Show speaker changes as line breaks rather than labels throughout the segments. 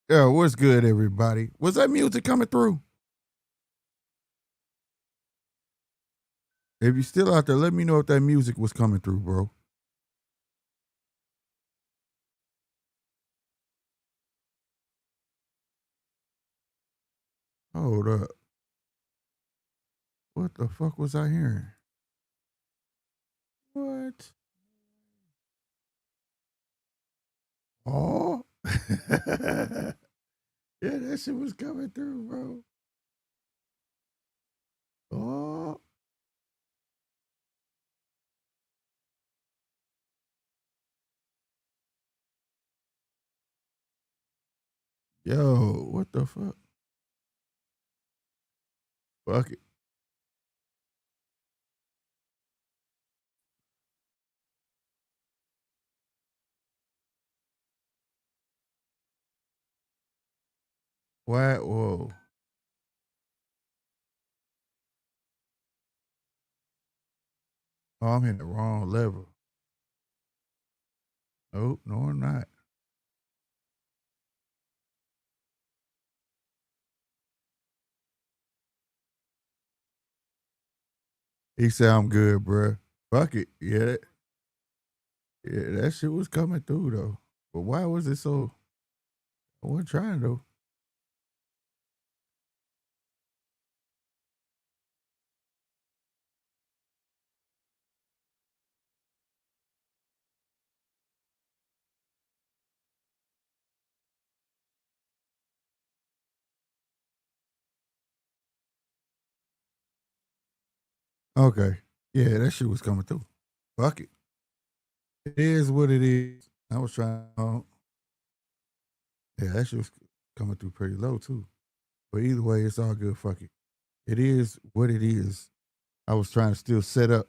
Yeah, what's good, everybody? Was that music coming through? If you're still out there, let me know if that music was coming through, bro. Hold up. What the fuck was I hearing? What? Oh. Yeah, that shit was coming through, bro. Oh. Yo, what the fuck? Fuck it. Why? Whoa. Oh, I'm hitting the wrong level. Oh, no, I'm not. He said I'm good, bro. Fuck it. Yeah, that shit was coming through though. But why was it so? I wasn't trying though. Okay. Yeah, that shit was coming through. Fuck it. It is what it is. I was trying. Yeah, that shit was coming through pretty low too. But either way, it's all good. Fuck it. It is what it is. I was trying to still set up.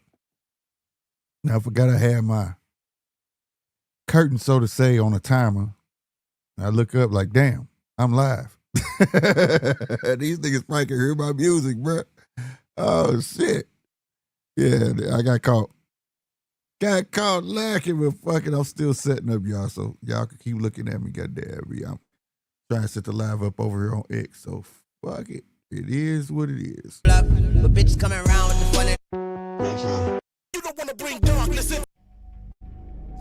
Now I forgot I had my curtain, so to say, on a timer. I look up like, damn, I'm live. These niggas probably can hear my music, bro. Oh shit. Yeah, I got caught. Got caught lacking, but fucking, I'm still setting up, y'all. So y'all can keep looking at me, goddamn. I'm trying to set the live up over here on X. So fuck it. It is what it is.
But bitches coming around with the funny. You don't want to bring darkness in.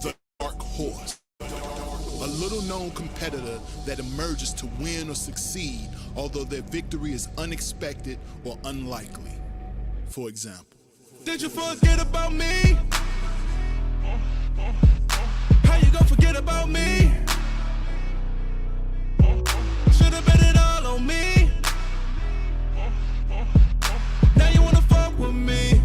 The Dark Horse. A little-known competitor that emerges to win or succeed, although their victory is unexpected or unlikely. For example,
did you forget about me? How you gonna forget about me? Should've bet it all on me. Now you wanna fuck with me.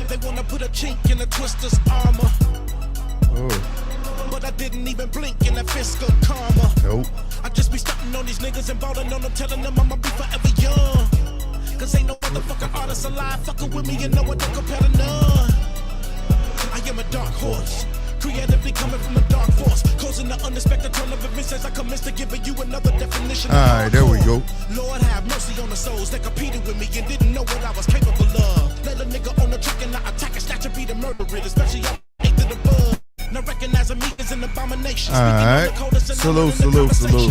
They wanna put a chink in the Twister's armor.
Oh.
But I didn't even blink in the fist of karma.
Nope.
I just be stunting on these niggas and balling on them, telling them I'ma be forever young. Cause ain't no motherfucking artist alive fucking with me, and no one don't compare to none. I am a dark horse, creatively coming from a dark force, causing the unexpected turn of events as I commence to giving you another definition.
Alright, there we go.
Lord have mercy on the souls that competed with me and didn't know what I was capable of. Let a nigga on the track and I attack and snatch and be the murderer, especially y'all hate to the bug. Now recognizing me as an abomination.
Alright. Salute.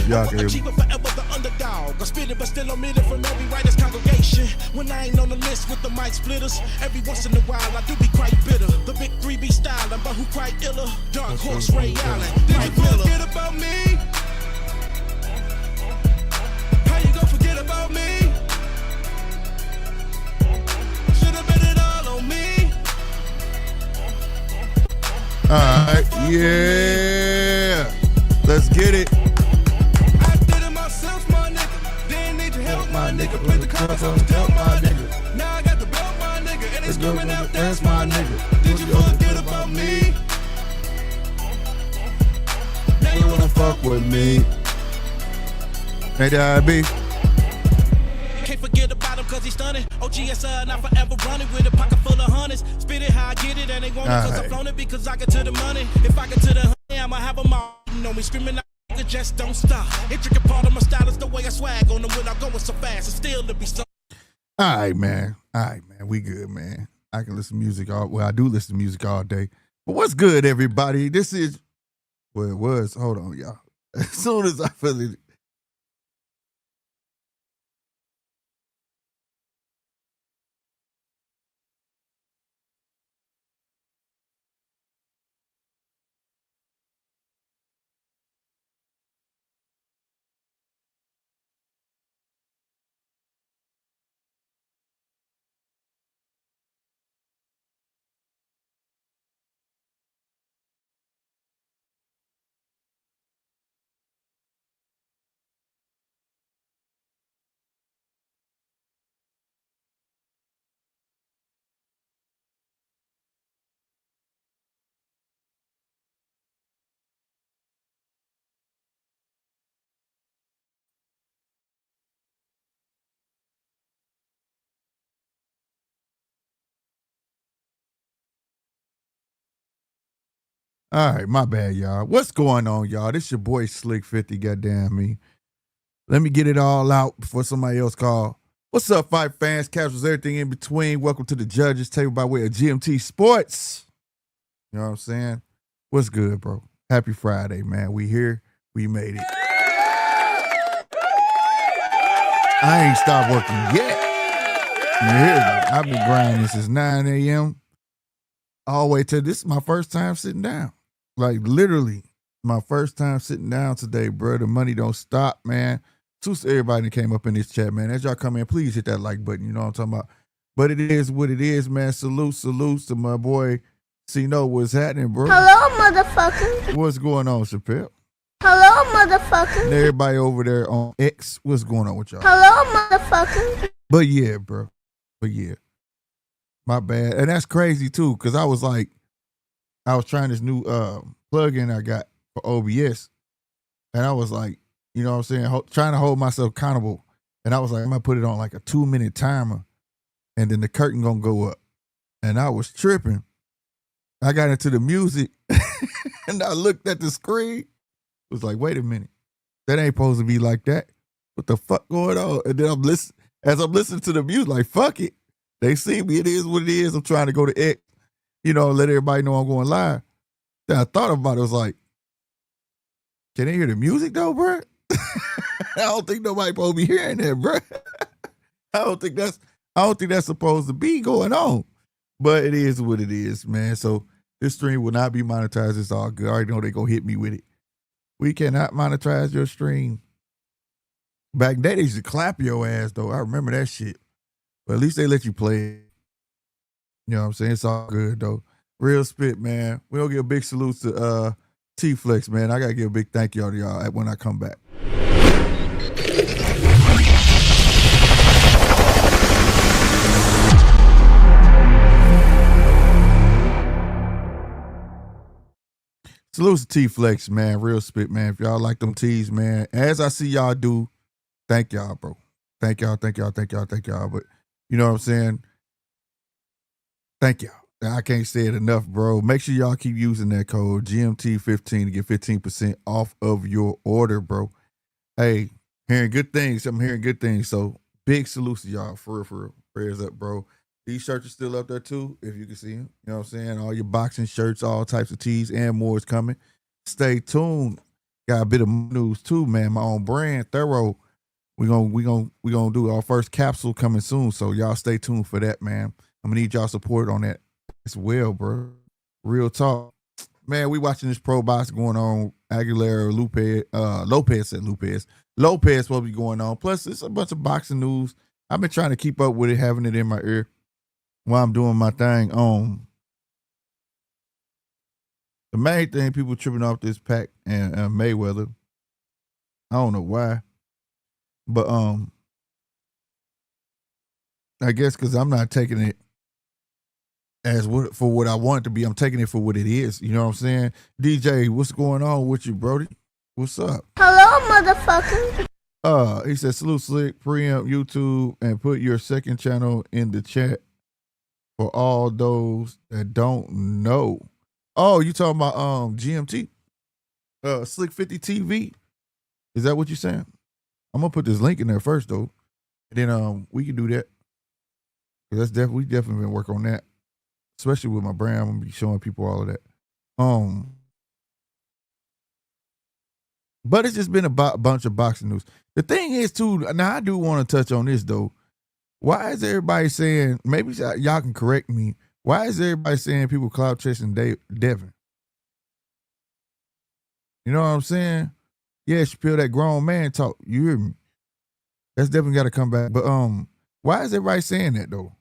Y'all can hear me.
Forever the underdog. I spit it, but still omitted from every writer's congregation. When I ain't on the list with the mic splitters, every once in a while I do be quite bitter. The big 3B styling, but who quite iller? Dark Horse, Ray Allen, did you forget about me? How you gonna forget about me? Should've bet it all on me.
Alright, yeah. Let's get it.
I did it myself, my nigga. Didn't need your help, my nigga. Played the cards on tell my nigga. Now I got the belt, my nigga. And it's coming out, that's my nigga. Did you forget about me? Now you wanna fuck
with me. Hey, there I be.
Can't forget about him cause he's stunning. OGSR not forever running with a pocket full of hundreds. Spit it how I get it and they want it cause I'm flown it because I get to the money. If I get to the honey, I'ma have them all. You know me screaming out, nigga, just don't stop. Intricate part of my style is the way I swag on them without going so fast. And still to be so.
Alright, man. We good, man. I can listen to music I do listen to music all day. What's good, everybody? This is well, it was. Hold on, y'all. As soon as I feel it. All right, my bad, y'all. What's going on, y'all? This your boy Slick 50, goddamn me. Let me get it all out before somebody else call. What's up, fight fans, casuals, everything in between? Welcome to the Judges Table by way of GMT Sports. You know what I'm saying? What's good, bro? Happy Friday, man. We here. We made it. I ain't stopped working yet. You hear me? I've been grinding since 9 a.m. all the way to this is my first time sitting down. Like literally my first time sitting down today, bro. The money don't stop, man. To everybody that came up in this chat, man. As y'all come in, please hit that like button. You know what I'm talking about? But it is what it is, man. Salutes to my boy C-No. What's happening, bro?
Hello, motherfucker.
What's going on, Chappelle?
Hello, motherfucker.
And everybody over there on X, what's going on with y'all?
Hello, motherfucker.
But yeah, bro. But yeah. My bad. And that's crazy too, because I was trying this new plugin I got for OBS. And I was like, you know what I'm saying, trying to hold myself accountable. And I was like, I'm going to put it on like a 2-minute timer. And then the curtain going to go up. And I was tripping. I got into the music. And I looked at the screen. It was like, wait a minute. That ain't supposed to be like that. What the fuck going on? And then as I'm listening to the music, like, fuck it. They see me. It is what it is. I'm trying to go to X, you know, let everybody know I'm going live. Then I thought about it. I was like, can they hear the music though, bro? I don't think nobody supposed to be hearing that, bro. I don't think that's supposed to be going on. But it is what it is, man. So this stream will not be monetized. It's all good. I already know they're going to hit me with it. We cannot monetize your stream. Back then, they used to clap your ass, though. I remember that shit. But at least they let you play it. You know what I'm saying? It's all good, though. Real spit, man. We'll give a big salute to T-Flex, man. I got to give a big thank you to y'all when I come back. Salute to T-Flex, man. Real spit, man. If y'all like them teas, man, as I see y'all do, thank y'all, bro. Thank y'all. But you know what I'm saying? Thank y'all. I can't say it enough, bro. Make sure y'all keep using that code GMT15 to get 15% off of your order, bro. Hey, hearing good things. I'm hearing good things. So big salutes to y'all. For real. Prayers up, bro. These shirts are still up there too, if you can see them. You know what I'm saying? All your boxing shirts, all types of tees, and more is coming. Stay tuned. Got a bit of news too, man. My own brand, Thorough. We gonna do our first capsule coming soon. So y'all stay tuned for that, man. I'm gonna need y'all support on that as well, bro. Real talk. Man, we watching this pro box going on. Aguilar, Lopez supposed to be going on. Plus, it's a bunch of boxing news. I've been trying to keep up with it, having it in my ear while I'm doing my thing. The main thing, people tripping off this Pac and Mayweather. I don't know why. But I guess because I'm not taking it for what I want it to be. I'm taking it for what it is. You know what I'm saying? DJ, what's going on with you, Brody? What's up?
Hello, motherfucker.
He said, salute Slick, preempt YouTube, and put your second channel in the chat for all those that don't know. Oh, you talking about GMT? Slick 50 TV? Is that what you're saying? I'm gonna put this link in there first though. And then we can do that. Cause we definitely been working on that. Especially with my brand. I'm gonna be showing people all of that. But it's just been a bunch of boxing news. The thing is, too, now I do want to touch on this, though. Why is everybody saying, maybe y'all can correct me, why is everybody saying people clout chasing Devin? You know what I'm saying? Yeah, Chappelle, that grown man talk. You hear me? That's definitely got to come back. But why is everybody saying that, though?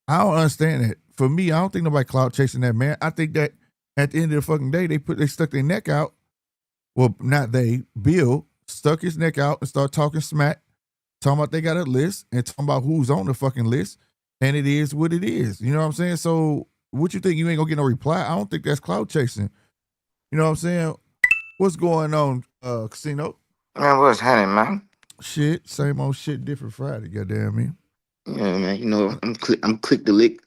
I don't understand that. For me, I don't think nobody clout chasing that man. I think that at the end of the fucking day, they stuck their neck out. Well, not they. Bill stuck his neck out and started talking smack, talking about they got a list and talking about who's on the fucking list, and it is what it is. You know what I'm saying? So, what you think? You ain't gonna get no reply? I don't think that's clout chasing. You know what I'm saying? What's going on, Casino?
Man, what's happening, man?
Shit, same old shit, different Friday. Goddamn me.
Yeah, man. You know, I'm click the link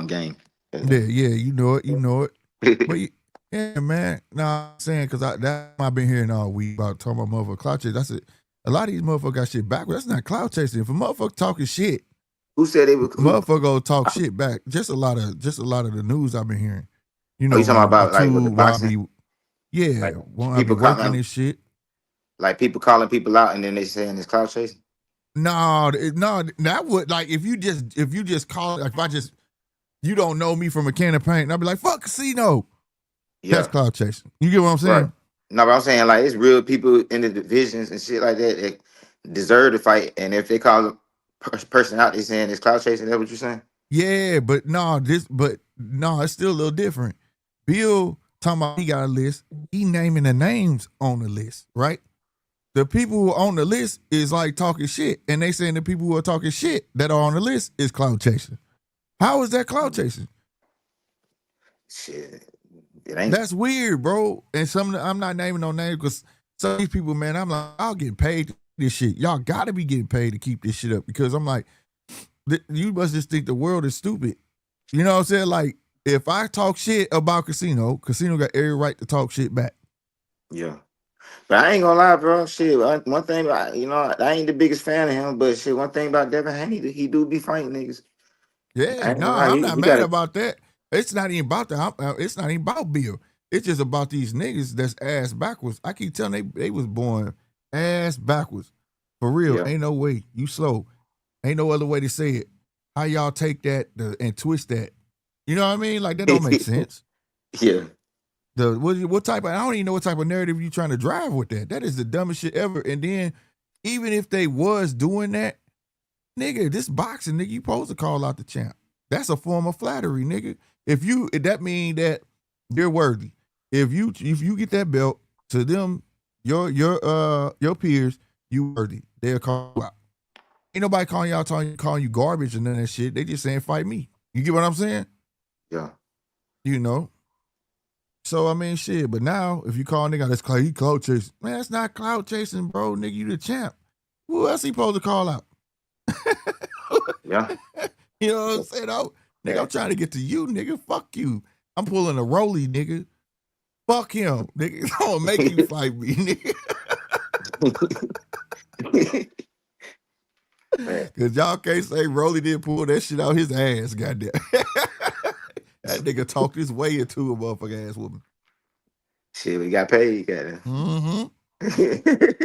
game.
Yeah, you know it. But yeah, man. Nah, I'm saying because I've been hearing all week about talking about motherfucker clout chasing. I said a lot of these motherfuckers got shit backwards. That's not clout chasing. If a motherfucker talking shit,
Who said they were?
motherfucker go talk shit back. Just a lot of the news I've been hearing. You know,
you talking about like with the boxing?
Yeah,
Like,
when I be working this shit.
Like people calling people out and then they saying it's clout chasing.
No, that would like if you just call like if you don't know me from a can of paint, and I'd be like, fuck Casino. Yeah. That's clout chasing. You get what I'm saying?
Right. No, but I'm saying like it's real people in the divisions and shit like that deserve to fight, and if they call a person out, they saying it's clout chasing. That's what you're saying?
Yeah, but it's still a little different. Bill talking about he got a list. He naming the names on the list, right? The people who are on the list is like talking shit, and they saying the people who are talking shit that are on the list is clout chasing. How is that clout chasing?
Shit, it ain't.
That's weird, bro. And I'm not naming no names because some of these people, man, I'm like, I'll get paid this shit. Y'all got to be getting paid to keep this shit up because I'm like, you must just think the world is stupid. You know what I'm saying? Like, if I talk shit about Casino got every right to talk shit back.
Yeah. But I ain't gonna lie, bro. Shit, one thing, I ain't the biggest fan of him, but shit, one thing about Devin Haney, he do be fighting niggas.
Yeah, I'm not mad about that. It's not even about that. It's not even about Bill. It's just about these niggas that's ass backwards. I keep telling they was born ass backwards. For real,
Yeah.
Ain't no way. You slow. Ain't no other way to say it. How y'all take that and twist that? You know what I mean? Like, that don't make sense.
Yeah.
What type of, I don't even know what type of narrative you trying to drive with that. That is the dumbest shit ever. And then, even if they was doing that, nigga, this boxing, nigga, you supposed to call out the champ. That's a form of flattery, nigga. If that mean that they're worthy. If you get that belt to them, your peers, you worthy. They'll call you out. Ain't nobody calling you garbage and none of that shit. They just saying fight me. You get what I'm saying?
Yeah.
You know. So I mean, shit. But now, if you call a nigga, that's clout chasing. Man, that's not clout chasing, bro. Nigga, you the champ. Who else he supposed to call out?
Yeah.
You know what I'm saying? Nigga, yeah. I'm trying to get to you, nigga. Fuck you. I'm pulling a rollie, nigga. Fuck him, nigga. I'm gonna make you fight me, nigga. Cause y'all can't say Rolly didn't pull that shit out his ass, goddamn. That nigga talked his way into a motherfucking ass woman.
Shit, we got paid, goddamn.
Mm-hmm.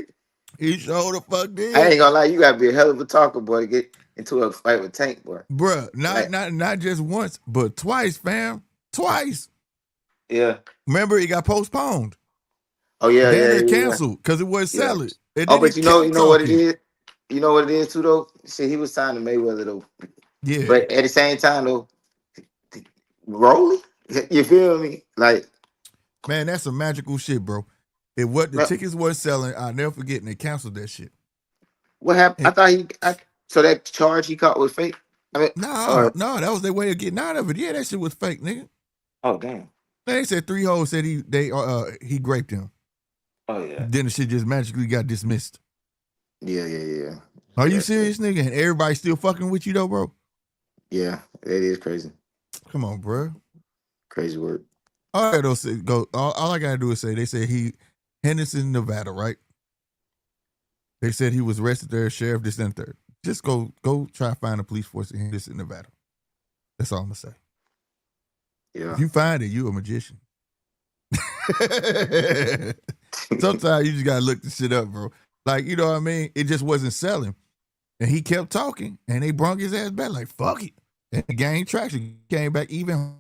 He sure the fuck did.
I ain't gonna lie, you gotta be a hell of a talker, boy, to get into a fight with Tank, boy.
Bruh, not just once, but twice, fam. Twice.
Yeah.
Remember, it got postponed.
Oh yeah,
Then canceled because it wasn't selling.
Yeah. Oh, but you know what it is? You know what it is too, though? See, he was signed to Mayweather, though.
Yeah.
But at the same time, though, Rolly, you feel me? Like,
man, that's some magical shit, bro. If what the tickets weren't selling, I'll never forget, and they canceled that shit.
What happened? So that charge he caught was fake? I mean,
no, that was their way of getting out of it. Yeah, that shit was fake, nigga.
Oh, damn.
They said 3 hoes said he raped him.
Oh, yeah.
Then the shit just magically got dismissed.
Yeah.
Are you serious, nigga? And everybody still fucking with you, though, bro?
Yeah, it is crazy.
Come on, bro.
Crazy work.
All right, all I gotta do is say, they said Henderson, Nevada, right? They said he was arrested there, sheriff, this and third. Just go try to find a police force in Henderson, Nevada. That's all I'm gonna say.
Yeah.
If you find it, you a magician. Sometimes you just gotta look the shit up, bro. Like, you know what I mean? It just wasn't selling. And he kept talking, and they brung his ass back like, fuck it. And the gained traction. Came back even.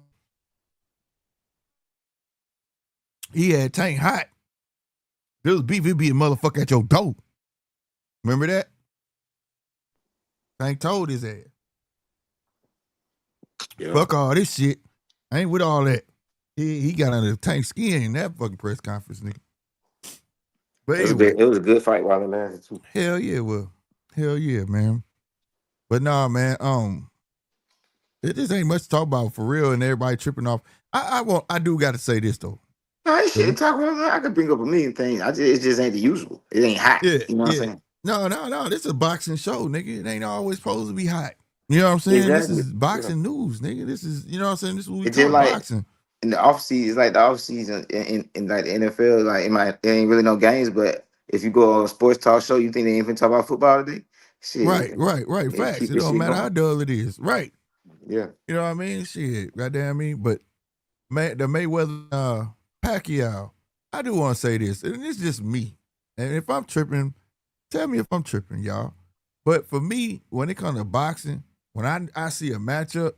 He had Tank hot. There was BVB a motherfucker at your door. Remember that? Tank told his ass.
Yeah.
Fuck all this shit. I ain't with all that. He got under Tank's skin in that fucking press conference, nigga. But anyway,
It was a good fight while it lasted too.
hell yeah, well. Hell yeah, man. But nah, man, it just ain't much to talk about for real, and everybody tripping off. I do gotta say this though.
No, ain't shit to talk about. I could bring up a million things. It just ain't the usual. It ain't hot.
Yeah,
You know what I'm
yeah.
saying?
No. This is a boxing show, nigga. It ain't always supposed to be hot. You know what I'm saying?
Exactly.
This is boxing news, nigga. This is, you know what I'm saying? This is what we
It's just
talk
like
boxing.
in the off season, it's like the off season in like the NFL, like there ain't really no games, but if you go on a sports talk show, you think they ain't even talk about football today? Shit.
Right.
They
Facts.
keep
It
this
don't
shit
matter how
going.
dull it is. Right.
Yeah.
You know what I mean? Shit. Goddamn me. But the Mayweather Pacquiao, I do want to say this, and it's just me. And if I'm tripping, tell me if I'm tripping, y'all. But for me, when it comes to boxing, when I see a matchup,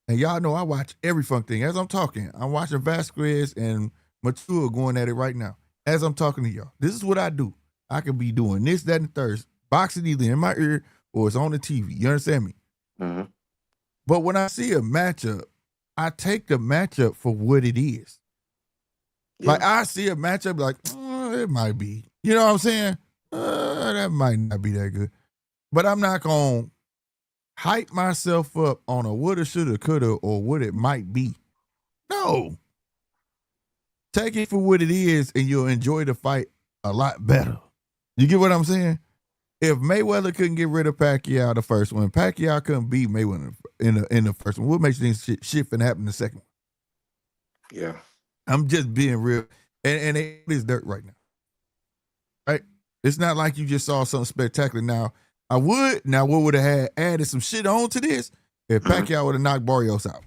and y'all know I watch every fucking thing. As I'm talking, I'm watching Vasquez and Mature going at it right now. As I'm talking to y'all. This is what I do. I could be doing this, that, and the third. Boxing either in my ear or it's on the TV. You understand me?
Mm-hmm.
But when I see a matchup, I take the matchup for what it is.
Yeah.
Like, I see a matchup like, it might be. You know what I'm saying? That might not be that good. But I'm not going to hype myself up on a woulda, shoulda, coulda, or what it might be. No. Take it for what it is, and you'll enjoy the fight a lot better. You get what I'm saying? If Mayweather couldn't get rid of Pacquiao the first one, Pacquiao couldn't beat Mayweather in the first one, what makes things shift and happen in the second one?
Yeah.
I'm just being real. And it is dirt right now. Right? It's not like you just saw something spectacular. Now, what would have had added some shit on to this if Pacquiao would have knocked Barrios out?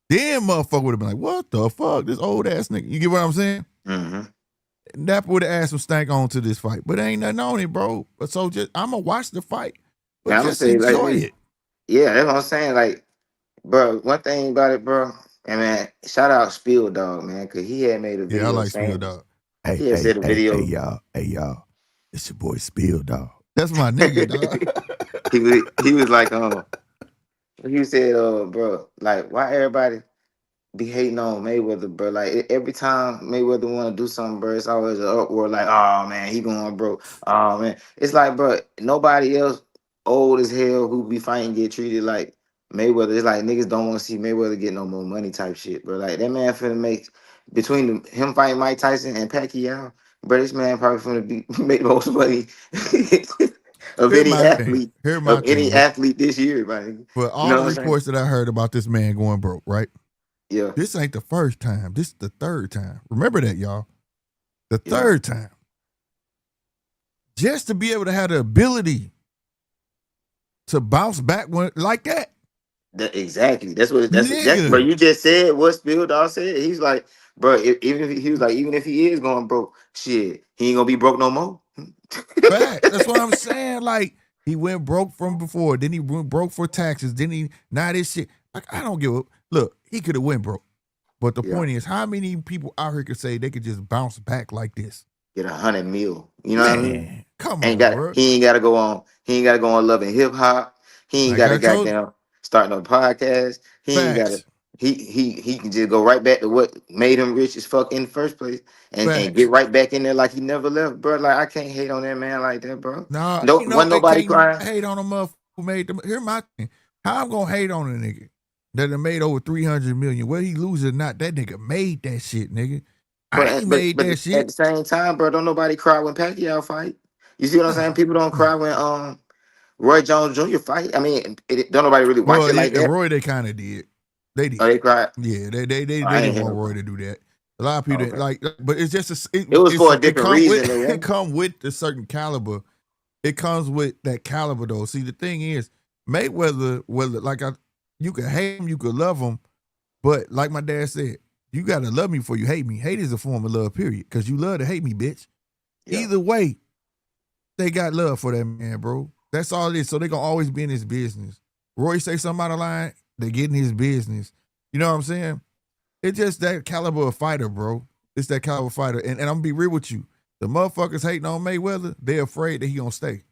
Then motherfucker would have been like, what the fuck? This old ass nigga. You get what I'm saying?
Mm-hmm.
That would have added some stank on to this fight. But ain't nothing on it, bro. But so just I'm gonna watch the fight. But
Now, I'm
just
gonna say
enjoy
like,
it.
yeah, that's what I'm saying. Like, bro, one thing about it, bro, and man, shout out Spiel Dog, man, because he had made a video.
Yeah, I like
saying,
Spiel Dog.
He had said a video.
Hey y'all. It's your boy Spiel Dog. That's my nigga, dog.
he was like, he said, bro, like, why everybody be hating on Mayweather, bro? Like, every time Mayweather want to do something, bro, it's always an uproar, like, oh man, he going broke. Oh man, it's like, bro, nobody else old as hell who be fighting get treated like Mayweather. It's like niggas don't want to see Mayweather get no more money type shit, bro. Like that man finna make between him fighting Mike Tyson and Pacquiao, bro. This man probably finna make the most money of
Here's
any
my thing.
athlete
Here's my thing.
this year, man.
For all the reports that I heard about this man going broke, right?
Yeah.
This ain't the first time. This is the third time. Remember that, y'all. The third time. Just to be able to have the ability to bounce back like that.
Exactly. That's bro. You just said what Spill Dog said. He's like, bro, even if he is going broke, shit, he ain't gonna be broke no more.
Fact. That's what I'm saying. Like, he went broke from before. Then he went broke for taxes. Then he now this shit. Like, I don't give a look. He could have went broke, but the point is, how many people out here could say they could just bounce back like this?
Get 100 mil. You know what I mean?
Come on, bro.
He ain't got to go on. He ain't got to go on Love and Hip Hop. He ain't got to goddamn start no podcast. He ain't got to. He can just go right back to what made him rich as fuck in the first place, and get right back in there like he never left, bro. Like I can't hate on that man like that, bro.
Nah,
wasn't nobody crying.
Hate on a motherfucker who made them. Here's my thing. How I'm gonna hate on a nigga that made over 300 million? Whether he lose or not, that nigga made that shit, nigga. I ain't made that shit.
At the same time, bro, don't nobody cry when Pacquiao fight. You see what I'm saying? People don't cry when Roy Jones Jr. fight. I mean, don't nobody really watch it like that.
Roy, they kind of did. They did.
Oh, they cried.
Yeah, they didn't want Roy to do that. A lot of people like, but it's just
it was for a different reason.
It come with a certain caliber. It comes with that caliber, though. See, the thing is, Mayweather, you could hate him, you could love him, But like my dad said, you gotta love me before you hate me. Hate is a form of love, period. Because you love to hate me, bitch.
Yeah.
Either way, they got love for that man, bro. That's all it is. So they gonna always be in his business. Roy say something out of line, they get in his business. You know what I'm saying? It's just that caliber of fighter, bro. It's that caliber of fighter. And I'm gonna be real with you. The motherfuckers hating on Mayweather, they're afraid that he gonna stay.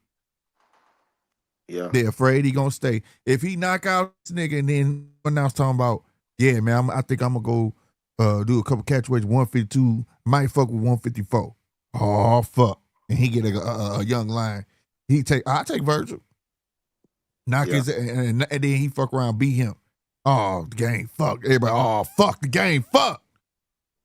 Yeah.
They're afraid he gonna stay. If he knock out this nigga and then now it's talking about, yeah, man, I think I'm gonna go do a couple catchweights, 152, might fuck with 154. Oh, fuck. And he get a young lion. I'll take Virgil. Knock his, and then he fuck around, beat him. Oh, the game, fuck. Everybody, oh, fuck, the game, fuck.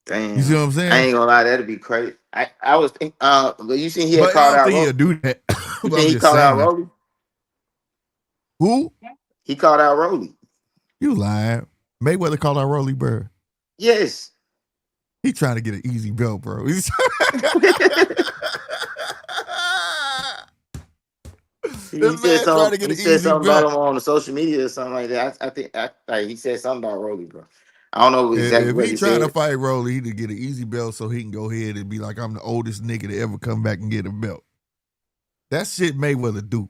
Damn.
You see what I'm saying?
I ain't gonna lie, that'd be crazy. I was thinking, but you seen he had
But
called
I don't
out
think
Rolly.
he'll do that.
You
But
think
I'm
he
just
called out
saying.
Rolly?
Who?
He called out Rolly.
You lying. Mayweather called out Rolly Bird.
Yes.
He trying to get an easy belt, bro.
He said something about him on the social media or something like that. I think like he said something about Rolly, bro. I don't know exactly
If
what
he
he
trying
said.
to fight Rolly, he to get an easy belt so he can go ahead and be like, I'm the oldest nigga to ever come back and get a belt. That shit Mayweather do.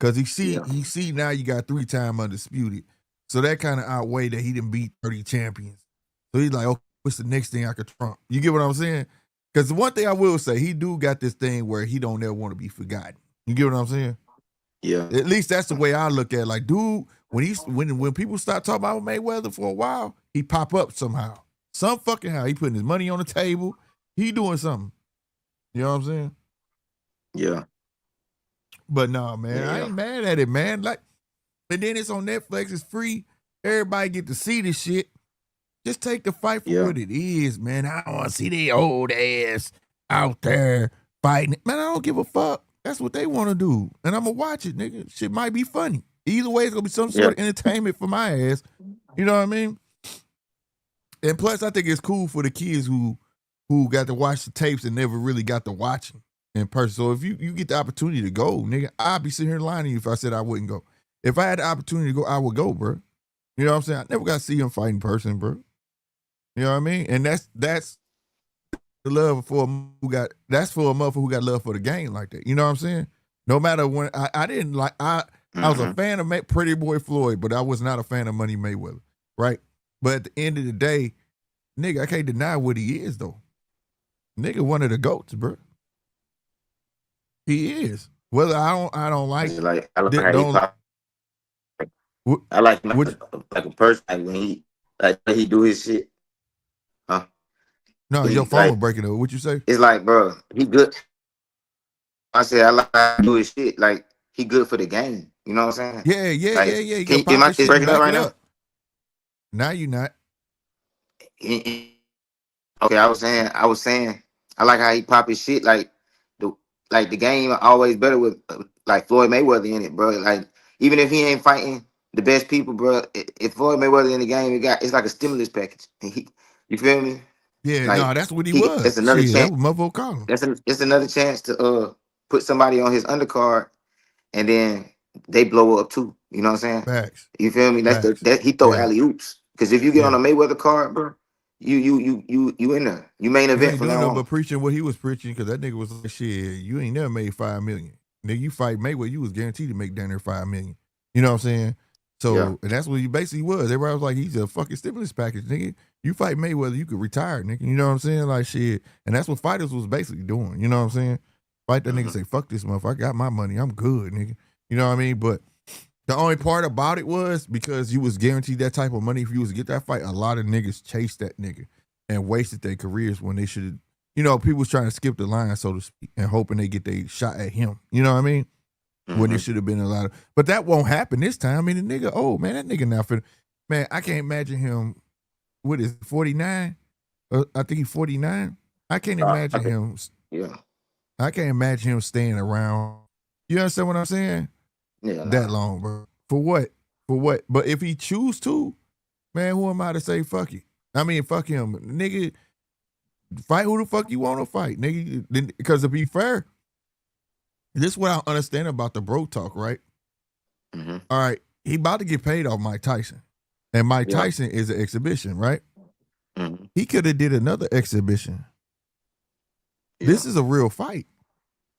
Cause he see now you got 3-time undisputed. So that kind of outweigh that he didn't beat 30 champions. So he's like, okay, what's the next thing I could trump? You get what I'm saying? Because the one thing I will say, he do got this thing where he don't ever want to be forgotten. You get what I'm saying?
Yeah.
At least that's the way I look at it. Like, dude, when people start talking about Mayweather for a while, he pop up somehow. Some fucking how. He putting his money on the table. He doing something. You know what I'm saying?
Yeah.
But no, man, I ain't mad at it, man. Like, and then it's on Netflix. It's free. Everybody get to see this shit. Just take the fight for what it is, man. I don't want to see the old ass out there fighting. Man, I don't give a fuck. That's what they want to do. And I'm going to watch it, nigga. Shit might be funny. Either way, it's going to be some sort of entertainment for my ass. You know what I mean? And plus, I think it's cool for the kids who got to watch the tapes and never really got to watch them in person. So if you get the opportunity to go, nigga, I'd be sitting here lying to you if I said I wouldn't go. If I had the opportunity to go, I would go, bro. You know what I'm saying? I never got to see him fight in person, bro. You know what I mean? And that's the love for that's for a motherfucker who got love for the game like that. You know what I'm saying? No matter when I didn't like I was a fan of Pretty Boy Floyd, but I was not a fan of Money Mayweather, right? But at the end of the day, nigga, I can't deny what he is though. Nigga, one of the GOATs, bro. He is. Whether I don't like
I like how I like him like a person, like when he do his shit. Huh?
No, your phone was breaking up. What you say?
It's like, bro, he good. I said I like how he do his shit. Like he good for the game. You know what I'm saying?
Yeah.
Am I breaking up right now?
Now you not.
Okay, I was saying, I like how he pop his shit. Like the game always better with like Floyd Mayweather in it, bro. Like even if he ain't fighting the best people, bro. If Floyd Mayweather in the game, it's like a stimulus package. You feel me?
Yeah,
like,
no, that's what he was.
That's another chance.
That was Motherfucker Collins.
It's another chance to put somebody on his undercard, and then they blow up too. You know what I'm saying?
Facts.
You feel me? That he throw alley oops. Because if you get on a Mayweather card, bro, you in there. You main event from now on.
But preaching what he was preaching, because that nigga was like, shit, you ain't never made $5 million. Nigga, you fight Mayweather, you was guaranteed to make down there $5 million. You know what I'm saying? So, and that's what he basically was. Everybody was like, he's a fucking stimulus package, nigga. You fight Mayweather, you could retire, nigga. You know what I'm saying? Like, shit. And that's what fighters was basically doing. You know what I'm saying? Fight that nigga, say, fuck this motherfucker. I got my money. I'm good, nigga. You know what I mean? But the only part about it was because you was guaranteed that type of money if you was to get that fight, a lot of niggas chased that nigga and wasted their careers when they should have, you know, people was trying to skip the line, so to speak, and hoping they get their shot at him. You know what I mean? When it should have been a lot of, but that won't happen this time. I mean, the nigga, oh man, that nigga now for, man, I can't imagine him. What is 49? I think he's 49. I can't imagine him.
Yeah,
I can't imagine him staying around. You understand what I'm saying?
Yeah,
that long, bro. For what? For what? But if he choose to, man, who am I to say fuck it? I mean, fuck him, nigga. Fight who the fuck you want to fight, nigga. Because to be fair, this is what I understand about the bro talk, right? All right, he about to get paid off Mike Tyson. And Mike
Yeah.
Tyson is an exhibition, right?
Mhm.
He could have did another exhibition.
Yeah.
This is a real fight.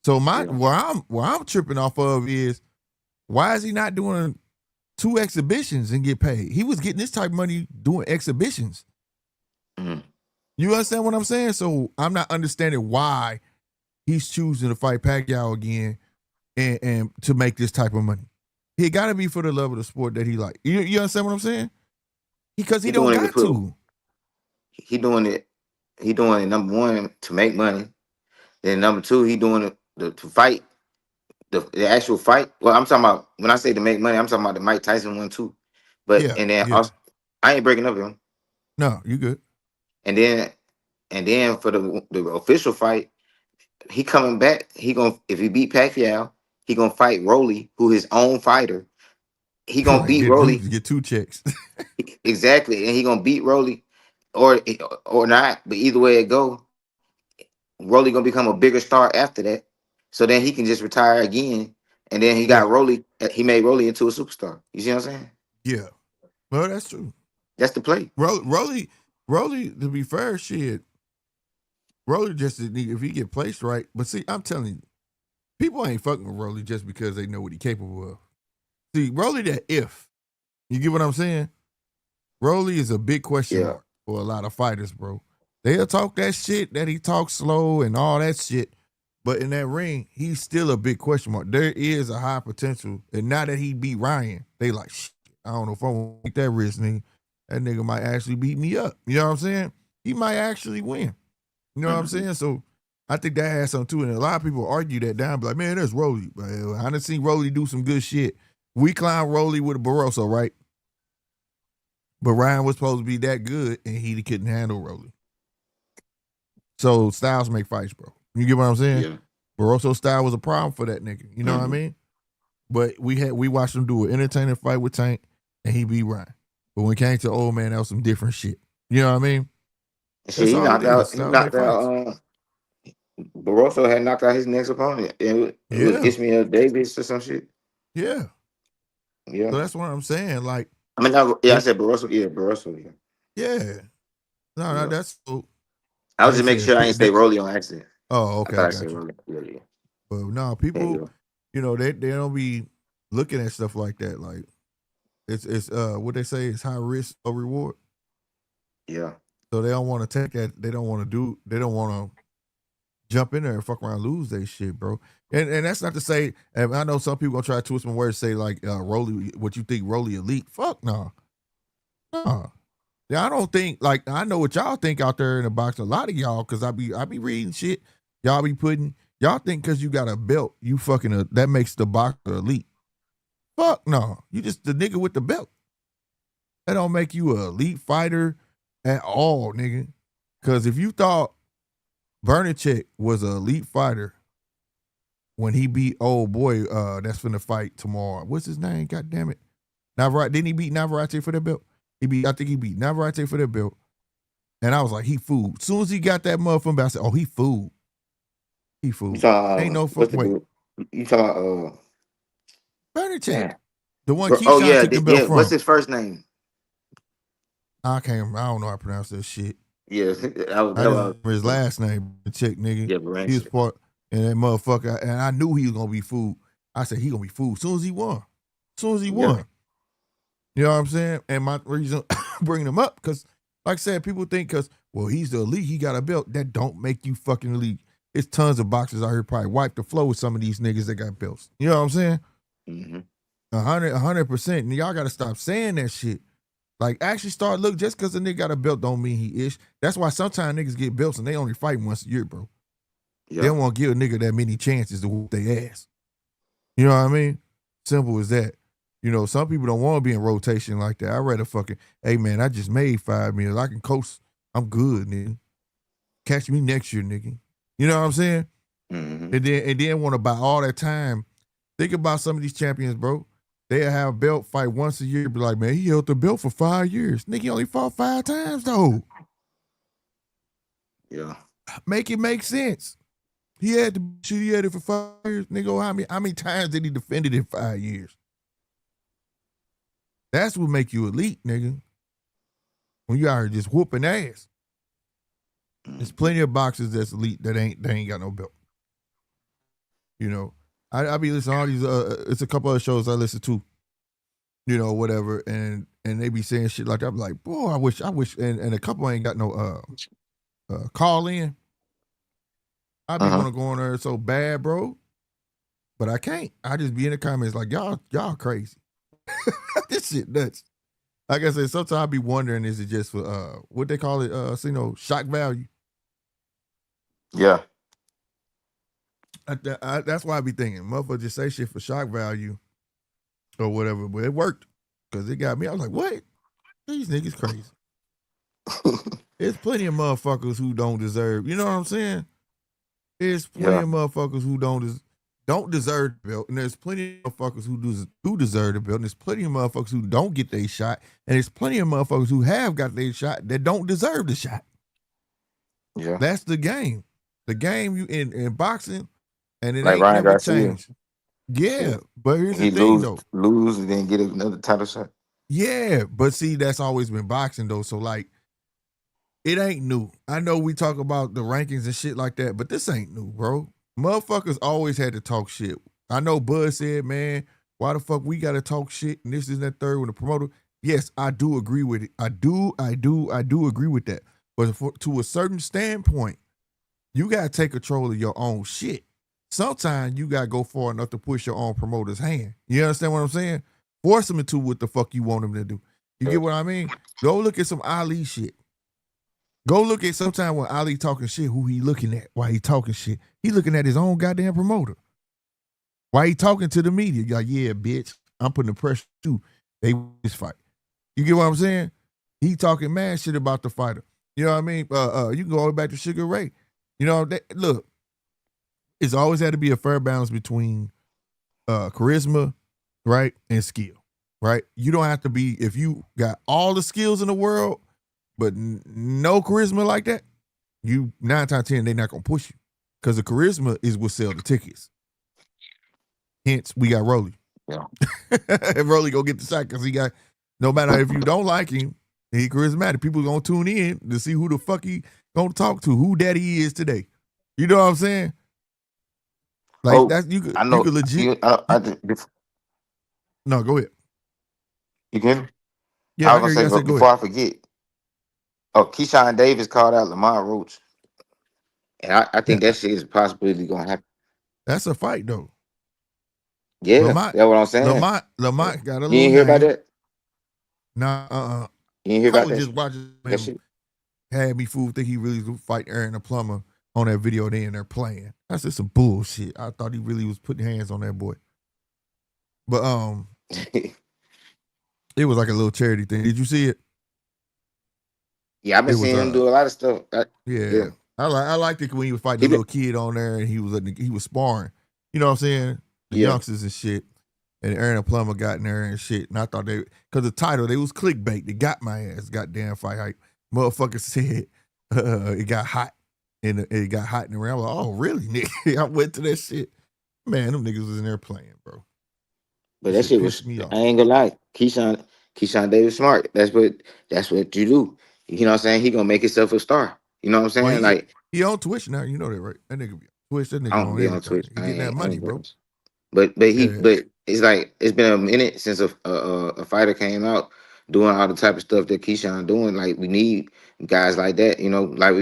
So
Yeah.
where I'm tripping off of is, why is he not doing 2 exhibitions and get paid? He was getting this type of money doing exhibitions.
Mhm.
You understand what I'm saying? So I'm not understanding why he's choosing to fight Pacquiao again and to make this type of money. He got to be for the love of the sport that he like. You understand what I'm saying? Because he
He
don't
doing it
got to.
He doing it. He doing it, number one, to make money. Then number two, he doing it to fight the actual fight. Well, I'm talking about, when I say to make money, I'm talking about the Mike Tyson one too. But
Yeah,
and then
yeah.
also, I ain't breaking up him.
No, you good.
And then for the official fight, he coming back. He gonna, if he beat Pacquiao, he gonna fight Rolly, who his own fighter. He gonna
Right,
beat Rolly
get 2 checks.
exactly, and he gonna beat Rolly, or not. But either way it go, Rolly gonna become a bigger star after that. So then he can just retire again, and then he got
Yeah,
Rolly. He made Rolly into a superstar. You see what I'm saying?
yeah. Well, that's true.
That's the play.
Rolly, to be fair, shit, Rolly just didn't need, if he get placed right. But see, I'm telling you, people ain't fucking with Rolly just because they know what he capable of. See, Rolly that if. You get what I'm saying? Rolly is a big question
Yeah.
mark for a lot of fighters, bro. They'll talk that shit that he talks slow and all that shit, but in that ring, he's still a big question mark. There is a high potential, and now that he beat Ryan, they like, shit, I don't know if I want to take that risk, nigga. That nigga might actually beat me up. You know what I'm saying? He might actually win. You know what I'm saying? So I think that has something too. And a lot of people argue that down, be like, man, there's Rolly. I done seen Rolly do some good shit. We clown Rolly with a Barroso, right? But Ryan was supposed to be that good, and he couldn't handle Rolly. So styles make fights, bro. You get what I'm saying?
Yeah.
Barroso style was a problem for that nigga. You know what I mean? But we watched him do an entertaining fight with Tank, and he beat Ryan. But when it came to old man, that was some different shit. You know what I mean?
Shit,
That's all it is.
he
Styles make
knocked
fights.
out. Barroso had knocked out his next opponent. It was
Yeah,
Ishmael Davis or some shit.
yeah.
Yeah.
So that's what I'm saying. Like,
I mean, I said Barroso. Yeah, Barroso. Yeah.
yeah. No,
Yeah.
that's so.
I was
Like I
just making
said,
sure I ain't say Rolly on accident.
oh,
I
okay,
thought
I
I
got
said
you.
Rolly. Yeah.
But no,
There you
people,
go.
you know, they don't be looking at stuff like that. Like, it's what they say is high risk or reward.
Yeah.
So they don't want to take that. They don't want to jump in there and fuck around and lose their shit, bro. And that's not to say, and I know some people gonna try to twist my words, say like Rolly, what you think Rolly elite? Fuck no. Nah. Yeah, I don't think, like, I know what y'all think out there in the box. A lot of y'all, cause I be reading shit. Y'all be putting, y'all think cause you got a belt, you fucking that makes the boxer elite. Fuck no. You just the nigga with the belt. That don't make you an elite fighter at all, nigga. Cause if you thought Bernacek was an elite fighter when he beat old boy that's finna fight tomorrow. What's his name? God damn it. Navarrete. Didn't he beat Navarrete for that belt? I think he beat Navarrete for that belt. And I was like, he fooled. As soon as he got that motherfucker, I said, oh, he fooled. He
You
fooled.
talking
Ain't no
what's the
wait.
dude? You talking
Bernacek.
damn.
The one
Oh
Keyshawn
yeah,
took the belt
yeah. What's
from.
his first name?
I don't know how to pronounce that shit.
Yeah, that
I just
was
remember his last name, Bernacek, nigga.
yeah,
He was
Baranchik.
part, and that motherfucker, and I knew he was gonna be fooled. I said, he gonna be fooled as soon as he won. As soon as he
Yeah.
won. You know what I'm saying? And my reason bringing him up, because like I said, people think because, well, he's the elite, he got a belt. That don't make you fucking elite. It's tons of boxers out here probably wipe the floor with some of these niggas that got belts. You know what I'm saying?
Mm-hmm.
100%. And y'all got to stop saying that shit. Like, actually start look, just because a nigga got a belt don't mean he ish. That's why sometimes niggas get belts and they only fight once a year, bro.
Yeah.
They don't want to give a nigga that many chances to whoop their ass. You know what I mean? Simple as that. You know, some people don't want to be in rotation like that. I'd rather fucking, hey man, I just made $5 million. I can coast. I'm good, nigga. Catch me next year, nigga. You know what I'm saying?
Mm-hmm.
And then want to buy all that time. Think about some of these champions, bro. They'll have a belt fight once a year. Be like, man, he held the belt for 5 years. Nigga, he only fought 5 times though.
Yeah.
Make it make sense. He had it for 5 years. Nigga, how many times did he defend it in 5 years? That's what make you elite, nigga. when you out here just whooping ass. There's plenty of boxers that's elite that ain't got no belt. You know, I be listening to all these. It's a couple of shows I listen to. You know, whatever, and they be saying shit like that. I'm like, boy, I wish, and a couple ain't got no call in. I be want to go on there so bad, bro, but I can't. I just be in the comments like y'all crazy. This shit nuts. Like I said, sometimes I be wondering, is it just for what they call it? Shock value.
Yeah.
That's why I be thinking, motherfucker just say shit for shock value or whatever, but it worked because it got me. I was like, what? These niggas crazy. There's plenty of motherfuckers who don't deserve, you know what I'm saying? There's plenty of motherfuckers who don't deserve the belt, and there's plenty of motherfuckers who deserve the belt, and there's plenty of motherfuckers who don't get their shot, and there's plenty of motherfuckers who have got their shot that don't deserve the shot.
Yeah.
That's the game. The game you in boxing, and it
like
ain't
Ryan
never
Garcia.
changed. Yeah, but here's
He
the thing though.
lose and then get another title shot.
Yeah, but see, that's always been boxing though. So like, it ain't new. I know we talk about the rankings and shit like that, but this ain't new, bro. Motherfuckers always had to talk shit. I know Bud said, man, why the fuck we gotta talk shit and this is that third with the promoter. Yes, I do agree with it. I do agree with that. But to a certain standpoint, you gotta take control of your own shit. Sometimes you gotta go far enough to push your own promoter's hand. You understand what I'm saying? Force them into what the fuck you want them to do. You get what I mean? Go look at some Ali shit. Go look at sometime when Ali talking shit, who he looking at while he talking shit. He looking at his own goddamn promoter. Why he talking to the media? You're like, yeah, bitch, I'm putting the pressure too. They win this fight. You get what I'm saying? He talking mad shit about the fighter. You know what I mean? You can go all the way back to Sugar Ray. You know, look, it's always had to be a fair balance between charisma, right, and skill, right? You don't have to be, if you got all the skills in the world, but no charisma like that, you 9 times 10, they're not going to push you. Because the charisma is what sell the tickets. Hence, we got Rolly.
Yeah.
And Rolly go get the shot because he got, no matter if you don't like him, he charismatic. People going to tune in to see who the fuck he going to talk to, who daddy is today. You know what I'm saying? Like, that's, you could legit. No, go ahead.
You get me?
Yeah,
I was going to say, before I forget, Keyshawn Davis called out Lamar Roach. And I think that shit is possibly going to happen.
That's a fight, though.
Yeah, that's what I'm saying.
Lamont got a little
You ain't hear about that?
Nah,
You ain't hear about
I was
that?
just watching him. Had me fooled, think he really was fighting Aaron the Plumber on that video they in there playing. That's just some bullshit. I thought he really was putting hands on that boy. But it was like a little charity thing. Did you see it?
Yeah, I've been seeing him do a lot of stuff.
Yeah. I liked it when he was fighting the little kid on there and he was sparring. You know what I'm saying? The youngsters and shit. And Aaron the Plumber got in there and shit. And I thought because the title, they was clickbait. They got my ass. Goddamn fight hype. Motherfucker said it got hot. And it got hot in the round. I was like, oh, really, nigga? I went to that shit. Man, them niggas was in there playing, bro.
But that shit was me off. I ain't gonna lie. Keyshawn Davis smart. That's what you do. You know what I'm saying? He gonna make himself a star. You know what I'm saying?
Well, he on Twitch now. You know that, right? That nigga be on Twitch. That nigga
I don't be on Twitch.
He getting that money, bro.
But it's like it's been a minute since a fighter came out doing all the type of stuff that Keyshawn doing. Like we need guys like that, you know. Like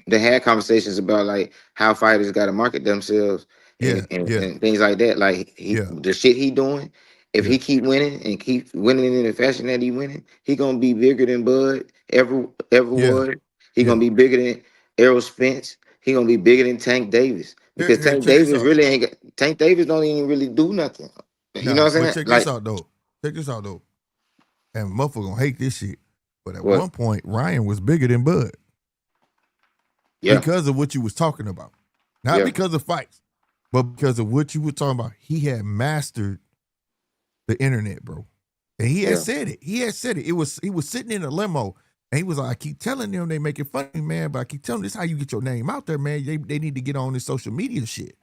they had conversations about like how fighters got to market themselves and things like that. Like the shit he doing. If he keep winning and keep winning in the fashion that he winning, he gonna be bigger than Bud ever was. He gonna be bigger than Errol Spence. He gonna be bigger than Tank Davis because Tank Davis really ain't. Tank Davis don't even really do nothing. You know what I'm saying?
Check this out though. And motherfucker gonna hate this shit. But at one point, Ryan was bigger than Bud. Yeah. Because of what you was talking about. Not because of fights, but because of what you were talking about. He had mastered the internet, bro. And he had said it. He was sitting in a limo and he was like, I keep telling them they make it funny, man, but I keep telling them this is how you get your name out there, man. They need to get on this social media shit.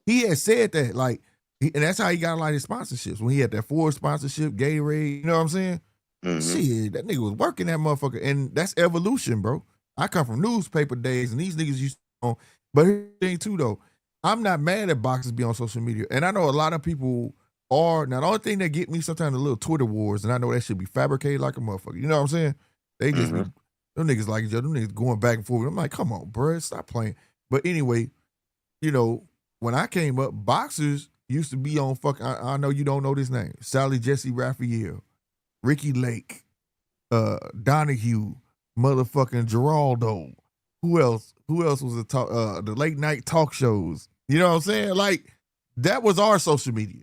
He had said that, like, and that's how he got a lot of his sponsorships. When he had that Ford sponsorship, Gatorade, you know what I'm saying? Shit, that nigga was working that motherfucker, and that's evolution, bro. I come from newspaper days, and these niggas used to. But here's the thing too, though. I'm not mad that boxers be on social media, and I know a lot of people are. Now, the only thing that get me sometimes a little Twitter wars, and I know that should be fabricated like a motherfucker. You know what I'm saying? They just be them niggas like each other. Them niggas going back and forth. I'm like, come on, bro, stop playing. But anyway, you know, when I came up, boxers used to be on fucking. I know you don't know this name. Sally Jesse Raphael, Ricky Lake, Donahue, motherfucking Geraldo. Who else? Who else was the late night talk shows? You know what I'm saying? Like, that was our social media.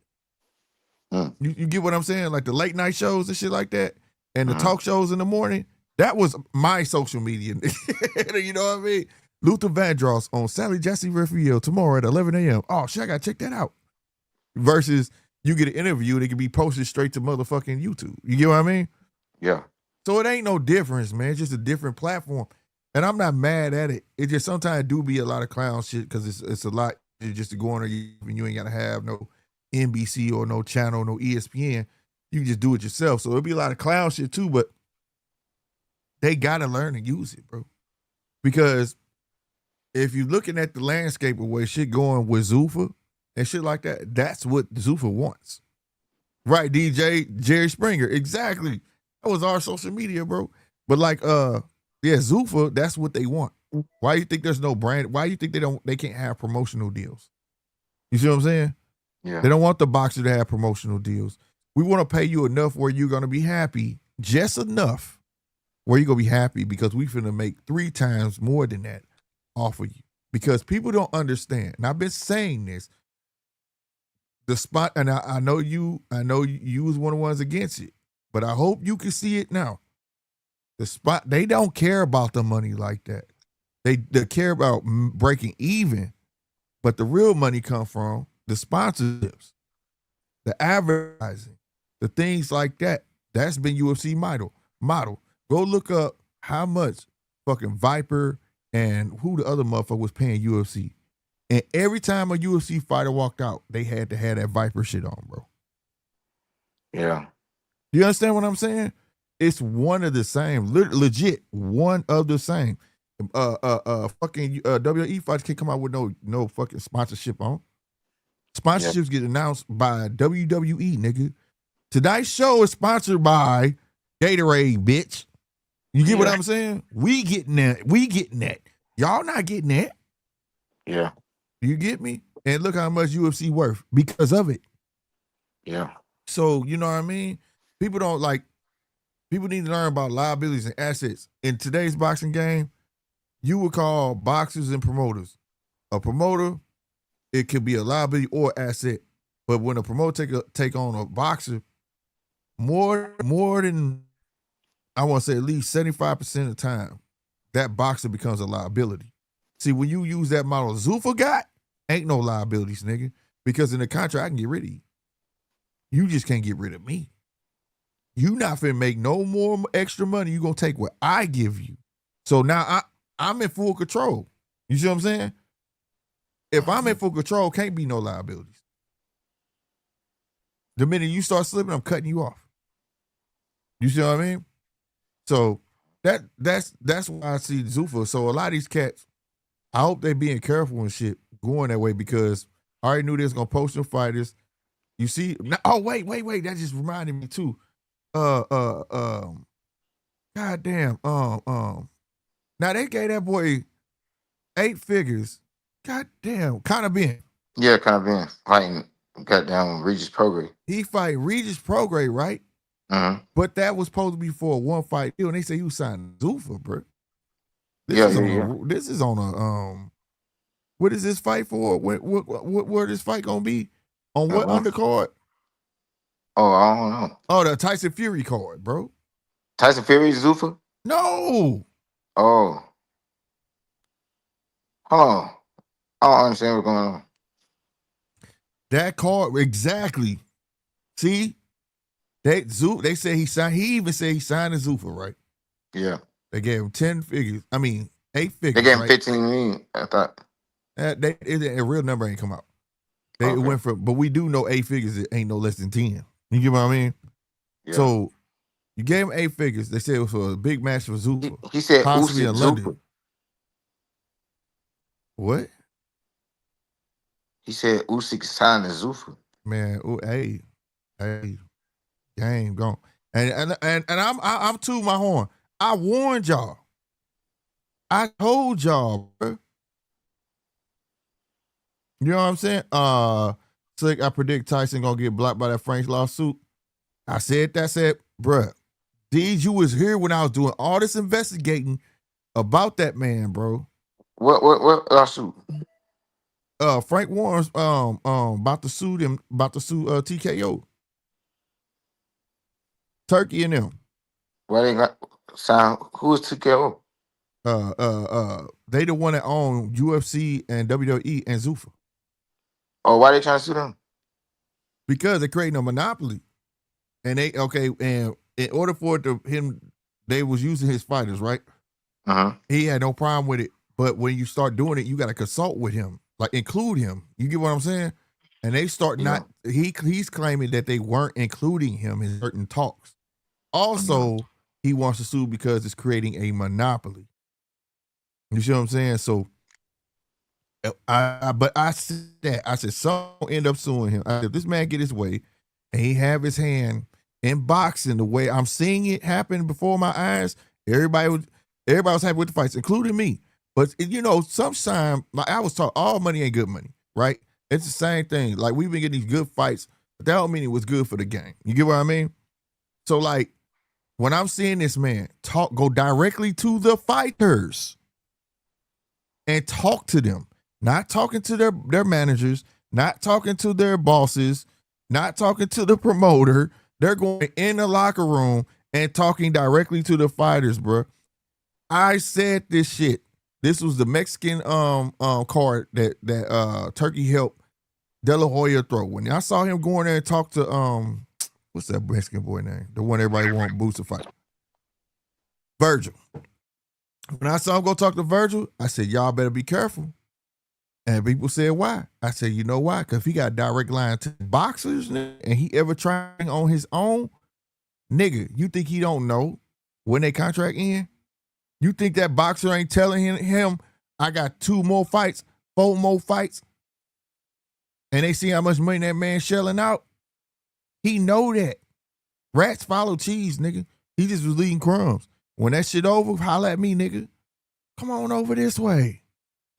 You get what I'm saying? Like the late night shows and shit like that, and the talk shows in the morning. That was my social media. You know what I mean? Luther Vandross on Sally Jesse Raphael tomorrow at 11 a.m. Oh, shit, I gotta check that out. Versus you get an interview and it can be posted straight to motherfucking YouTube. You get what I mean?
Yeah.
So it ain't no difference, man. It's just a different platform. And I'm not mad at it. It just sometimes do be a lot of clown shit because it's a lot just to go on there and you ain't got to have no NBC or no channel, no ESPN. You can just do it yourself. So it'll be a lot of clown shit too, but they got to learn to use it, bro. Because if you're looking at the landscape of where shit going with Zuffa and shit like that, that's what Zuffa wants. Right, DJ Jerry Springer. Exactly. That was our social media, bro. But like, Zuffa, that's what they want. Why you think there's no brand? Why you think they can't have promotional deals? You see what I'm saying?
Yeah.
They don't want the boxer to have promotional deals. We want to pay you enough where you're going to be happy, just enough where you're going to be happy because we finna make 3 times more than that off of you. Because people don't understand. And I've been saying this. The spot, and I know you was one of the ones against it, but I hope you can see it now. The spot, they don't care about the money like that. They care about breaking even, but the real money come from the sponsorships, the advertising, the things like that. That's been UFC model. Go look up how much fucking Viper and who the other motherfucker was paying UFC. And every time a UFC fighter walked out, they had to have that Viper shit on, bro.
Yeah.
You understand what I'm saying? It's one of the same, legit one of the same. Fucking WE fighters can't come out with no fucking sponsorship on. Sponsorships get announced by WWE, nigga. Tonight's show is sponsored by Gatorade, bitch. You get what I'm saying? We getting that. Y'all not getting that.
Yeah.
You get me? And look how much UFC worth because of it.
Yeah.
So, you know what I mean? People need to learn about liabilities and assets. In today's boxing game, you would call boxers and promoters. A promoter, it could be a liability or asset. But when a promoter take on a boxer, more than, I want to say at least 75% of the time, that boxer becomes a liability. See, when you use that model Zuffa got, ain't no liabilities, nigga. Because in the contract, I can get rid of you. You just can't get rid of me. You not finna make no more extra money. You gonna take what I give you. So now I'm in full control. You see what I'm saying? If I'm in full control, can't be no liabilities. The minute you start slipping, I'm cutting you off. You see what I mean? So that's why I see Zuffa. So a lot of these cats, I hope they being careful and shit going that way because I already knew they was gonna post them fighters. You see? Oh wait. That just reminded me too. Goddamn. Now they gave that boy 8 figures. Goddamn. Kind of been.
Yeah, kind of been fighting. Goddamn Regis Prograis.
He fight Regis Prograis, right? But that was supposed to be for a 1-fight deal, and they say you signed Zuffa, bro. This is on a what is this fight for? Where this fight gonna be? On what undercard?
Oh, I don't know.
Oh, the Tyson Fury card, bro.
Tyson Fury, Zuffa?
No.
Oh. Hold on. I don't understand what's going on.
That card, exactly. See? They said he signed, he even said he signed a Zuffa, right?
Yeah.
They gave him 10 figures. I mean, 8 figures.
They gave him 15 million, I thought.
A real number ain't come out. It went from, but we do know 8 figures, it ain't no less than 10. You get what I mean? Yeah. So You gave him 8 figures. They said it was for a big match for Zuffa,
He said
possibly
Usyk
in London.
Zuffa.
What?
He said Usyk signed to Zuffa.
Man, hey, game gone. And I'm to my horn. I warned y'all. I told y'all, bro. You know what I'm saying? Slick, I predict Tyson gonna get blocked by that Frank's lawsuit. I said, bruh, Deej, you was here when I was doing all this investigating about that man, bro.
What lawsuit?
Frank Warren's about to sue TKO. Turkey and them.
Why they got sign? Who is TKO?
They the one that own UFC and WWE and Zuffa.
Oh, why they trying to sue them?
Because they're creating a monopoly. And and in order for it to him, they was using his fighters, right?
Uh-huh.
He had no problem with it. But when you start doing it, you got to consult with him, like include him. You get what I'm saying? And they start not. He's claiming that they weren't including him in certain talks. Also, he wants to sue because it's creating a monopoly. You see what I'm saying? So, I said that. I said some end up suing him. If this man get his way, and he have his hand in boxing the way I'm seeing it happen before my eyes, everybody was happy with the fights, including me. But sometimes, like I was taught, all money ain't good money, right? It's the same thing. Like we've been getting these good fights, but that don't mean it was good for the game. You get what I mean? So like when I'm seeing this man go directly to the fighters and talk to them, not talking to their managers, not talking to their bosses, not talking to the promoter. They're going in the locker room and talking directly to the fighters, bro. I said this shit. This was the Mexican card that Turkey helped De La Hoya throw. When I saw him going there and talk to what's that Mexican boy name? The one everybody want Boots to fight. Virgil. When I saw him go talk to Virgil, I said, y'all better be careful. And people said, why? I said, you know why? Because if he got a direct line to boxers and he ever trying on his own, nigga, you think he don't know when they contract in? You think that boxer ain't telling him I got 2 more fights, 4 more fights, and they see how much money that man shelling out? He know that. Rats follow cheese, nigga. He just was leaving crumbs. When that shit over, holla at me, nigga. Come on over this way.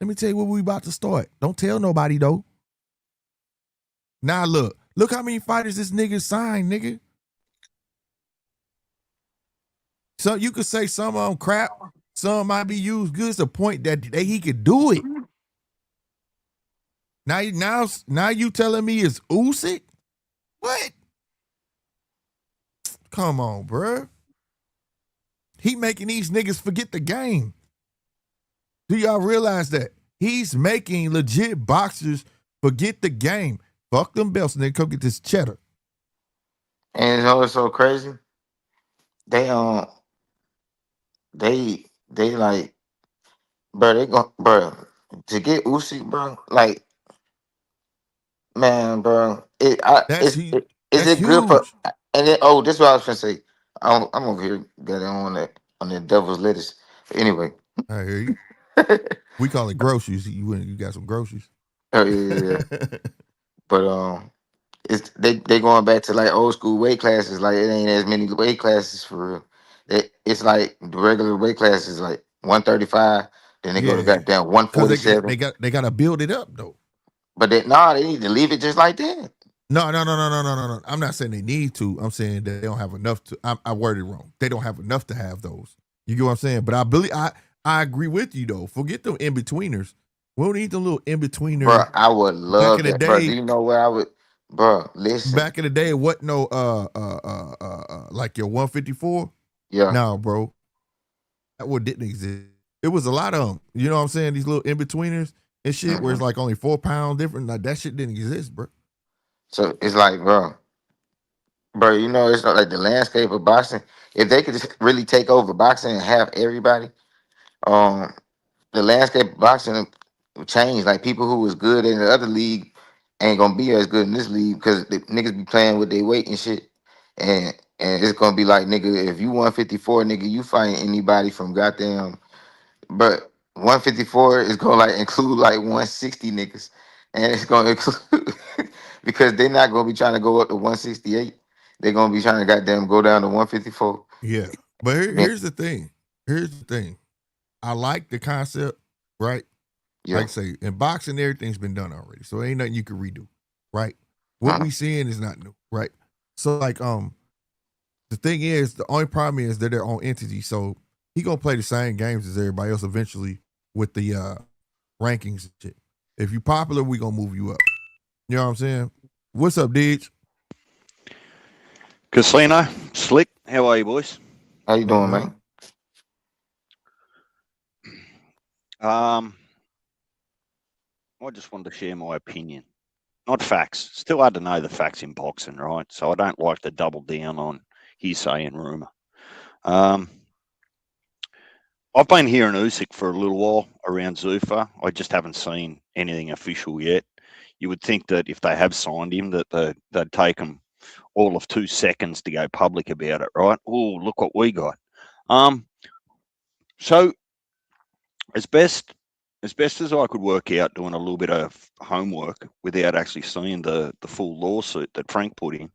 Let me tell you what we about to start. Don't tell nobody, though. Now, look how many fighters this nigga signed, nigga. So you could say some of them crap, some might be used good. It's a point that he could do it. Now you telling me it's Usyk? What? Come on, bruh. He making these niggas forget the game. Do y'all realize that? He's making legit boxers forget the game. Fuck them belts and then come get this cheddar.
And you know what's so crazy? They like, bro, to get Usyk, bro, like, man, bro, is it
huge.
good for? And then, this is what I was gonna say. I'm over here getting on the devil's lettuce. Anyway,
I hear you. We call it groceries. You got some groceries.
Oh yeah. But it's they going back to like old school weight classes. Like it ain't as many weight classes for real. It's like the regular weight classes like 135. Then they go to goddamn 147.
They got to build it up though.
But they need to leave it just like that.
No. I'm not saying they need to. I'm saying that they don't have enough to. I worded it wrong. They don't have enough to have those. You get what I'm saying? But I agree with you though. Forget them in betweeners. We don't need the little in betweeners.
Bro, I would love
back in
that.
the day,
bro, do you know where I would? Bro, listen.
Back in the day, what no like your 154?
Yeah.
No, bro. That one didn't exist. It was a lot of them. You know what I'm saying? These little in betweeners and shit where it's like only 4 pounds different. Like that shit didn't exist, bro.
So it's like, bro, you know, it's not like the landscape of boxing. If they could just really take over boxing and have everybody, the landscape of boxing would change. Like people who was good in the other league ain't gonna be as good in this league because the niggas be playing with their weight and shit. And And it's gonna be like, nigga, if you 154, nigga, you fight anybody from goddamn, but 154 is gonna like include like 160 niggas, and it's gonna include because they're not gonna be trying to go up to 168. They're gonna be trying to goddamn go down to 154.
Yeah. But
Man,
here's the thing. Here's the thing. I like the concept, right?
yeah.
Like I say, in boxing, everything's been done already. So ain't nothing you can redo, right? What
Uh-huh.
we seeing is not new, right? So like the thing is, the only problem is they're their own entity. So he gonna play the same games as everybody else eventually with the rankings and shit. If you popular, we gonna move you up. You know what I'm saying? What's up, Deej?
Casino, Slick, how are you, boys?
How you doing,
Uh-huh.
man?
I just wanted to share my opinion, not facts. Still hard to know the facts in boxing, right? So I don't like to double down on hearsay and rumor. I've been hearing Usyk for a little while around Zuffa. I just haven't seen anything official yet. You would think that if they have signed him, that they'd take him all of 2 seconds to go public about it, right? Oh, look what we got. So as best as I could work out, doing a little bit of homework without actually seeing the full lawsuit that Frank put in,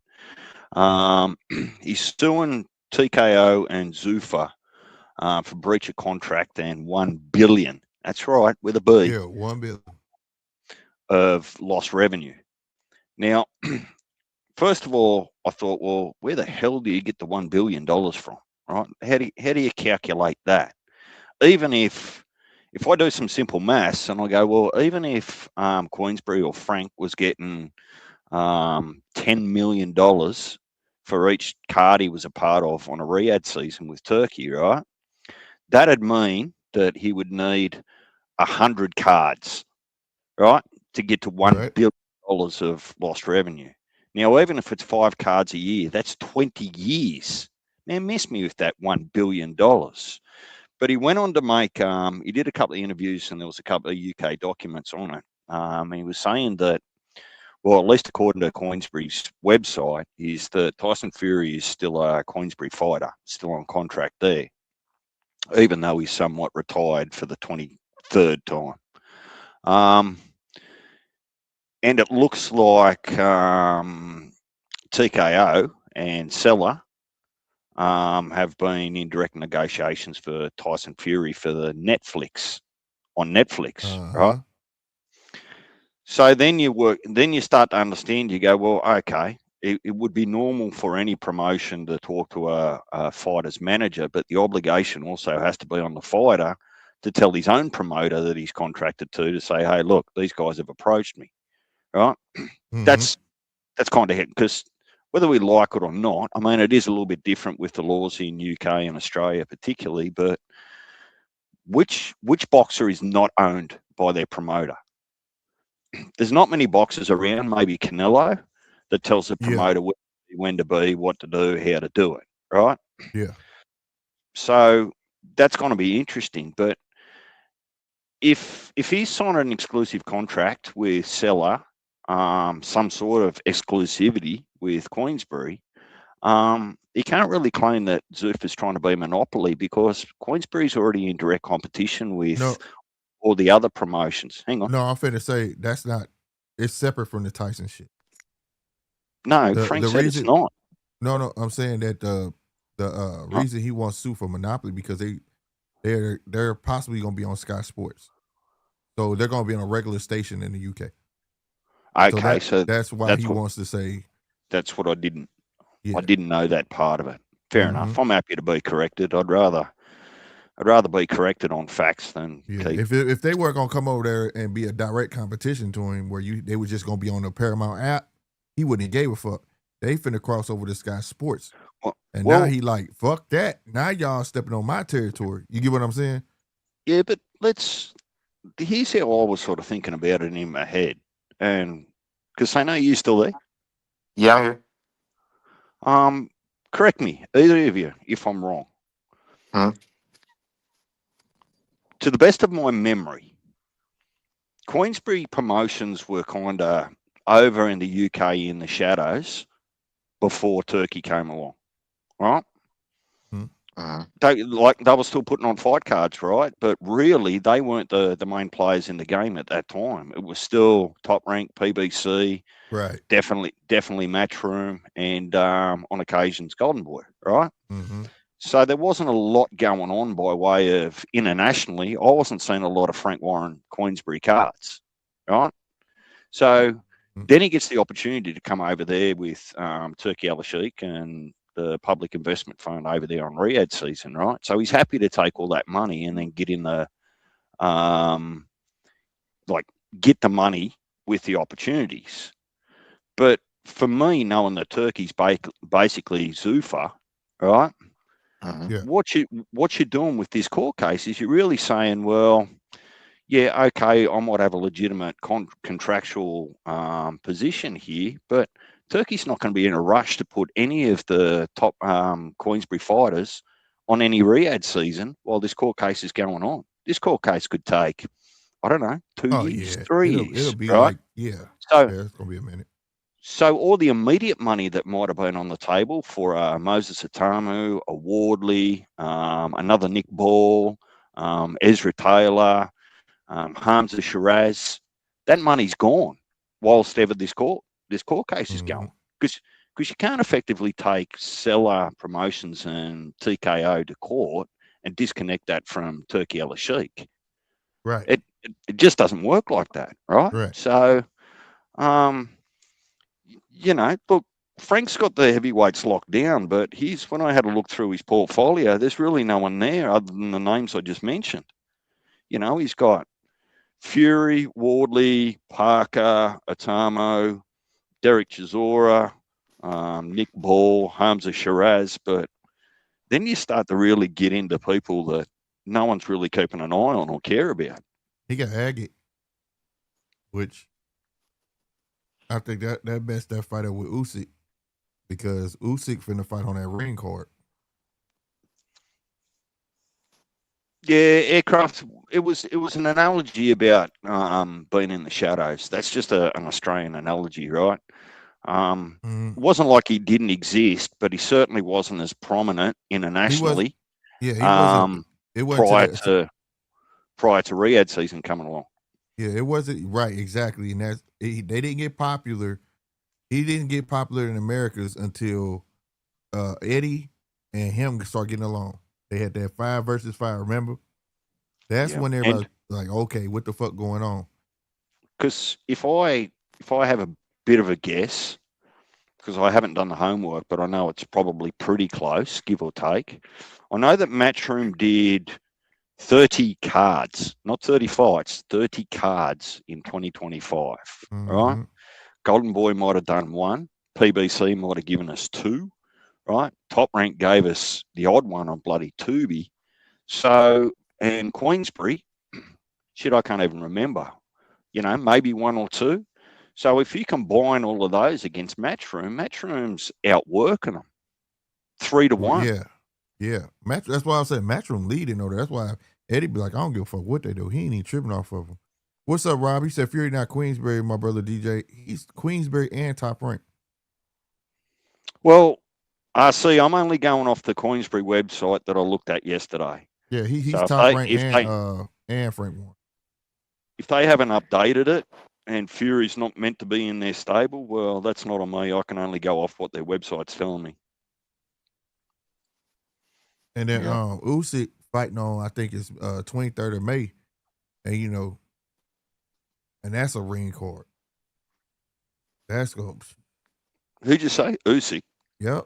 he's suing TKO and Zuffa for breach of contract and 1 billion. That's right, with a B.
Yeah, 1 billion
Of lost revenue. Now, first of all, I thought, well, where the hell do you get the $1 billion from? Right? How do you calculate that? Even if I do some simple maths and I go, well, even if Queensbury or Frank was getting $10 million for each card he was a part of on a Riyadh season with Turkey, right? That'd mean that he would need 100 cards, right, to get to $1 billion of lost revenue. Now, even if it's 5 cards a year, that's 20 years. Now, miss me with that $1 billion. But he went on to make, he did a couple of interviews and there was a couple of UK documents on it. He was saying that, well, at least according to Queensbury's website, is that Tyson Fury is still a Queensbury fighter, still on contract there, even though he's somewhat retired for the 23rd time. And it looks like TKO and Seller have been in direct negotiations for Tyson Fury for the Netflix, right? So then you start to understand, you go, well, okay, it would be normal for any promotion to talk to a fighter's manager, but the obligation also has to be on the fighter to tell his own promoter that he's contracted to say, hey, look, these guys have approached me, right? Mm-hmm. That's kind of it, because whether we like it or not, I mean, it is a little bit different with the laws in UK and Australia particularly, but which boxer is not owned by their promoter? There's not many boxers around, maybe Canelo, that tells the promoter when to be, what to do, how to do it, right?
Yeah.
So that's going to be interesting. But if he's signed an exclusive contract with Seller, some sort of exclusivity with Queensbury, he can't really claim that Zoof is trying to be a monopoly, because Queensbury's already in direct competition with all the other promotions. Hang on.
No, I'm finna say that's not. It's separate from the Tyson shit.
No, Frank said it's not.
No, I'm saying that the reason he wants to sue for monopoly because they're possibly going to be on Sky Sports, so they're going to be on a regular station in the UK.
Okay, so
that's why he wants to say.
That's what I didn't. Yeah. I didn't know that part of it. Fair enough. I'm happy to be corrected. I'd rather be corrected on facts than keep.
If they were gonna come over there and be a direct competition to him, where they were just gonna be on the Paramount app, he wouldn't have gave a fuck. They finna cross over to Sky Sports, now he like, fuck that. Now y'all stepping on my territory. You get what I'm saying?
Yeah, but here's how I was sort of thinking about it in my head, and because I know you still there.
Yeah, I'm here.
Correct me, either of you, if I'm wrong. To the best of my memory, Queensbury promotions were kind of over in the UK in the shadows before Turkey came along. right?
Uh-huh.
They were still putting on fight cards, right? But really, they weren't the main players in the game at that time. It was still Top Rank, PBC,
Right.
definitely Matchroom, and on occasions Golden Boy, right?
Mm-hmm.
So there wasn't a lot going on by way of internationally. I wasn't seeing a lot of Frank Warren Queensbury cards, right? So then he gets the opportunity to come over there with Turkey Al Sheikh and the public investment fund over there on Riyadh season, right? So he's happy to take all that money and then get in the like get the money with the opportunities. But for me, knowing that Turkey's basically Zufa, right?
Uh-huh.
Yeah.
What you're doing with this court case is you're really saying, well, yeah, okay, I might have a legitimate contractual position here, but Turkey's not going to be in a rush to put any of the top Queensbury fighters on any Riyadh season while this court case is going on. This court case could take, I don't know, 2
Oh
years,
yeah.
3
It'll
years,
be
right?
like yeah.
So,
Yeah, it's gonna be a minute.
so all the immediate money that might have been on the table for Moses Atamu, a Wardley, another Nick Ball, Ezra Taylor, Hamza Shiraz, that money's gone whilst ever this court case is going. Because you can't effectively take Seller Promotions and TKO to court and disconnect that from Turkey Al Sheikh.
Right.
It just doesn't work like that, right?
Right.
So, look, Frank's got the heavyweights locked down, but when I had a look through his portfolio, there's really no one there other than the names I just mentioned. He's got Fury, Wardley, Parker, Atamo, Derek Chisora, Nick Ball, Hamza Shiraz, but then you start to really get into people that no one's really keeping an eye on or care about.
He got Agate, which I think that best that fight up with Usyk because Usyk finna fight on that ring card.
Yeah, aircraft. It was an analogy about being in the shadows. That's just an Australian analogy, right? It wasn't like he didn't exist, but he certainly wasn't as prominent internationally.
He wasn't. It wasn't
prior to Riyadh season coming along.
Yeah, it wasn't right exactly, and they didn't get popular. He didn't get popular in Americas until Eddie and him start getting along. They had that 5 versus 5. Remember? That's when everybody was like, okay, what the fuck going on?
Because if I have a bit of a guess, because I haven't done the homework, but I know it's probably pretty close, give or take. I know that Matchroom did 30 cards, not 30 fights, 30 cards in 2025, right? Golden Boy might have done 1. PBC might have given us 2, right? Top Rank gave us the odd one on bloody Tubi. So, and Queensbury, shit, I can't even remember, maybe 1 or 2. So if you combine all of those against Matchroom's outworking them 3-1.
Yeah. That's why I said Matchroom leading over there. That's why Eddie be like, I don't give a fuck what they do. He ain't even tripping off of them. What's up, Rob? He said Fury not Queensbury, my brother DJ. He's Queensbury and Top Rank.
Well, I see. I'm only going off the Queensbury website that I looked at yesterday.
Yeah, he's Top Rank and Frank Warren.
If they haven't updated it and Fury's not meant to be in their stable, well, that's not on me. I can only go off what their website's telling me.
And then Usyk fighting on, I think it's 23rd of May. And and that's a ring card. That's going.
Who'd you say? Usyk?
Yep.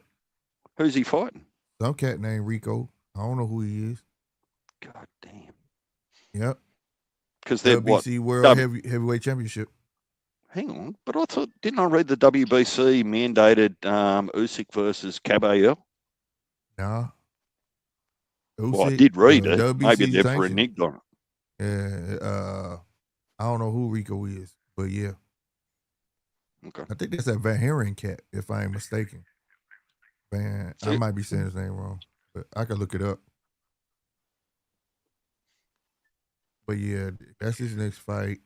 Who's he fighting?
Some cat named Rico. I don't know who he is.
God damn.
Yep.
Because they're
WBC World Heavyweight Championship.
Hang on, but didn't I read the WBC mandated Usyk versus Caballero?
Nah. Usyk,
Well, I did read it.
WBC
Maybe they're for
sanctioned.
ignorant.
Yeah. I don't know who Rico is, but yeah.
Okay.
I think that's that Van Haren cat, if I ain't mistaken. I might be saying his name wrong, but I can look it up. But yeah, that's his next fight.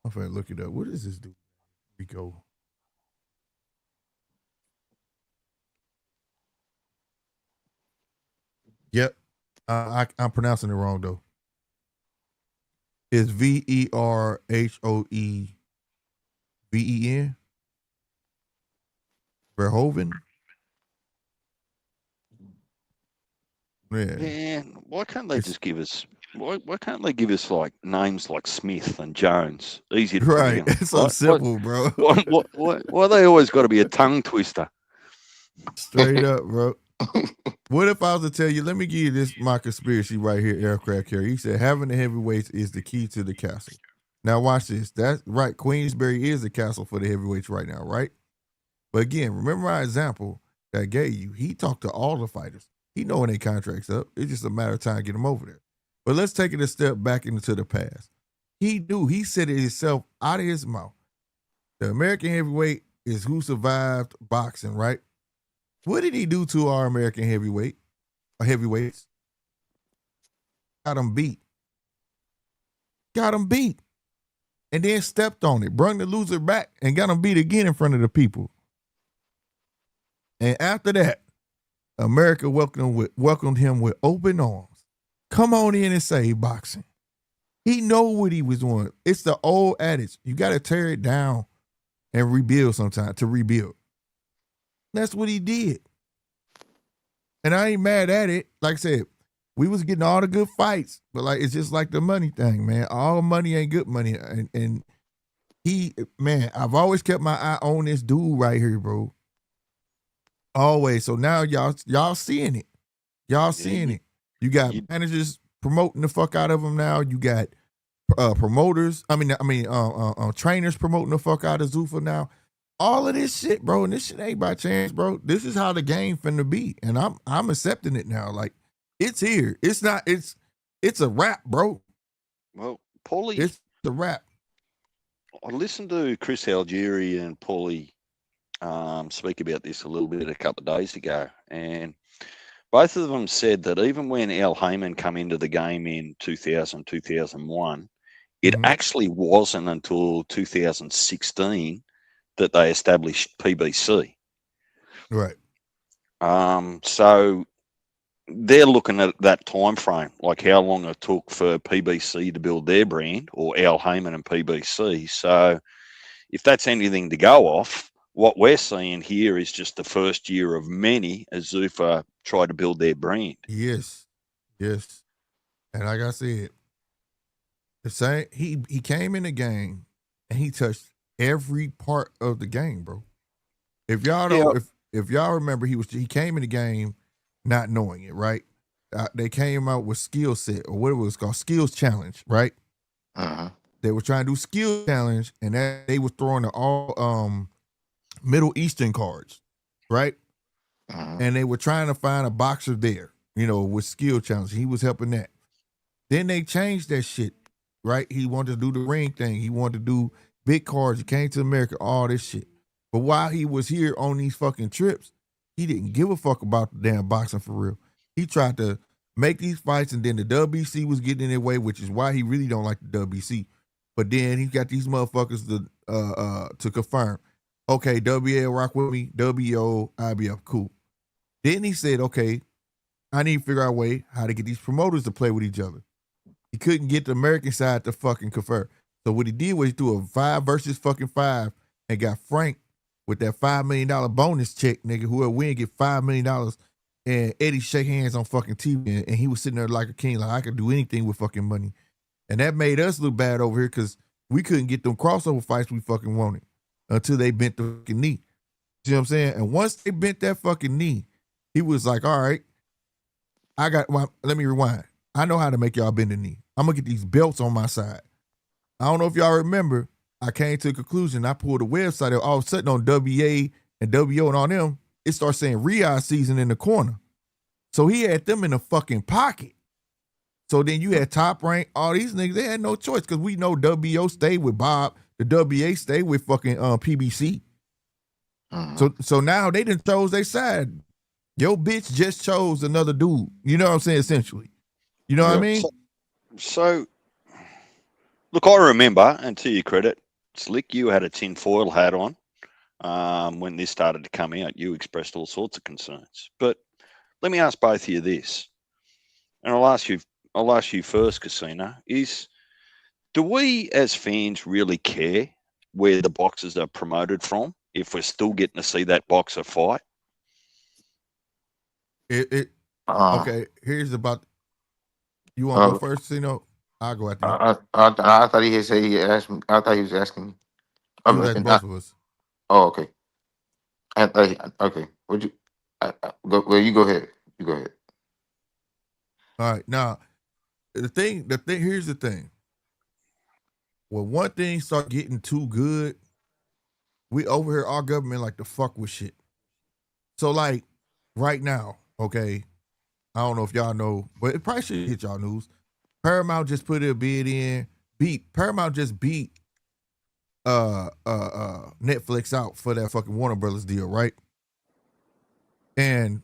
I'm finna look it up. What is this dude? Rico. Yep. I'm pronouncing it wrong though. It's Verhoeven. Verhoeven. Yeah.
Man, why can't they
It's
just give us? Why can't they give us like names like Smith and Jones? Easy to
right.
pronounce.
It's so simple, bro.
Why they always got to be a tongue twister?
Straight up, bro. What if I was to tell you, let me give you this, my conspiracy right here, aircraft carrier. He said having the heavyweights is the key to the castle. Now watch this. That's right. Queensberry is the castle for the heavyweights right now, right? But again, remember my example that I gave you. He talked to all the fighters. He know when their contracts up. It's just a matter of time to get them over there. But let's take it a step back into the past. He knew. He said it himself out of his mouth. The American heavyweight is who survived boxing, right? What did he do to our American heavyweights? Got them beat. And then stepped on it, brung the loser back, and got him beat again in front of the people. And after that, America welcomed him with open arms. Come on in and save boxing. He know what he was doing. It's the old adage. You got to tear it down and rebuild sometime to rebuild. That's what he did. And I ain't mad at it. Like I said, we was getting all the good fights, but like it's just like the money thing, man. All money ain't good money. And he, man, I've always kept my eye on this dude right here, bro. Always. So now y'all seeing it. Y'all seeing it. You got managers promoting the fuck out of him now. You got promoters. Trainers promoting the fuck out of Zuffa now. All of this shit, bro, and this shit ain't by chance, bro. This is how the game finna be, and I'm accepting it now. Like it's here. It's not. It's a wrap, bro.
Well, Paulie,
it's the wrap.
I listened to Chris Algieri and Paulie speak about this a little bit a couple of days ago, and both of them said that even when Al Heyman come into the game in 2000, 2001, it actually wasn't until 2016 that they established PBC.
Right.
So they're looking at that time frame, like how long it took for PBC to build their brand, or Al Heyman and PBC. So if that's anything to go off, what we're seeing here is just the first year of many as Zuffa tried to build their brand.
Yes. And like I said, the same. He came in the game and he touched every part of the game, bro. If y'all don't, if y'all remember, he came in the game not knowing it, right? They came out with skill set or what it was called, skills challenge, right? They were trying to do skill challenge, and that they were throwing the all Middle Eastern cards, right? And they were trying to find a boxer there, with skill challenge. He was helping that. Then they changed that shit, right? He wanted to do the ring thing. He wanted to do big cards. He came to America, all this shit. But while he was here on these fucking trips, he didn't give a fuck about the damn boxing for real. He tried to make these fights, and then the WBC was getting in their way, which is why he really don't like the WBC. But then he got these motherfuckers to confirm. Okay, WA rock with me. WO, IBF, cool. Then he said, okay, I need to figure out a way how to get these promoters to play with each other. He couldn't get the American side to fucking confer. So what he did was he threw a 5 versus fucking 5 and got Frank with that $5 million bonus check, nigga. Whoever win get $5 million. And Eddie shake hands on fucking TV, and he was sitting there like a king, like I could do anything with fucking money. And that made us look bad over here because we couldn't get them crossover fights we fucking wanted until they bent the fucking knee. See what I'm saying? And once they bent that fucking knee, he was like, all right, let me rewind. I know how to make y'all bend the knee. I'm going to get these belts on my side. I don't know if y'all remember, I came to a conclusion. I pulled a website. All of a sudden on WA and WO and all them, it starts saying Riyadh season in the corner. So he had them in the fucking pocket. So then you had Top Rank, all these niggas, they had no choice because we know WO stayed with Bob. The WA stayed with fucking PBC. So now they done chose their side. Your bitch just chose another dude. You know what I'm saying, essentially. You know what I mean?
So look, I remember, and to your credit, Slick, you had a tinfoil hat on when this started to come out. You expressed all sorts of concerns. But let me ask both of you this. and I'll ask you first, Casino, do we as fans really care where the boxers are promoted from if we're still getting to see that boxer fight?
Okay, here's about. You want to go first, Cino? I'll go after you.
I thought he had said he asked me. I thought he was asking me.
He was asking both of us.
Oh, okay. Okay. Would you go? Well, you go ahead. You go ahead.
All right. Now, the thing. Here's the thing. When one thing start getting too good, we over here our government like to fuck with shit. So like right now, okay, I don't know if y'all know, but it probably should hit y'all news. Paramount just put a bid in. Paramount just beat Netflix out for that fucking Warner Brothers deal, right? And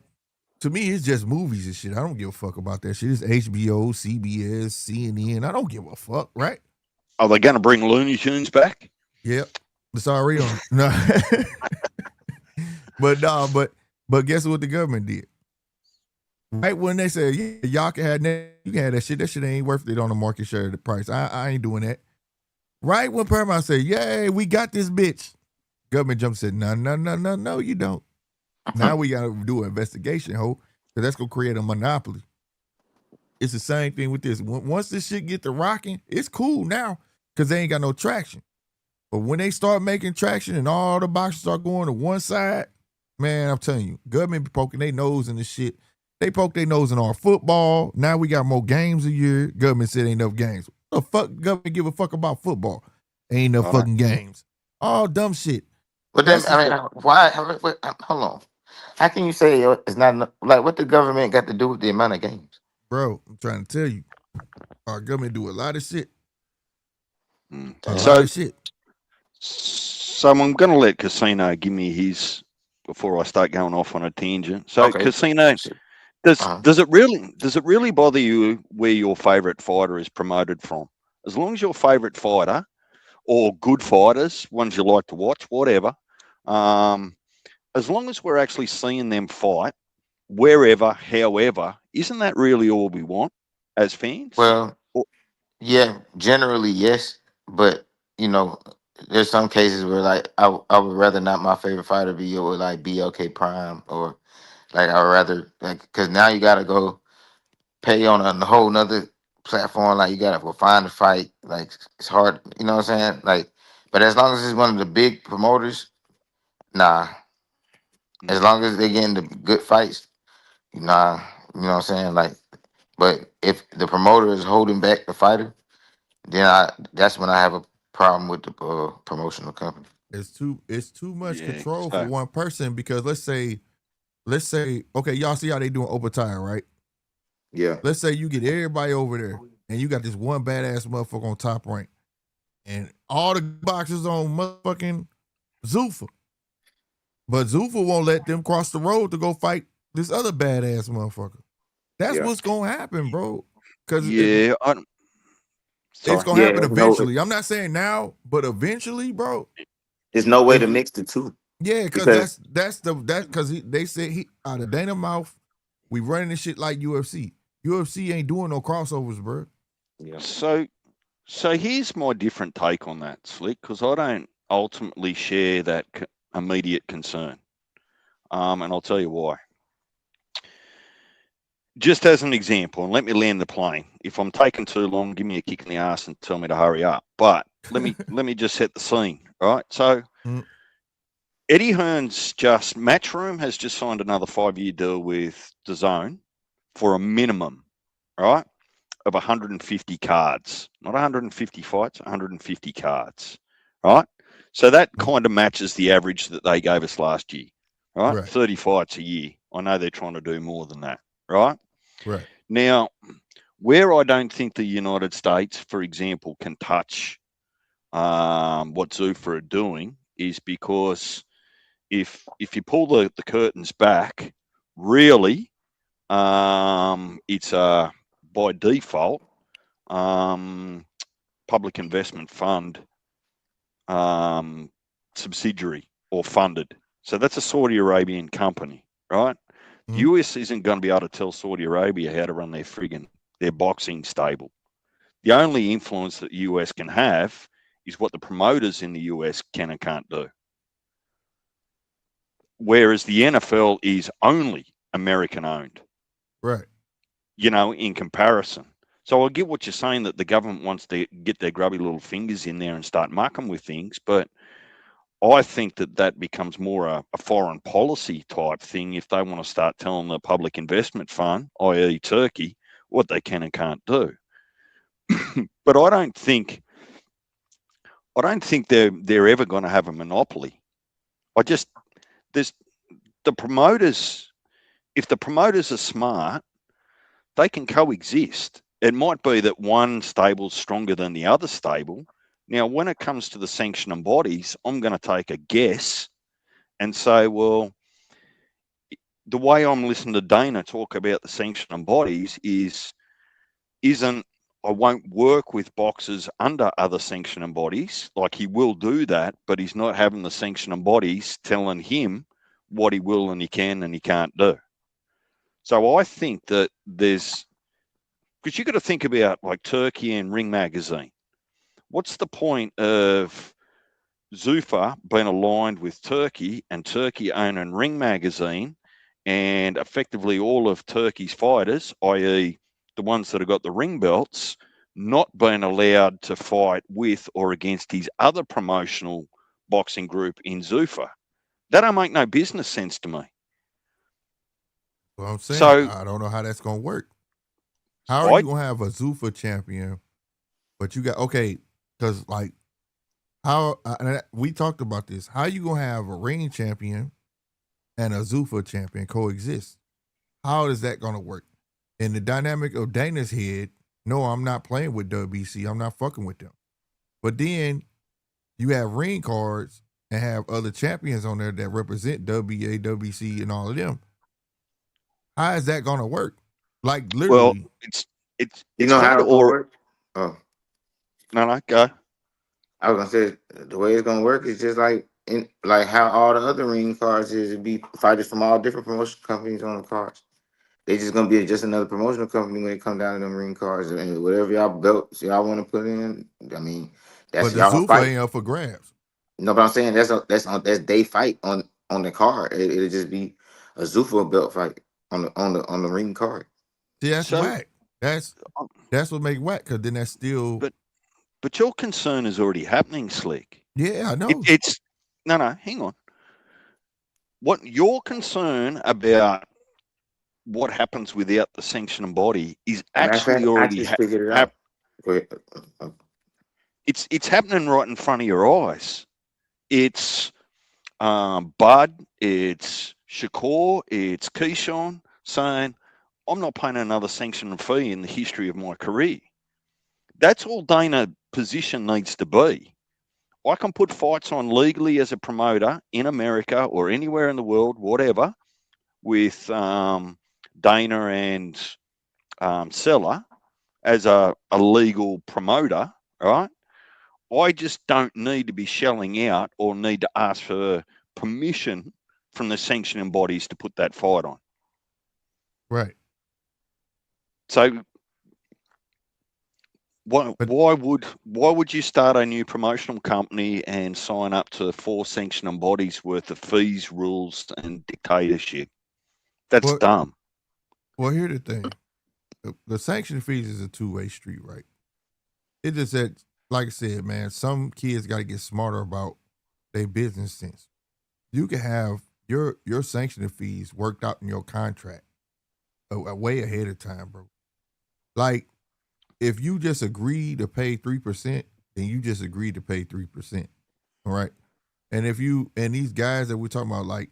to me, it's just movies and shit. I don't give a fuck about that shit. It's HBO, CBS, CNN. I don't give a fuck, right?
Are they going to bring Looney Tunes back?
Yep. It's already on. No. But guess what the government did? Right when they said, yeah, y'all can have that, you can have that shit. That shit ain't worth it on the market share of the price. I ain't doing that. Right when Paramount said, yay, we got this bitch. Government jumped and said, no, you don't. Now we got to do an investigation, ho, because that's going to create a monopoly. It's the same thing with this. Once this shit get to rocking, it's cool now because they ain't got no traction. But when they start making traction and all the boxes start going to one side, man, I'm telling you, government be poking their nose in this shit. They poke their nose in our football. Now we got more games a year. Government said ain't enough games. What the fuck government give a fuck about football? Ain't enough fucking games. All dumb shit.
But then, why? Hold on. How can you say it's not enough? Like, what the government got to do with the amount of games?
Bro, I'm trying to tell you, our government do a lot of shit.
A lot of shit. So I'm going to let Casino give me his before I start going off on a tangent. So, okay. Casino, does it really bother you where your favorite fighter is promoted from? As long as your favorite fighter or good fighters, ones you like to watch, whatever, as long as we're actually seeing them fight wherever, however, isn't that really all we want as fans?
Well, yeah, generally yes, but you know, there's some cases where like I would rather not my favorite fighter be or like BLK Prime or like I would rather like because now you gotta go pay on a whole nother platform. Like you gotta go find a fight. Like it's hard, you know what I'm saying? Like, but as long as it's one of the big promoters, nah. As long as they're getting the good fights, nah. You know what I'm saying? Like, but if the promoter is holding back the fighter, then that's when I have a problem with the promotional company.
It's too much control for one person because let's say, okay, y'all see how they doing overtime, right?
Yeah.
Let's say you get everybody over there and you got this one badass motherfucker on top rank and all the boxers on motherfucking Zuffa. But Zuffa won't let them cross the road to go fight this other badass motherfucker. That's what's going to happen, bro. Because it's going to happen eventually. No, I'm not saying now, but eventually, bro.
There's no way to mix the two.
Yeah, because because they said out of Dana mouth, we running this shit like UFC. UFC ain't doing no crossovers, bro.
Yeah. So here's my different take on that, Slick, because I don't ultimately share that immediate concern, and I'll tell you why. Just as an example, and let me land the plane. If I'm taking too long, give me a kick in the ass and tell me to hurry up. But let me just set the scene, right? So Eddie Hearn's Matchroom has just signed another 5-year deal with DAZN for a minimum, right, of 150 cards. Not 150 fights, 150 cards, right? So that kind of matches the average that they gave us last year, right? 30 fights a year. I know they're trying to do more than that, right?
Right.
Now, where I don't think the United States, for example, can touch what Zuffa are doing is because if you pull the curtains back, really, it's by default public investment fund subsidiary or funded. So that's a Saudi Arabian company, right? The US isn't going to be able to tell Saudi Arabia how to run their boxing stable. The only influence that the US can have is what the promoters in the US can and can't do. Whereas the NFL is only American owned.
Right.
In comparison. So I get what you're saying, that the government wants to get their grubby little fingers in there and start mucking with things, but I think that becomes more a foreign policy type thing if they want to start telling the public investment fund, i.e. Turkey, what they can and can't do. But I don't think they're ever going to have a monopoly. There's the promoters. If the promoters are smart, they can coexist. It might be that one stable's stronger than the other stable. Now, when it comes to the sanctioning bodies, I'm going to take a guess and say, well, the way I'm listening to Dana talk about the sanctioning bodies isn't I won't work with boxers under other sanctioning bodies. Like, he will do that, but he's not having the sanctioning bodies telling him what he will and he can and he can't do. So I think that because you've got to think about like Turkey and Ring Magazine. What's the point of Zuffa being aligned with Turkey and Turkey owning Ring Magazine and effectively all of Turkey's fighters, i.e. the ones that have got the ring belts, not being allowed to fight with or against his other promotional boxing group in Zuffa? That don't make no business sense to me.
Well, I'm saying,
So
I don't know how that's going to work. How are you going to have a Zuffa champion, but you got, okay, because like, we talked about this. How you going to have a ring champion and a Zuffa champion coexist? How is that going to work? In the dynamic of Dana's head, no, I'm not playing with WBC. I'm not fucking with them. But then you have ring cards and have other champions on there that represent WBA, WBC, and all of them. How is that going to work? Like, literally.
Well, it's
You know how it's going to work?
Oh. No, go.
I was going to say, the way it's going to work is just like how all the other ring cards is. It'd be fighters from all different promotion companies on the cards. They just gonna be just another promotional company when it come down to them ring cards and whatever y'all belts y'all want to put in. I mean, that's
but the
y'all
Zuffa
fight.
ain't up for grabs.
No, but I'm saying that's they fight on the card. It'll just be a Zuffa belt fight on the ring card.
See, that's whack. That's what make whack, because then that's still.
But your concern is already happening, Slick.
Yeah, I know.
It's no, hang on. What your concern about what happens without the sanctioning body is actually already happening. It's happening right in front of your eyes. It's Bud, it's Shakur, it's Keyshawn saying, I'm not paying another sanctioning fee in the history of my career. That's all Dana's position needs to be. I can put fights on legally as a promoter in America or anywhere in the world, whatever, with Dana and Seller as a legal promoter, right? I just don't need to be shelling out or need to ask for permission from the sanctioning bodies to put that fight on.
Right.
So why would you start a new promotional company and sign up to 4 sanctioning bodies worth of fees, rules, and dictatorship? That's dumb.
Well, here's the thing. The sanction fees is a two-way street, right? It just that, like I said, man, some kids got to get smarter about their business sense. You can have your sanctioning fees worked out in your contract way ahead of time, bro. Like, if you just agree to pay 3%, then you just agree to pay 3%. All right. And these guys that we're talking about, like,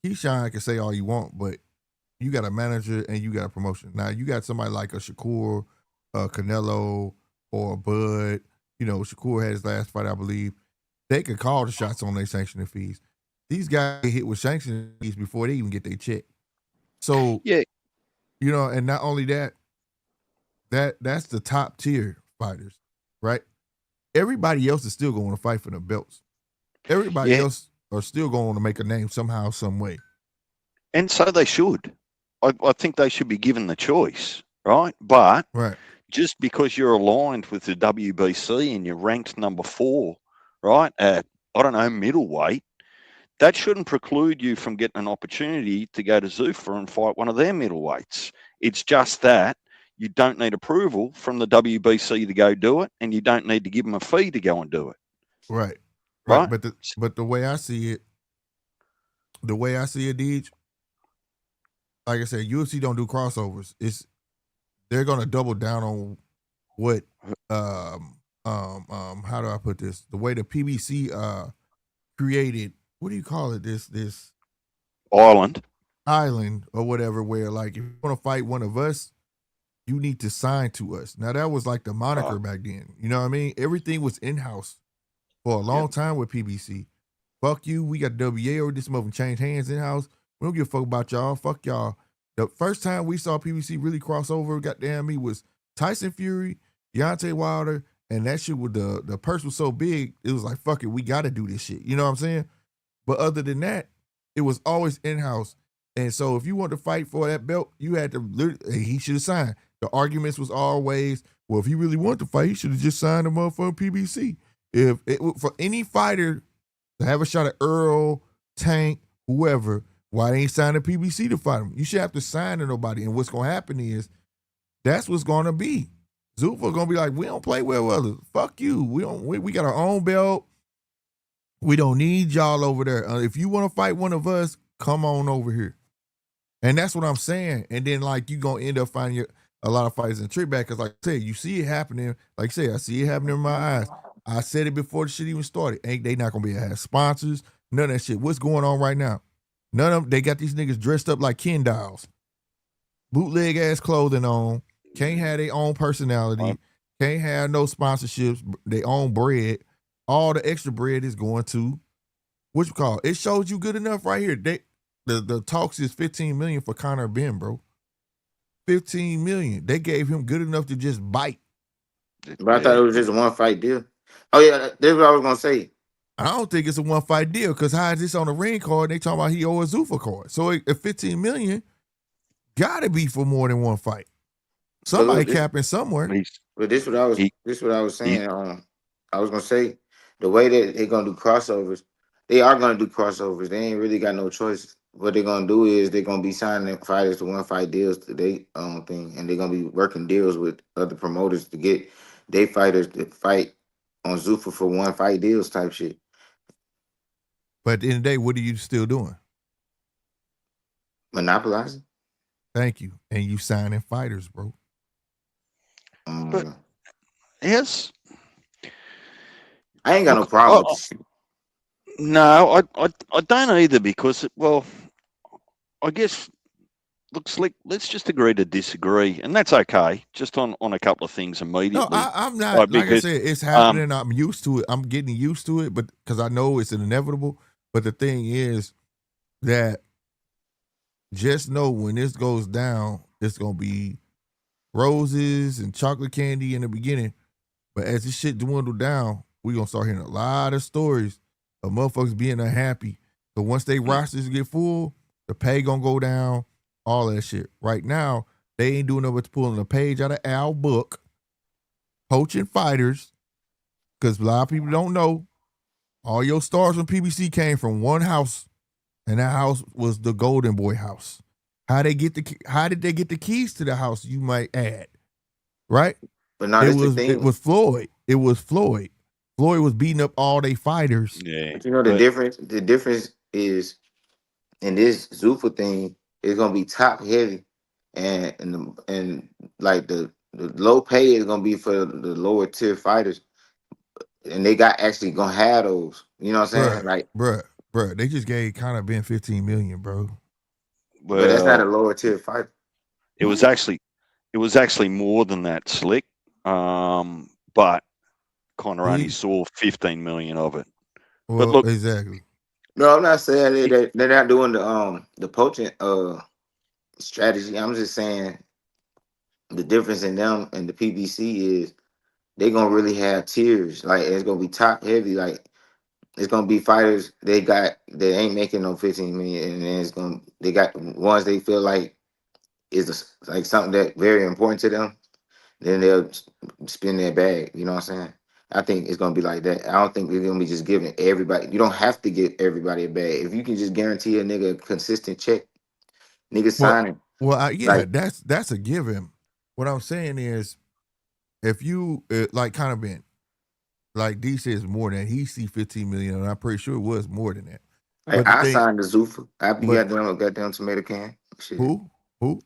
Keyshawn can say all you want, but you got a manager and you got a promotion. Now, you got somebody like a Shakur, Canelo, or a Bud. You know, Shakur had his last fight, I believe. They could call the shots on their sanctioning fees. These guys get hit with sanctioning fees before they even get their check. So,
yeah,
you know, and not only that's the top tier fighters, right? Everybody else is still going to fight for the belts. Everybody else are still going to make a name somehow, some way.
And so they should. I think they should be given the choice, right? But
Right.
just because you're aligned with the WBC and you're ranked number 4, right, at, I don't know, middleweight, that shouldn't preclude you from getting an opportunity to go to Zuffa and fight one of their middleweights. It's just that you don't need approval from the WBC to go do it, and you don't need to give them a fee to go and do it.
Right.
Right.
But the way I see it, Deej, like I said, UFC don't do crossovers. They're gonna double down on what how do I put this? The way the PBC created, what do you call it? This island or whatever, where like if you want to fight one of us, you need to sign to us. Now that was like the moniker back then. You know what I mean? Everything was in house for a long time with PBC. Fuck you. We got WA or this mother change hands in house. We don't give a fuck about y'all. Fuck y'all. The first time we saw PBC really cross over, goddamn me, was Tyson Fury, Deontay Wilder, and that shit with the purse was so big, it was like, fuck it, we gotta do this shit. You know what I'm saying? But other than that, it was always in-house. And so if you want to fight for that belt, you had to he should have signed. The arguments was always, well, if he really wanted to fight, he should have just signed a motherfucking PBC. If it for any fighter to have a shot at Earl, Tank, whoever, why they ain't signing a PBC to fight him? You should have to sign to nobody. And what's gonna happen is that's what's gonna be. Zuffa gonna be like, we don't play well with others. Fuck you. We got our own belt. We don't need y'all over there. If you want to fight one of us, come on over here. And that's what I'm saying. And then like you gonna end up finding a lot of fighters in trick back, because like I said, you see it happening. Like I said, I see it happening in my eyes. I said it before the shit even started. They not gonna be able to have sponsors, none of that shit. What's going on right now? None of them, they got these niggas dressed up like Ken dolls. Bootleg ass clothing on, can't have their own personality, can't have no sponsorships, their own bread. All the extra bread is going to, what you call it? It shows you good enough right here. The talks is $15 million for Conor Ben, bro. $15 million. They gave him good enough to just bite.
But I thought it was just a one fight deal. Oh yeah, that's what I was gonna say.
I don't think it's a one fight deal, because how is this on the ring card? They talking about he owe a Zuffa card. So if $15 million gotta be for more than one fight. Somebody capping somewhere.
But this what I was saying. I was gonna say the way that they're gonna do crossovers, they are gonna do crossovers. They ain't really got no choice. What they're gonna do is they're gonna be signing fighters to one fight deals to their own thing, and they're gonna be working deals with other promoters to get their fighters to fight on Zuffa for one fight deals type shit.
But at the end of the day, what are you still doing?
Monopolizing.
Thank you. And you signing fighters, bro.
But yes,
I ain't got no problem with this.
No, I don't either, because I guess look, Slick, let's just agree to disagree, and that's okay. Just on a couple of things immediately.
No, I'm not. Like I said, it's happening. I'm used to it. I'm getting used to it, but because I know it's inevitable. But the thing is that just know when this goes down, it's gonna be roses and chocolate candy in the beginning. But as this shit dwindle down, we're gonna start hearing a lot of stories of motherfuckers being unhappy. So once they rosters get full, the pay gonna go down, all that shit. Right now, they ain't doing nothing but pulling a page out of Al book, poaching fighters, because a lot of people don't know. All your stars from PBC came from one house, and that house was the Golden Boy house. How did they get the keys to the house? You might add, right?
But not
it was Floyd. It was Floyd. Floyd was beating up all they fighters.
Yeah.
But you know the difference. The difference is in this Zuffa thing, it's gonna be top heavy, and like the low pay is gonna be for the lower tier fighters, and they got actually gonna have those. You know what I'm saying? Like,
bruh, they just gave Conor Ben $15 million, bro.
Well, but that's not a lower tier fighter.
It was actually more than that, Slick. But Conor only saw 15 million of it.
Well,
but look,
exactly.
No, I'm not saying they're not doing the poaching strategy. I'm just saying the difference in them and the PBC is they're gonna really have tiers. Like, it's gonna be top heavy. Like, it's gonna be fighters they ain't making no 15 million, and then they got ones they feel like is like something that very important to them, then they'll spend their bag. You know what I'm saying? I think it's gonna be like that. I don't think we're gonna be just giving everybody. You don't have to give everybody a bag. If you can just guarantee a nigga a consistent check, niggas
Well,
signing.
yeah,
Like,
that's a given. What I'm saying is, if you like kind of been like D says more than he see 15 million, and I'm pretty sure it was more than that. But the
I
thing,
signed the Zuffa. I be
but
goddamn tomato can. Shit.
who?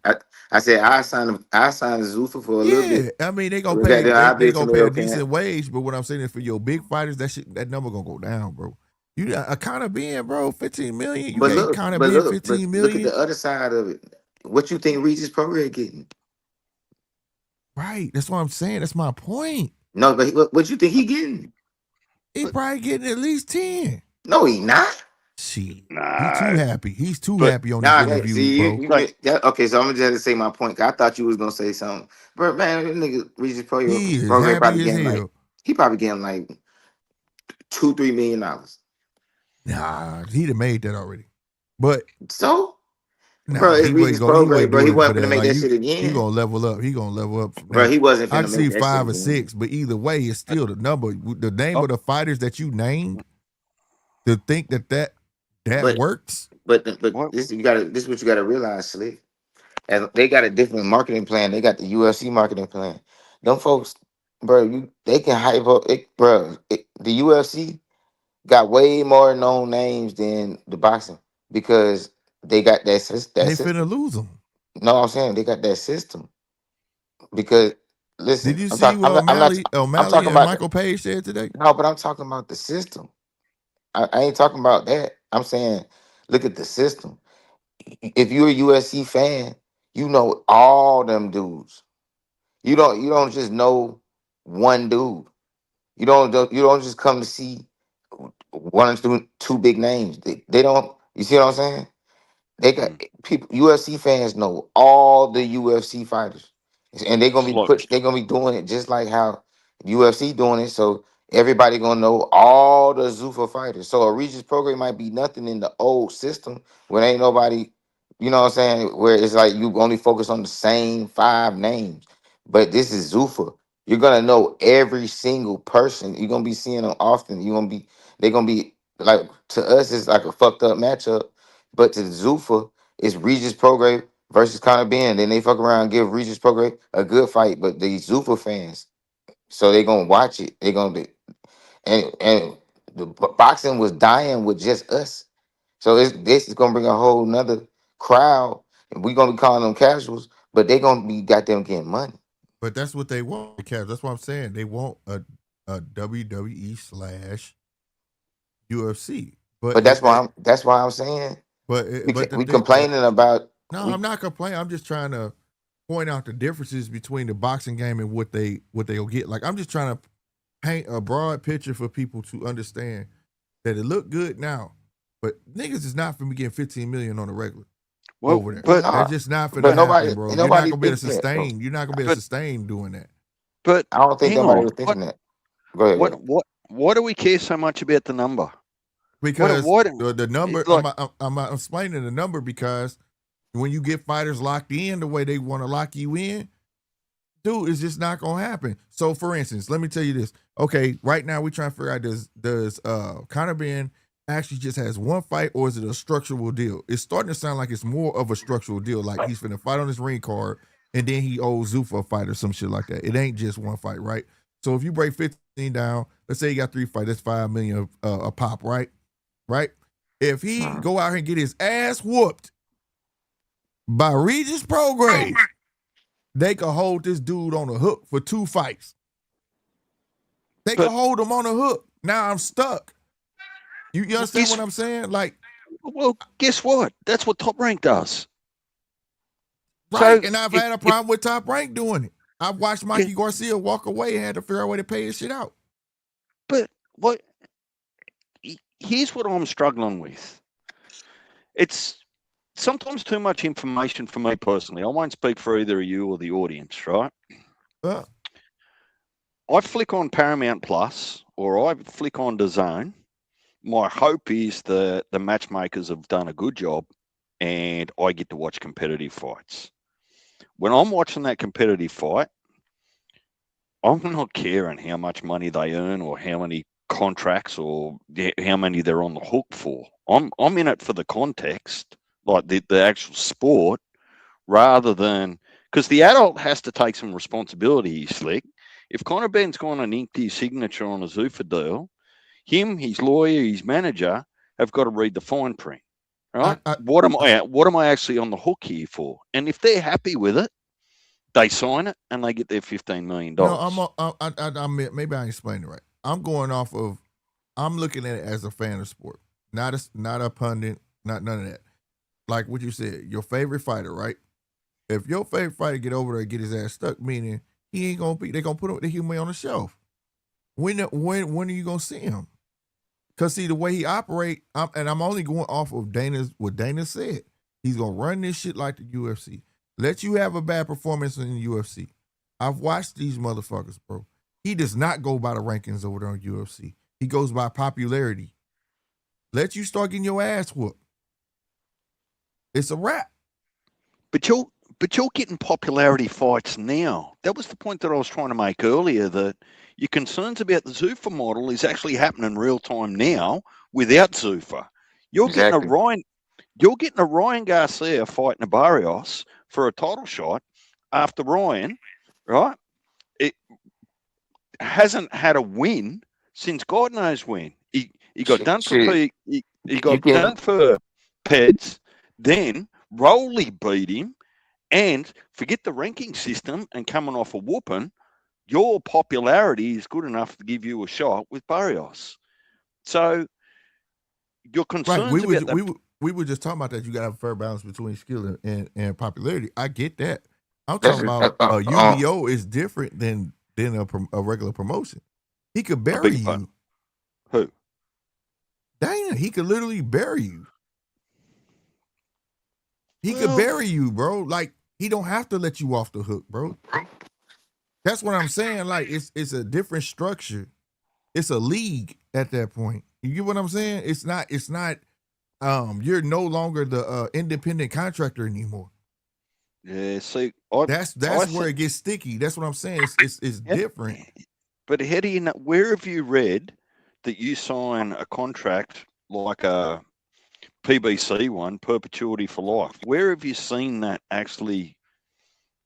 I said I signed the Zuffa for a little
Yeah,
bit.
I mean they gonna pay
Goddamn, I be
they
a
gonna pay
tomato
a
can.
decent wage, but what I'm saying is for your big fighters, that number gonna go down, bro. You a kind of being, bro, 15 million. You gave kind of being
But
15
look at
million,
the other side of it. What you think Regis Prograde getting?
right? That's what I'm saying. That's my point.
No, but what you think he getting?
He probably getting at least 10.
No, he not.
Shit, he too
No,
happy. He's too
but
happy on these
Nah,
interviews,
see,
bro.
okay. So I'm gonna just say my point. 'Cause I thought you was gonna say something, but man, that nigga Regis
He is
Prograde probably
happy as
getting like
hell.
he probably getting like $2-3 million.
Nah, he'd have made that already. But
So, bro,
nah,
it's Regis
he wasn't
Prograde, bro. He
doing it for
wasn't finna
that.
make
Like
that shit
he
again,
gonna level up. He gonna level up
bro.
now.
He wasn't
I
finna
can
make
see
that shit
5 or
again.
6, but either way, it's still the number. The name
oh,
of the fighters that you named, to think that
But
works.
what?
this is what you gotta realize, Slick. And they got a different marketing plan. They got the UFC marketing plan. Them folks, bro, they can hype up it, bro. The UFC got way more known names than the boxing because they got that
They finna
system.
lose them.
No, I'm saying they got that system because
Did
listen,
you
I'm
see
talking.
what
I'm
O'Malley
talking
and
about
Michael Page said today?
no, but I'm talking about the system. I ain't talking about that. I'm saying look at the system. If you're a USC fan, you know all them dudes. You don't just know one dude. You don't just come to see one or two big names. They don't. You see what I'm saying? They got
Mm,
people. UFC fans know all the UFC fighters, and they're gonna be
slow.
put. They're gonna be doing it just like how UFC doing it. So everybody gonna know all the Zuffa fighters. So a Regis program might be nothing in the old system where ain't nobody. You know what I'm saying? Where it's like you only focus on the same 5 names, but this is Zuffa. You're gonna know every single person. You're gonna be seeing them often. You're gonna be. They're gonna be like to us. It's like a fucked up matchup, but to Zuffa, it's Regis Prograde versus Conor Ben. Then they fuck around and give Regis Prograde a good fight. But the Zuffa fans, so they gonna watch it. They gonna be and the boxing was dying with just us. So this is gonna bring a whole nother crowd, and we gonna be calling them casuals, but they gonna be goddamn getting money.
But that's what they want, Cavs. That's what I'm saying. They want a WWE slash UFC.
But that's why I'm saying
But the
we
thing,
complaining about
no,
we.
I'm not complaining. I'm just trying to point out the differences between the boxing game and what they'll get. Like I'm just trying to paint a broad picture for people to understand that it look good now, but niggas is not finna be getting 15 million on the regular
Well,
over there.
Well,
but
That's
no,
just not finna
but
happen,
nobody
bro. You're not
nobody
gonna be able to
thinking that, bro.
sustain. You're not gonna be able to
but
sustain doing that
but
I don't think
hang
nobody
on.
was thinking that. Go ahead, go ahead.
What do we care so much about the number?
because
What
the number.
like
I'm explaining the number because when you get fighters locked in the way they want to lock you in, dude, it's just not gonna happen. So, for instance, let me tell you this. Okay, right now we trying to figure out does Conor Ben actually just has one fight or is it a structural deal? It's starting to sound like it's more of a structural deal. Like he's finna fight on his ring card and then he owes Zuffa a fight or some shit like that. It ain't just one fight, right? So if you break 15 down, let's say you got 3 fights, that's 5 million a pop, right? Right? If he
Mhm.
go out here and get his ass whooped by Regis Prograde, they could hold this dude on a hook for 2 fights. They could
but
hold him on a hook. Now I'm stuck. You understand what
guess
I'm saying? Like,
guess what? That's what Top Rank does.
right.
So
And I've had a
if
problem with Top Rank doing it. I've watched
yeah,
Mikey Garcia walk away and had to figure out a way to pay his shit out.
but what here's what I'm struggling with. It's sometimes too much information for me personally. I won't speak for either of you or the audience, right?
Uh,
I flick on Paramount Plus or I flick on DAZN. My hope is that the matchmakers have done a good job and I get to watch competitive fights. when I'm watching that competitive fight, I'm not caring how much money they earn or how many contracts or how many they're on the hook for. I'm in it for the context, like the actual sport, rather than because the adult has to take some responsibility. Slick. If Conor Ben's gone and inked his signature on a Zuffa deal, him, his lawyer, his manager have got to read the fine print. Right? What am I actually on the hook here for? And if they're happy with it, they sign it and they get their $15 million.
No, maybe I explained it right. I'm going off of, I'm looking at it as a fan of sport, not a pundit, not none of that. Like what you said, your favorite fighter, right? If your favorite fighter get over there and get his ass stuck, meaning he ain't gonna be, they gonna put him the human on the shelf. When are you gonna see him? Cause see the way he operate, I'm only going off of what Dana said. He's gonna run this shit like the UFC. Let you have a bad performance in the UFC. I've watched these motherfuckers, bro. He does not go by the rankings over there on UFC. He goes by popularity. Let you start getting your ass whooped. It's a wrap.
But you're getting popularity fights now. That was the point that I was trying to make earlier, that your concerns about the Zuffa model is actually happening in real time now without Zuffa. You're getting a Ryan Garcia fighting a Barrios for a title shot after Ryan, right? It hasn't had a win since God knows when. He got done for he got done for Peds, then Rowley beat him, and forget the ranking system and coming off a whooping, your popularity is good enough to give you a shot with Barrios. So your concerns
right.
about that.
We were just talking about that. You got to have a fair balance between skill and popularity. I get that. I'm talking about UBO is different than a regular promotion. He could bury you.
Who?
Dana. He could literally bury you. He could bury you, bro. Like, he don't have to let you off the hook, bro. That's what I'm saying. Like, it's a different structure. It's a league at that point. You get what I'm saying? It's not you're no longer the independent contractor anymore.
Yeah, see,
that's where it gets sticky. That's what I'm saying. It's different.
But how do you know? Where have you read that you sign a contract like a PBC one, perpetuity for life? Where have you seen that actually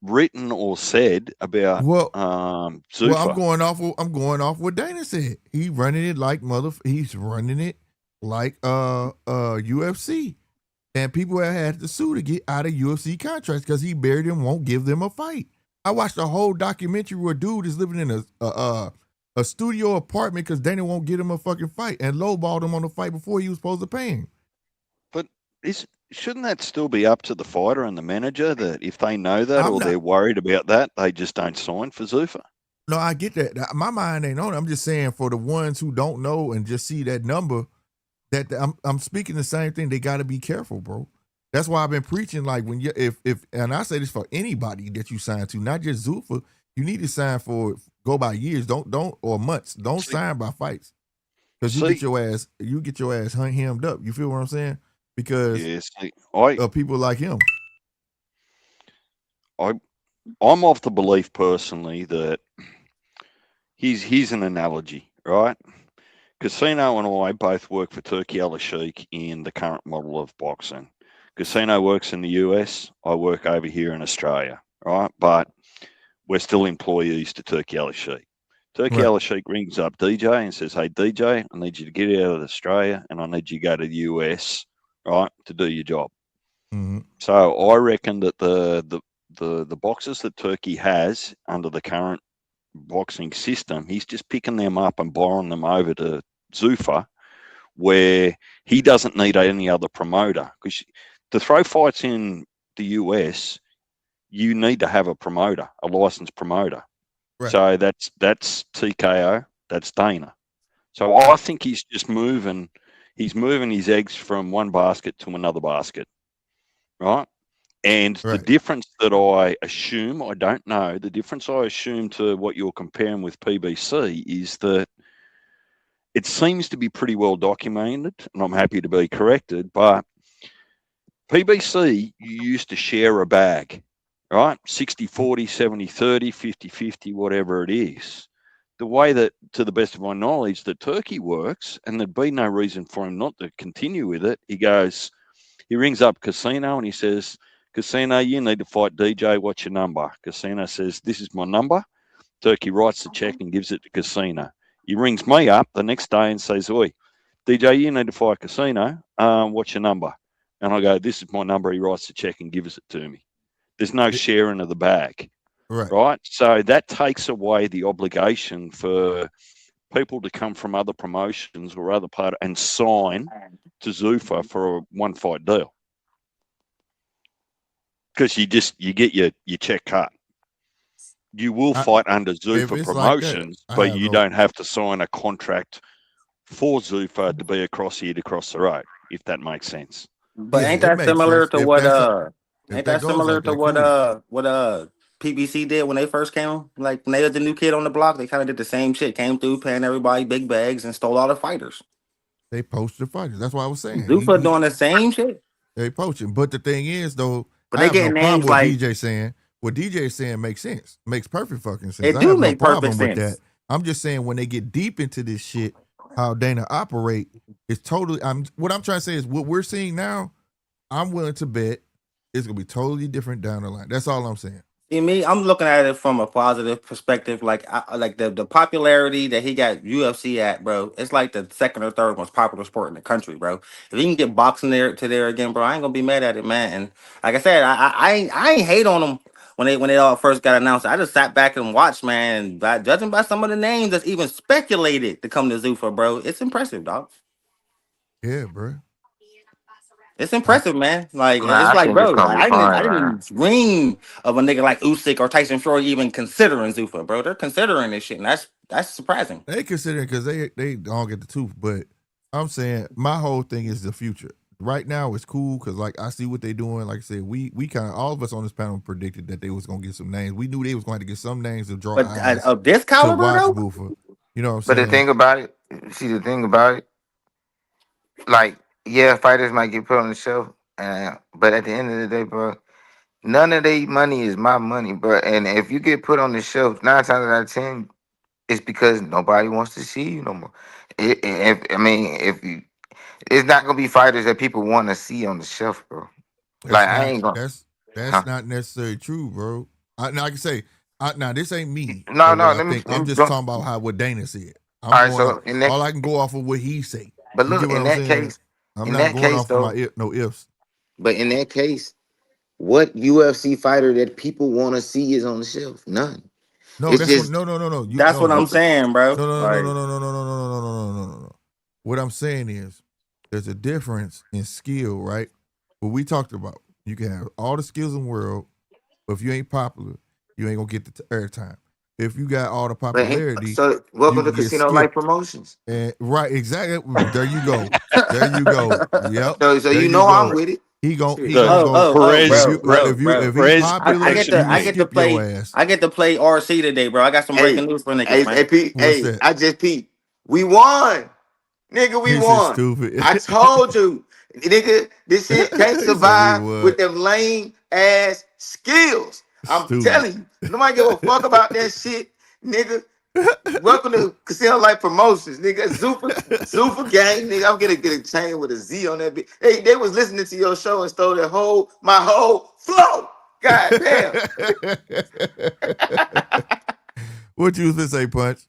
written or said about Zuffa?
Well, I'm going off what Dana said. He's running it like UFC. And people have had to sue to get out of UFC contracts because he buried them, won't give them a fight. I watched a whole documentary where a dude is living in a studio apartment because Dana won't get him a fucking fight and lowballed him on the fight before he was supposed to pay him.
But shouldn't that still be up to the fighter and the manager, that if they know that they're worried about that, they just don't sign for Zuffa?
No, I get that. My mind ain't on it. I'm just saying for the ones who don't know and just see that number, that I'm speaking the same thing. They got to be careful, bro. That's why I've been preaching. Like when if and I say this for anybody that you sign to, not just Zuffa, you need to sign for go by years. Don't or months. Don't sign by fights because you get your ass hemmed up. You feel what I'm saying? Because of people like him.
I'm of the belief personally that here's an analogy, right? Casino and I both work for Turkey Al-Sheikh in the current model of boxing. Casino works in the US. I work over here in Australia, right? But we're still employees to Turkey Al-Sheikh. Turkey Al-Sheikh rings up DJ and says, "Hey, DJ, I need you to get out of Australia and I need you to go to the US, right, to do your job."
Mm-hmm.
So I reckon that the boxers that Turkey has under the current boxing system, he's just picking them up and borrowing them over to Zuffa, where he doesn't need any other promoter. Because to throw fights in the US, you need to have a promoter, a licensed promoter. Right. So that's TKO, that's Dana. So I think he's just moving his eggs from one basket to another basket, right? And the difference that I assume, I don't know, the difference I assume to what you're comparing with PBC is that it seems to be pretty well documented, and I'm happy to be corrected, but PBC, you used to share a bag, right? 60-40, 70-30, 50-50, whatever it is. The way that, to the best of my knowledge, that Turkey works, and there'd be no reason for him not to continue with it. He rings up Casino and he says, Casino, you need to fight DJ. What's your number? Casino says, this is my number. Turkey writes the check and gives it to Casino. He rings me up the next day and says, oi, DJ, you need to fight Casino. What's your number? And I go, this is my number. He writes the check and gives it to me. There's no sharing of the bag. Right. So that takes away the obligation for people to come from other promotions or other part and sign to Zuffa for a one fight deal. Because you get your check cut. You will fight under Zuffa Promotions, like but you don't have to sign a contract for Zuffa to be across here to cross the road, if that makes sense.
But ain't that similar to what PBC did when they first came? Like when they was the new kid on the block, they kind of did the same shit. Came through, paying everybody big bags, and stole all the fighters.
They poached the fighters. That's what I was saying.
Zuffa doing the same shit.
They poaching, but the thing is, though,
but they getting names like
DJ saying. What DJ is saying makes sense. Makes perfect fucking sense.
It do make perfect sense.
With that. I'm just saying when they get deep into this shit, how Dana operate is totally. What I'm trying to say is what we're seeing now. I'm willing to bet it's gonna be totally different down the line. That's all I'm saying.
See, me, I'm looking at it from a positive perspective. Like, like the popularity that he got UFC at, bro. It's like the second or third most popular sport in the country, bro. If he can get boxing there again, bro, I ain't gonna be mad at it, man. And like I said, I ain't hate on him when they all first got announced. I just sat back and watched, man. And judging by some of the names that's even speculated to come to Zuffa, bro, it's impressive, dog.
Yeah, bro.
It's impressive, man. Like it's like, bro, I didn't even dream of a nigga like Usyk or Tyson Fury even considering Zuffa, bro. They're considering this shit, and that's surprising.
They considering because they don't get the tooth, but I'm saying my whole thing is the future. Right now it's cool because like I see what they doing. Like I said, we kind of all of us on this panel predicted that they was gonna get some names. We knew they was going to get some names to draw eyes
of this caliber, though.
You know what I'm saying?
But the thing about it, like. Yeah, fighters might get put on the shelf, but at the end of the day, bro, none of their money is my money, bro. And if you get put on the shelf, 9 times out of 10, it's because nobody wants to see you no more. It's not gonna be fighters that people want to see on the shelf, bro.
That's not necessarily true, bro. Like I can say, now this ain't me.
No,
I'm just talking about what Dana said. All I can go off of what he say.
But look, in that case.
I'm not going off of no ifs.
But in that case, what UFC fighter that people want to see is on the shelf? None.
No, no.
That's what I'm saying, bro.
No. What I'm saying is there's a difference in skill, right? What we talked about. You can have all the skills in the world, but if you ain't popular, you ain't gonna get the airtime. If you got all the popularity,
so welcome to Casino Life Promotions.
And right, exactly. There you go. Yep.
So you know I'm with it.
He gonna
If
he's popular,
I get to play RC today, bro. I got some breaking news for niggas, man. I just peeped. We won, nigga. We won.
Stupid.
I told you, nigga. This shit can't survive with them lame ass skills. I'm telling you, nobody give a fuck about that shit, nigga. Welcome to Casino Life Promotions, nigga. Zuffa gang, nigga. I'm gonna get a chain with a Z on that bitch. Hey, they was listening to your show and stole my whole flow. God damn.
What you was to say, Punch?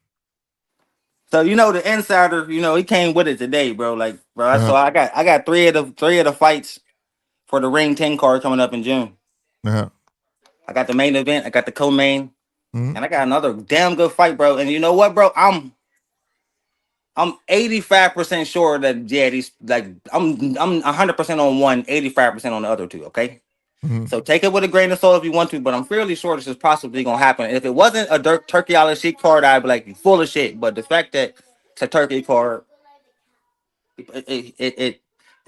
So the insider, he came with it today, bro. Like, bro, so I got three of the fights for the Ring 10 card coming up in June. I got the main event, I got the co-main, and I got another damn good fight, bro. And you know what, bro? I'm 85% sure that these like I'm 100% on one, 85% on the other two. Okay, so take it with a grain of salt if you want to, but I'm fairly sure this is possibly gonna happen. If it wasn't a Turkey Al-Sheikh card, I'd be like, you full of shit. But the fact that it's a Turkey card, it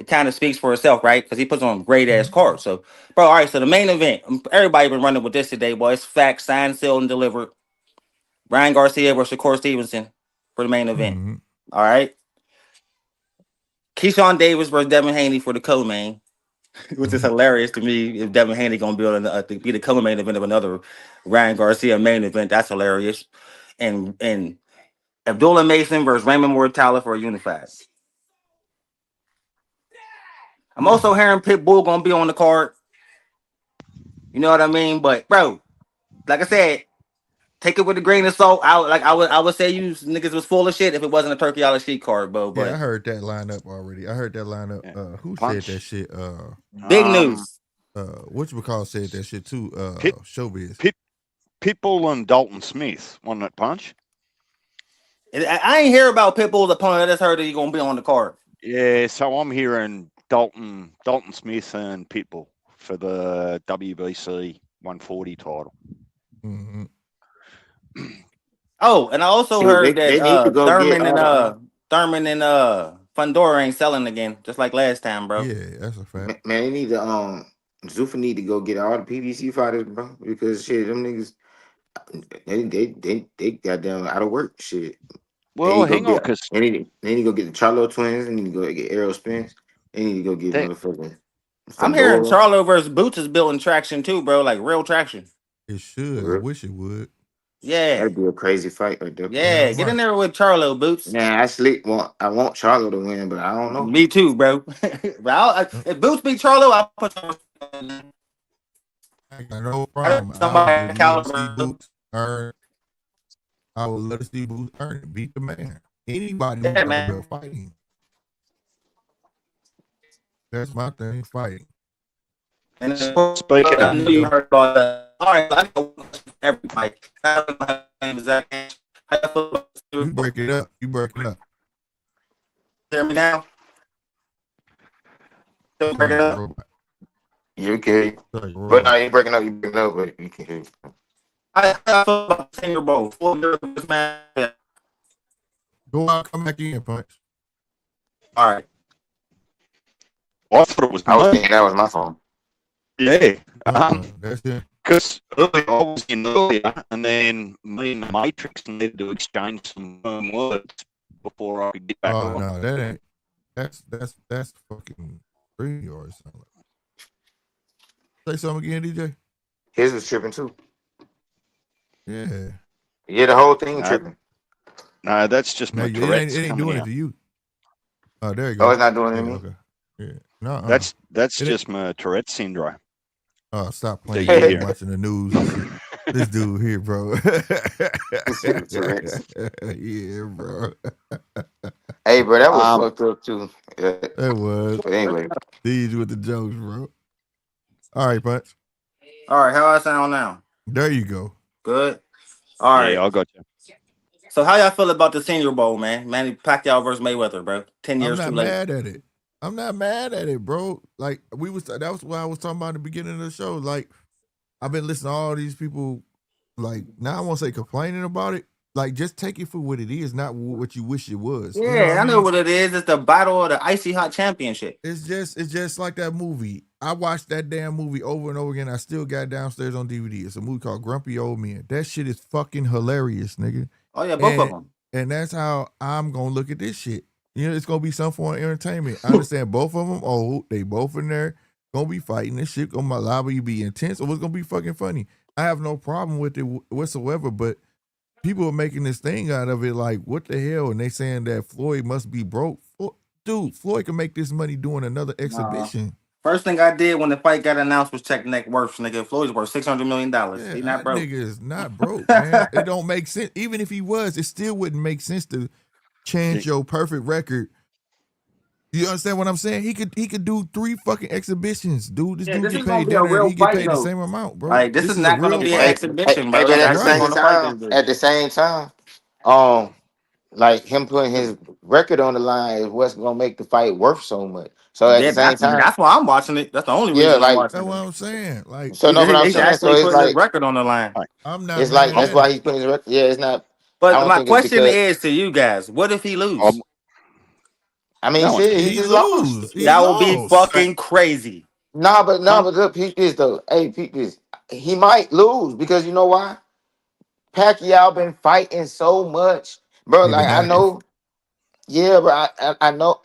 kind of speaks for itself, right? Because he puts on great ass cards. So, bro, all right. So the main event, everybody been running with this today, boy. It's fact, signed, sealed, and delivered. Ryan Garcia versus Shakur Stevenson for the main event. All right. Keyshawn Davis versus Devin Haney for the co-main.
which is hilarious to me. If Devin Haney gonna be on to be the co-main event of another Ryan Garcia main event, that's hilarious. And Abdullah Mason versus Raymond Mortala for a unified. I'm also hearing Pitbull gonna be on the card. You know what I mean? But bro, like I said, take it with a grain of salt. I would say you niggas was full of shit if it wasn't a turkey on a sheet card, bro.
Yeah, I
But
heard that lineup already. I heard that lineup.
Yeah.
Who said that
Punch.
shit?
big news.
Whatchamacallit said that shit too.
Pit-
Showbiz.
Pitbull and Dalton Smith won that punch.
I ain't hear about Pitbull's opponent. I just heard that he's gonna be on the card.
Yeah, so I'm hearing Dalton Smith and Pitbull for the WBC 140 title.
Mm-hmm.
Oh, and I also
Dude,
heard
they need to
that
go get
Thurman and Fundora ain't selling again, just like last time, bro.
Yeah, that's a fact.
man. They need to Zuffa need to go get all the PBC fighters, bro, because shit, them niggas they goddamn out of work. Shit.
Well, hang on, because
They need to go get the Charlo twins. They need to go get Errol Spence. They need to go get motherfucking.
I'm hearing
Fundora.
Charlo versus Boots is building traction too, bro. Like real traction.
It should. I wish it would.
Yeah,
That'd be a crazy fight right there.
yeah. Get in there with Charlo, Boots.
Man, I want Charlo to win, but I don't know.
Me too, bro. But if Boots beat Charlo, I'll put.
I got no problem. I would love to see Boots earn it. Beat the man. Anybody who's out fighting. That's my thing, fighting.
And
speaking
I knew you heard about that. All right, I know everybody.
You break it up. You break it up.
Hear me now? Still break it up.
You okay? But no, you breaking up. You breaking up, but you can hear.
I feel about the Senior Bowl. Man.
Go out, come back in, Punch.
All right.
I thought it was.
I was thinking that was my phone.
Yeah.
That's it.
Because earlier I was in earlier, and then me and the Matrix needed to exchange some words before I could get back on.
No, that ain't. That's fucking 3 yards. Say something again, DJ.
His was tripping too.
Yeah.
Yeah, the whole thing tripping.
No, that's just my Tourette's.
It ain't doing
out.
it to you. Oh, there you go.
Oh, it's not doing it to me.
Okay. Yeah. No.
That's just my Tourette's syndrome.
Oh, stop playing. Watching the news. This dude here, bro. Yeah, bro.
Hey, bro, that was fucked up too. Yeah.
It was.
But anyway,
these with the jokes, bro. All right, Punch.
All right, how I sound now?
There you go.
Good. All right.
Yeah, I got you.
So how y'all feel about the Senior Bowl, man? Manny Pacquiao versus Mayweather, bro. 10 years too late.
I'm not mad at it, bro. Like that was what I was talking about at the beginning of the show. Like I've been listening to all these people. Like now I won't say complaining about it. Like just take it for what it is, not what you wish it was.
Yeah,
you know
I know what it is. It's the battle of the icy hot championship.
It's just like that movie. I watched that damn movie over and over again. I still got it downstairs on DVD. It's a movie called Grumpy Old Men. That shit is fucking hilarious, nigga.
Oh yeah, both of them.
And that's how I'm gonna look at this shit. You know, it's gonna be some form of entertainment. I understand both of them old. They both in there gonna be fighting. This shit gonna allow you to be intense, or it's gonna be fucking funny. I have no problem with it whatsoever. But people are making this thing out of it. Like, what the hell? And they saying that Floyd must be broke. Dude, Floyd can make this money doing another exhibition.
First thing I did when the fight got announced was check net worth, nigga. Floyd's worth $600 million.
Yeah,
He not broke.
Nigga is not broke, man. It don't make sense. Even if he was, it still wouldn't make sense to change your perfect record. You understand what I'm saying? He could do 3 fucking exhibitions, dude. This dude get paid down there. He get paid the same amount, bro.
Like this is not going to be an exhibition, bro.
At the same time, like him putting his record on the line is what's gonna make the fight worth so much. So at the same time,
that's why I'm watching it. That's the only reason I'm watching
that's
it.
what I'm saying. Like,
so no, but I'm saying, so it's like
his record on the line.
I'm not.
It's like that's why he's putting his record. Yeah, it's not.
But my question is to you guys: what if he loses?
I mean, shit, he just lost.
That would be fucking crazy.
Nah, but look, peep this though. Hey, peep this. He might lose because you know why? Pacquiao been fighting so much, bro. Like I know, yeah, bro. I know,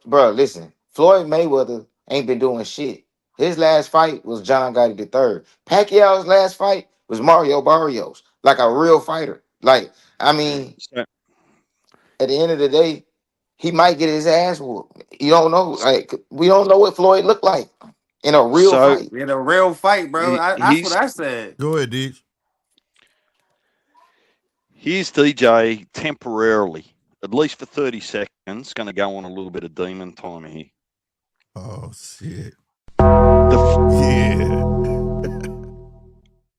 bro. Listen, Floyd Mayweather ain't been doing shit. His last fight was John Gotti III. Pacquiao's last fight was Mario Barrios, like a real fighter. Like, I mean,
So,
at the end of the day, he might get his ass whooped. You don't know. Like, we don't know what Floyd looked like in a real
so
fight.
In a real fight, bro. That's what
he's
I said.
Go ahead, Deej.
here's DJ temporarily, at least for 30 seconds, going to go on a little bit of demon time here.
Oh shit.
The,
Yeah.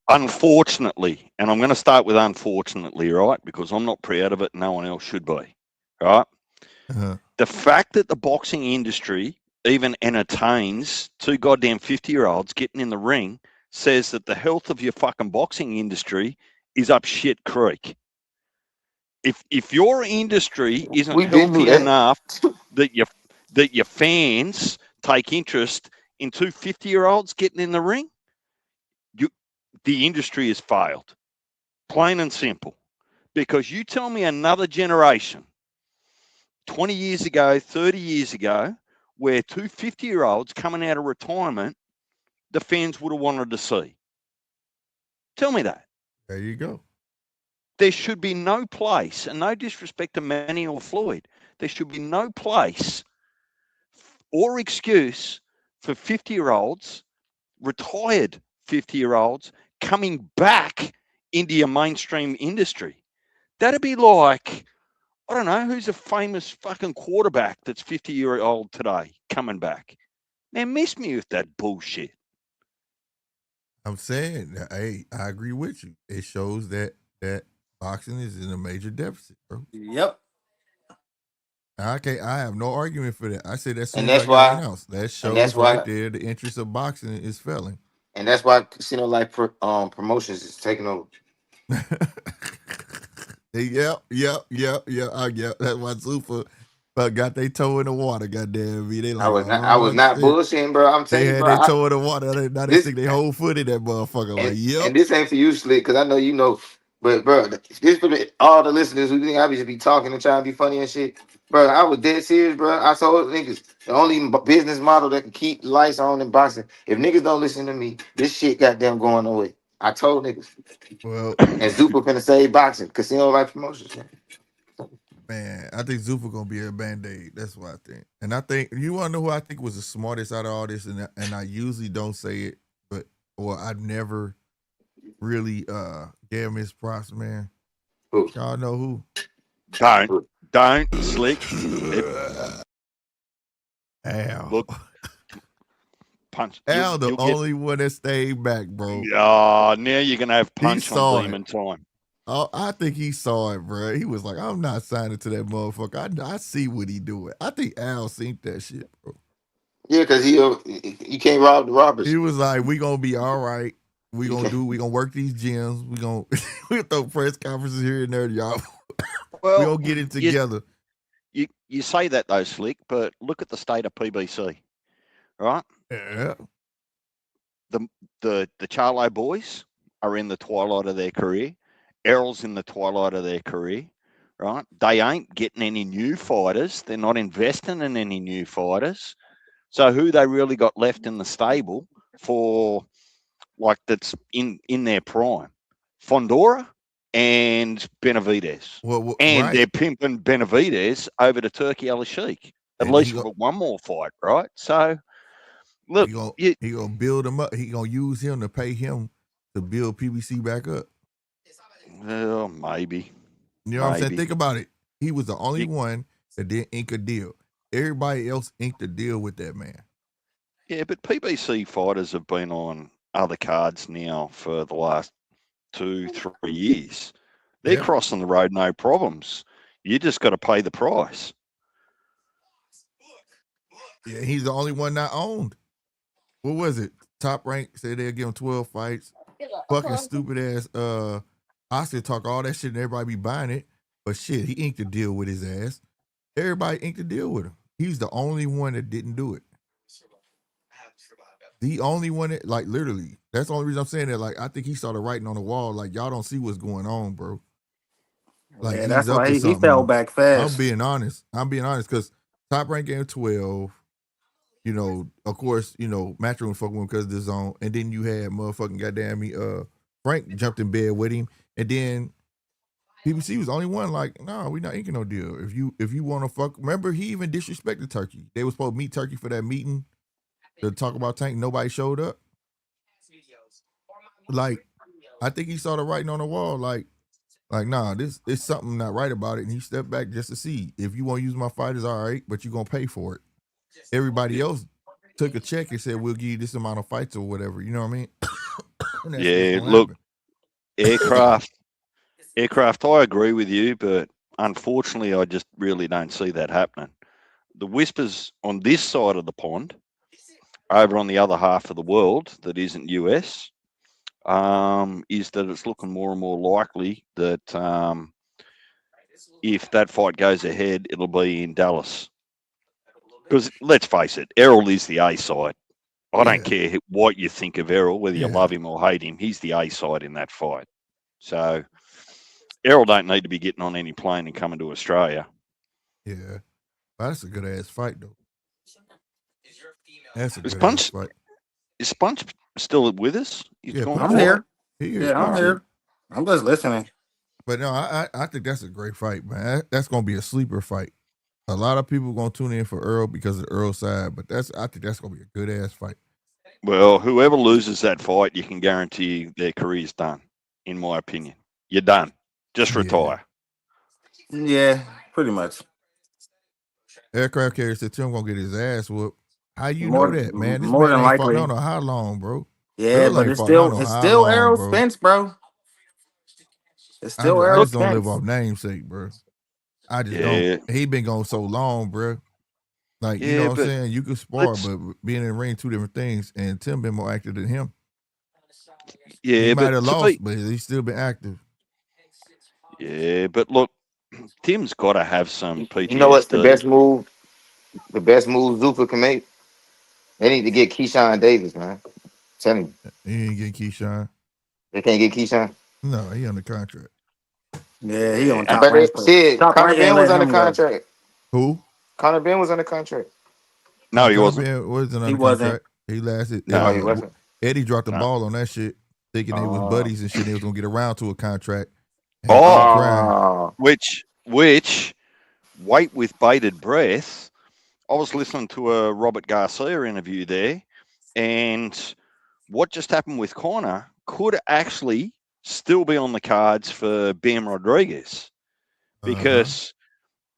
unfortunately, and I'm going to start with unfortunately, right? Because I'm not proud of it. No one else should be, right?
Uh-huh.
The fact that the boxing industry even entertains two goddamn 50-year-olds getting in the ring says that the health of your fucking boxing industry is up shit creek. If your industry isn't
We been knew
healthy
that.
enough that your fans take interest in two 50-year-olds getting in the ring, the industry has failed. Plain and simple. Because you tell me another generation, 20 years ago, 30 years ago, where two 50-year-olds coming out of retirement, the fans would have wanted to see. Tell me that.
There you go.
There should be no place, and no disrespect to Manny or Floyd, there should be no place or excuse for 50-year-olds, retired 50-year-olds, coming back into your mainstream industry. That'd be like, I don't know, who's a famous fucking quarterback that's 50-year-old today coming back? Man, miss me with that bullshit.
I'm saying, hey, I agree with you. It shows that boxing is in a major deficit, bro.
Yep.
I have no argument for that. I said that as soon
And
as
that's
I got
why,
announced. That
and that's
shows right
why,
there the interest of boxing is failing.
and that's why Casino Life Promotions is taking over.
Yep. That's why Super got their toe in the water. Goddamn me, they like,
I was
oh
not
shit.
bullshitting, bro. I'm
They
telling you,
had
bro.
their toe in the water. Now they
This
stick their whole foot in that motherfucker. Like, yep.
and this ain't for you, Slick, because I know you know. But bro, this for all the listeners who think I be just be talking and trying to be funny and shit. Bro, I was dead serious, bro. I told niggas the only business model that can keep lights on in boxing. If niggas don't listen to me, this shit goddamn going away. I told niggas.
Well,
And Zupa finna save boxing. Casino Life Promotions, man.
man, I think Zupa gonna be a band-aid. That's what I think. And I think you wanna know who I think was the smartest out of all this, and I usually don't say it, but I never really gave him his props, man.
Who?
Y'all know who?
Don't Slick.
Al.
Look, punch.
Al, the
you'll
only one that stayed back, bro.
Oh, now you're gonna have punch
saw
on demon time.
Oh, I think he saw it, bro. He was like, I'm not signing to that motherfucker. I see what he doing. I think Al seen that shit, bro.
Yeah, because you can't rob the robbers.
He was like, we gonna be all right. We gonna work these gyms. We gonna throw press conferences here and there, y'all.
Well,
we gonna get it together.
You say that though, Slick, but look at the state of PBC, right?
Yeah.
The Charlo boys are in the twilight of their career. Errol's in the twilight of their career, right? They ain't getting any new fighters. They're not investing in any new fighters. So who they really got left in the stable for, like, that's in their prime? Fondora and Benavidez. And they're pimping Benavidez over to Turkey Al Sheikh. At least for one more fight, right? So, look.
He gonna build him up. He gonna use him to pay him to build PBC back up.
Well, maybe.
You know what I'm saying? Think about it. He was the only one that didn't ink a deal. Everybody else inked a deal with that man.
Yeah, but PBC fighters have been on other cards now for the last 2-3 years. They're crossing the road, no problems. You just got to pay the price.
Yeah, he's the only one not owned. What was it? Top Rank said they'll give him 12 fights. Fucking stupid ass Oscar talk all that shit and everybody be buying it. But shit, he inked a deal with his ass. Everybody inked a deal with him. He's the only one that didn't do it. The only one that, like, literally, that's the only reason I'm saying that. Like, I think he saw the writing on the wall. Like, y'all don't see what's going on, bro. Like,
yeah, that's
up
why
to
he fell back fast.
I'm being honest because Top Rank gave 12. of course, Matchroom fucking with him because of the zone, and then you had motherfucking goddamn me, Frank jumped in bed with him, and then PBC was the only one like, no, we not inking no deal. If you want to fuck, remember he even disrespected Turkey. They was supposed to meet Turkey for that meeting to talk about Tank. Nobody showed up. Like, I think he saw the writing on the wall. Like, nah, this is something not right about it, and he stepped back just to see if you want to use my fighters, all right, but you're gonna pay for it. Everybody else took a check and said we'll give you this amount of fights or whatever. You know what I mean?
Yeah, look, aircraft. I agree with you, but unfortunately, I just really don't see that happening. The whispers on this side of the pond, over on the other half of the world that isn't US, is that it's looking more and more likely that if that fight goes ahead, it'll be in Dallas. Because let's face it, Errol is the A side. I don't care what you think of Errol, whether you love him or hate him. He's the A side in that fight. So Errol don't need to be getting on any plane and coming to Australia.
Yeah, that's a good ass fight though. That's a good ass fight.
Is Punch still with us?
I'm here. I'm here. I'm just listening.
But no, I think that's a great fight, man. That's gonna be a sleeper fight. A lot of people gonna tune in for Earl because of Earl's side, but I think that's gonna be a good ass fight.
Well, whoever loses that fight, you can guarantee their career's done. In my opinion, you're done. Just retire.
Yeah, pretty much.
Aircraft carrier said Tim gonna get his ass whooped. How you
More,
know that, man? This
more
man
than
ain't
likely.
fought, I don't know how long, bro.
Yeah,
Earl
but
ain't
it's
fought, I don't know
still
how long,
Errol
bro.
Spence, bro. It's still
I
Errol
just don't live
Spence.
off namesake, bro. I just don't. He been going so long, bro. Like, you know what I'm saying? You could spar, but being in the ring, two different things. And Tim been more active than him.
Yeah,
he might have lost, but he's still been active.
Yeah, but look, Tim's got to have some PTSD.
You know what's the best move? The best move Zupa can make? They need to get Keyshawn Davis, man. I'm telling you.
He ain't get Keyshawn.
They can't get Keyshawn?
No, he under contract.
Yeah, he on top
but
rank.
Conor Ben was under contract.
Who?
Conor Ben was under contract.
No, he wasn't.
Ben wasn't under contract. He lasted.
No, he wasn't.
Eddie dropped the ball on that shit, thinking they was buddies and shit. They was gonna get around to a contract.
Which wait with bated breath. I was listening to a Robert Garcia interview there, and what just happened with Conor could actually still be on the cards for Bam Rodriguez, because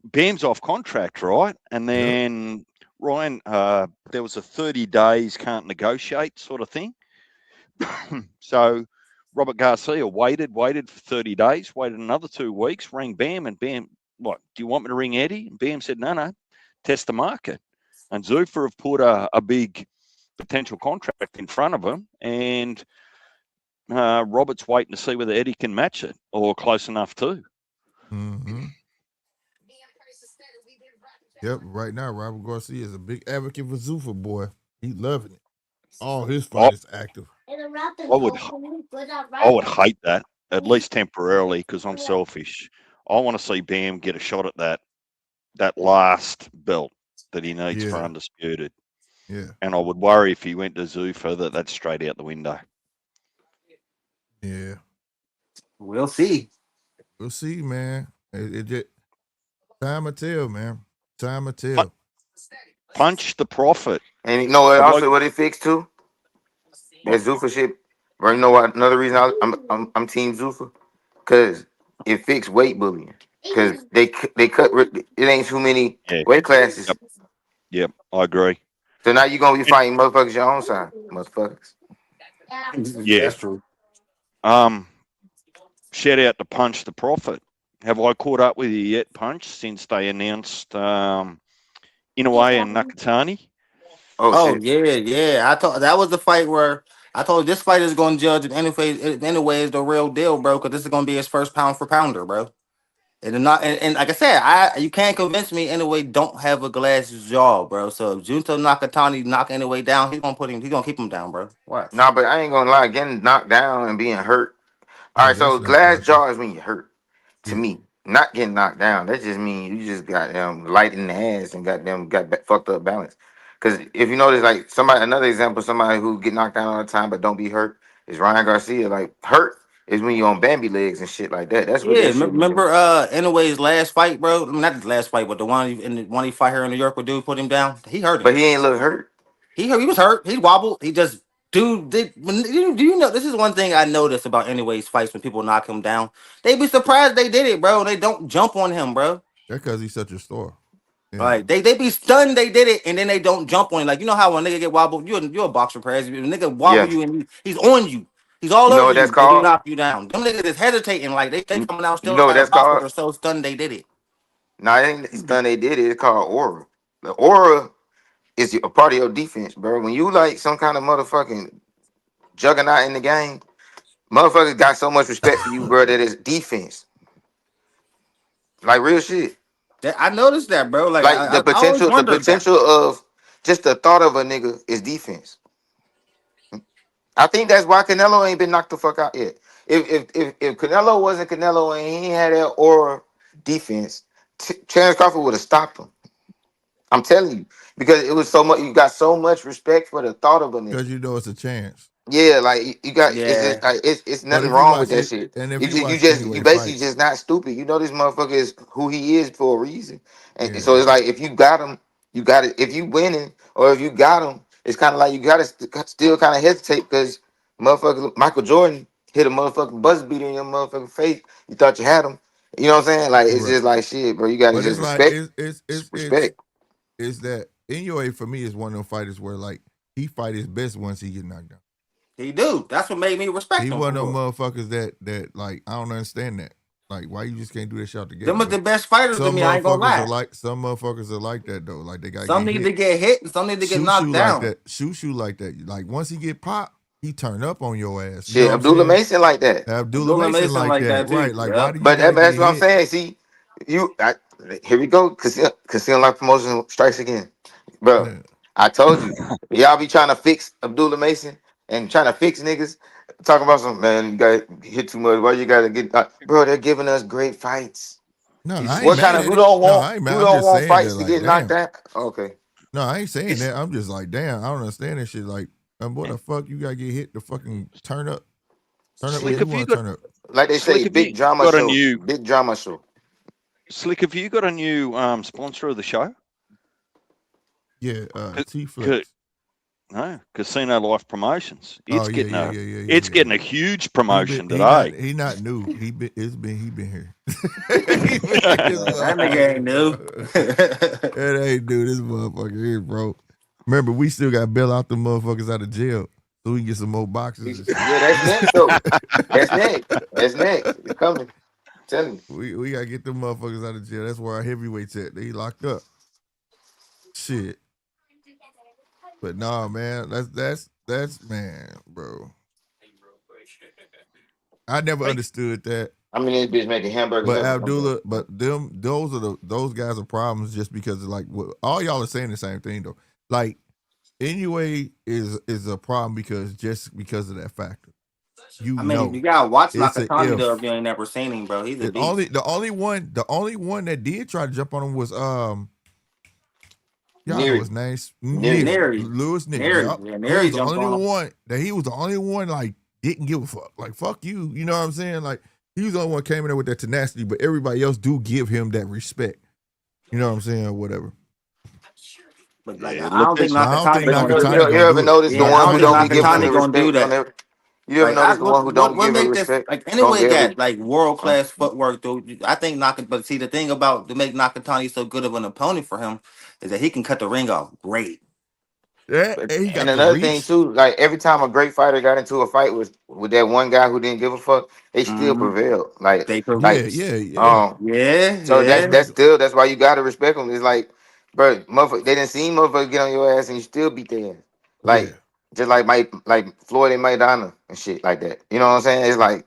Bam's off contract, right? And then Ryan, there was a 30 days can't negotiate sort of thing. So Robert Garcia waited for 30 days, waited another 2 weeks, rang Bam, and Bam, what, do you want me to ring Eddie? And Bam said, no, test the market. And Zuffa have put a big potential contract in front of him, and Robert's waiting to see whether Eddie can match it or close enough to.
Mm-hmm. Yep, right now, Robert Garcia is a big advocate for Zuffa, boy. He loving it. All his fighters active.
I would hate that, at least temporarily, because I'm selfish. I want to see Bam get a shot at that last belt that he needs for undisputed.
Yeah.
And I would worry if he went to Zuffa that's straight out the window.
Yeah.
We'll see.
We'll see, man. It just time will tell, man. Time will tell.
Punch the profit.
And you know what? Also, what it fixed too? That Zuffa shit. Bro, you know what? Another reason I'm Team Zuffa, because it fixed weight bullying. Because they cut. It ain't too many weight classes.
Yep, I agree.
So now you're gonna be fighting motherfuckers your own side, motherfuckers.
Yeah,
that's true.
Shout out to Punch the Prophet. Have I caught up with you yet, Punch, since they announced Inoue and Nakatani?
Oh yeah. I thought that was the fight where I told you this fight is going to judge it anyway is the real deal, bro. Because this is going to be his first pound for pounder, bro. And not and like I said, you can't convince me anyway. Don't have a glass jaw, bro. So if Junto Nakatani knock anyway down, he's gonna keep him down, bro. What?
Nah, but I ain't gonna lie. Getting knocked down and being hurt. All right, so glass jaw is when you hurt. To me, not getting knocked down. That just means you just got them light in the ass and got fucked up balance. Because if you notice, like another example, somebody who get knocked down all the time but don't be hurt is Ryan Garcia. Like hurt is when you on Bambi legs and shit like that. That's what
Yeah,
that shit is.
remember Anyway's last fight, bro? I mean, not the last fight, but the one he fight here in New York with dude put him down. He hurt him.
But he ain't look hurt.
He was hurt. He wobbled. He just dude did. Do you know this is one thing I noticed about Anyway's fights when people knock him down? They be surprised they did it, bro. They don't jump on him, bro.
That's because he's such a star. Yeah.
Like they be stunned they did it, and then they don't jump on him. Like you know how when a nigga get wobbled, you're a boxer, prez. If a nigga wobble you and he's on you. He's all
You know
over
what
you.
that's
They do
called?
knock you down. Them niggas is hesitating, like they coming out still
You know what
like
that's
a boxer.
called?
They're so stunned they did it.
Nah, it ain't stunned they did it. It's called aura. The aura is a part of your defense, bro. When you like some kind of motherfucking juggernaut in the game, motherfuckers got so much respect for you, bro, that it's defense. Like real shit.
I noticed that, bro. Like
the
always
potential
wondered that.
of just the thought of a nigga is defense. I think that's why Canelo ain't been knocked the fuck out yet. If Canelo wasn't Canelo and he ain't had that aura defense, Terence Crawford would have stopped him. I'm telling you, because it was so much. You got so much respect for the thought of a nigga.
Because you know it's a chance.
Yeah, like you got.
Yeah.
It's just like it's nothing
if you
wrong
watch
with that
it-
shit.
and if
You
you
just
watch
you
Anyway
basically
fights-
just not stupid. You know this motherfucker is who he is for a reason, and
Yeah.
so it's like if you got him, you got it. If you winning or if you got him, it's kind of like you got to still kind of hesitate because motherfucker Michael Jordan hit a motherfucking buzz beater in your motherfucking face. You thought you had him. You know what I'm saying? Like it's
Right.
just like shit, bro. You got to
But
just
it's
respect.
like
respect.
it's that Inoue for me is one of them fighters where like he fight his best once he get knocked down.
He do. That's what made me respect
He
him.
one of them motherfuckers that like I don't understand that. Like why you just can't do that shit together?
Them are the best fighters to me. I ain't gonna lie.
Some motherfuckers are like that though. Like they got
Some need to get hit and some need to get knocked down.
Like that. Shoot like that. Like once he get popped, he turn up on your ass.
Shit, Abdullah Mason like that.
Abdullah Mason like that. Right. Like why do you?
But that's what I'm saying. See, here we go. Casino like promotion strikes again, bro.
Yeah.
I told you, y'all be trying to fix Abdullah Mason and trying to fix niggas. Talking about some man, you got hit too much. Why you gotta get, bro? They're giving us great fights.
No, I ain't
what
mad
kind of
at
who
it.
don't want
I ain't
who
mad.
don't want fights
that,
to
like,
get knocked down? Okay.
No, I ain't saying that. I'm just like, damn, I don't understand that shit. Like, what the fuck you gotta get hit to fucking turn up?
Slick,
Turn up. Turn up.
Like they say, big drama show. Big drama show.
Slick, have you got a new sponsor of the show?
Yeah, T-Flex.
No, Casino Life Promotions. It's getting getting a huge promotion
today.
He
He not new. He been here.
That nigga ain't new.
That ain't new. This motherfucker here, bro. Remember, we still got to bail out the motherfuckers out of jail so we can get some more boxes.
Yeah, that's next though. That's next. It's coming. I'm telling
you. We gotta get them motherfuckers out of jail. That's where our heavyweights at. They locked up. Shit. But nah, man, that's man, bro. I never understood that.
I mean, this bitch making hamburgers.
But Abdullah, those guys are problems just because of like all y'all are saying the same thing though. Like anyway is a problem because of that factor.
You gotta watch Nakatani though if you ain't never seen him, bro. He's a beast. The only one that did try to jump on him was y'all know his name. Lewis Neri. He was the only one like didn't give a fuck. Like fuck you. You know what I'm saying? Like he was the only one came in there with that tenacity, but everybody else do give him that respect. You know what I'm saying? Or whatever. But like I don't think Nakatani
you ever notice the one who don't be giving him the respect? You ever notice the one who don't give him respect?
Like anyway, got like world class footwork though. I think but see the thing about to make Nakatani so good of an opponent for him is that he can cut the ring off great.
Yeah,
and another thing too, like every time a great fighter got into a fight with that one guy who didn't give a fuck, they still prevailed. Like they prevailed. So that's why you gotta respect them. It's like, bro, motherfucker, they didn't see motherfuckers get on your ass and you still beat their ass. Like just like Floyd and Maidana and shit like that. You know what I'm saying? It's like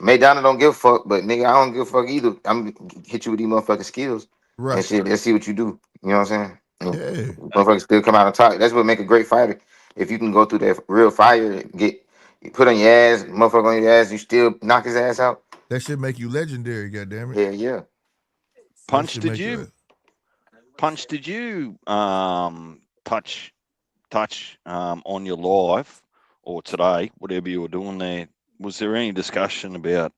Maidana don't give a fuck, but nigga, I don't give a fuck either. I'm gonna hit you with these motherfucking skills. Right. And shit, let's see what you do. You know what I'm saying? Yeah. Motherfuckers still come out on top. That's what make a great fighter. If you can go through that real fire, get put on your ass, motherfucker on your ass, you still knock his ass out.
That should make you legendary, goddammit.
Yeah.
Punch, did you touch on your live or today, whatever you were doing there. Was there any discussion about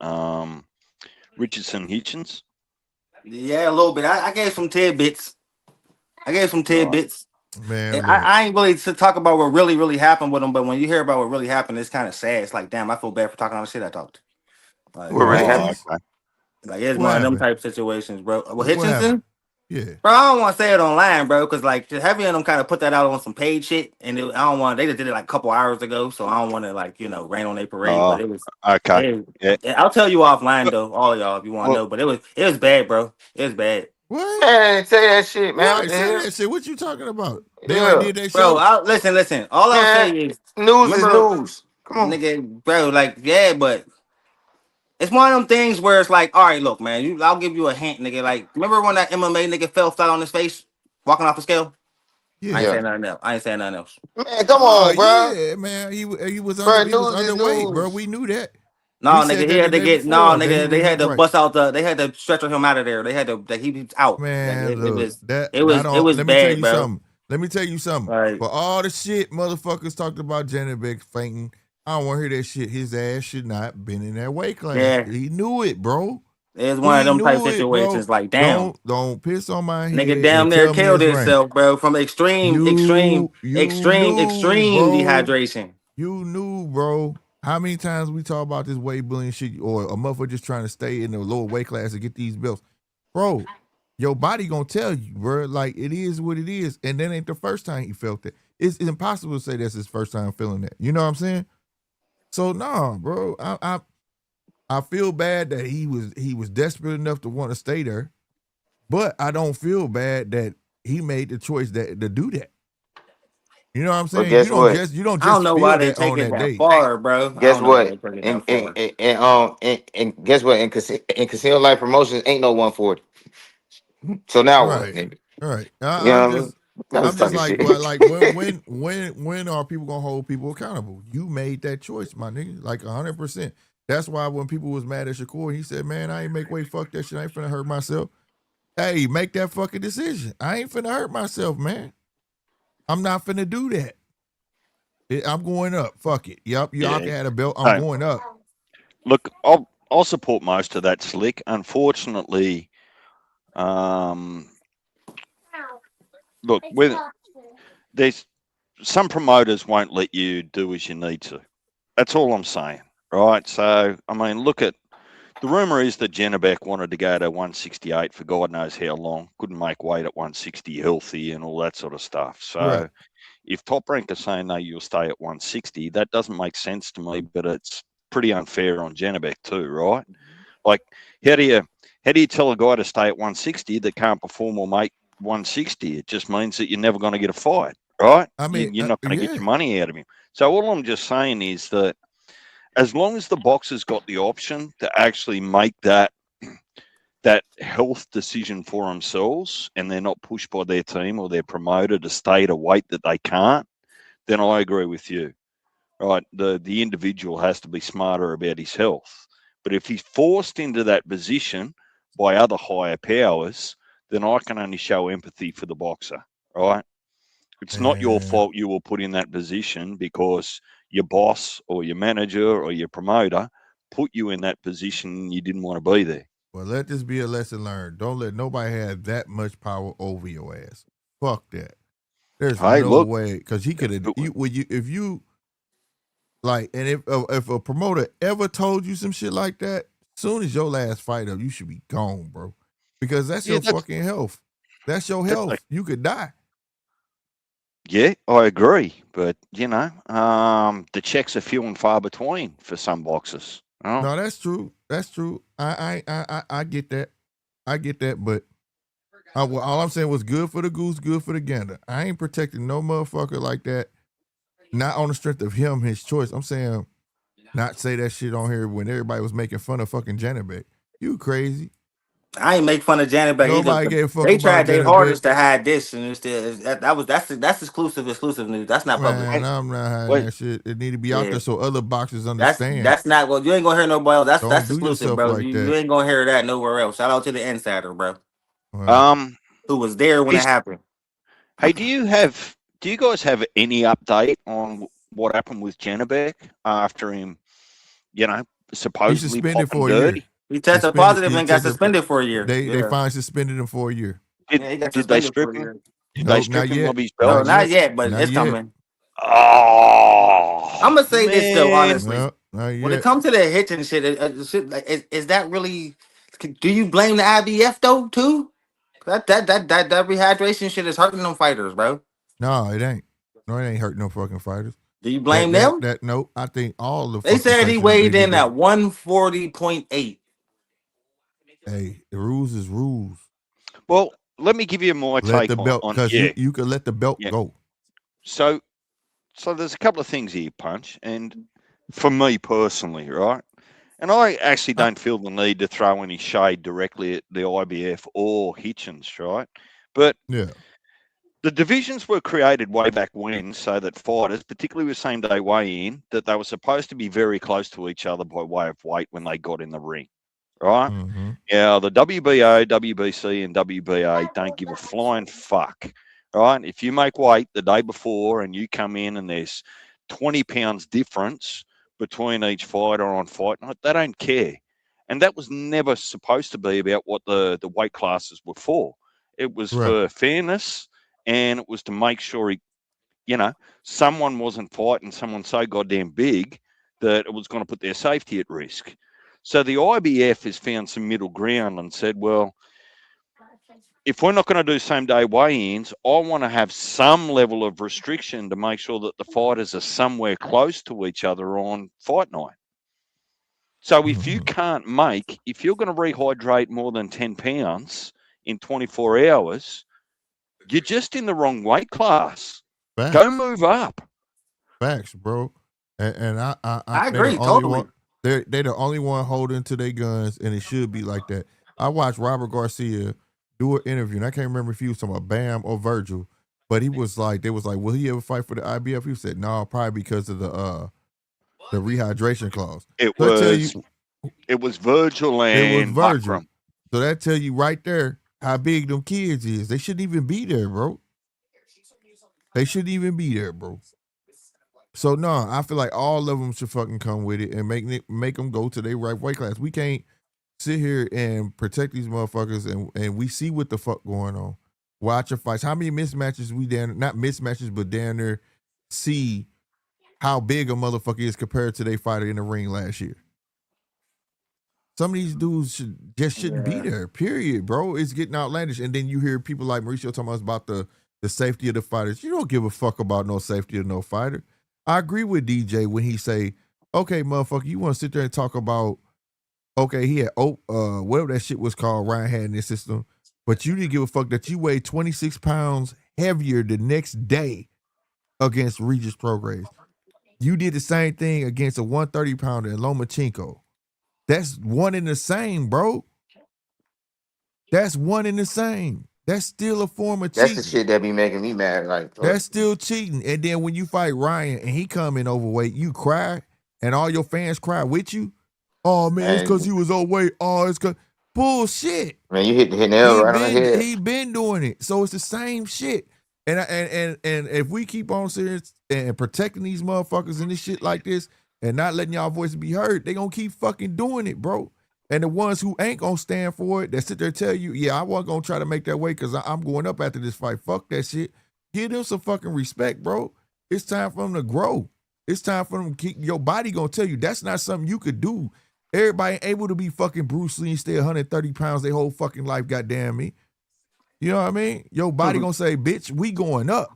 Richardson Hitchens?
Yeah, a little bit. I gave some tidbits.
Right.
Man, look.
I ain't really to talk about what really happened with him, but when you hear about what really happened, it's kind of sad. It's like, damn, I feel bad for talking all the shit I talked. Like,
What really happened?
Okay.
like it's
What
one of them
happened?
type situations, bro. Well,
What
Hitchinson,
happened? Yeah.
bro, I don't want to say it online, bro, because like just having them kind of put that out on some paid shit, and I don't want. They just did it like a couple hours ago, so I don't want to like rain on their parade. But
Oh,
it was.
okay. Yeah.
I'll tell you offline though, all of y'all, if you want to
Well,
know. But it was bad, bro. It was bad.
What?
Man, say that shit, man. What
Right,
the
say
hell?
that shit. What you talking about? They
Yeah.
already did that
Bro,
show?
listen. All I'll say
Man,
is,
news is
remember,
news. Come on.
nigga, bro, like, yeah, but it's one of them things where it's like, all right, look, man, I'll give you a hint, nigga. Like, remember when that MMA nigga fell flat on his face, walking off the scale? I
Yeah.
ain't saying nothing else. I ain't saying nothing else.
Man, come
Oh
on, bro.
yeah, man. He was
Bro, news is
underweight, bro.
news.
We knew that.
No,
We
nigga,
said
he
that the
had to
day
get
before that he
nigga. They
was
had to
right.
bust out they had to stretcher him out of there. They had to that he was out. Like,
Man,
it
look,
was
that
it
I
was it
don't.
was
Let me tell
bad,
you
bro.
something. Let me tell you something.
Right.
For all the shit motherfuckers talked about Janet Beck fainting, I don't want to hear that shit. His ass should not been in that weight class.
Yeah.
He knew it, bro.
It's one of
He
them type
knew it, bro.
situations. Like, damn,
Don't piss on my
nigga,
head
damn
and
near
tell me
killed
it's right.
himself, bro, from extreme
You knew, bro.
dehydration.
You knew, bro. How many times we talk about this weight bullying shit or a motherfucker just trying to stay in the lower weight class to get these belts? Bro, your body gonna tell you, bro. Like, it is what it is. And that ain't the first time he felt that. It's impossible to say that's his first time feeling that. You know what I'm saying? So, nah, bro. I feel bad that he was desperate enough to want to stay there. But I don't feel bad that he made the choice to do that. You know what I'm saying?
But guess what?
You don't
I don't
just
know why
feel
they
that
take
on
it
that
that
day.
far, bro.
Guess
I don't know why
what?
they take it that far.
And guess what? In casino life promotions ain't no 140. So now what,
Right.
nigga?
Right.
You know what I mean?
I'm just
talking
like,
shit.
but like when are people gonna hold people accountable? You made that choice, my nigga. Like 100%. That's why when people was mad at Shakur, he said, "Man, I ain't make weight. Fuck that shit. I ain't finna hurt myself." Hey, make that fucking decision. I ain't finna hurt myself, man. I'm not finna do that. I'm going up. Fuck it. Yup, y'all can have a belt. I'm
Hey,
going up.
look, I'll support most of that, Slick. Unfortunately, look, there's some promoters won't let you do as you need to. That's all I'm saying, right? So, I mean, look at the rumor is that Jennebeck wanted to go to 168 for God knows how long. Couldn't make weight at 160 healthy and all that sort of stuff. So,
Right.
if Top Rank is saying no, you'll stay at 160, that doesn't make sense to me. But it's pretty unfair on Jennebeck too, right? Like, how do you tell a guy to stay at 160 that can't perform or make 160? It just means that you're never going to get a fight, right?
I mean,
You're not going to get
yeah.
your money out of him. So all I'm just saying is that as long as the boxer's got the option to actually make that health decision for themselves and they're not pushed by their team or their promoter to stay at a weight that they can't, then I agree with you. Right, the individual has to be smarter about his health. But if he's forced into that position by other higher powers, then I can only show empathy for the boxer, right? It's not your fault you were put in that position because your boss or your manager or your promoter put you in that position and you didn't want to be there.
Well, let this be a lesson learned. Don't let nobody have that much power over your ass. Fuck that. There's no way, because he could have. If you like, and if a promoter ever told you some shit like that, soon as your last fight up, you should be gone, bro. Because that's your fucking health. That's your health. You could die.
Yeah, I agree, but the checks are few and far between for some boxers. Oh.
No, that's true. That's true. I get that. I get that, but all I'm saying was good for the goose, good for the gander. I ain't protecting no motherfucker like that. Not on the strength of him, his choice. I'm saying not say that shit on here when everybody was making fun of fucking Janet Beck. You crazy.
I ain't make fun of Janet Beck
Nobody
either.
gave a fuck
They
about
tried their
Janet
hardest
Beck.
to hide this, and that's exclusive news. That's not public.
Man, I'm not hiding that shit. It need to be out there so other boxers understand.
That's not what you ain't gonna hear nobody else.
Don't
That's
do
exclusive,
yourself
bro.
like
You
that.
ain't gonna hear that nowhere else. Shout out to the insider, bro.
Well,
who was there when it happened.
Hey, do you have Do you guys have any update on what happened with Janabek after him,
He's
supposedly
suspended
popping
for a year.
dirty?
He tested positive and got suspended for a year.
They finally suspended him for a year.
Yeah, he got
Did they
suspended
strip
for a
him?
year.
Did they
Nope,
strip
not
him
yet.
of his
No,
belt?
not yet, but
Not
it's
yet.
coming.
Oh,
I'm gonna say this though,
man.
honestly.
No, not
When it
yet.
comes to the hitting shit, is that really? Do you blame the IBF though too? That rehydration shit is hurting them fighters, bro.
No, it ain't. No, it ain't hurting no fucking fighters.
Do you blame them?
Nope. I think all the
They
fucking
said he
sanctions
weighed
they
in
do.
at 140.8.
Hey, the rules is rules.
Well, let me give you my
Let
take
the belt,
on
because
yeah.
you can let the belt
Yeah.
go.
So there's a couple of things here, Punch, and for me personally, right? And I actually don't feel the need to throw any shade directly at the IBF or Hitchens, right? But
Yeah.
the divisions were created way back when so that fighters, particularly with same day weigh-in, that they were supposed to be very close to each other by way of weight when they got in the ring, right?
Mm-hmm.
Yeah, the WBO, WBC, and WBA don't give a flying fuck, right? If you make weight the day before and you come in and there's 20 pounds difference between each fighter on fight night, they don't care. And that was never supposed to be about what the weight classes were for. It was
Right.
for fairness, and it was to make sure someone wasn't fighting someone so goddamn big that it was going to put their safety at risk. So the IBF has found some middle ground and said, well, if we're not going to do same day weigh-ins, I want to have some level of restriction to make sure that the fighters are somewhere close to each other on fight night. So if you can't if you're going to rehydrate more than 10 pounds in 24 hours, you're just in the wrong weight class.
Facts.
Go move up.
Facts, bro. And I
agree,
they're the only
totally.
one. They're the only one holding to their guns, and it should be like that. I watched Robert Garcia do an interview, and I can't remember if he was talking about Bam or Virgil, but he was like, they was like, will he ever fight for the IBF? He said, no, probably because of the rehydration clause.
It was Virgil and Buckram.
So that tell you right there how big them kids is. They shouldn't even be there, bro. They shouldn't even be there, bro. So no, I feel like all of them should fucking come with it and make them go to their right weight class. We can't sit here and protect these motherfuckers and we see what the fuck going on. Watch your fights. How many mismatches we down, not mismatches, but down there see how big a motherfucker is compared to their fighter in the ring last year. Some of these dudes shouldn't be there, period, bro. It's getting outlandish. And then you hear people like Mauricio talking about the safety of the fighters. You don't give a fuck about no safety of no fighter. I agree with DJ when he say, okay, motherfucker, you want to sit there and talk about, okay, he had, whatever that shit was called, Ryan had in his system, but you didn't give a fuck that you weighed 26 pounds heavier the next day against Regis Prograis. You did the same thing against a 130-pounder in Lomachenko. That's one and the same, bro. That's one and the same. That's still a form of cheating.
That's the shit that be making me mad. Like,
that's still cheating. And then when you fight Ryan and he come in overweight, you cry and all your fans cry with you. Oh man, it's because he was overweight. Oh, it's because bullshit.
Man, you hit the nail right on the head.
He been doing it, so it's the same shit. And if we keep on serious and protecting these motherfuckers and this shit like this, and not letting y'all voices be heard, they gonna keep fucking doing it, bro. And the ones who ain't gonna stand for it, that sit there and tell you, yeah, I wasn't gonna try to make that weight because I'm going up after this fight. Fuck that shit. Give them some fucking respect, bro. It's time for them to grow. It's time for them to keep, your body gonna tell you that's not something you could do. Everybody ain't able to be fucking Bruce Lee and stay 130 pounds their whole fucking life, goddamn me. You know what I mean? Your body gonna say, bitch, we going up.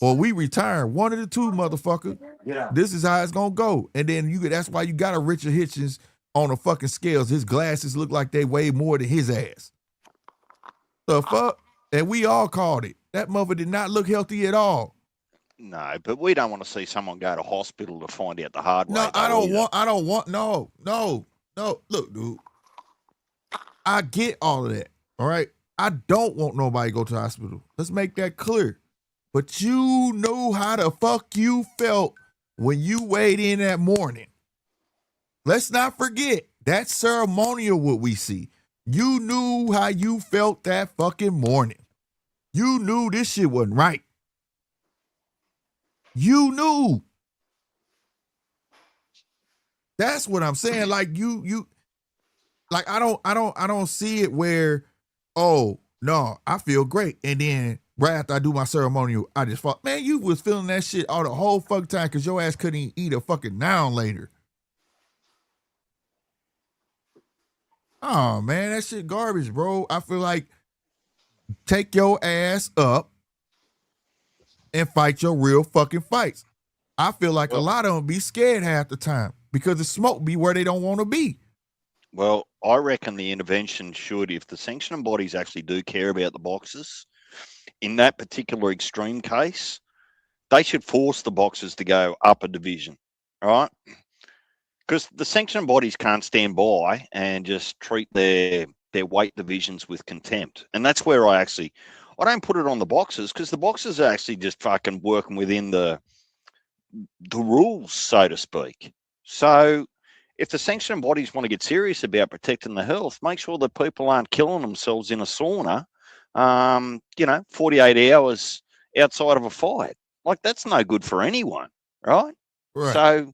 Or we retire. One of the two, motherfucker.
Yeah.
This is how it's gonna go. And then that's why you got a Richard Hitchens on the fucking scales. His glasses look like they weigh more than his ass. The fuck? And we all called it. That mother did not look healthy at all.
No, but we don't want to see someone go to hospital to find out the hard way.
No, I don't want, no. Look, dude. I get all of that, all right? I don't want nobody to go to the hospital. Let's make that clear. But you know how the fuck you felt when you weighed in that morning. Let's not forget, that's ceremonial what we see. You knew how you felt that fucking morning. You knew this shit wasn't right. You knew. That's what I'm saying. Like you like I don't see it where, oh no, I feel great. And then right after I do my ceremonial, I just fought. Man, you was feeling that shit all the whole fucking time because your ass couldn't even eat a fucking noun later. Oh man, that shit garbage, bro. I feel like take your ass up and fight your real fucking fights. I feel like a lot of them be scared half the time because the smoke be where they don't want to be.
Well, I reckon the intervention should, if the sanctioning bodies actually do care about the boxers, in that particular extreme case, they should force the boxers to go up a division, right? Because the sanctioning bodies can't stand by and just treat their weight divisions with contempt. And that's where I don't put it on the boxers, because the boxers are actually just fucking working within the rules, so to speak. So if the sanctioning bodies want to get serious about protecting the health, make sure that people aren't killing themselves in a sauna, 48 hours outside of a fight. Like, that's no good for anyone, right? So,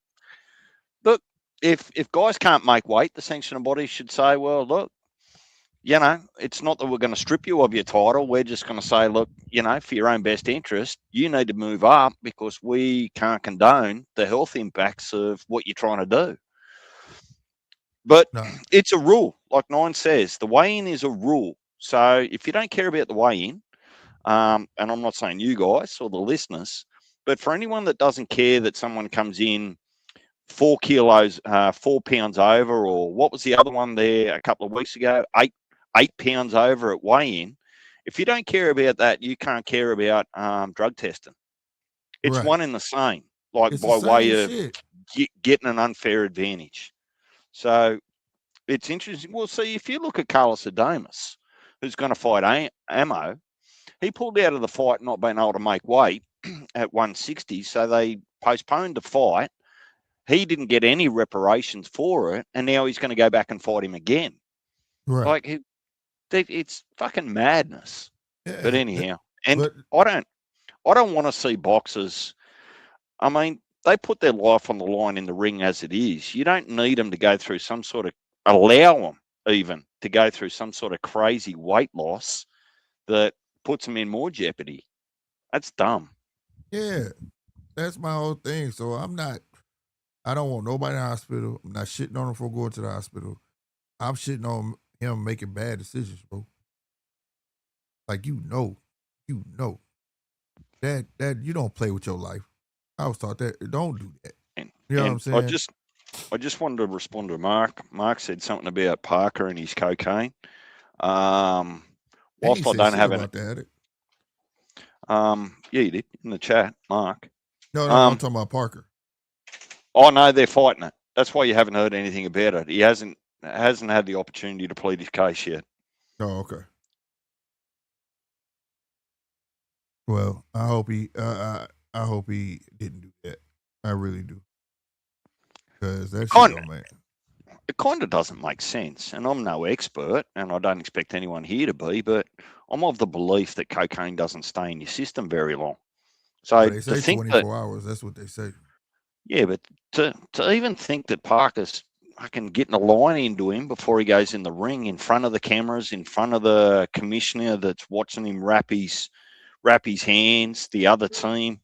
look, if guys can't make weight, the sanctioning bodies should say, well, look, it's not that we're going to strip you of your title. We're just going to say, look, for your own best interest, you need to move up because we can't condone the health impacts of what you're trying to do. But it's a rule. Like Nine says, the weigh-in is a rule. So if you don't care about the weigh-in, and I'm not saying you guys or the listeners, but for anyone that doesn't care that someone comes in 4 kilos, 4 pounds over, or what was the other one there a couple of weeks ago, 8 pounds over at weigh-in. If you don't care about that, you can't care about drug testing. It's one and the same, like it's by way of getting an unfair advantage. So it's interesting. Well, see, if you look at Carlos Adames, who's going to fight Ammo, he pulled out of the fight not being able to make weight at 160, so they postponed the fight. He didn't get any reparations for it, and now he's going to go back and fight him again.
Right.
Like, it's fucking madness.
Yeah,
but anyhow, I don't want to see boxers. I mean, they put their life on the line in the ring as it is. You don't need them to go through allow them even to go through some sort of crazy weight loss that puts them in more jeopardy. That's dumb.
Yeah, that's my whole thing. So I don't want nobody in the hospital. I'm not shitting on him for going to the hospital. I'm shitting on him making bad decisions, bro. Like, that you don't play with your life. I was taught that. Don't do that. You know what I'm saying?
I just wanted to respond to Mark. Mark said something about Parker and his cocaine. Whilst I don't have
about that.
Yeah, you did in the chat, Mark.
No, I'm talking about Parker.
Oh no, they're fighting it. That's why you haven't heard anything about it. He hasn't had the opportunity to plead his case yet.
Oh, okay. Well, I hope he didn't do that. I really do. Because that shit, man.
It kind of doesn't make sense. And I'm no expert, and I don't expect anyone here to be, but I'm of the belief that cocaine doesn't stay in your system very long. So
they say 24 hours. That's what they say.
Yeah, but to even think that Parker's fucking getting a line into him before he goes in the ring, in front of the cameras, in front of the commissioner that's watching him wrap his hands, the other team,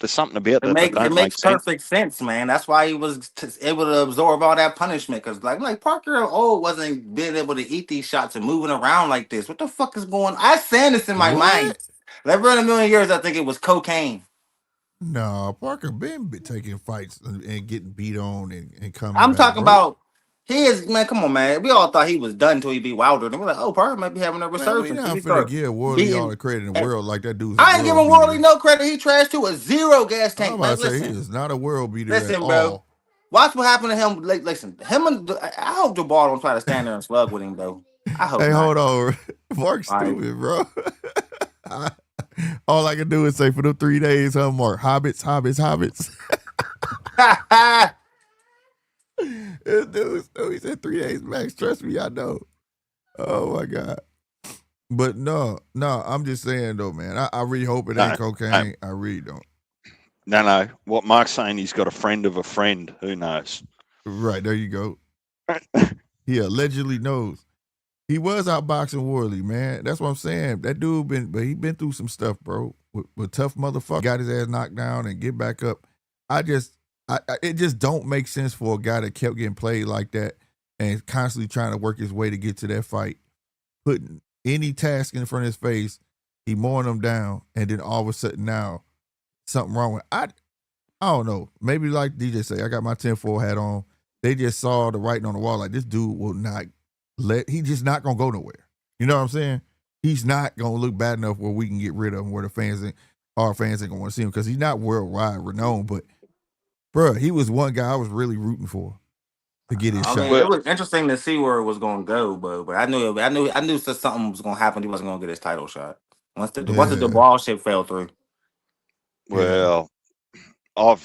there's something about that
It makes perfect sense, man. That's why he was able to absorb all that punishment. Because like Parker wasn't being able to eat these shots and moving around like this. What the fuck is going on? I saying this in my mind. Never in a million years I think it was cocaine.
No, Parker been taking fights and getting beat on and coming.
I'm talking about he is, man. Come on, man. We all thought he was done until he beat Wilder. And we're like, oh, Parker might be having a resurgence.
Man, we not finna give Worley all the credit in the world like that dude.
I ain't giving Worley no credit. He trashed to a 0 gas tank.
I'm about to say he is not a world beater.
Listen, bro. Watch what happened to him. Like, listen, I hope Jabbar don't try to stand there and slug with him, though. I hope. Hey,
hold on, Mark's stupid, bro. All I can do is say for the 3 days, Mark, hobbits. This dude, he said 3 days max. Trust me, I know. Oh my God. But no, I'm just saying though, man. I really hope it ain't cocaine. I really don't.
No. What Mark's saying, he's got a friend of a friend. Who knows?
Right, there you go. He allegedly knows. He was outboxing Worley, man. That's what I'm saying. That dude he been through some stuff, bro. With tough motherfucker, got his ass knocked down and get back up. It just don't make sense for a guy that kept getting played like that and constantly trying to work his way to get to that fight, putting any task in front of his face, he mowing them down, and then all of a sudden now something wrong with. I don't know. Maybe like DJ say, I got my 10-4 hat on. They just saw the writing on the wall. Like, this dude will not he's just not gonna go nowhere. You know what I'm saying? He's not gonna look bad enough where we can get rid of him, where our fans ain't gonna want to see him, because he's not worldwide renowned. But bruh, he was one guy I was really rooting for to get his shot.
Mean, it was interesting to see where it was gonna go, but I knew that something was gonna happen. He wasn't gonna get his title shot once the ball shit fell through.
Well, I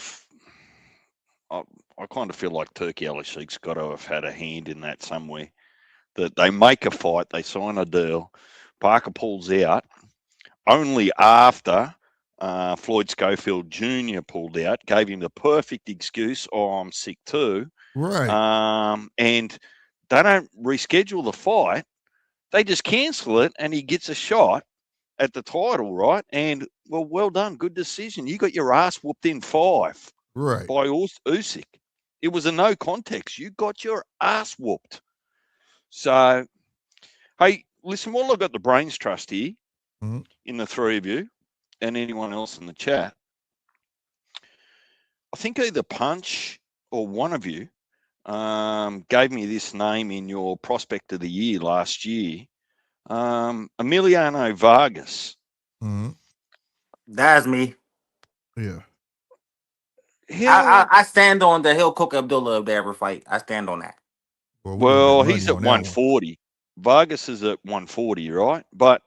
kind of feel like Turkey LSC's got to have had a hand in that somewhere. That they make a fight, they sign a deal, Parker pulls out only after Floyd Schofield Jr. pulled out, gave him the perfect excuse, I'm sick too.
Right.
And they don't reschedule the fight. They just cancel it and he gets a shot at the title, right? And, well done. Good decision. You got your ass whooped in 5
right.
by Usyk. It was a no context. You got your ass whooped. So, hey, listen, while I've got the brains trust here in the three of you and anyone else in the chat, I think either Punch or one of you gave me this name in your prospect of the year last year, Emiliano Vargas.
That's me.
Yeah.
I stand on the he'll cook Abdullah if they ever fight. I stand on that.
Well, he's at 140. Vargas is at 140, right? But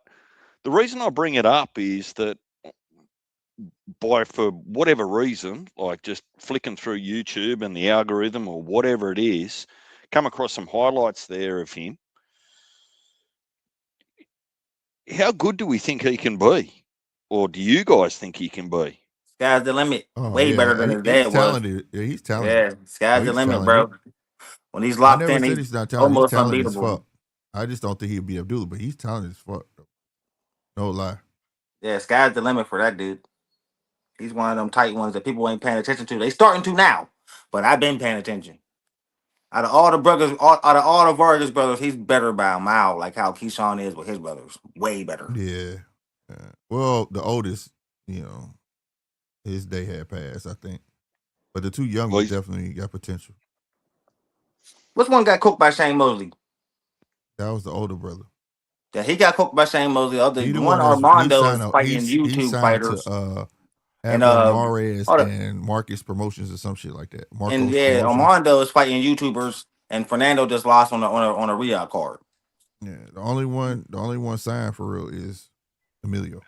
the reason I bring it up is that for whatever reason, like just flicking through YouTube and the algorithm or whatever it is, come across some highlights there of him. How good do we think he can be? Or do you guys think he can be?
Sky's the limit. Way better than his dad was.
Yeah, he's talented.
Yeah, sky's the limit, bro. When he's locked in, he's
not talented.
almost
He's talented
unbeatable.
as fuck. I just don't think he'll be Abdullah, but he's talented as fuck. No lie.
Yeah, sky's the limit for that dude. He's one of them tight ones that people ain't paying attention to. They starting to now, but I've been paying attention. Out of all the Vargas brothers, he's better by a mile, like how Keyshawn is with his brothers. Way better.
Yeah. Well, the oldest, his day had passed, I think. But the two young ones definitely got potential.
Which one got cooked by Shane Mosley?
That was the older brother.
Yeah, he got cooked by Shane Mosley. The one Armando is fighting YouTube fighters.
Mares and Marcus Promotions or some shit like that.
Armando is fighting YouTubers, and Fernando just lost on a Riyadh card.
Yeah, the only one signed for real is Emilio.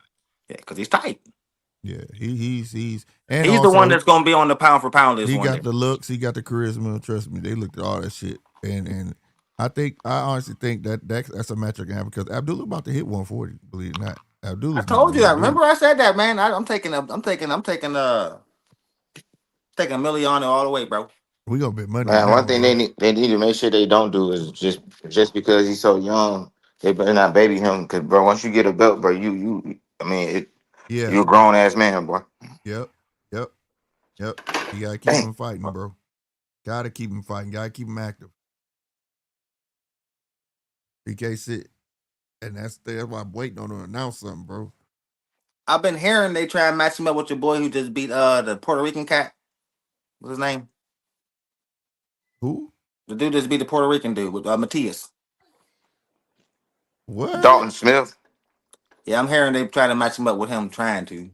Yeah, because he's tight.
Yeah, he's
the one that's gonna be on the pound for pound list.
He got the looks, he got the charisma. Trust me, they looked at all that shit, and I honestly think that's a match I can have, because Abdullah about to hit 140. Believe it or not, Abdullah.
I told you that. Remember I said that, man. I'm taking Emiliano all the way, bro.
We gonna bet money.
Man, one thing they need to make sure they don't do is just because he's so young, they better not baby him. Because bro, once you get a belt, bro, you're a grown ass man, boy.
Yep. You gotta keep him fighting, bro. Gotta keep him fighting. Gotta keep him active. He can't sit, and that's why I'm waiting on him to announce something, bro.
I've been hearing they try and match him up with your boy who just beat the Puerto Rican cat. What's his name?
Who?
The dude just beat the Puerto Rican dude with Matias.
What?
Dalton Smith.
Yeah, I'm hearing they try to match him up with him trying to.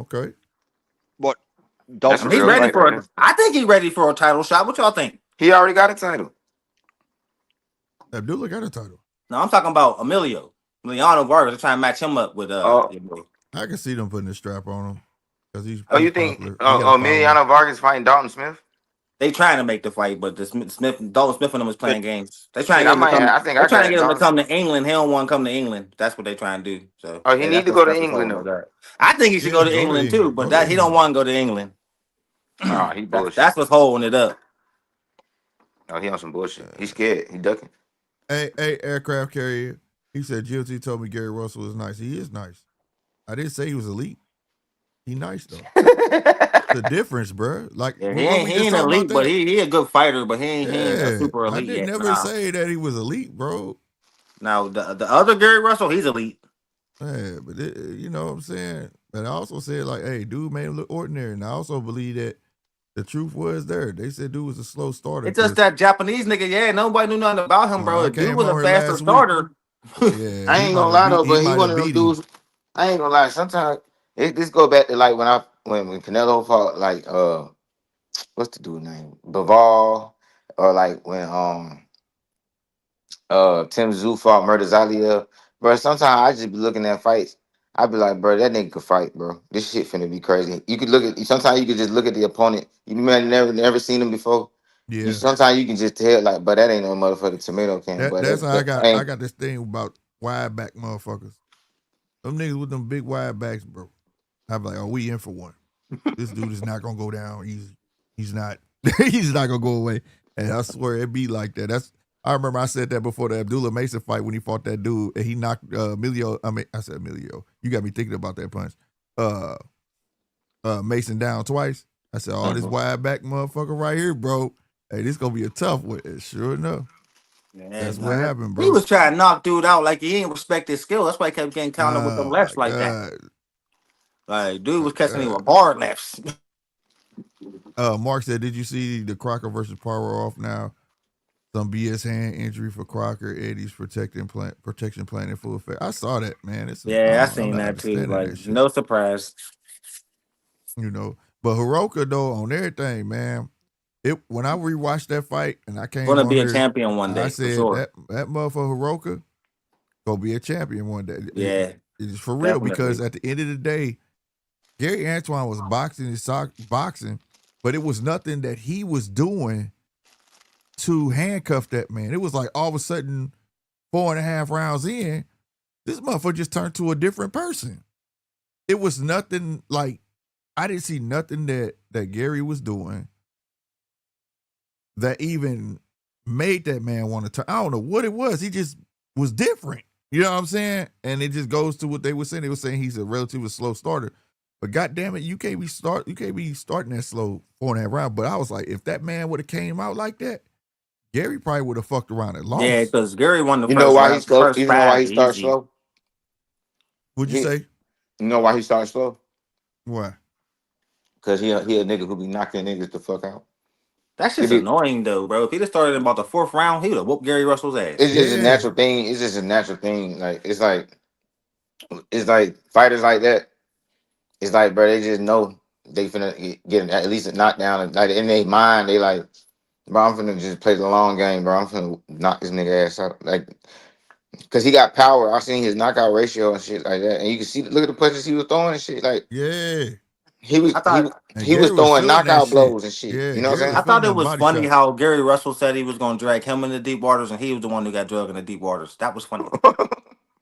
Okay.
What?
Dalton, he's ready for it. I think he's ready for a title shot. What y'all think?
He already got a title.
Abdullah got a title.
No, I'm talking about Emiliano Vargas. They're trying to match him up with
I can see them putting the strap on him because he's.
You think Emiliano Vargas fighting Dalton Smith?
They trying to make the fight, but the Dalton Smith and them is playing games. They trying to
Shit,
get
I
him to
might.
come.
I think
They
I
trying to
got
get him to
Dalton.
come to England. He don't want to come to England. That's what they trying to do. So
Oh, he need to go to England though.
I think he should
Yeah,
go to
go to
England too,
England.
but
Go to
that he don't
England.
want to go to England.
Oh, he bullshit.
That's what's holding it up.
Oh, he on some bullshit. He scared. He ducking.
Hey, aircraft carrier. He said GLT told me Gary Russell is nice. He is nice. I didn't say he was elite. He nice though. The difference, bro. Like
Yeah,
we
he
just
ain't
talking
elite,
about
but
that.
he a good fighter, but he ain't a super
I
elite
didn't
yet.
never say that he was elite, bro.
Now the other Gary Russell, he's elite.
Yeah, but you know what I'm saying. And I also said like, hey, dude made him look ordinary, and I also believe that the truth was there. They said dude was a slow starter.
It's just that Japanese nigga. Yeah, nobody knew nothing about him, bro.
I
The dude
came
was a
on here
faster
last week.
starter.
Yeah,
I ain't gonna lie though, but he one of them
beat him.
dudes. I ain't gonna lie. Sometimes this go back to like when Canelo fought like what's the dude name Baval, or like when Tim Tszyu fought Murtazalia. Bro, sometimes I just be looking at fights. I be like, bro, that nigga could fight, bro. This shit finna be crazy. You could look at sometimes you could just look at the opponent. You might never seen him before.
Yeah.
Sometimes you can just tell like, but that ain't no motherfucking tomato can.
That's how I got this thing about wide back motherfuckers. Them niggas with them big wide backs, bro. I be like, oh, we in for one. This dude is not gonna go down easy. He's not. He's not gonna go away. And I swear it be like that. I remember I said that before the Abdullah Mason fight when he fought that dude and he knocked Emilio. I said Emilio. You got me thinking about that punch. Mason down twice. I said, oh, this wide back motherfucker right here, bro. Hey, this gonna be a tough one. Sure enough.
Man,
that's what happened, bro.
He was trying to knock dude out like he ain't respect his skill. That's why he kept getting counted with them lefts like that. Like dude was catching him with hard lefts.
Mark said, did you see the Crocker versus Power off now? Some BS hand injury for Crocker. Eddie's protection plan in full effect. I saw that, man.
I seen that too. Like no surprise.
You know, but Hiroka though on everything, man. When I rewatched that fight and I came
gonna
on
be
here,
a champion one day.
I said
for sure.
that motherfucker Hiroka gonna be a champion one day.
Yeah,
it's for real
definitely.
Because at the end of the day, Gary Antoine was boxing, but it was nothing that he was doing to handcuff that man. It was like all of a sudden 4.5 rounds in, this motherfucker just turned to a different person. It was nothing like I didn't see nothing that Gary was doing that even made that man want to turn. I don't know what it was. He just was different. You know what I'm saying? And it just goes to what they were saying. They were saying he's a relatively slow starter. But goddamn it, you can't be starting that slow 4.5 rounds. But I was like, if that man would have came out like that, Gary probably would have fucked around and lost.
Yeah, because Gary won the
you
first
know why he's slow?
first
You know why he starts slow?
What'd you say?
You know why he starts slow?
Why?
Because he a nigga who be knocking niggas the fuck out.
That's just annoying though, bro. If he'd have started in about the 4th round, he would have whooped Gary Russell's ass.
It's just a natural thing. It's just a natural thing. Like it's like fighters like that. It's like, bro, they just know they finna get at least a knockdown. Like in their mind, they like, bro, I'm finna just play the long game, bro. I'm finna knock this nigga ass out. Like, cause he got power. I seen his knockout ratio and shit like that. And you can see, look at the punches he was throwing and shit. Like, he was throwing knockout blows and shit.
Yeah,
you know what I'm saying?
I thought it was funny how Gary Russell said he was gonna drag him into deep waters, and he was the one who got dragged into deep waters. That was funny.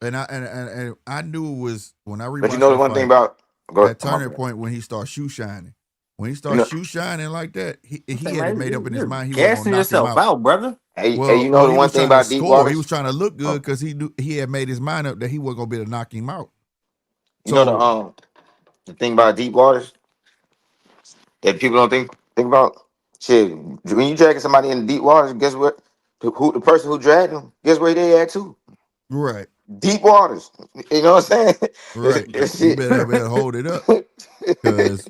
And I knew it was when I rewatched.
But you know the one thing about
that turning point when he started shoe shining. When he started shoe shining like that, he had it made up in his mind he was gonna knock him out,
brother.
Hey, you know the one thing about deep waters?
He was trying to look good because he knew he had made his mind up that he wasn't gonna be able to knock him out.
You know the thing about deep waters that people don't think about? Shit, when you dragging somebody in deep waters, guess what? The person who dragged them, guess where they at too?
Right.
Deep waters. You know what I'm saying?
Right. You better hold it up. Because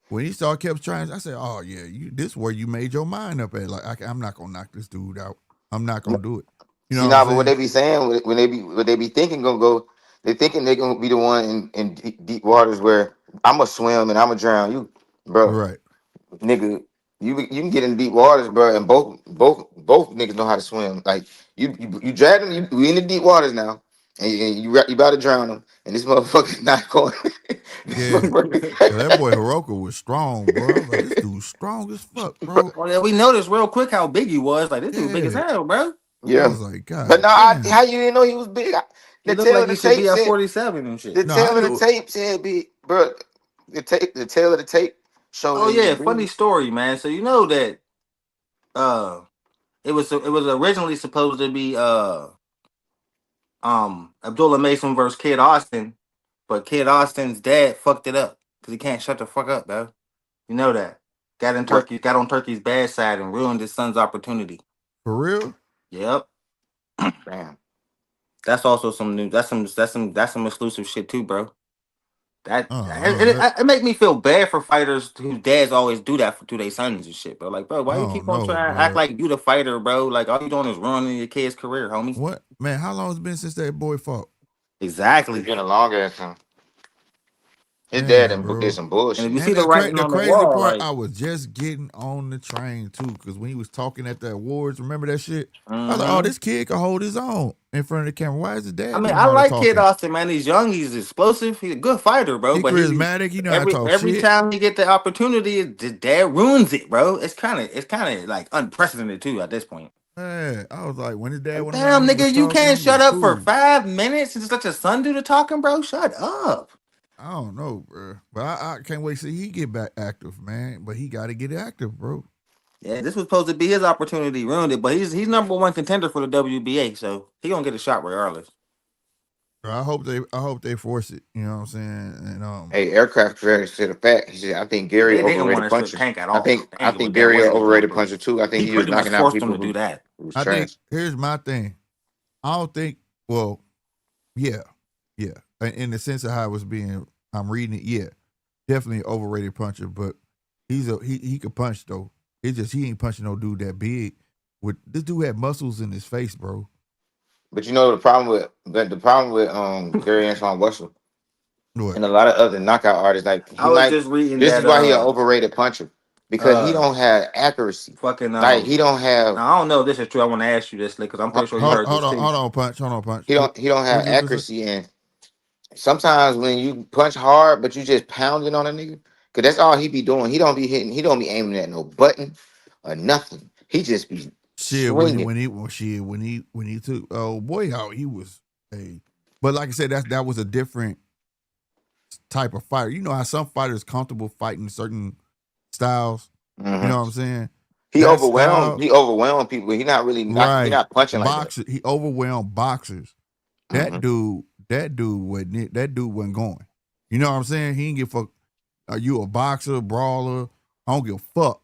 when he kept trying, I said, "Oh yeah, this is where you made your mind up at. Like I'm not gonna knock this dude out. I'm not gonna do it." You know,
but what they be saying when they be thinking gonna go, they thinking they're gonna be the one in deep waters where I'm gonna swim and I'm gonna drown you, bro.
Right,
nigga. You can get in deep waters, bro, and both niggas know how to swim. Like you drag them. We in the deep waters now. and you about to drown him, and this motherfucker not going.
Yeah. Yo, that boy Hiroka was strong, bro. I was like, this dude's strong as fuck, bro.
Well, yeah, we noticed real quick how big he was. Like, this dude big as
Yeah.
hell, bro.
I
Yeah,
was like,
but
God
no,
damn.
how you didn't know he was big?
He
The
looked
tail
like
of
he
the
should
tape
be at
said
47 and shit.
the
No, I
tail of the
knew.
tape said big, bro. The tail of the tape showed
Oh
that he was
yeah, funny
big.
story, man. So you know that uh it was originally supposed to be Abdullah Mason versus Kid Austin, but Kid Austin's dad fucked it up because he can't shut the fuck up, bro. You know that.
What?
Got on Turkey's bad side and ruined his son's opportunity.
For real?
Yep.
Damn.
That's also some new that's some exclusive shit too, bro. That
Oh,
it make me feel bad for fighters whose dads always do that to their sons and shit, bro. Like, bro,
I
why you
don't
keep on
know,
trying to act
bro.
like you the fighter, bro? Like all you doing is ruining your kid's career, homie.
What? Man, how long has it been since that boy fought?
Exactly.
It's been a long ass time. His dad
Man,
done did
bro.
some
And if
bullshit.
you see
And
the writing
the
on the
crazy
wall,
part,
like,
I was just getting on the train too, because when he was talking at the awards, remember that shit? I was like, oh,
mm-hmm.
this kid can hold his own in front of the camera. Why is his
I
dad
mean,
doing
I
all the
like Kid
talking?
Austin, man. He's young, he's explosive, he's a good fighter, bro.
He
But he
charismatic, he know how to talk
every
shit.
time he get the opportunity, the dad ruins it, bro. It's kind of like unprecedented too at this point.
Yeah, I was like, when his dad
Like,
went around,
damn,
he was
nigga, you
talking,
can't
he
shut
was
up for
cool.
5 minutes and just let your son do the talking, bro. Shut up.
I don't know, bro. But I can't wait to see he get back active, man. But he got to get active, bro.
Yeah, this was supposed to be his opportunity, ruined it. But he's number one contender for the WBA, so he gonna get a shot regardless.
I hope they force it. You know what I'm saying? And
Hey, aircraft carrier said a fact. He said, I think Gary
They didn't want
overrated
to strip
puncher.
Tank at
I
all.
think I
Tank was
think
that
Gary a
wasn't his
overrated
number.
puncher too. I think
He
he was
pretty much
knocking out
forced him
people
to do that.
who was
I think
trash.
here's my thing. I don't think. Well, yeah. In the sense of how it was being, I'm reading it. Yeah, definitely an overrated puncher, but he could punch though. It's just he ain't punching no dude that big. With this dude had muscles in his face, bro.
But you know the problem with Gary Antoine Russell
What?
and a lot of other knockout artists, like
I
he
was
might
just reading
this is
that
why he an overrated puncher. Because he don't have accuracy.
fucking
Like he don't have
Now, I don't know if this is true. I want to ask you this because I'm pretty sure you heard
Hold
this
on,
too.
punch. Hold on, punch.
he don't have
What you was gonna say?
accuracy, and sometimes when you punch hard but you just pounding on a nigga, cause that's all he be doing. He don't be hitting, he don't be aiming at no button or nothing. He just be
Shit,
swinging.
when he took oh boy out, he was a. But like I said, that was a different type of fighter. You know how some fighters comfortable fighting certain styles.
Mhm.
You know what I'm saying?
He
That
overwhelmed.
style,
He overwhelmed people. He not really not. He
right?
not punching like that.
Boxer, he overwhelmed boxers.
Mhm.
That dude wasn't going. You know what I'm saying? He didn't give a fuck. Are you a boxer, brawler? I don't give a fuck.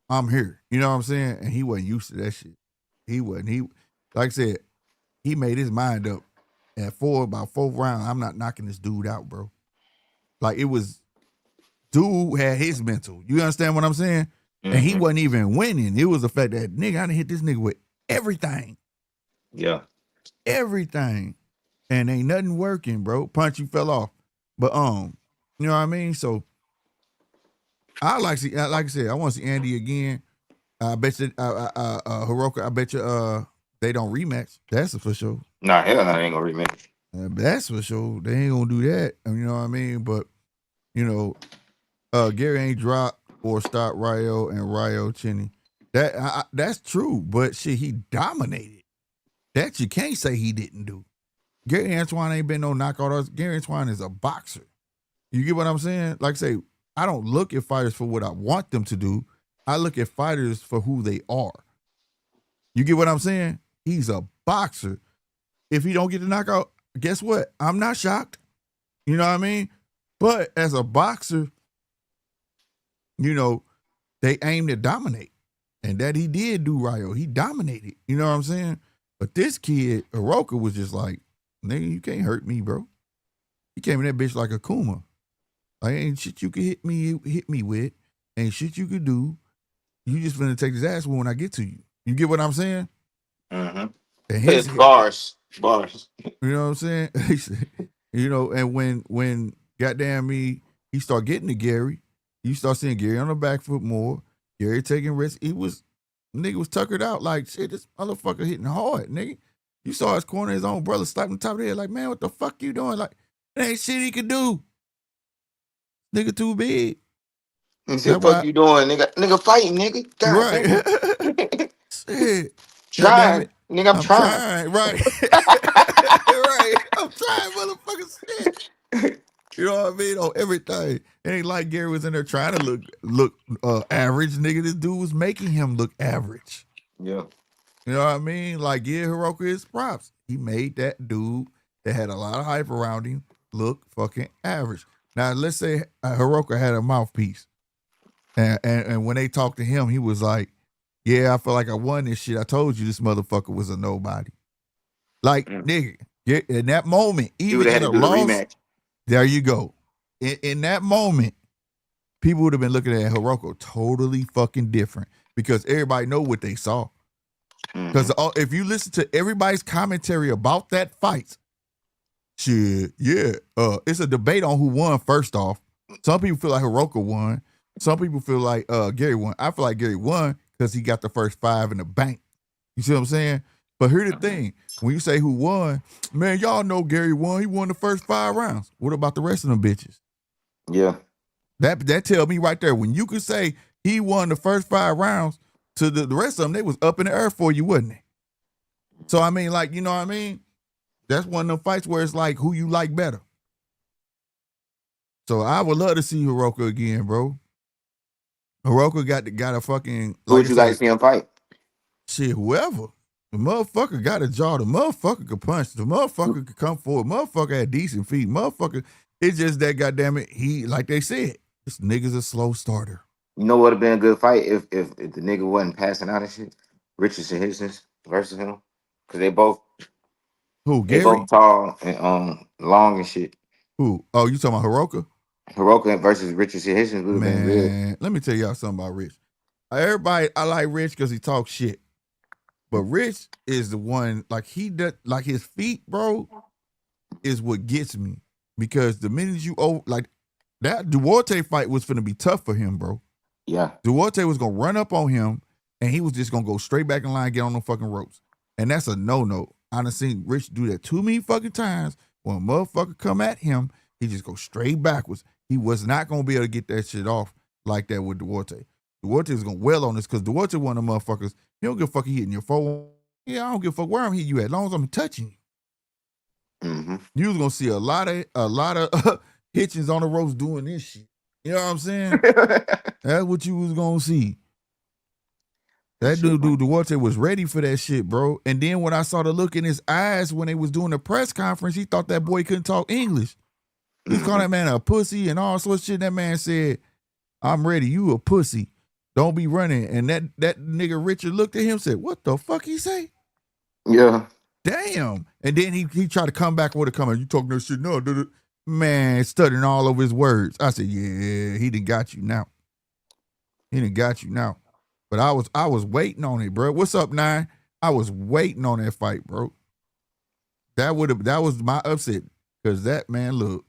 I'm here. You know what I'm saying? And he wasn't used to that shit. He wasn't. He, like I said, he made his mind up. At about fourth round, I'm not knocking this dude out, bro. Like it was, dude had his mental. You understand what I'm saying? And he
Mhm.
wasn't even winning. It was the fact that nigga, I done hit this nigga with everything.
Yeah.
Everything. And ain't nothing working, bro. Punch, you fell off. But you know what I mean? So I like I said, I want to see Andy again. I bet you Hiroka, I bet you they don't rematch. That's for sure.
Nah, hell no, they ain't gonna rematch.
That's for sure. They ain't gonna do that. You know what I mean? But you know, Gary ain't dropped or stopped Ryo and Ryo Cheney. That's true, but shit, he dominated. That you can't say he didn't do. Gary Antoine ain't been no knockout artist. Gary Antoine is a boxer. You get what I'm saying? Like I say, I don't look at fighters for what I want them to do. I look at fighters for who they are. You get what I'm saying? He's a boxer. If he don't get the knockout, guess what? I'm not shocked. You know what I mean? But as a boxer, you know, they aim to dominate. And that he did do, Ryo. He dominated. You know what I'm saying? But this kid, Hiroka, was just like, nigga, you can't hurt me, bro. He came in that bitch like a Kuma. Like, ain't shit you can hit me with. Ain't shit you could do. You just finna take his ass when I get to you. You get what I'm saying?
Mm-hmm.
And
It's bars.
you know what I'm saying? You know, and when goddamn me, he start getting to Gary, you start seeing Gary on the back foot more. Gary taking risks. Nigga was tuckered out like shit. This motherfucker hitting hard, nigga. You saw his corner, his own brother slapping the top of the head, like, man, what the fuck you doing? Like, it ain't shit he could do. Nigga too big.
He said, "Fuck you doing, nigga? Nigga fighting, nigga. God
Right. Shit. God damn
trying,
it.
nigga. I'm trying.
Right. Right. I'm trying, motherfucker. Shit. You know what I mean? On everything. It ain't like Gary was in there trying to look average. Nigga, this dude was making him look average.
Yeah.
You know what I mean? Like, yeah, Hiroka is props. He made that dude that had a lot of hype around him look fucking average. Now, let's say Hiroka had a mouthpiece. And when they talked to him, he was like, yeah, I feel like I won this shit. I told you this motherfucker was a nobody. Like, nigga, in that moment, even in a loss, rematch. There you go. In that moment, people would have been looking at Hiroka totally fucking different because everybody know what they saw. Because if you listen to everybody's commentary about that fight, shit, yeah, it's a debate on who won first off. Some people feel like Hiroka won. Some people feel like Gary won. I feel like Gary won because he got the first 5 in the bank. You see what I'm saying? But here's the thing. When you say who won, man, y'all know Gary won. He won the first 5 rounds. What about the rest of them bitches?
Yeah.
That tell me right there. When you could say he won the first 5 rounds, to the rest of them, they was up in the air for you, wasn't they? So, I mean, like, you know what I mean? That's one of them fights where it's like who you like better. So I would love to see Hiroka again, bro. Hiroka got a fucking...
Who would you like to see him fight?
Shit, whoever. The motherfucker got a jaw. The motherfucker could punch. The motherfucker could come forward. Motherfucker had decent feet. Motherfucker, it's just that goddamn it, he, like they said, this nigga's a slow starter.
You know what would have been a good fight if the nigga wasn't passing out and shit? Richardson Hitchens versus him. Because they both...
Who,
They
Gary?
both tall and long and shit.
Who? Oh, you talking about Hiroka?
Hiroka versus Richardson Hitchens would have been good.
Let me tell y'all something about Rich. Everybody, I like Rich because he talks shit. But Rich is the one, like he does, like his feet, bro, is what gets me. Because the minute you like that Duarte fight was finna be tough for him, bro.
Yeah.
Duarte was gonna run up on him and he was just gonna go straight back in line and get on the fucking ropes. And that's a no-no. I done seen Rich do that too many fucking times. When a motherfucker come at him, he just go straight backwards. He was not gonna be able to get that shit off like that with Duarte. Duarte is gonna well on this because Duarte one of the motherfuckers, he don't give a fuck he hitting your phone. Yeah, I don't give a fuck where I'm hitting you at, as long as I'm touching you.
Mm-hmm.
You was gonna see a lot of Hitchens on the ropes doing this shit. You know what I'm saying? That's what you was gonna see. That dude Duarte was ready for that shit, bro. And then when I saw the look in his eyes when they was doing the press conference, he thought that boy couldn't talk English. He was calling that man a pussy and all sorts of shit. That man said, I'm ready. You a pussy. Don't be running. And that nigga Richard looked at him and said, what the fuck he say?
Yeah.
Damn. And then he tried to come back with a comment. You talking that shit? No, man, stuttering all over his words. I said, yeah, he done got you now. He done got you now. But I was waiting on it, bro. What's up, 9? I was waiting on that fight, bro. That was my upset. Cause that man, look,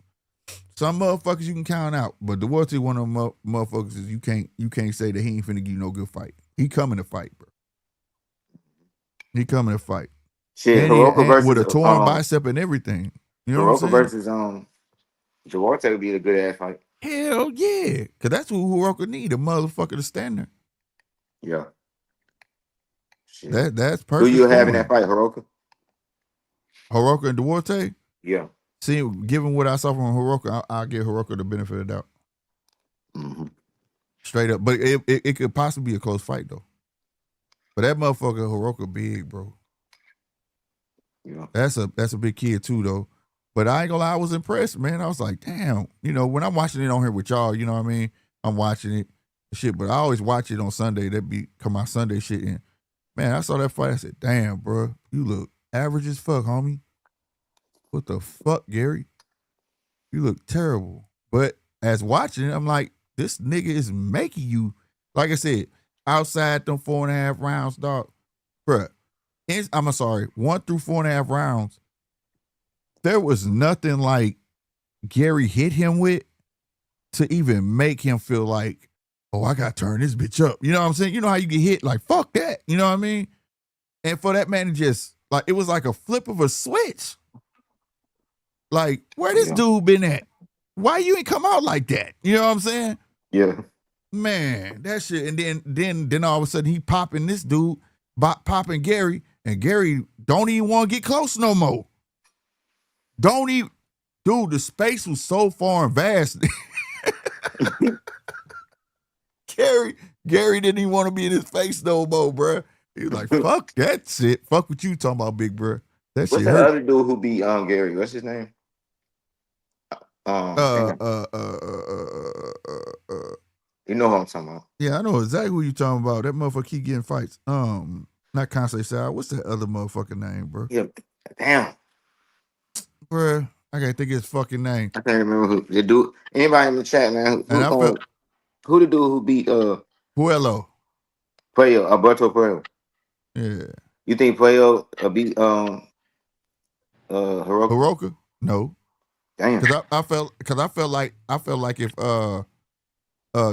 some motherfuckers you can count out, but Duarte one of them motherfuckers is you can't say that he ain't finna give you no good fight. He coming to fight, bro. He coming to fight.
Shit, Hiroka versus
with a torn bicep and everything. You know what I'm saying?
Versus Duarte would be a good ass fight.
Hell yeah, cause that's what Hiroka need, a motherfucker to stand there.
Yeah. Shit.
That's perfect.
Who you have in that fight, Hiroka?
Hiroka and Duarte?
Yeah.
See, given what I saw from Hiroka, I'll give Hiroka the benefit of the doubt.
Mm-hmm.
Straight up. But it could possibly be a close fight, though. But that motherfucker, Hiroka, big, bro.
Yeah.
That's a big kid, too, though. But I ain't gonna lie, I was impressed, man. I was like, damn. You know, when I'm watching it on here with y'all, you know what I mean? I'm watching it. Shit, but I always watch it on Sunday. That be come out Sunday shit in. Man, I saw that fight. I said, damn, bro, you look average as fuck, homie. What the fuck, Gary? You look terrible. But as watching it, I'm like, this nigga is making you, like I said, outside them 4.5 rounds, dog. Bruh, I'm sorry, 1 through 4.5 rounds, there was nothing like Gary hit him with to even make him feel like, oh, I got to turn this bitch up. You know what I'm saying? You know how you get hit? Like, fuck that. You know what I mean? And for that man to just Like it was like a flip of a switch. Like where this
Yeah.
dude been at? Why you ain't come out like that? You know what I'm saying?
Yeah.
Man, that shit. And then all of a sudden he popping this dude, popping Gary, and Gary don't even want to get close no more. Don't even, dude. The space was so far and vast. Gary didn't even want to be in his face no more, bruh. He was like, "Fuck that shit. Fuck what you talking about, big bruh. That
What's
shit
that
hurt."
other dude who beat Gary? What's his name? Damn. You know who I'm talking about?
Yeah, I know exactly who you talking about. That motherfucker keep getting fights. Not Conseil Side. What's that other motherfucking name, bro?
Yeah. Damn.
Bruh, I can't think of his fucking name.
I can't remember who the dude. Anybody in the chat, man?
And I felt
Who the dude who beat
Puello.
Puello, Alberto Puello?
Yeah.
You think Puello beat Hiroki?
Hiroka? No.
Damn.
I felt like if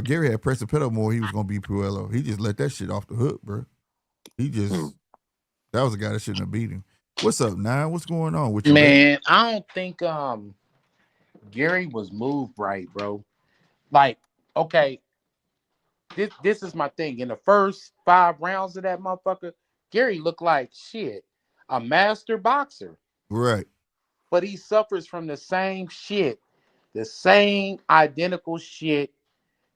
Gary had pressed the pedal more, he was gonna beat Puello. He just let that shit off the hook, bro. He just that was a guy that shouldn't have beat him. What's up, Nine? What's going on with you,
man? I don't think Gary was moved right, bro. Like, okay, this is my thing. In the first 5 rounds of that motherfucker, Gary looked like shit, a master boxer.
Right.
But he suffers from the same shit, the same identical shit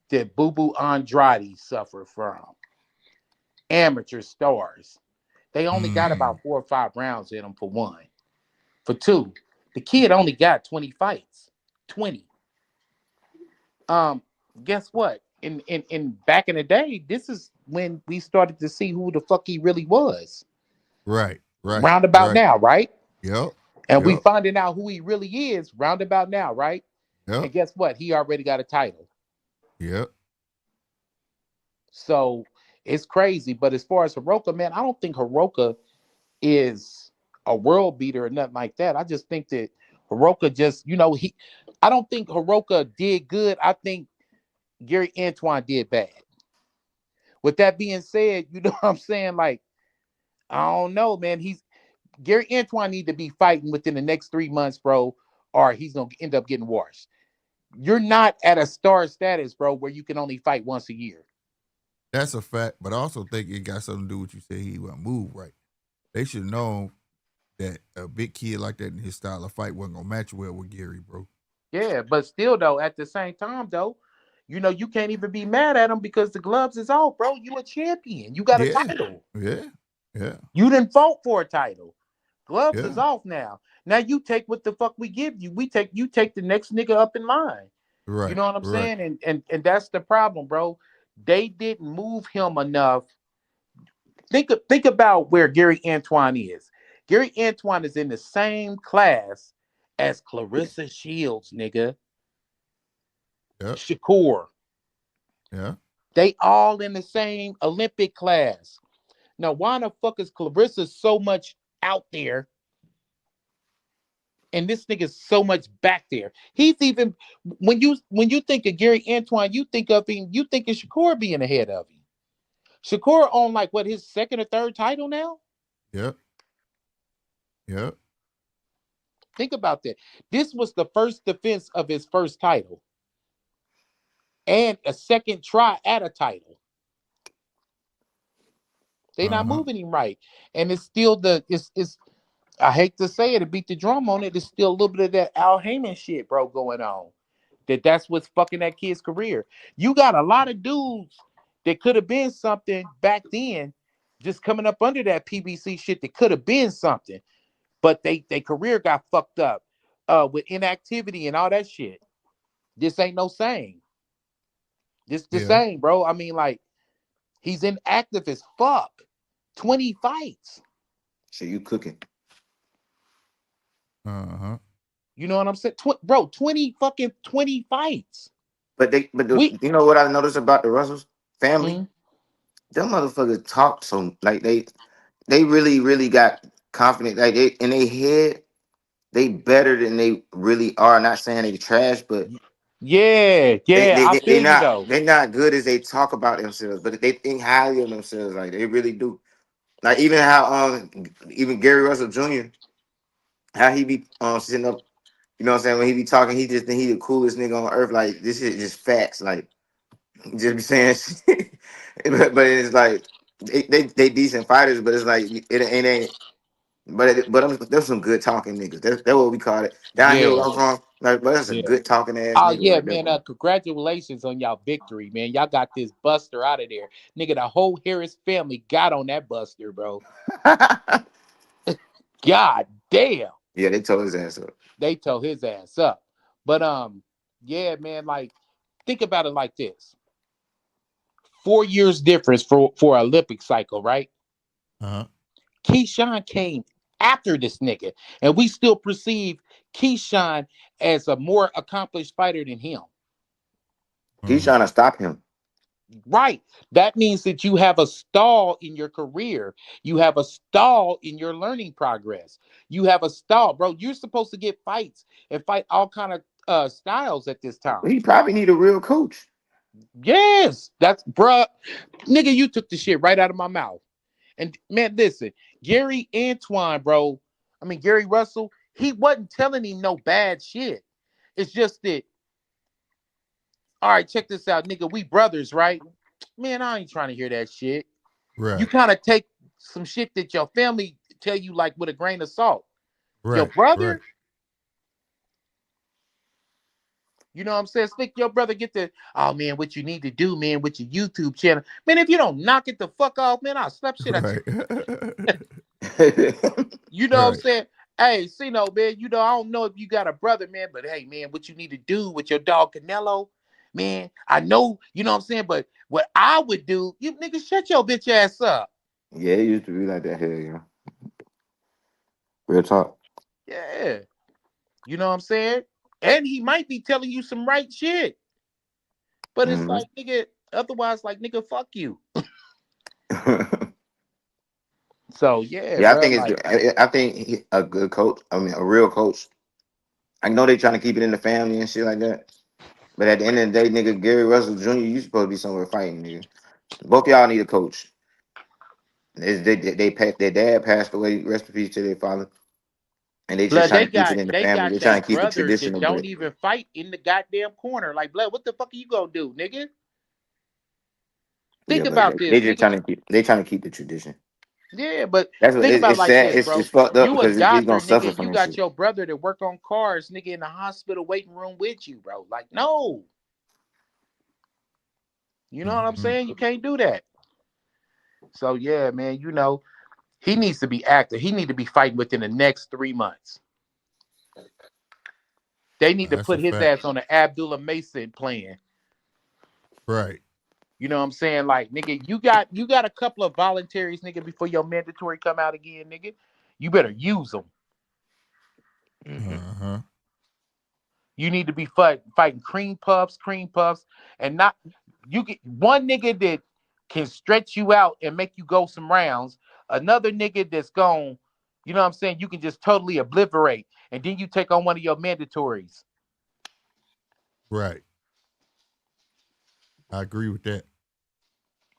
that Boo Boo Andrade suffered from. Amateur stars. They only got about 4 or 5 rounds in them for one. For two, the kid only got 20 fights. 20. Guess what? In back in the day, this is when we started to see who the fuck he really was.
Right.
Roundabout now, right?
Yep.
And we finding out who he really is roundabout now, right?
Yep.
And guess what? He already got a title.
Yep.
So it's crazy. But as far as Hiroka, man, I don't think Hiroka is a world beater or nothing like that. I just think that Hiroka just, I don't think Hiroka did good. I think Gary Antoine did bad. With that being said, you know what I'm saying? Like, I don't know, man. Gary Antoine need to be fighting within the next 3 months, bro, or he's gonna end up getting washed. You're not at a star status, bro, where you can only fight once a year.
That's a fact, but I also think it got something to do with you say he wasn't moved right. They should know that a big kid like that in his style of fight wasn't gonna match well with Gary, bro.
Yeah, but still though, at the same time though, you can't even be mad at him because the gloves is off, bro. You a champion. You got a title.
Yeah.
You didn't fought for a title. Gloves is off now. Now you take what the fuck we give you. You take the next nigga up in line.
Right.
You know what I'm saying? And that's the problem, bro. They didn't move him enough. Think about where Gary Antoine is. Gary Antoine is in the same class as Clarissa Shields, nigga.
Yep.
Shakur.
Yeah.
They all in the same Olympic class. Now, why the fuck is Clarissa so much out there? And this nigga's so much back there. He's even when you think of Gary Antoine, you think of Shakur being ahead of him. Shakur on like what, his second or third title now?
Yep.
Think about that. This was the first defense of his first title. And a second try at a title. They not moving him right. And it's still it's I hate to say it, to beat the drum on it, there's still a little bit of that Al Heyman shit, bro, going on. That's what's fucking that kid's career. You got a lot of dudes that could have been something back then, just coming up under that PBC shit that could have been something, but their career got fucked up with inactivity and all that shit. This ain't no saying. This the same, bro. I mean, like, he's inactive as fuck. 20 fights.
So you cooking.
You know what I'm saying? Bro, 20 fights.
But you know what I noticed about the Russells family? Them motherfuckers talk so like they really got confident. Like they in their head, they better than they really are. Not saying they trash, but
I feel you though.
They're not good as they talk about themselves, but they think highly of themselves. Like they really do. Like even how even Gary Russell Jr. how he be sitting up, you know what I'm saying, when he be talking, he just think he the coolest nigga on earth. Like this shit just facts. Like just be saying shit. But it's like they decent fighters, but it's like it ain't. But there's some good talking niggas. That's what we call it down here
Yeah,
where I'm from. Like, but that's a
yeah.
good talking ass
Oh
nigga
yeah,
right there.
man. Congratulations on y'all victory, man. Y'all got this Buster out of there, nigga. The whole Harris family got on that Buster, bro. God damn,
Yeah, they told his ass up.
they tore his ass up. But yeah, man. Like, think about it like this: 4 years difference for Olympic cycle, right?
Uh-huh.
Keyshawn came after this nigga, and we still perceive Keyshawn as a more accomplished fighter than him.
He's
Mm-hmm.
trying to stop him.
Right. That means that you have a stall in your career. You have a stall in your learning progress. You have a stall, bro. You're supposed to get fights and fight all kind of styles at this time.
He probably need a real coach.
Yes, that's bruh. Nigga, you took the shit right out of my mouth. And man, listen, Gary Antoine, bro. I mean Gary Russell, he wasn't telling him no bad shit. It's just that, all right, check this out, nigga. We brothers, right? Man, I ain't trying to hear that shit. You
Right.
kind of take some shit that your family tell you like with a grain of salt. Your
Right. Right.
brother, you know what I'm saying? Slick, your brother get the, oh man, what you need to do, man, with your YouTube channel. Man, if you don't knock it the fuck off, man, I'll slap shit at you.
Right.
You know what I'm
Right.
saying? Hey, Sino, man, you know, I don't know if you got a brother, man, but hey, man, what you need to do with your dog Canelo, man, I know, you know what I'm saying? But what I would do, you niggas shut your bitch ass up.
Yeah, it used to be like that here, yeah. Real talk.
Yeah. You know what I'm saying? And he might be telling you some right shit. But it's
Hmm.
like, nigga, otherwise, like, nigga, fuck you. So, yeah,
Yeah, I
bro,
think
like,
I think a good coach. I mean, a real coach. I know they trying to keep it in the family and shit like that. But at the end of the day, nigga, Gary Russell Jr., you supposed to be somewhere fighting, nigga. Both y'all need a coach. Their dad passed away. Rest in peace to their father. And they just
blood,
trying to keep it in the
they
family.
got
They're
they
trying to keep it
brothers that
traditional,
don't
but
even fight in the goddamn corner. Like, blood, what the fuck are you gonna do, nigga?
yeah,
Think
but
about
they
this,
just
nigga.
trying to keep the tradition.
Yeah, but
That's what
think about it
it's
like
sad.
this,
It's
bro.
fucked up
You a
because he's gonna
doctor,
suffer
nigga.
from
You
that
got
shit.
your brother that work on cars, nigga, in the hospital waiting room with you, bro. Like, no. You know what I'm
Mm-hmm.
saying? You can't do that. So yeah, man, you know, he needs to be active. He need to be fighting within the next 3 months. They need to
That's a
put his
fact.
ass on the Abdullah Mason plan.
Right.
You know what I'm saying? Like, nigga, you got a couple of voluntaries, nigga, before your mandatory come out again, nigga. You better use them.
Hmm.
Uh-huh.
You need to be fighting cream puffs, and not you get one nigga that can stretch you out and make you go some rounds. Another nigga that's gone, you know what I'm saying? You can just totally obliterate, and then you take on one of your mandatories
Right. I agree with that.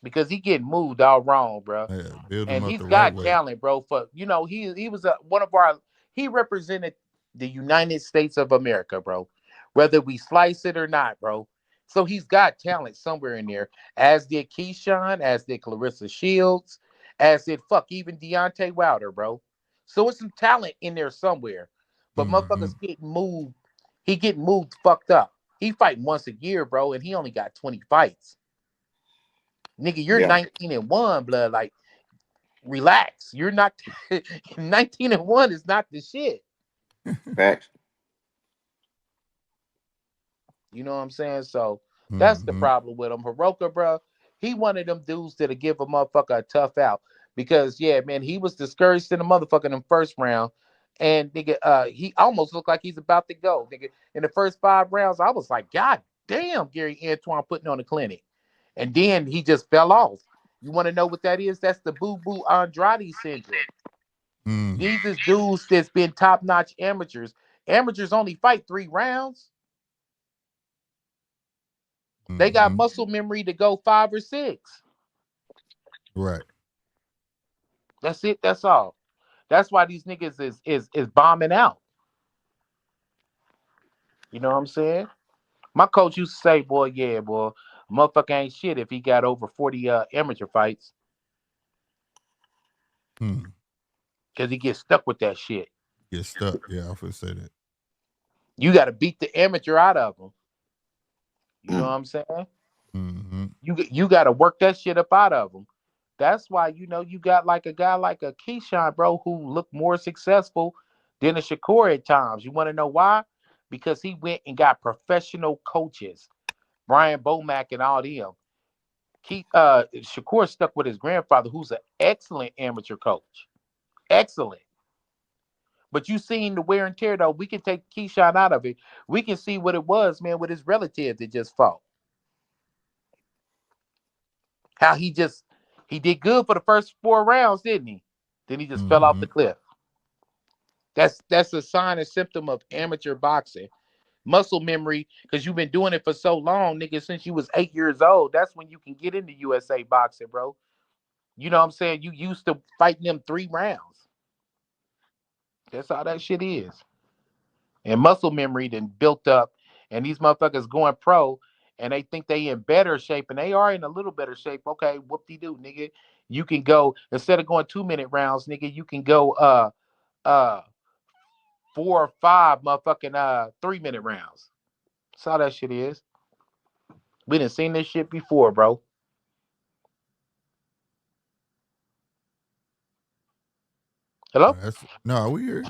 because he getting moved all wrong, bro.
Yeah, build them
And
up
he's
the right
got
way.
talent, bro. For you know, he was one of our. He represented the United States of America, bro. Whether we slice it or not, bro. So he's got talent somewhere in there. As did Keyshawn, as did Clarissa Shields, as did fuck even Deontay Wilder, bro. So it's some talent in there somewhere. But
Mm-hmm.
motherfuckers getting moved. He getting moved fucked up. He fighting once a year, bro, and he only got 20 fights. Nigga, you're
Yeah,
19-1, blood. Like, relax. You're not 19-1 is not the shit.
facts.
You know what I'm saying? So that's the
Mm-hmm.
problem with him. Hiroka, bro, he one of them dudes that'll give a motherfucker a tough out. Because yeah, man, he was discouraged in the motherfucker in the first round. And nigga, he almost looked like he's about to go. Nigga, in the first 5 rounds, I was like, God damn, Gary Antoine putting on a clinic. And then he just fell off. You want to know what that is? That's the boo boo Andrade syndrome.
Mm-hmm.
These is dudes that's been top notch amateurs. Amateurs only fight 3 rounds. They got
Mm-hmm.
muscle memory to go 5 or 6.
Right.
That's it. That's all. That's why these niggas is bombing out. You know what I'm saying? My coach used to say, boy, yeah, boy, motherfucker ain't shit if he got over 40 amateur fights. Because he gets stuck with that shit.
Get stuck. Yeah, I was gonna say that.
You got to beat the amateur out of him. You know what I'm saying?
Mm-hmm.
You got to work that shit up out of him. That's why you got like a guy like a Keyshawn, bro, who looked more successful than a Shakur at times. You want to know why? Because he went and got professional coaches, Brian Bomack and all them. Shakur stuck with his grandfather, who's an excellent amateur coach. Excellent. But you seen the wear and tear, though. We can take Keyshawn out of it. We can see what it was, man, with his relative that just fought. How he did good for the first 4 rounds, didn't he? Then he just fell off the cliff. That's a sign and symptom of amateur boxing. Muscle memory, because you've been doing it for so long, nigga, since you was 8 years old. That's when you can get into USA boxing, bro. You know what I'm saying? You used to fighting them 3 rounds. That's how that shit is. And muscle memory then built up, and these motherfuckers going pro, and they think they in better shape, and they are in a little better shape. Okay, whoop-de-doo, nigga. You can go, instead of going 2-minute rounds, nigga, you can go uh 4 or 5 motherfucking 3-minute rounds. That's how that shit is. We done seen this shit before, bro. Hello?
No, we here.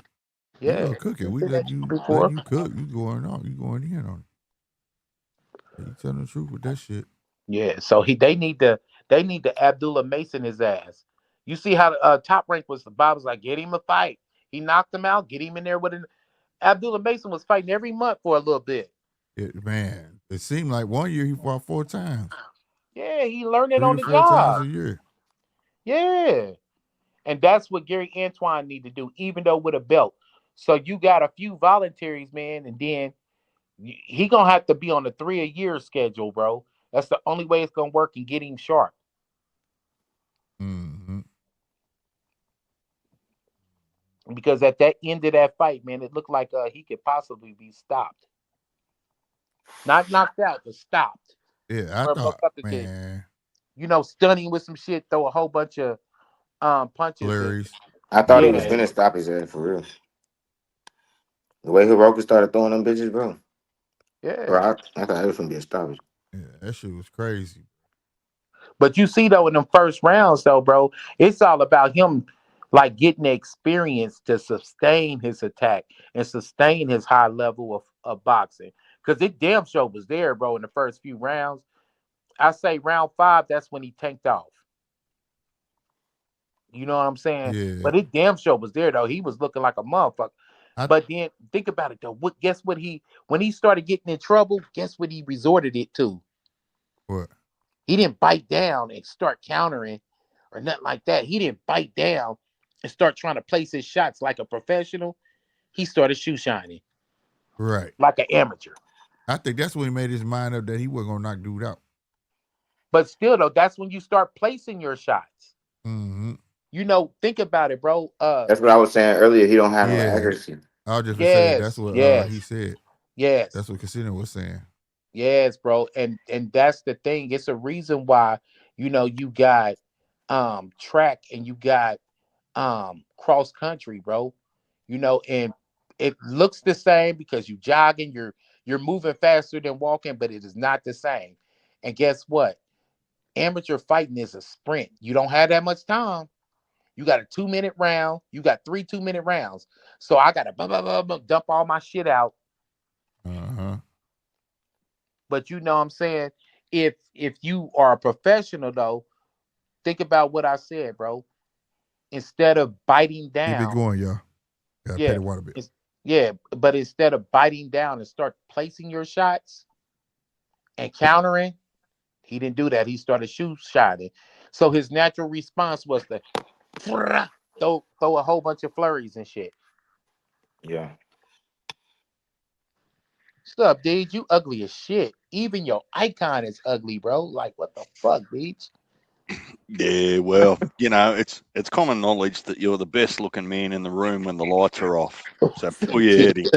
You
Yeah,
go cook it.
we
We
seen that
let
shit
you
before.
cook. You going on. You going in on it. You telling the truth with that shit.
Yeah, so they need to Abdullah Mason his ass. You see how Top Rank was, Bob was like, get him a fight. He knocked him out, get him in there with an Abdullah Mason was fighting every month for a little bit.
Man, it seemed like one year he fought 4 times.
Yeah, he learned it
3
on
to
the
4 times
job.
a year.
Yeah. And that's what Gary Antoine need to do, even though with a belt. So you got a few voluntaries, man, and then he gonna have to be on the 3 a year schedule, bro. That's the only way it's gonna work and get him sharp.
Mm-hmm.
Because at that end of that fight, man, it looked like he could possibly be stopped. Not knocked out, but stopped.
Yeah, I
Where
thought,
motherfucker could,
man,
stunning with some shit, throw a whole bunch of punches.
flurries.
I thought he was
Yeah,
finna stop his ass for real. The way Hiroki started throwing them bitches, bro.
yeah.
Bro, I thought it was gonna be a stoppage.
Yeah, that shit was crazy.
But you see though, in the first rounds though, bro, it's all about him like getting the experience to sustain his attack and sustain his high level of boxing. Cause it damn sure was there, bro, in the first few rounds. I say round 5, that's when he tanked off. You know what I'm saying?
Yeah.
But it damn sure was there though. He was looking like a motherfucker. But then think about it though. Guess what when he started getting in trouble, guess what he resorted it to?
What?
He didn't bite down and start countering or nothing like that. He didn't bite down and start trying to place his shots like a professional. He started shoe shining.
Right.
Like an amateur.
I think that's when he made his mind up that he wasn't gonna knock dude out.
But still though, that's when you start placing your shots.
Mm-hmm.
Think about it, bro.
That's what I was saying earlier. He don't have no
Yeah.
accuracy.
I was just gonna say that's what he
yes.
said.
Yes.
That's what Casino was saying.
Yes, bro. And that's the thing. It's a reason why, you got track and you got cross country, bro. And it looks the same because you jogging, you're moving faster than walking, but it is not the same. And guess what? Amateur fighting is a sprint. You don't have that much time. You got a 2-minute round. You got 3 2-minute rounds. So I gotta dump all my shit out.
Uh-huh.
But you know what I'm saying? If you are a professional though, think about what I said, bro. Instead of biting
Keep it
down,
going, y'all. Gotta pay
yeah,
the water bill.
but instead of biting down and start placing your shots and countering, he didn't do that. He started shoe shotting. So his natural response was to throw a whole bunch of flurries and shit.
Yeah.
What's up, dude? You ugly as shit. Even your icon is ugly, bro. Like, what the fuck, bitch?
Yeah, well, it's common knowledge that you're the best looking man in the room when the lights are off. So pull your head in.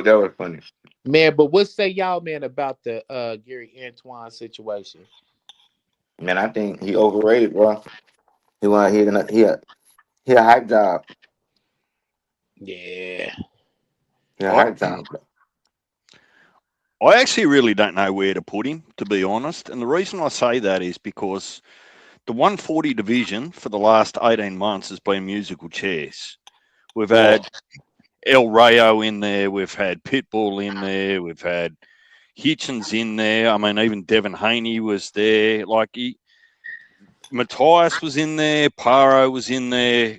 that was funny.
Man, but what say y'all, man, about the Gary Antoine situation?
Man, I think he overrated, bro. He a hype job.
Yeah.
He a
I,
hype job.
I actually really don't know where to put him, to be honest. And the reason I say that is because the 140 division for the last 18 months has been musical chairs. We've
Yeah.
had El Rayo in there, we've had Pitbull in there, we've had Hitchens in there. I mean, even Devin Haney was there. Matthias was in there, Paro was in there.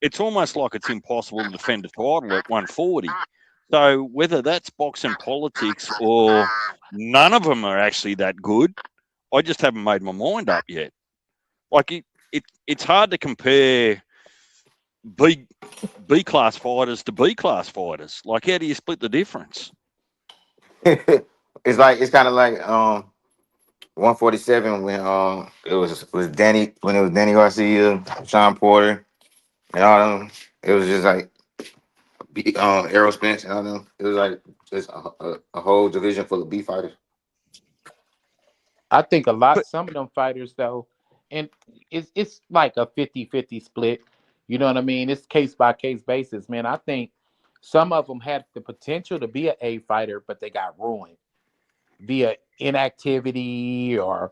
It's almost like it's impossible to defend a title at 140. So whether that's boxing politics or none of them are actually that good, I just haven't made my mind up yet. It's hard to compare B B class fighters to B class fighters. Like, how do you split the difference?
It's kind of like 147 when it was Danny Garcia, Sean Porter, and all them. It was just like Errol Spence and all them. It was like just a whole division full of B fighters.
I think
But
some of them fighters though, and it's like a 50-50 split. You know what I mean? It's case by case basis, man. I think some of them had the potential to be an A fighter, but they got ruined via inactivity or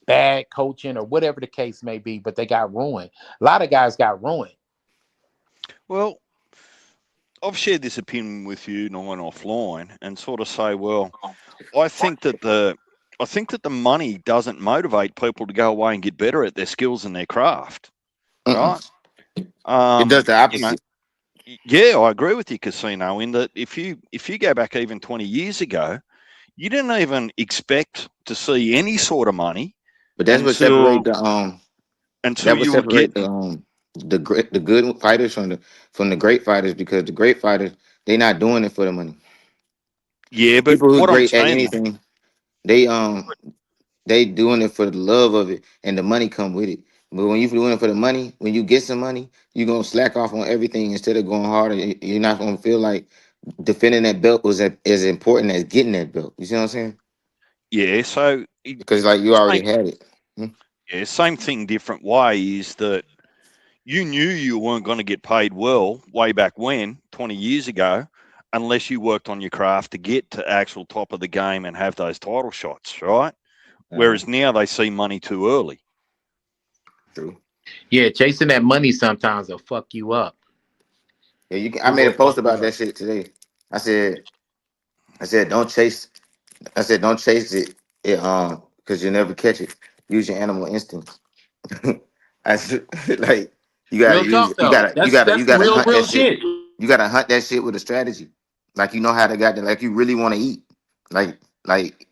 bad coaching or whatever the case may be, but they got ruined. A lot of guys got ruined.
well, I've shared this opinion with you on offline and sort of say, well, I think that the money doesn't motivate people to go away and get better at their skills and their craft,
Mm-mm.
right?
It does the
You know,
opposite.
yeah, I agree with you, Casino, in that if you go back even 20 years ago, you didn't even expect to see any sort of money
But that's what
until
separate the
until
that would
you were
separate
getting.
the good fighters from the great fighters, because the great fighters, they not doing it for the money.
Yeah, but
People who
what I'm
great at
saying,
anything, they they doing it for the love of it, and the money come with it. But when you doing it for the money, when you get some money, you're gonna slack off on everything instead of going harder. You're not gonna feel like defending that belt was as important as getting that belt. You see what I'm saying?
yeah, so
Because like you
same,
already had it. Hmm?
yeah, same thing, different way is that you knew you weren't going to get paid well way back when, 20 years ago, unless you worked on your craft to get to actual top of the game and have those title shots, right?
Uh,
Whereas now they see money too early.
True.
Yeah, chasing that money sometimes will fuck you up.
Yeah, you can. I
It
made
will
a post
fuck you
about
up.
that shit today. I said, I said, don't chase. I said, don't chase because you'll never catch it. Use your animal instincts. I said, like
Real talk though.
you
That's
gotta
real,
hunt
real
that shit.
shit.
You gotta hunt that shit with a strategy. Like you know how to got that. Like you really want to eat. Like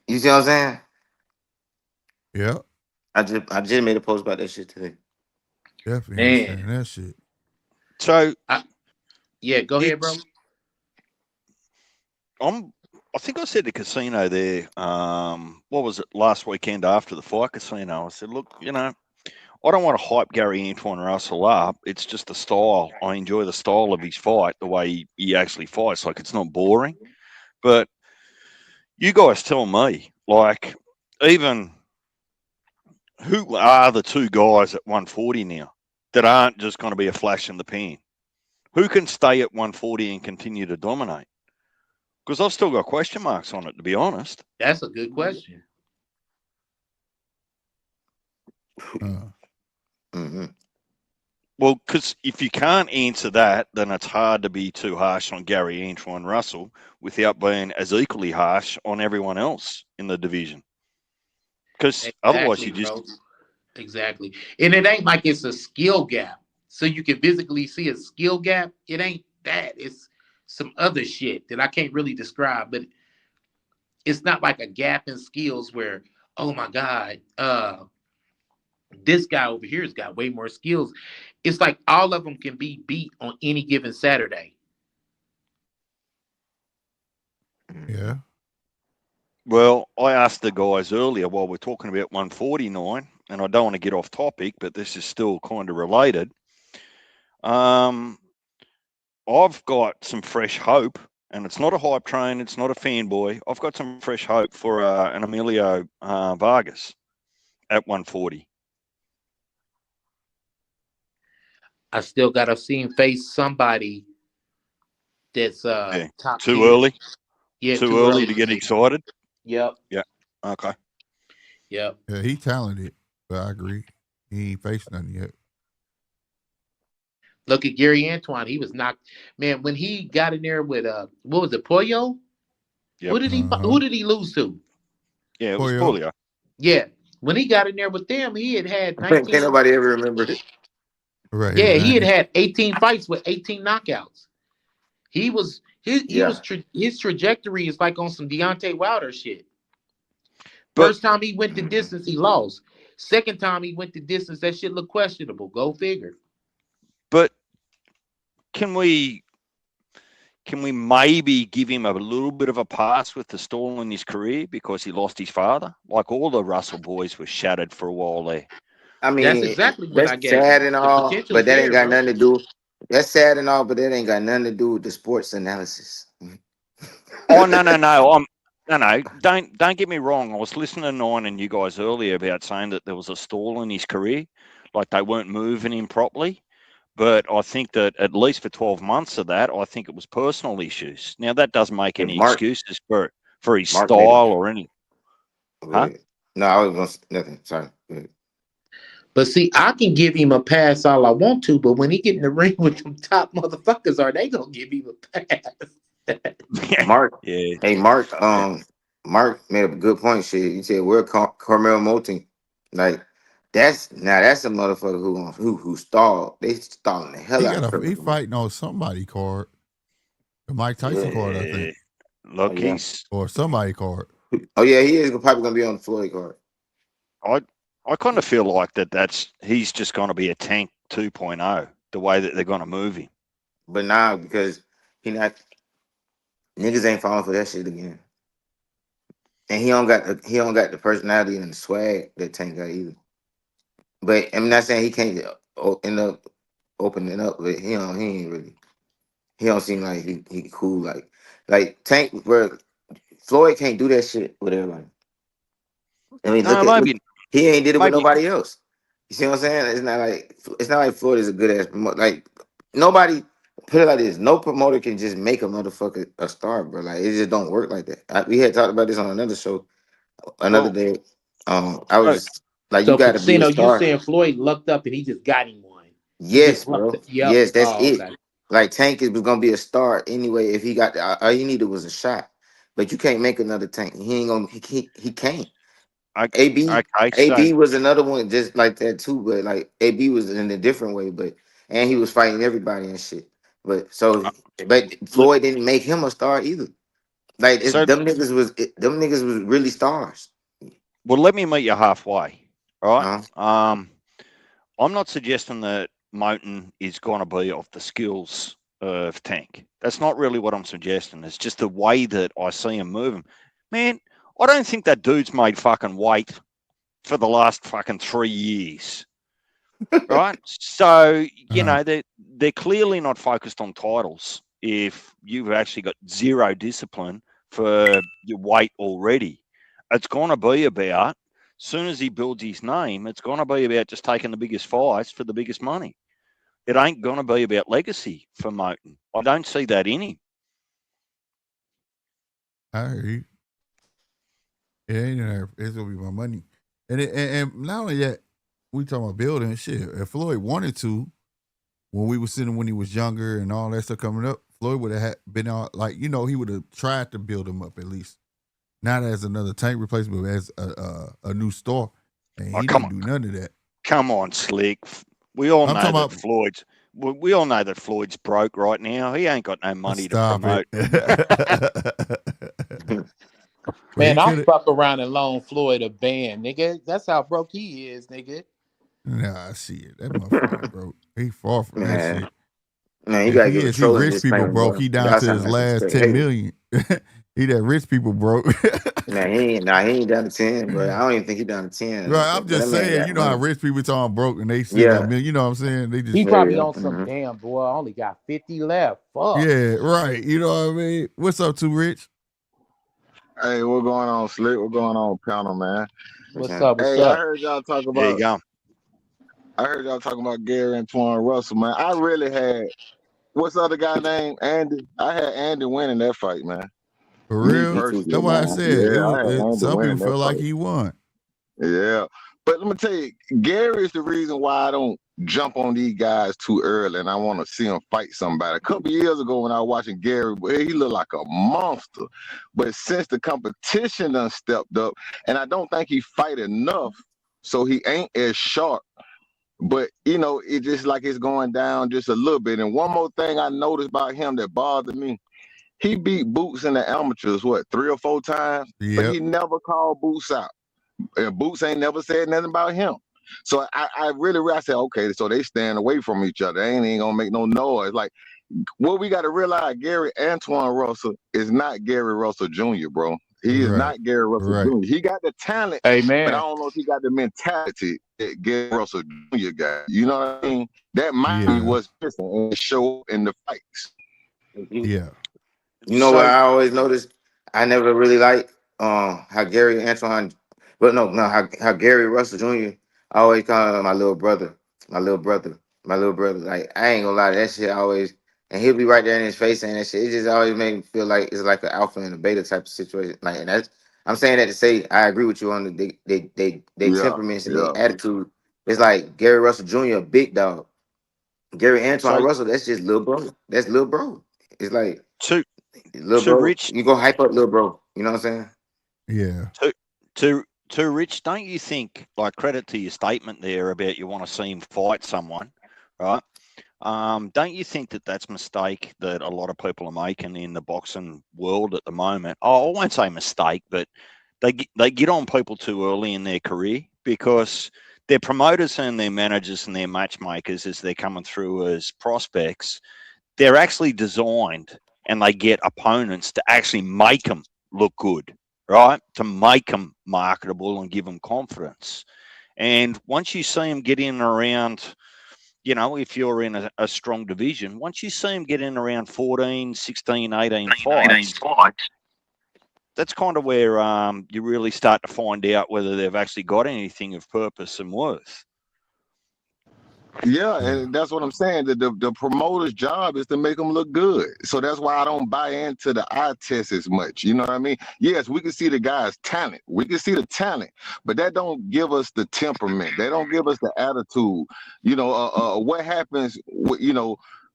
you see what I'm saying?
Yeah,
I just made a post about that shit today.
definitely
Man.
understand that shit.
So
I, yeah, go ahead, bro.
it's I think I said to Casino there, what was it, last weekend after the fight, Casino? I said, look, I don't want to hype Gary Antoine Russell up. It's just the style. I enjoy the style of his fight, the way he actually fights. Like, it's not boring. But you guys tell me, like, even who are the two guys at 140 now that aren't just going to be a flash in the pan? Who can stay at 140 and continue to dominate? Because I've still got question marks on it, to be honest.
That's a good question.
Uh,
Hmm.
Well, because if you can't answer that, then it's hard to be too harsh on Gary Antoine Russell without being as equally harsh on everyone else in the division. Because otherwise,
Exactly,
you just
bro. Exactly. And it ain't like it's a skill gap. So you can physically see a skill gap. It ain't that. It's some other shit that I can't really describe, but it's not like a gap in skills where, oh my God, this guy over here has got way more skills. It's like all of them can be beat on any given Saturday.
Yeah.
Well, I asked the guys earlier while we're talking about 149, and I don't want to get off topic, but this is still kind of related. I've got some fresh hope, and it's not a hype train, it's not a fanboy. I've got some fresh hope for an Emilio Vargas at 140.
I still gotta see him face somebody that's
Yeah.
top
Too
tier.
early?
Yeah,
Too early to get
me.
excited?
Yep.
Yeah. Okay.
Yep.
Yeah, he talented, but I agree. He ain't faced nothing yet.
Look at Gary Antoine. He was knocked. Man, when he got in there with what was it, Pollo?
Yep.
Who did he lose to?
Yeah, it was
Pollo.
Polio.
Yeah. When he got in there with them, he had
Can't
19.
nobody ever remember it.
Right.
Yeah, he
Exactly.
had 18 fights with 18 knockouts. He was
Yeah.
his trajectory is like on some Deontay Wilder shit.
But
First time he went the distance, he lost. Second time he went the distance, that shit looked questionable. Go figure.
but can we maybe give him a little bit of a pass with the stall in his career because he lost his father? Like all the Russell boys were shattered for a while there.
I
That's
mean,
exactly what I
that's
gave
sad
him.
and
The
all, but
potential's
that ain't
there,
got
bro.
nothing to do. That's sad and all, but that ain't got nothing to do with the sports analysis.
Oh no. No. Don't get me wrong. I was listening to Nine and you guys earlier about saying that there was a stall in his career, like they weren't moving him properly. But I think that at least for 12 months of that, I think it was personal issues. Now that doesn't make
And
any excuses for his
Mark made
style
it.
or anything. Huh?
No, I was gonna nothing. Sorry. Go ahead.
But see, I can give him a pass all I want to, but when he get in the ring with them top motherfuckers, are they gonna give him a pass?
Mark,
Yeah.
hey Mark made a good point. Shit, you said we're Carmel Moulton, like that's a motherfucker who stalled. They stalling the hell
He
out
got
of
he
Carmel.
fighting on somebody card. The Mike Tyson card, I think.
Look,
Oh, yeah.
Or somebody card.
Oh yeah, he is probably gonna be on the Floyd card.
I kind of feel like he's just going to be a Tank 2.0, the way that they're going to move him.
But now because niggas ain't falling for that shit again. And he don't got the personality and the swag that Tank got either. But I'm not saying he can't end up opening up, but he ain't really. He don't seem like he cool like Tank. Bro, Floyd can't do that shit with everybody. I mean, look, he ain't did it with
maybe.
nobody else. You see what I'm saying? It's not like Floyd is a good ass like nobody. Put it like this: no promoter can just make a motherfucker a star, bro. Like it just don't work like that. We had talked about this on another show, another day. I was just like, you
So
got to be a
Casino, you
star.
saying Floyd lucked up and he just got him one? He
Yes,
just lucked
bro.
up. Yep.
Yes, that's
Oh,
it.
okay.
Like Tank was gonna be a star anyway. If he got all he needed was a shot, but you can't make another Tank. He ain't gonna. He can't. AB
Okay,
AB was another one just like that too, but like AB was in a different way, and he was fighting everybody and shit. But Floyd didn't make him a star either. Like
so
them niggas was really stars.
well, let me meet you halfway. All right.
Uh-huh.
I'm not suggesting that Moten is going to be of the skills of Tank. That's not really what I'm suggesting. It's just the way that I see him moving. Man, I don't think that dude's made fucking weight for the last fucking 3 years. Right? So, they're clearly not focused on titles if you've actually got zero discipline for your weight already. It's going to be about, soon as he builds his name, it's going to be about just taking the biggest fights for the biggest money. It ain't going to be about legacy for Moten. I don't see that in him.
I hear you. It ain't there. It's gonna be my money. And not only that, we talking about building shit. If Floyd wanted to, when we were sitting when he was younger and all that stuff coming up, Floyd would have been out like, he would have tried to build him up at least. Not as another Tank replacement, but as a new star. And he didn't do none of that.
Come on, Slick. We all know that Floyd's. We all know that Floyd's broke right now. He ain't got no money to promote.
Man, I'll fuck around and loan Floyd a band, nigga. That's how broke he is, nigga.
Nah, shit. That motherfucker broke. He far from that shit.
Man, you gotta
he
give a
rich people
disclaimer,
broke.
bro.
He down
Y'all
to
sound
his
like some
last
straight
10
haters.
million. He that rich people broke.
Nah, he ain't down to 10, bro. I don't even think he down to 10.
Right, I'm
But that
just
man
saying,
got
you know how
money.
rich people talking broke and they still got
Yeah.
million. You know what I'm saying? They just
He probably
Yeah.
on some damn boy. I only got 50 left. Fuck.
yeah, right. You know what I mean? What's up, Too Rich?
Hey, what's going on, Slick? What's going on, panel, man?
What's up? What's
Hey, I
up?
heard y'all talk
There you
about.
go.
I heard y'all talking about Gary and Twan Russell, man. I really had. What's the other guy named Andy? I had Andy winning that fight, man.
For
Me
real?
Me too,
personally,
That's why I
man.
man.
said
Yeah, I had Andy
some people
winning that
feel like
fight.
he won.
Yeah, but let me tell you, Gary is the reason why I don't jump on these guys too early, and I want to see him fight somebody. A couple years ago, when I was watching Gary, boy, he looked like a monster. But since the competition done stepped up, and I don't think he fight enough, so he ain't as sharp. But it just like it's going down just a little bit. And one more thing I noticed about him that bothered me, he beat Boots in the amateurs, 3 or 4 times, but
Yep.
he never called Boots out. Boots ain't never said nothing about him. So I really said, okay, so they stand away from each other. They ain't gonna make no noise. Like, what we got to realize, Gary Antoine Russell is not Gary Russell Jr., bro. He is
Right.
not Gary Russell
Right.
Jr. He got the talent,
Hey,
but I
man.
don't know if he got the mentality that Gary Russell Jr. got. You know what I mean? That might be
Yeah.
what's missing and show in the fights.
Yeah.
You know what
So
I always noticed? I never really liked how Gary Antoine, but no, how Gary Russell Jr. I always call him my little brother, my little brother, my little brother. Like, I ain't gonna lie, that shit always, and he'll be right there in his face saying that shit. It just always made me feel like it's like an alpha and a beta type of situation. Like, and that's I'm saying that to say I agree with you on they
Yeah,
temperaments and their
yeah.
attitude. It's like Gary Russell Jr. a big dog. Gary Antoine
so
Russell, that's just little bro. That's little bro. It's like
to
little
to
bro,
Rich
you go hype up little bro. You know what I'm saying?
Yeah.
to Rich, don't you think, like, credit to your statement there about you want to see him fight someone, right? Don't you think that that's a mistake that a lot of people are making in the boxing world at the moment? Oh, I won't say mistake, but they get on people too early in their career because their promoters and their managers and their matchmakers, as they're coming through as prospects, they're actually designed and they get opponents to actually make them look good, right? To make them marketable and give them confidence. And once you see them get in around, if you're in a strong division, once you see them get in around 14, 16, 18 fights, that's kind of where you really start to find out whether they've actually got anything of purpose and worth.
Yeah,
Yeah.
and that's what I'm saying. The promoter's job is to make them look good. So that's why I don't buy into the eye test as much. You know what I mean? Yes, we can see the guy's talent. We can see the talent, but that don't give us the temperament. They don't give us the attitude. What happens,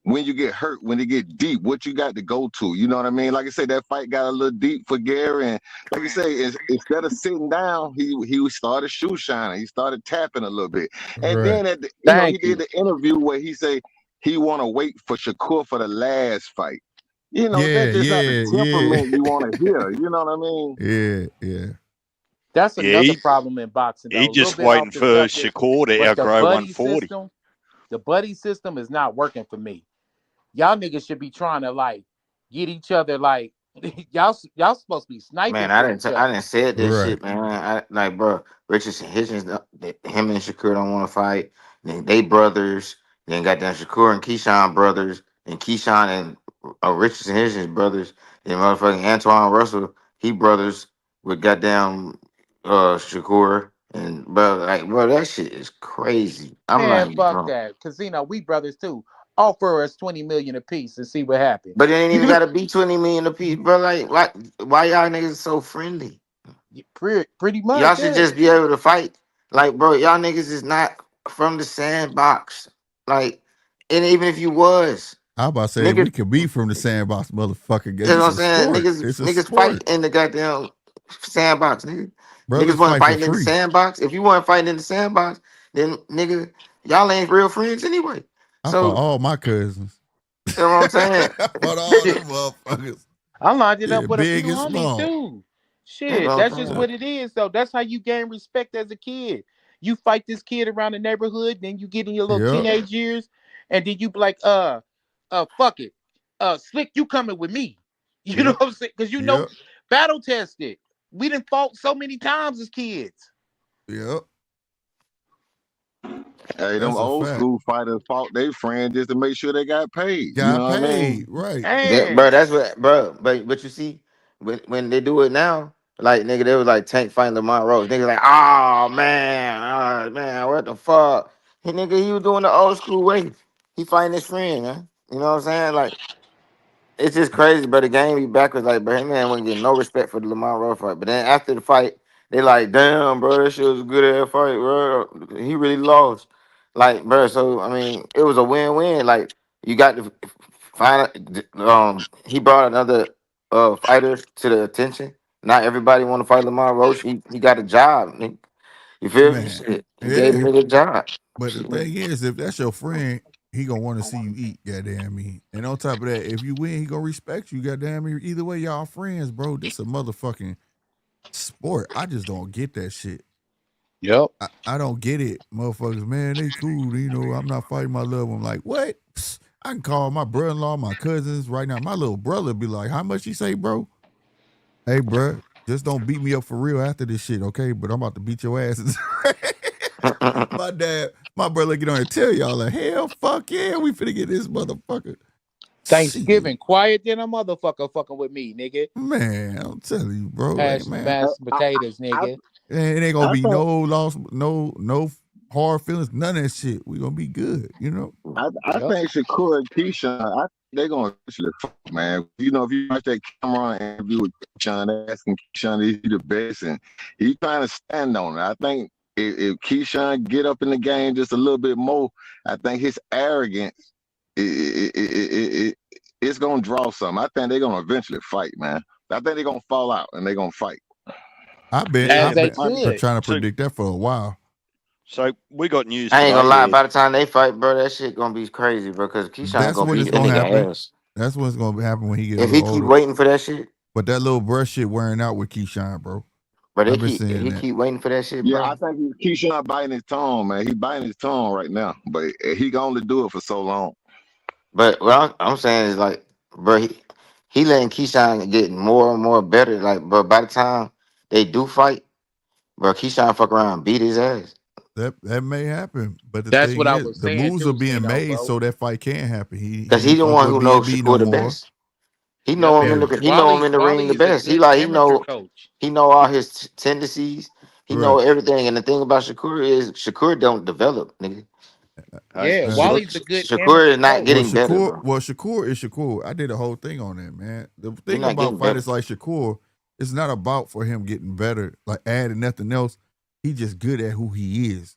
when you get hurt, when it get deep, what you got to go to. You know what I mean? Like I said, that fight got a little deep for Gary. And like you say, instead of sitting down, he started shoe shining. He started tapping a little bit. And
Right.
then he
Thank
did
you.
the interview where he say he want to wait for Shakur for the last fight.
Yeah.
That's just not the
Yeah.
temperament you want to hear. You know what I mean?
Yeah. Yeah.
That's
Yeah,
another problem in boxing, though.
he
A little
just
bit
waiting
off the
for
subject,
Shakur to
but
outgrow 140.
the buddy system is not working for me. Y'all niggas should be trying to like get each other like y'all supposed to be sniping
Man,
for each
I
other.
didn't say this
Right.
shit, man. Like, bro, Richardson Hitchens, him and Shakur don't want to fight. Then they brothers. Then goddamn Shakur and Keyshawn brothers, and Keyshawn and Richardson Hitchens brothers. Then motherfucking Antoine Russell, he brothers with goddamn Shakur and bro, that shit is crazy. I'm
Man,
like,
fuck
bro.
that. Casino, we brothers too. Offer us 20 million apiece and see what happens.
But it ain't even gotta be 20 million a piece, bro. Like, why y'all niggas so friendly?
Pretty
Y'all
much,
should
yeah.
just be able to fight. Like, bro, y'all niggas is not from the sandbox. Like, and even if you was,
I about to say
niggas,
we could be from the sandbox, motherfucker.
you know what
It's
I'm
a
saying?
sport.
Niggas,
It's a
niggas fight
sport.
in the goddamn sandbox, nigga. Niggas
Brothers
wasn't
fight for
fighting in the
free.
sandbox. If you weren't fighting in the sandbox, then nigga, y'all ain't real friends anyway.
I fought
So,
all my cousins.
you know what I'm saying?
I fought all them motherfuckers.
I lined it
Yeah,
up with a
big
few
and
homies
small.
too.
That's what
Shit,
I'm
that's just
saying.
what it is, though. That's how you gain respect as a kid. You fight this kid around the neighborhood, then you get in your little
Yep.
teenage years, and then you be like, fuck it. Slick, you coming with me. You know
Yep.
what I'm saying? Because
Yep.
Battle tested. We done fought so many times as kids.
Yep.
Hey, them
That's a
old
fact.
school fighters fought their friends just to make sure they got paid. You
Got
know what I
paid,
mean?
right?
Bro,
Man.
that's what, bro. But you see, when they do it now, like nigga, they was like Tank fighting Lamont Rose. Nigga like, oh man, what the fuck? Hey, nigga, he was doing the old school way. He fighting his friend, man. You know what I'm saying? Like, it's just crazy, but the game be backwards. Like, bro, him man wouldn't get no respect for the Lamont Rowe fight. But then after the fight, they like, damn, bro, that shit was a good ass fight, bro. He really lost. Like, bro, so I mean, it was a win-win. Like, you got to find he brought another fighter to the attention. Not everybody want to fight Lamont Roach. He got a job. You feel me?
Man,
Shit. He gave
yeah.
me the job.
But the thing is, if that's your friend, he gonna want to see you eat, goddamn me. And on top of that, if you win, he gonna respect you, goddamn me. Either way, y'all friends, bro. This a motherfucking sport. I just don't get that shit.
Yep.
I don't get it, motherfuckers. Man, they cool. You know, I'm not fighting my love. I'm like, what? Psst, I can call my brother-in-law, my cousins right now. My little brother be like, how much you say, bro? Hey, bro, just don't beat me up for real after this shit, okay? But I'm about to beat your asses. My brother get on and tell y'all like, hell, fuck yeah, we finna get this motherfucker.
Thanksgiving,
Shit.
quiet than a motherfucker fucking with me, nigga.
Man, I'm telling you, bro. Hey,
Pass
man.
mashed potatoes, nigga.
It ain't gonna
I
be
think
no loss, no hard feelings, none of that shit. We gonna be good, you know?
I
Yep.
think Shakur and Keyshawn, they're gonna actually fuck, man. You know, if you watch that Cameron interview with Keyshawn, asking Keyshawn is he the best, and he trying to stand on it. I think if Keyshawn get up in the game just a little bit more, I think his arrogance it's gonna draw something. I think they're gonna eventually fight, man. I think they're gonna fall out and they're gonna fight.
I've been
As
Yeah,
they
but
should.
trying to
so
predict that for a while.
so we got news
I ain't gonna lie.
today.
By the time they fight, bro, that shit gonna be crazy, bro. Because Keyshawn
That's
gonna
when
beat
it's
that
gonna happen.
nigga ass.
That's when it's gonna happen when he get a
If he
little
keep
older.
waiting for that shit,
But that little brush shit wearing out with Keyshawn, bro.
but
I've been
if
saying
he
that.
keep waiting for that shit,
Yeah,
bro.
I think Keyshawn biting his tongue, man. He biting his tongue right now, but he can only do it for so long.
But what I'm saying is like, bro, he letting Keyshawn get more and more better. Like, but by the time they do fight, bro, Keyshawn fuck around and beat his ass.
That may happen, but the
That's
thing
what I
is,
was
the
saying
moves are
too,
being
Zeno,
made
bro.
so that fight can happen. He
Cause he
ain't
the
fuck
one
with
who
B and
knows
B no
Shakur the
more.
best. He
Yep,
know him in
and
the
Wally
ring the
is a
best. He
good
like
amateur coach.
he know all his tendencies. He know
Right.
everything. And the thing about Shakur is Shakur don't develop, nigga.
Hey,
Yeah,
Uh,
Wally's a good
Shakur
amateur
is not
coach.
getting better, bro.
Shakur is Shakur. I did a whole thing on that, man. The
He's
thing
not
about
getting better.
fighters like Shakur, it's not about for him getting better, like adding nothing else. He's just good at who he is.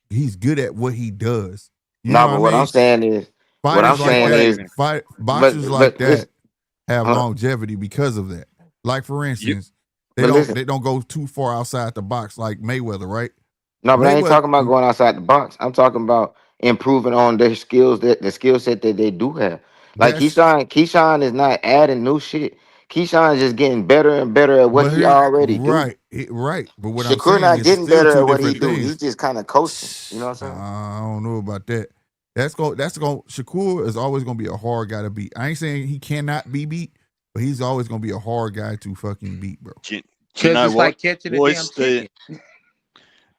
He's good at what he does. You know
No,
what I
but what I'm
mean?
saying is,
Fighters
he
like
might
that,
even
boxers like
but
that
listen,
have
hold on.
longevity because of that. Like for
you
instance, they
But
don't
listen,
they don't go too far outside the box like Mayweather, right?
no, but I ain't
Mayweather,
talking about going outside the box. I'm talking about improving on their skills, that the skill set that they do have. Like
that's
Keyshawn is not adding new shit. Keyshawn is just getting better and better at what
but
he
here,
already do.
right, right. But what I'm
Shakur
saying
not
is it's
getting
still
better
two
at what he
different
do. He's
things.
just kind of coasting. You know what I'm saying?
I don't know about that. Shakur is always gonna be a hard guy to beat. I ain't saying he cannot be beat, but he's always gonna be a hard guy to fucking beat, bro.
do you
Because
know
it's
what,
like catching a damn
boys?
chicken.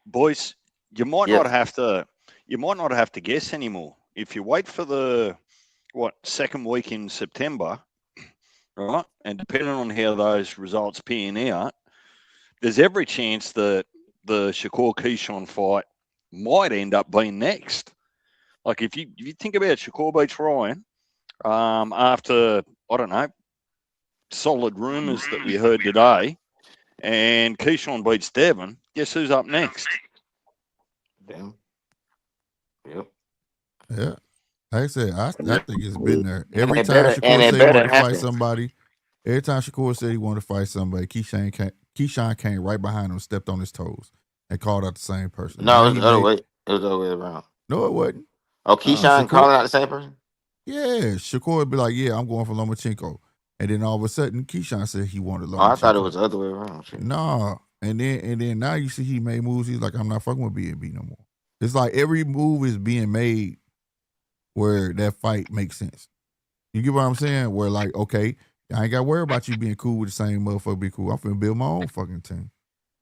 Boys, you might
Yep.
not have to guess anymore. If you wait for the second week in September, right, and depending on how those results pan out, there's every chance that the Shakur Keyshawn fight might end up being next. Like if you think about Shakur beats Ryan, after I don't know, solid rumours that we heard today, and Keyshawn beats Devon, guess who's up next?
Damn. Yep.
Yeah. Like I said, I think it's been there.
And
Every
it
time
better
Shakur said he
better
wanted to fight
happen.
somebody, every time Shakur said he wanted to fight somebody, Keyshawn came right behind him, stepped on his toes, and called out the same person.
No,
Now
it
he
was the other
made
way. It was the other way around.
no, it wasn't.
Oh, Keyshawn
Shakur,
calling out the same person?
yeah, Shakur would be like, yeah, I'm going for Lomachenko, and then all of a sudden, Keyshawn said he wanted
Oh, I thought it
Lomachenko.
was the other way around. Shit.
Nah, and then now you see he made moves. He's like, I'm not fucking with B&B no more. It's like every move is being made where that fight makes sense. You get what I'm saying? Where like, okay, I ain't got to worry about you being cool with the same motherfucker. Be cool. I'm finna build my own fucking team.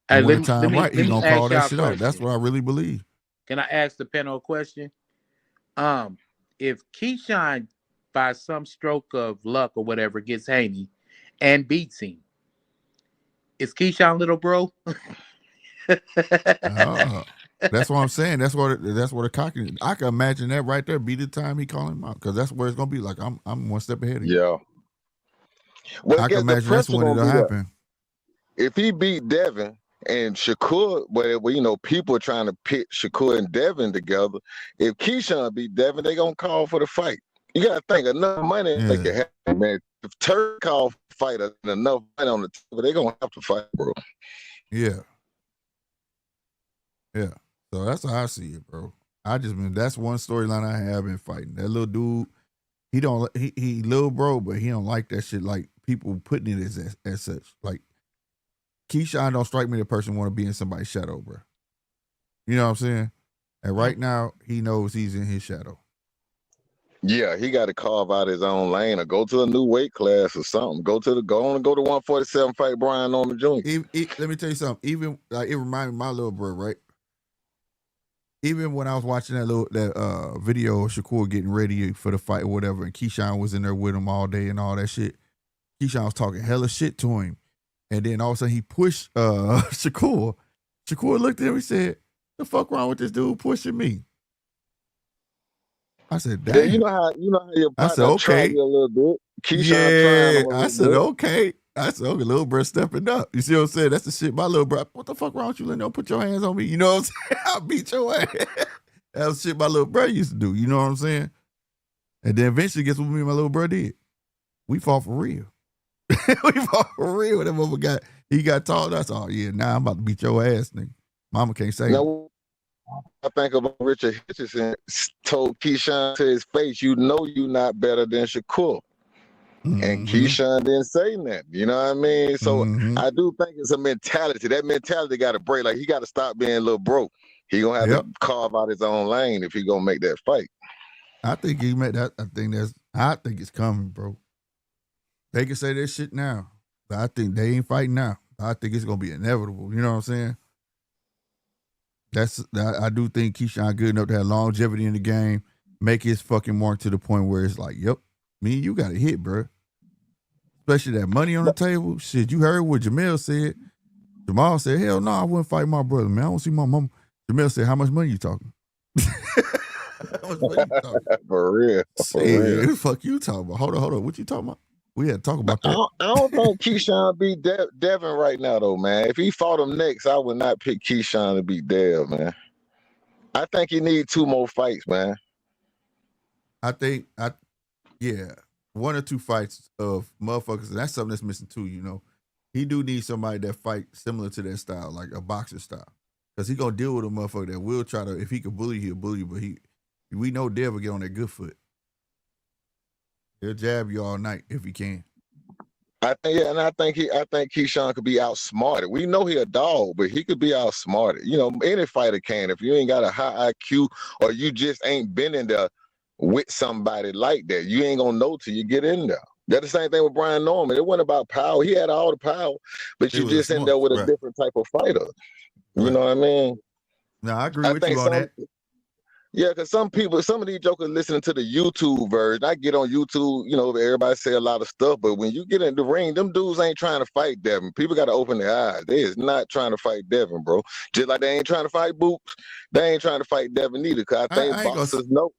Hey,
And when
let
the time right, he
me
gonna
ask
call that
y'all a
shit out. That's
question.
what I really believe.
Can I ask the panel a question? If Keyshawn, by some stroke of luck or whatever, gets Haney and beats him, is Keyshawn little bro?
That's what I'm saying. That's what a cocky. I can imagine that right there be the time he call him out, because that's where it's gonna be. Like I'm one step ahead of you.
Yeah. Well, I
I can
guess the
imagine that's
pressure
when
gonna
it'll
be there.
happen.
If he beat Devin and Shakur, well, you know, people are trying to pit Shakur and Devin together. If Keyshawn beat Devin, they gonna call for the fight. You gotta think enough money
Yeah.
they can have, man. If Turk call for fight and enough money on the table, they gonna have to fight, bro.
Yeah. Yeah. So that's how I see it, bro. That's one storyline I have been fighting. That little dude, he little bro, but he don't like that shit. Like people putting it as such. Like Keyshawn don't strike me the person want to be in somebody's shadow, bro. You know what I'm saying? And right now he knows he's in his shadow.
Yeah, he got to carve out his own lane or go to a new weight class or something. Go to 147 fight Brian Norman Jr.
Let me tell you something. Even like it reminded me of my little bro, right? Even when I was watching that video of Shakur getting ready for the fight or whatever, and Keyshawn was in there with him all day and all that shit, Keyshawn was talking hella shit to him. And then all of a sudden he pushed Shakur. Shakur looked at him and said, "The fuck wrong with this dude pushing me?" I said, "Damn."
Yeah, you know how your partner try you a little bit. Keyshawn trying him a little
I said,
bit.
okay. I said, okay, little bro stepping up. You see what I'm saying? That's the shit. My little bro, what the fuck wrong with you? Don't put your hands on me. You know what I'm saying? I'll beat your ass. That was shit my little bro used to do. You know what I'm saying? And then eventually, guess what me and my little bro did? We fought for real. We fought for real. That mother got tall. That's all. Yeah, now I'm about to beat your ass, nigga. Mama can't say
Now, I think about Richard Hitchison told Keyshawn to his face, "You know you not better than Shakur." And Keyshawn didn't say nothing. You know what I mean? So I do think it's a mentality. That mentality got to break. Like he got to stop being a little broke. He gonna have to carve out his own lane if he gonna make that fight.
I think he made that. I think it's coming, bro. They can say that shit now, but I think they ain't fighting now. I think it's gonna be inevitable. You know what I'm saying? I do think Keyshawn good enough to have longevity in the game, make his fucking mark to the point where it's like, yep, me and you got a hit, bro. Especially that money on the table. Shit, you heard what Jamel said. Jamal said, hell no, I wouldn't fight my brother, man. I don't see my mama. Jamel said, how much money you talking? How much money you talking?
For real.
For real. What the fuck you talking about? Hold on. What you talking about? We had to talk about that.
I don't think Keyshawn beat Devin right now, though, man. If he fought him next, I would not pick Keyshawn to beat Dev, man. I think he need 2 more fights, man.
Yeah, 1 or 2 fights of motherfuckers, and that's something that's missing too, you know. He do need somebody that fight similar to that style, like a boxer style. Because he gonna deal with a motherfucker that will try to, if he can bully, he'll bully, but we know Dev will get on that good foot. He'll jab you all night if he can.
I think Keyshawn could be outsmarted. We know he a dog, but he could be outsmarted. You know, any fighter can. If you ain't got a high IQ or you just ain't been in there with somebody like that, you ain't gonna know till you get in there. That's the same thing with Brian Norman. It wasn't about power. He had all the power, but you just end up with a different type of fighter. You know what I mean?
No, I agree with you on that.
Yeah, because some of these jokers listening to the YouTube version. I get on YouTube, you know, everybody say a lot of stuff, but when you get in the ring, them dudes ain't trying to fight Devin. People got to open their eyes. They is not trying to fight Devin, bro. Just like they ain't trying to fight Boots, they ain't trying to fight Devin either. Because I think boxers know.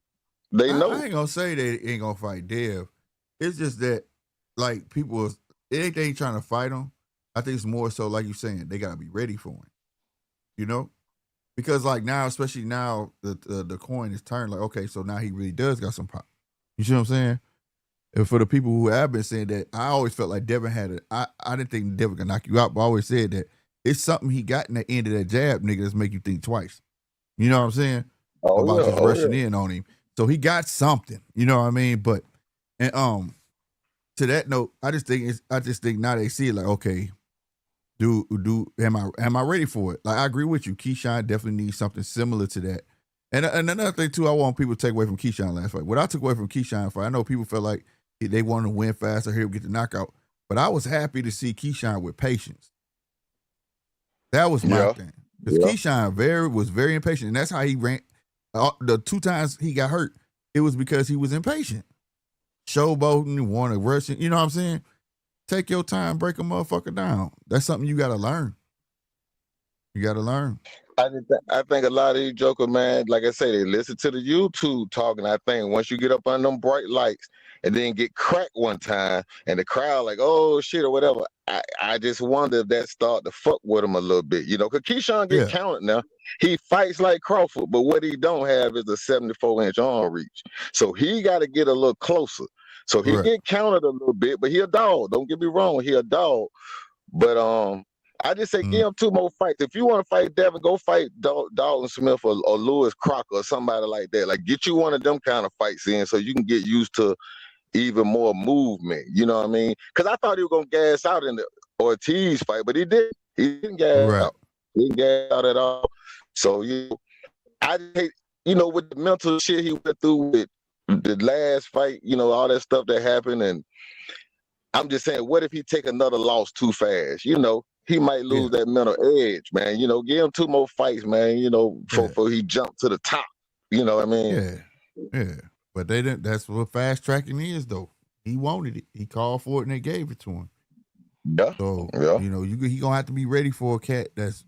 They know.
I ain't gonna say they ain't gonna fight Dev. It's just that, like, they ain't trying to fight him. I think it's more so, like you're saying, they gotta be ready for him. You know? Because like now, especially now, the coin is turned. Like, okay, so now he really does got some pop. You see what I'm saying? And for the people who have been saying that, I always felt like Devin had it. I didn't think Devin could knock you out, but I always said that it's something he got in the end of that jab, nigga, that's make you think twice. You know what I'm saying? About just rushing in on him. So he got something. You know what I mean? But to that note, I just think now they see it like, okay, am I ready for it? Like, I agree with you. Keyshawn definitely needs something similar to that. And another thing too, I want people to take away from Keyshawn last fight. What I took away from Keyshawn fight, I know people felt like they wanted to win fast or he'll get the knockout. But I was happy to see Keyshawn with patience. That was my thing. Because Keyshawn was very impatient. And that's how he ran. The 2 times he got hurt, it was because he was impatient. Showboating, wanted rushing. You know what I'm saying? Take your time, break a motherfucker down. That's something you got to learn. You got to learn.
I think a lot of these jokers, man, like I say, they listen to the YouTube talking. I think once you get up on them bright lights and then get cracked one time and the crowd like, oh shit or whatever, I just wonder if that start to fuck with him a little bit, you know, because Keyshawn get counted now. He fights like Crawford, but what he don't have is a 74-inch arm reach. So he got to get a little closer. So he get counted a little bit, but he a dog. Don't get me wrong, he a dog. But I just say give him 2 more fights. If you want to fight Devin, go fight Dalton Smith or Lewis Crocker or somebody like that. Like get you one of them kind of fights in so you can get used to even more movement. You know what I mean? Because I thought he was gonna gas out in the Ortiz fight, but he didn't. He didn't gas out. He didn't gas out at all. So I hate, with the mental shit he went through with the last fight, all that stuff that happened, and I'm just saying, what if he take another loss too fast? He might lose that mental edge, man. Give him 2 more fights, man, before he jump to the top. You know what I mean?
Yeah. But they didn't. That's what fast tracking is, though. He wanted it. He called for it, and they gave it to him.
Yeah.
So he gonna have to be ready for a cat that's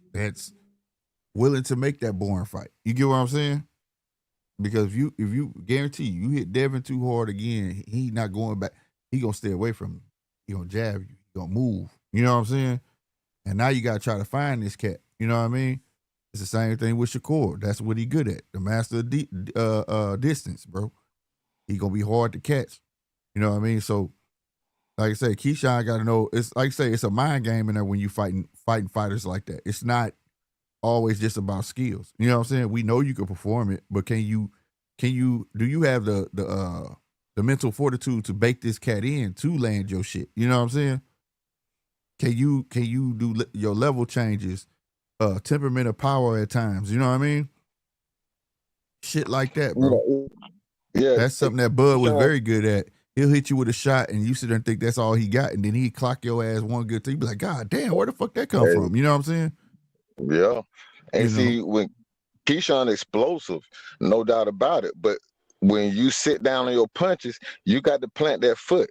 willing to make that boring fight. You get what I'm saying? Because if you guarantee you hit Devin too hard again, he not going back. He gonna stay away from you. He gonna jab you. He gonna move. You know what I'm saying? And now you gotta try to find this cat. You know what I mean? It's the same thing with Shakur. That's what he good at. The master of distance, bro. He gonna be hard to catch. You know what I mean? So, like I say, Keyshawn got to know. It's like I say, it's a mind game in there when you fighting fighters like that. It's not always just about skills. You know what I'm saying? We know you can perform it, but do you have the mental fortitude to bake this cat in to land your shit? You know what I'm saying? Can you do your level changes, temperament of power at times? You know what I mean? Shit like that, bro.
Yeah,
that's something that Bud was very good at. He'll hit you with a shot, and you sit there and think that's all he got, and then he clock your ass one good thing. You be like, God damn, where the fuck that come from? You know what I'm saying?
Yeah. And when Keyshawn explosive, no doubt about it. But when you sit down on your punches, you got to plant that foot.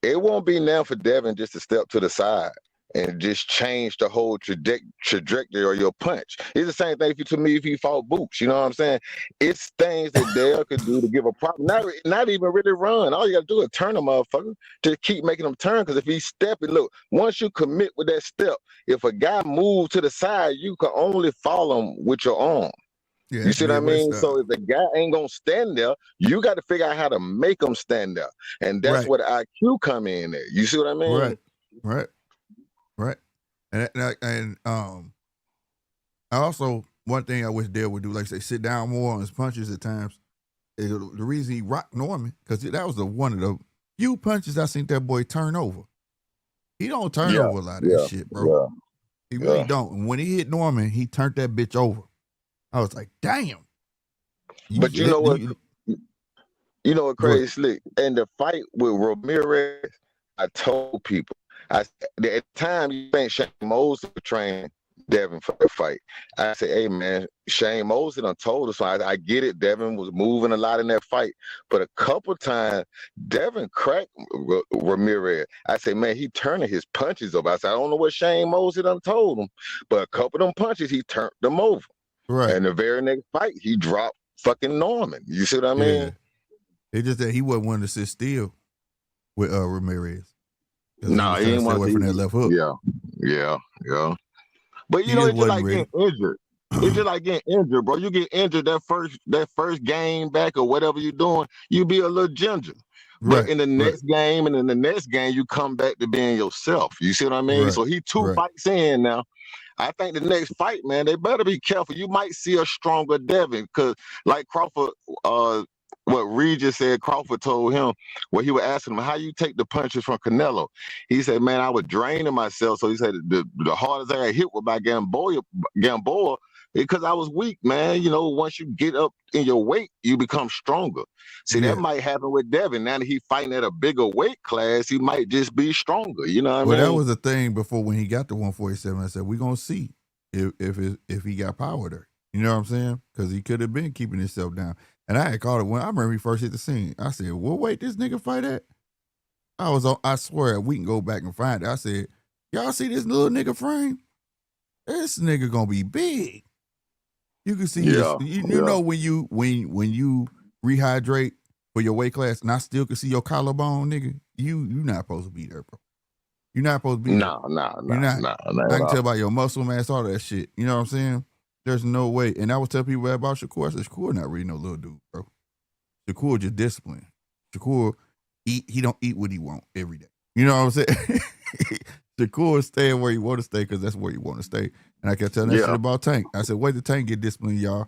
It won't be now for Devin just to step to the side and just change the whole trajectory of your punch. It's the same thing if he fought Boots. You know what I'm saying? It's things that Dale could do to give a problem. Not even really run. All you got to do is turn a motherfucker to keep making him turn. Because if he's stepping, look, once you commit with that step, if a guy moves to the side, you can only follow him with your arm. Yeah, you see what I mean? So if the guy ain't gonna stand there, you got to figure out how to make him stand there, and that's where the IQ come in there. You see what I mean?
Right. And I also, one thing I wish Dale would do, like say, sit down more on his punches at times. Is the reason he rocked Norman, because that was one of the few punches I seen that boy turn over. He don't turn over a lot of that shit, bro. He really don't. And when he hit Norman, he turned that bitch over. I was like, damn.
But you know what? You know what, crazy slick? And the fight with Ramirez, I told people, at the time, you think Shane Mosley was training Devin for the fight. I said, hey, man, Shane Mosley done told us. So I get it. Devin was moving a lot in that fight. But a couple times, Devin cracked Ramirez. I said, man, he turning his punches over. I said, I don't know what Shane Mosley done told him, but a couple of them punches, he turned them over. Right. And the very next fight, he dropped fucking Norman. You see what I mean?
Yeah. It's just that he wasn't wanting to sit still with Ramirez.
No, he didn't want to
from that left hook.
Yeah. But you know, it's just like getting injured. It's just like getting injured, bro. You get injured that first game back or whatever you're doing, you be a little ginger. But in the next game and in the next game, you come back to being yourself. You see what I mean? So he 2 fights in now. I think the next fight, man, they better be careful. You might see a stronger Devin, because like Crawford, what Regis said, Crawford told him, well, he was asking him, how you take the punches from Canelo? He said, man, I was draining myself. So he said, the hardest I got hit was by Gamboa, because I was weak, man. You know, once you get up in your weight, you become stronger. See,
Yeah.
that might happen with Devin. Now that he fighting at a bigger weight class, he might just be stronger. You know what
Well,
I mean?
that was the thing before when he got to 147. I said, we're going to see if he got power there. You know what I'm saying? Because he could have been keeping himself down. And I had called it when I remember he first hit the scene. I said, well, wait, this nigga fight at? I swear, we can go back and find it. I said, y'all see this little nigga frame? This nigga gonna be big. You can see you know when you rehydrate for your weight class, and I still can see your collarbone, nigga. You not supposed to be there, bro. You're not supposed to be there. You're not. I can tell by your muscle mass, all that shit. You know what I'm saying? There's no way. And I would tell people about Shakur. I said, Shakur not really no little dude, bro. Shakur just disciplined. Shakur he don't eat what he want every day. You know what I'm saying? Shakur staying where he want to stay because that's where he want to stay. And I kept telling that shit about Tank. I said, wait till Tank get disciplined, y'all.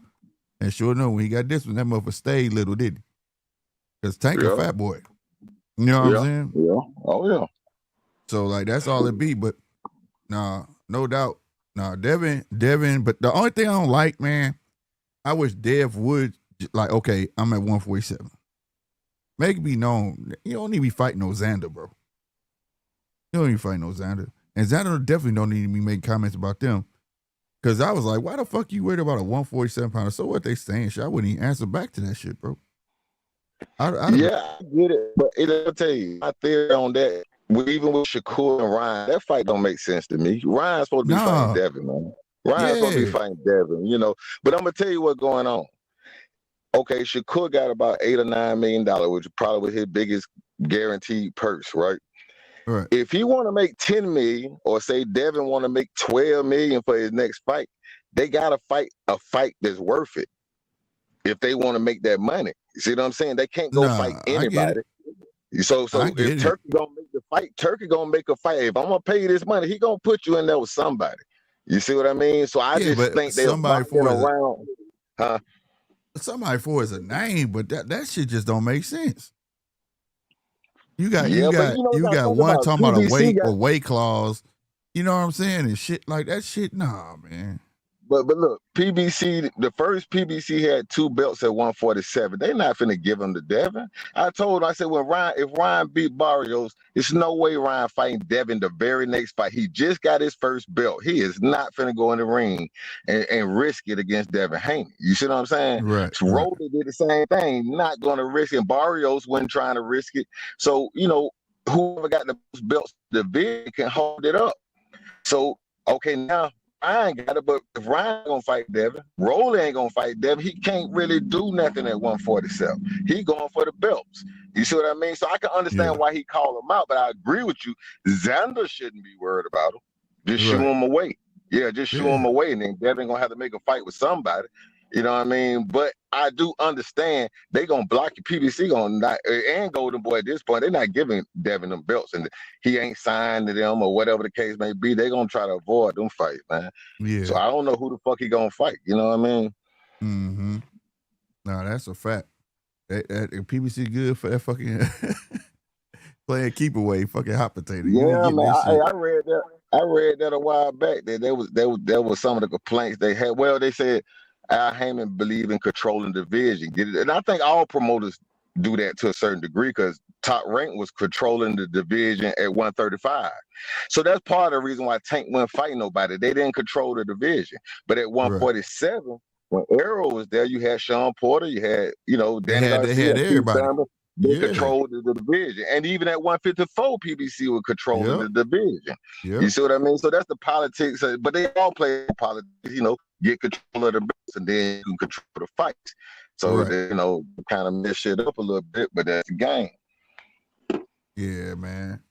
And sure enough, when he got disciplined, that motherfucker stayed little, didn't he? Because Tank a fat boy. You know what I'm saying?
Yeah. Oh, yeah.
So, like, that's all it be. But, nah, no doubt. Nah, Devin, but the only thing I don't like, man, I wish Dev would, like, okay, I'm at 147. Make it be known. You don't need to be fighting no Xander, bro. You don't need to fight no Xander. And Xander definitely don't need to be making comments about them. Because I was like, why the fuck you worried about a 147 pounder? So what they saying? Shit, I wouldn't even answer back to that shit, bro.
I get it. But I'll tell you, my theory on that, even with Shakur and Ryan, that fight don't make sense to me. Ryan's supposed to be fighting Devin, man. Ryan's supposed to be fighting Devin, you know. But I'm going to tell you what's going on. Okay, Shakur got about $8 or $9 million, which probably was his biggest guaranteed purse, right?
Right.
If he want to make 10 million, or say Devin want to make 12 million for his next fight, they gotta fight a fight that's worth it. If they want to make that money, you see what I'm saying? They can't go fight anybody. So if Turkey gonna make the fight, Turkey gonna make a fight. If I'm gonna pay you this money, he gonna put you in there with somebody. You see what I mean? So I just think they're somebody around, huh?
Somebody for is a name, but that shit just don't make sense. You got one talking about a weight clause. You know what I'm saying? And shit like that shit, nah, man.
But look, PBC, the first PBC had 2 belts at 147. They not finna give him to Devin. I said, if Ryan beat Barrios, there's no way Ryan fighting Devin the very next fight. He just got his first belt. He is not finna go in the ring and risk it against Devin Haney. You see what I'm saying?
Right.
So Roller did the same thing, not gonna risk it. And Barrios wasn't trying to risk it. So, you know, whoever got the most belts, the big can hold it up. So, okay, now Ryan got it, but if Ryan gonna fight Devin, Roller ain't gonna fight Devin. He can't really do nothing at 147. He going for the belts. You see what I mean? So I can understand why he called him out, but I agree with you. Xander shouldn't be worried about him. Just shoo him away. Yeah, just shoo him away, and then Devin gonna have to make a fight with somebody. You know what I mean? But I do understand they gonna block you. PBC gonna not, and Golden Boy at this point, they're not giving Devin them belts, and he ain't signed to them or whatever the case may be. They gonna try to avoid them fights, man.
Yeah.
So I don't know who the fuck he gonna fight. You know what I mean?
Mm-hmm. No, that's a fact. That PBC good for that fucking playing keep away, fucking hot potato.
Yeah, man. I read that. I read that a while back. That there was some of the complaints they had. Well, they said Al Heyman believe in controlling the division. And I think all promoters do that to a certain degree because Top Rank was controlling the division at 135. So that's part of the reason why Tank wasn't fighting nobody. They didn't control the division. But at 147, when Arrow was there, you had Sean Porter, you had, Danny Garcia,
they had everybody.
They controlled the division. And even at 154, PBC was controlling the division. You see what I mean? So that's the politics. But they all play politics, get control of the belts and then you can control the fights. So, they, kind of mess shit up a little bit, but that's the game.
Yeah, man.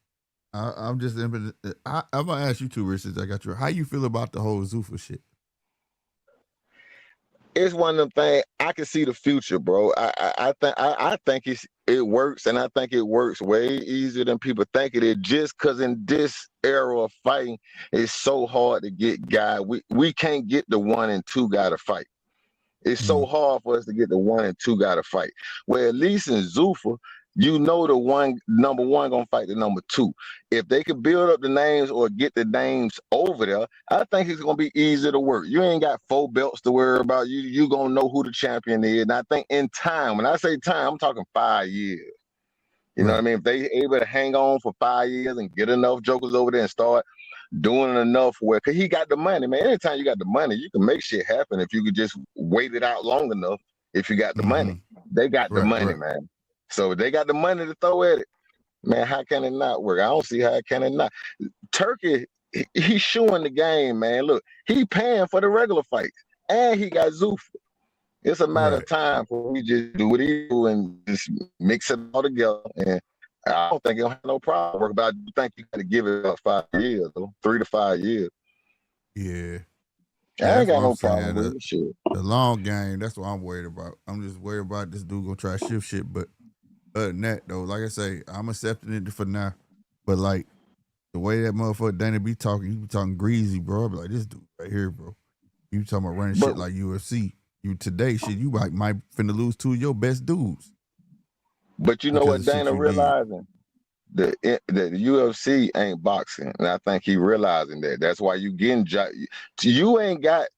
I'm just, I'm going to ask you two, Rich, since I got you. How you feel about the whole Zuffa shit?
It's one of them things. I can see the future, bro. I think it works, and I think it works way easier than people think it is. Just because in this era of fighting, it's so hard to get guys. We can't get the 1 and 2 guy to fight. It's so hard for us to get the 1 and 2 guy to fight. Where at least in Zuffa, you know the number one gonna fight the number two. If they could build up the names or get the names over there, I think it's gonna be easier to work. You ain't got 4 belts to worry about. You gonna know who the champion is. And I think in time, when I say time, I'm talking 5 years. You know what I mean? If they able to hang on for 5 years and get enough jokers over there and start doing enough where, cause he got the money, man. Anytime you got the money, you can make shit happen if you could just wait it out long enough. If you got the money, they got the money, man. So if they got the money to throw at it, man, how can it not work? I don't see how it can it not. Turkey, he's showing the game, man. Look, he paying for the regular fights, and he got Zuffa. It's a matter of time for we just do what he do and just mix it all together. And I don't think he'll have no problem work, but I think you got to give it about 5 years, though, 3 to 5 years.
Yeah.
I ain't got no problem with it. Shit.
The long game, that's what I'm worried about. I'm just worried about this dude gonna try to shift shit. But other than that, though, like I say, I'm accepting it for now. But like the way that motherfucker Danny be talking, he be talking greasy, bro. I be like, this dude right here, bro. You talking about running shit like UFC. You today, shit, you might finna lose 2 of your best dudes.
But you know what Dana realizing? The UFC ain't boxing, and I think he realizing that. That's why you getting you ain't got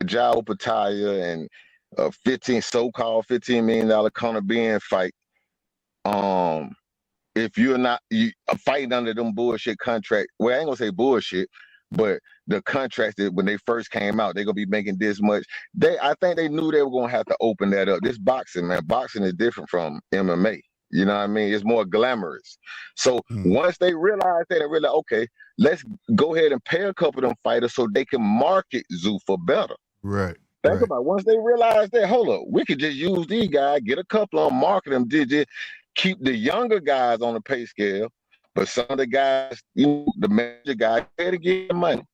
Jao Pataya and a so-called $15 million Conor Ben fight. If you're not fighting under them bullshit contract, well, I ain't gonna say bullshit, but the contracts that when they first came out, they're gonna be making this much. I think they knew they were gonna have to open that up. This boxing, man, boxing is different from MMA. You know what I mean? It's more glamorous. So once they realize that, they realize, okay, let's go ahead and pay a couple of them fighters so they can market Zuffa better.
Right.
Think about it. Once they realize that, hold up, we could just use these guys, get a couple of them, market them, keep the younger guys on the pay scale, but some of the guys, the major guys, they to get the money.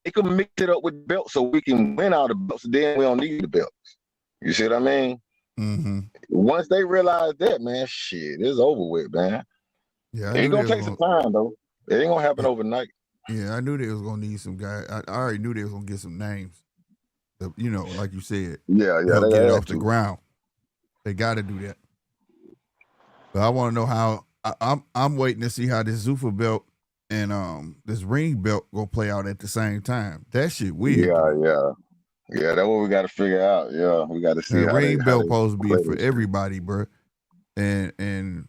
They can mix it up with belts so we can win all the belts. Then we don't need the belts. You see what I mean?
Mm-hmm.
Once they realize that, man, shit, it's over with, man.
Yeah,
it's gonna take some time though. It ain't gonna happen overnight.
Yeah, I knew they was gonna need some guys. I already knew they was gonna get some names. Like you said.
Yeah,
help get it off the ground. They got to do that. But I want to know how. I'm waiting to see how this Zuffa belt and this ring belt gonna play out at the same time. That shit weird.
Yeah, that's what we got to figure out. Yeah, we got to see
how ring belt supposed to be for everybody, bro. And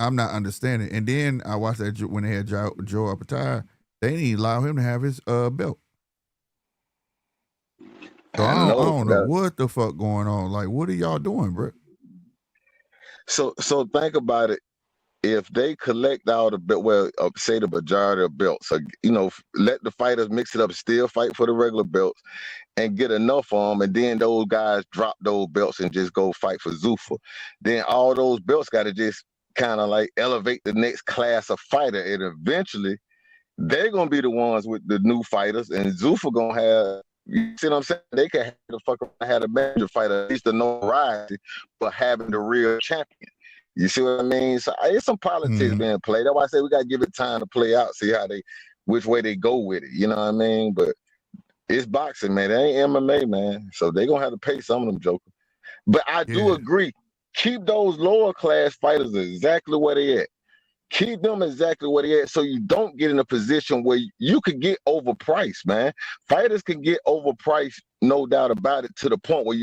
I'm not understanding. And then I watched that when they had Joe Apatow, they didn't allow him to have his belt. So I don't know what the fuck going on. Like, what are y'all doing, bro?
So think about it. If they collect all the belt, well, say the majority of belts, so, let the fighters mix it up, still fight for the regular belts, and get enough of them, and then those guys drop those belts and just go fight for Zuffa. Then all those belts got to just kind of like elevate the next class of fighter, and eventually they're gonna be the ones with the new fighters, and Zuffa gonna have. You see what I'm saying? They can have a major fighter, at least the notoriety, but having the real champion. You see what I mean? So it's some politics being played. That's why I say we gotta give it time to play out, see which way they go with it. You know what I mean? But it's boxing, man. It ain't MMA, man. So they gonna have to pay some of them jokers. But I do agree. Keep those lower class fighters exactly where they at. Keep them exactly where they at, so you don't get in a position where you could get overpriced, man. Fighters can get overpriced, no doubt about it, to the point where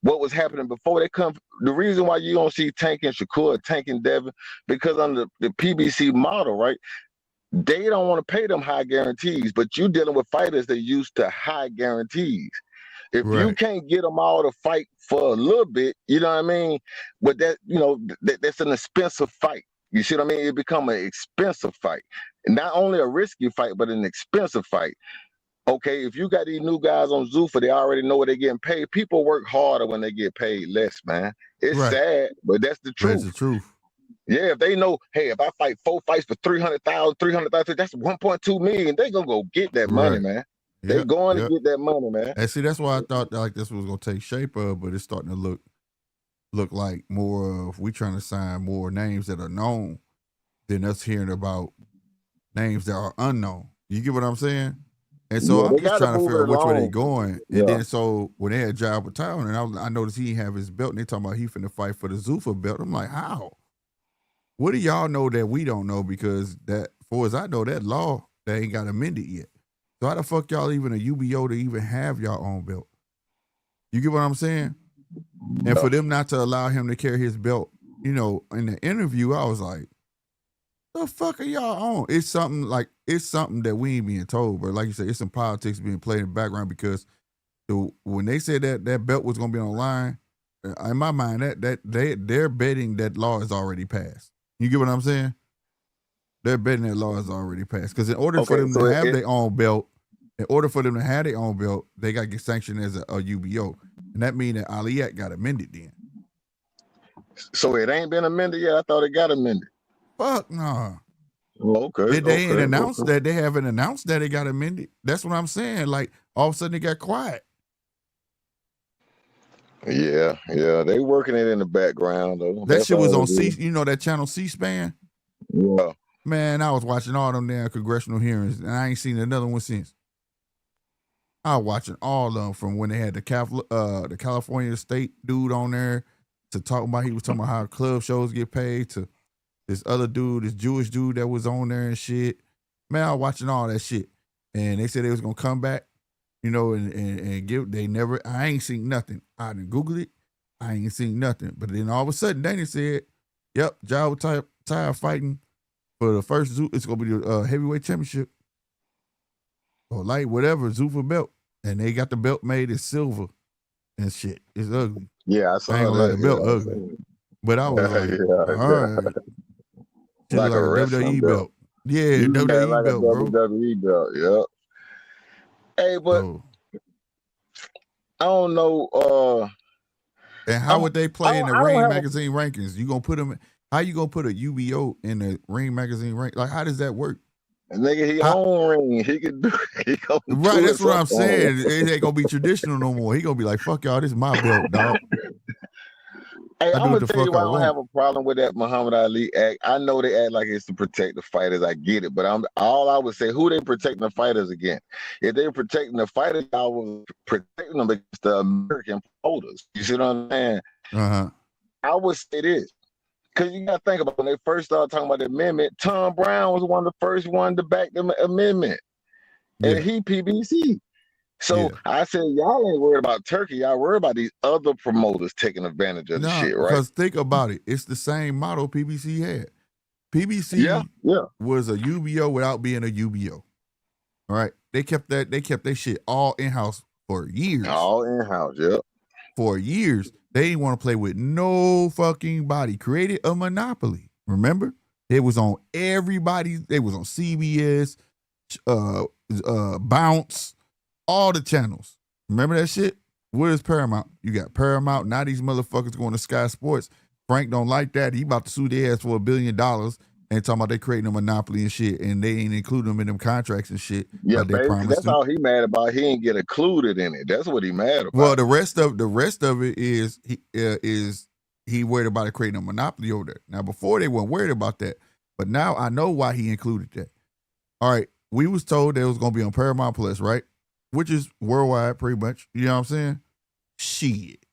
what was happening before they come. The reason why you don't see Tank and Shakur, Tank and Devin, because under the PBC model, right, they don't want to pay them high guarantees, but you're dealing with fighters that used to high guarantees. If you can't get them all to fight for a little bit, you know what I mean? But that's an expensive fight. You see what I mean? It become an expensive fight. Not only a risky fight, but an expensive fight. Okay, if you got these new guys on Zuffa, they already know what they're getting paid. People work harder when they get paid less, man. It's sad, but that's the truth.
That's the truth.
Yeah, if they know, hey, if I fight 4 fights for 300,000, that's 1.2 million. They gonna go get that money, man. They going to get that money, man.
And see, that's why I thought like this was gonna take shape of, but it's starting to look like more of we trying to sign more names that are known than us hearing about names that are unknown. You get what I'm saying? And so I'm just trying to figure out which way they going. And then so when they had Jao Patao, and I noticed he didn't have his belt, and they talking about he finna fight for the Zuffa belt. I'm like, how? What do y'all know that we don't know? Because that, for as I know, that law that ain't got amended yet. So how the fuck y'all even a UBO to even have y'all own belt? You get what I'm saying? And for them not to allow him to carry his belt, you know, in the interview, I was like, the fuck are y'all on? It's something that we ain't being told, but like you said, it's some politics being played in the background because when they said that belt was gonna be on the line, in my mind, they're betting that law is already passed. You get what I'm saying? They're betting that law is already passed. Because in order for them to have their own belt, they got to get sanctioned as a UBO. And that means that Aliyat got amended then.
So it ain't been amended yet? I thought it got amended.
Fuck no.
Okay.
They ain't announced that. They haven't announced that it got amended. That's what I'm saying. Like, all of a sudden it got quiet.
Yeah. They working it in the background though.
That shit was on that channel C-SPAN?
Yeah.
Man, I was watching all them damn congressional hearings, and I ain't seen another one since. I was watching all of them from when they had the California State dude on there to he was talking about how club shows get paid, to this other dude, this Jewish dude that was on there and shit. Man, I was watching all that shit. And they said they was gonna come back, you know, and give. I ain't seen nothing. I didn't Google it. I ain't seen nothing. But then all of a sudden, Danny said, "Yep, Ja was tired fighting for the first Zoo. It's gonna be the heavyweight championship or light whatever Zuffa belt, and they got the belt made in silver and shit. It's ugly.
Yeah, I saw
I ain't gonna
that.
let the belt ugly, but I was like, all right,
like a
WWE belt. Yeah,
WWE
WWE belt, bro.
WWE belt. Yep. Hey, but I don't know.
And how would they play in the Ring Magazine rankings? You gonna put them? How you gonna put a UBO in the Ring Magazine rank? Like, how does that work?
Nigga, he own ring. He can do.
Right, that's what I'm saying. It ain't gonna be traditional no more. He gonna be like, "Fuck y'all, this is my belt, dog."
Hey, I'm gonna tell you why I don't have a problem with that Muhammad Ali act. I know they act like it's to protect the fighters. I get it, but all I would say, who they protecting the fighters against? If they're protecting the fighters, I was protecting them against the American promoters. You see what I'm saying? I would say this. Because you got to think about when they first started talking about the amendment, Tom Brown was one of the first ones to back the amendment. And he PBC. So I said, y'all ain't worried about Turkey. Y'all worried about these other promoters taking advantage of the shit, right?
Because think about it. It's the same model PBC had. PBC was a UBO without being a UBO. All right. They kept their shit all in-house for years.
All in-house, yeah.
For years. They didn't want to play with no fucking body. Created a monopoly. Remember? It was on everybody. They was on CBS, Bounce, all the channels. Remember that shit? What is Paramount? You got Paramount. Now these motherfuckers going to Sky Sports. Frank don't like that. He about to sue their ass for $1 billion and talking about they creating a monopoly and shit, and they ain't including them in them contracts and shit.
Yeah,
like
baby, that's all he mad about. He ain't get included in it. That's what he mad about.
Well, the rest of it is he worried about it creating a monopoly over there. Now, before they weren't worried about that, but now I know why he included that. All right, we was told that it was gonna be on Paramount Plus, right? Which is worldwide, pretty much. You know what I'm saying? Shit,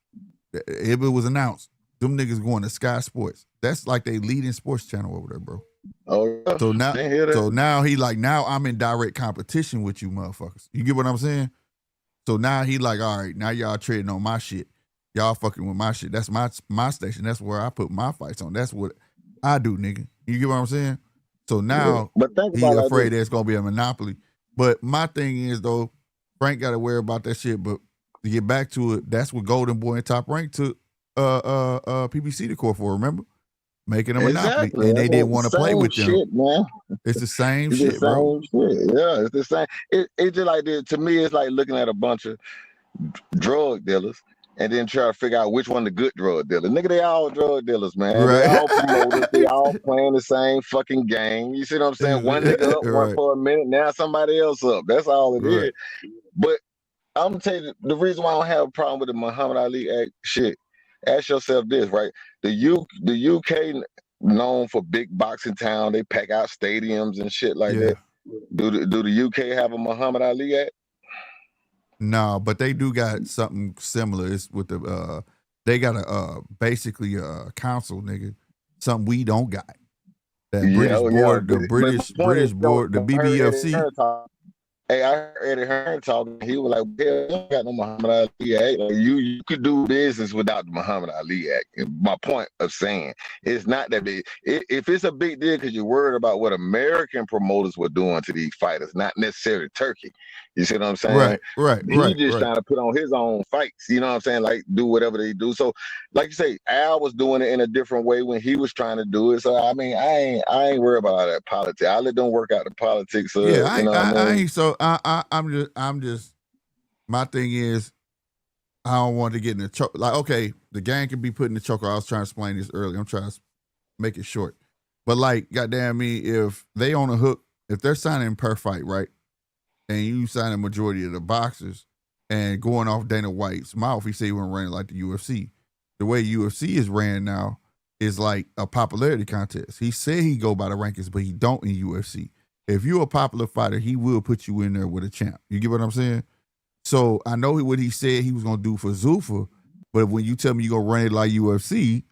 if it was announced, them niggas going to Sky Sports. That's like they leading sports channel over there, bro.
Oh, yeah.
So now he like, now I'm in direct competition with you motherfuckers. You get what I'm saying? So now he like, all right, now y'all trading on my shit. Y'all fucking with my shit. That's my station. That's where I put my fights on. That's what I do, nigga. You get what I'm saying? So now he's afraid there's going to be a monopoly. But my thing is, though, Frank got to worry about that shit. But to get back to it, that's what Golden Boy and Top Rank took PBC to court for, remember? Making a monopoly. And they didn't want to play with them.
Shit, man.
It's the same shit, bro.
Yeah, it's the same. It's just like this. To me, it's like looking at a bunch of drug dealers and then try to figure out which one the good drug dealer. Nigga, they all drug dealers, man. Right. They all promoters. They all playing the same fucking game. You see what I'm saying? One nigga up, one for a minute, now somebody else up. That's all it is. But I'm gonna tell you the reason why I don't have a problem with the Muhammad Ali Act shit. Ask yourself this, right? The UK known for big boxing town. They pack out stadiums and shit like that. Do the UK have a Muhammad Ali Act?
No, but they do got something similar. It's with the they got a basically a council, nigga. Something we don't got. That British board, the
But my point is,
British board, the
I heard Eddie
BBFC.
Hearn talk. Hey, I heard Eddie Hearn talking. He was like, "Hell, you don't got no Muhammad Ali Act. Like, you could do business without the Muhammad Ali Act." And my point of saying it's not that big. If it's a big deal because you're worried about what American promoters were doing to these fighters, not necessarily Turkey. You see what I'm saying?
Right.
He just trying to put on his own fights. You know what I'm saying? Like do whatever they do. So, like you say, Al was doing it in a different way when he was trying to do it. So I mean, I ain't worried about all that politics. I let them work out the politics.
Yeah,
you know what I mean?
ain't. So I'm just. My thing is, I don't want to get in the choke. Like, okay, the gang can be put in the choker. I was trying to explain this earlier. I'm trying to make it short. But like, goddamn me, if they on a hook, if they're signing per fight, right? And you sign a majority of the boxers and going off Dana White's mouth, he said he wasn't running like the UFC. The way UFC is ran now is like a popularity contest. He said he go by the rankings, but he don't in UFC. If you're a popular fighter, he will put you in there with a champ. You get what I'm saying? So I know what he said he was going to do for Zuffa, but when you tell me you're going to run it like UFC,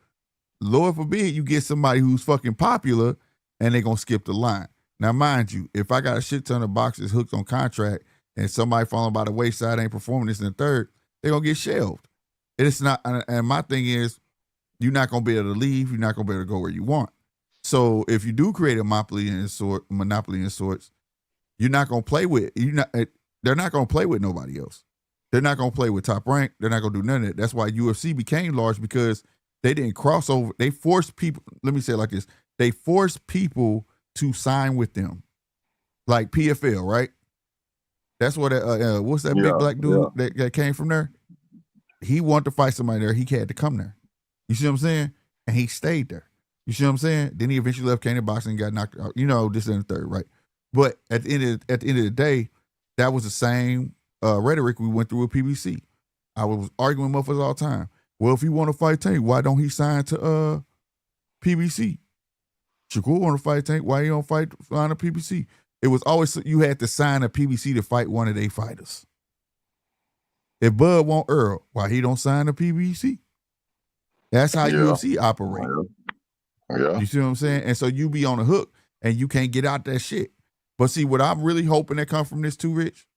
Lord forbid you get somebody who's fucking popular and they're going to skip the line. Now, mind you, if I got a shit ton of boxers hooked on contract and somebody falling by the wayside ain't performing this in the third, they're going to get shelved. It's not, and my thing is, you're not going to be able to leave. You're not going to be able to go where you want. So if you do create a monopoly in sorts, you're not going to play with, they're not going to play with nobody else. They're not going to play with Top Rank. They're not going to do none of that. That's why UFC became large, because they didn't cross over. They forced people, let me say it like this. They forced people to sign with them, like PFL, right? That's what what's that big black dude that came from there? He wanted to fight somebody there. He had to come there. You see what I'm saying? And he stayed there. You see what I'm saying? Then he eventually left Canadian boxing and got knocked out. You know, this and the third, right? But at the end of the day, that was the same rhetoric we went through with PBC. I was arguing with motherfuckers all the time. Well, if he want to fight Tank, why don't he sign to PBC? Shakur want to fight Tank, why he don't sign a PBC? It was always you had to sign a PBC to fight one of their fighters. If Bud want Earl, why he don't sign a PBC? That's how UFC operate.
Yeah.
You see what I'm saying? And so you be on the hook and you can't get out that shit. But see, what I'm really hoping that come from this too, Rich,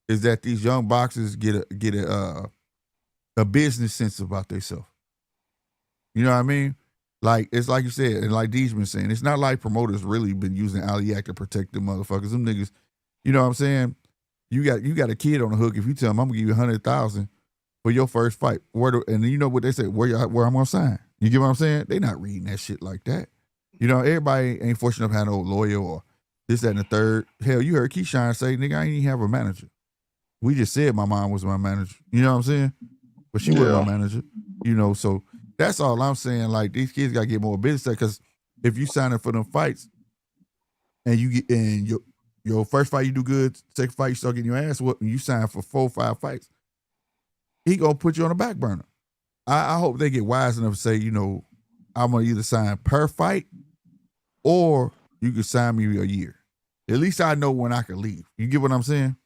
is that these young boxers get a business sense about themselves. You know what I mean? Like, it's like you said, and like Dee's been saying, it's not like promoters really been using Ali Act to protect them motherfuckers. Them niggas, you know what I'm saying? You got a kid on the hook. If you tell him I'm gonna give you 100,000 for your first fight, and you know what they say, where I'm gonna sign. You get what I'm saying? They not reading that shit like that. You know, everybody ain't fortunate enough to have no lawyer or this, that, and the third. Hell, you heard Keyshawn say, nigga, I ain't even have a manager. We just said my mom was my manager. You know what I'm saying? But she wasn't my manager. You know, so that's all I'm saying. Like, these kids gotta get more business, because if you sign up for them fights and you get in your first fight you do good, second fight you start getting your ass whooped, and you sign for 4 or 5 fights, he gonna put you on the back burner. I hope they get wise enough to say, you know, I'm gonna either sign per fight or you can sign me a year. At least I know when I can leave. You get what I'm saying?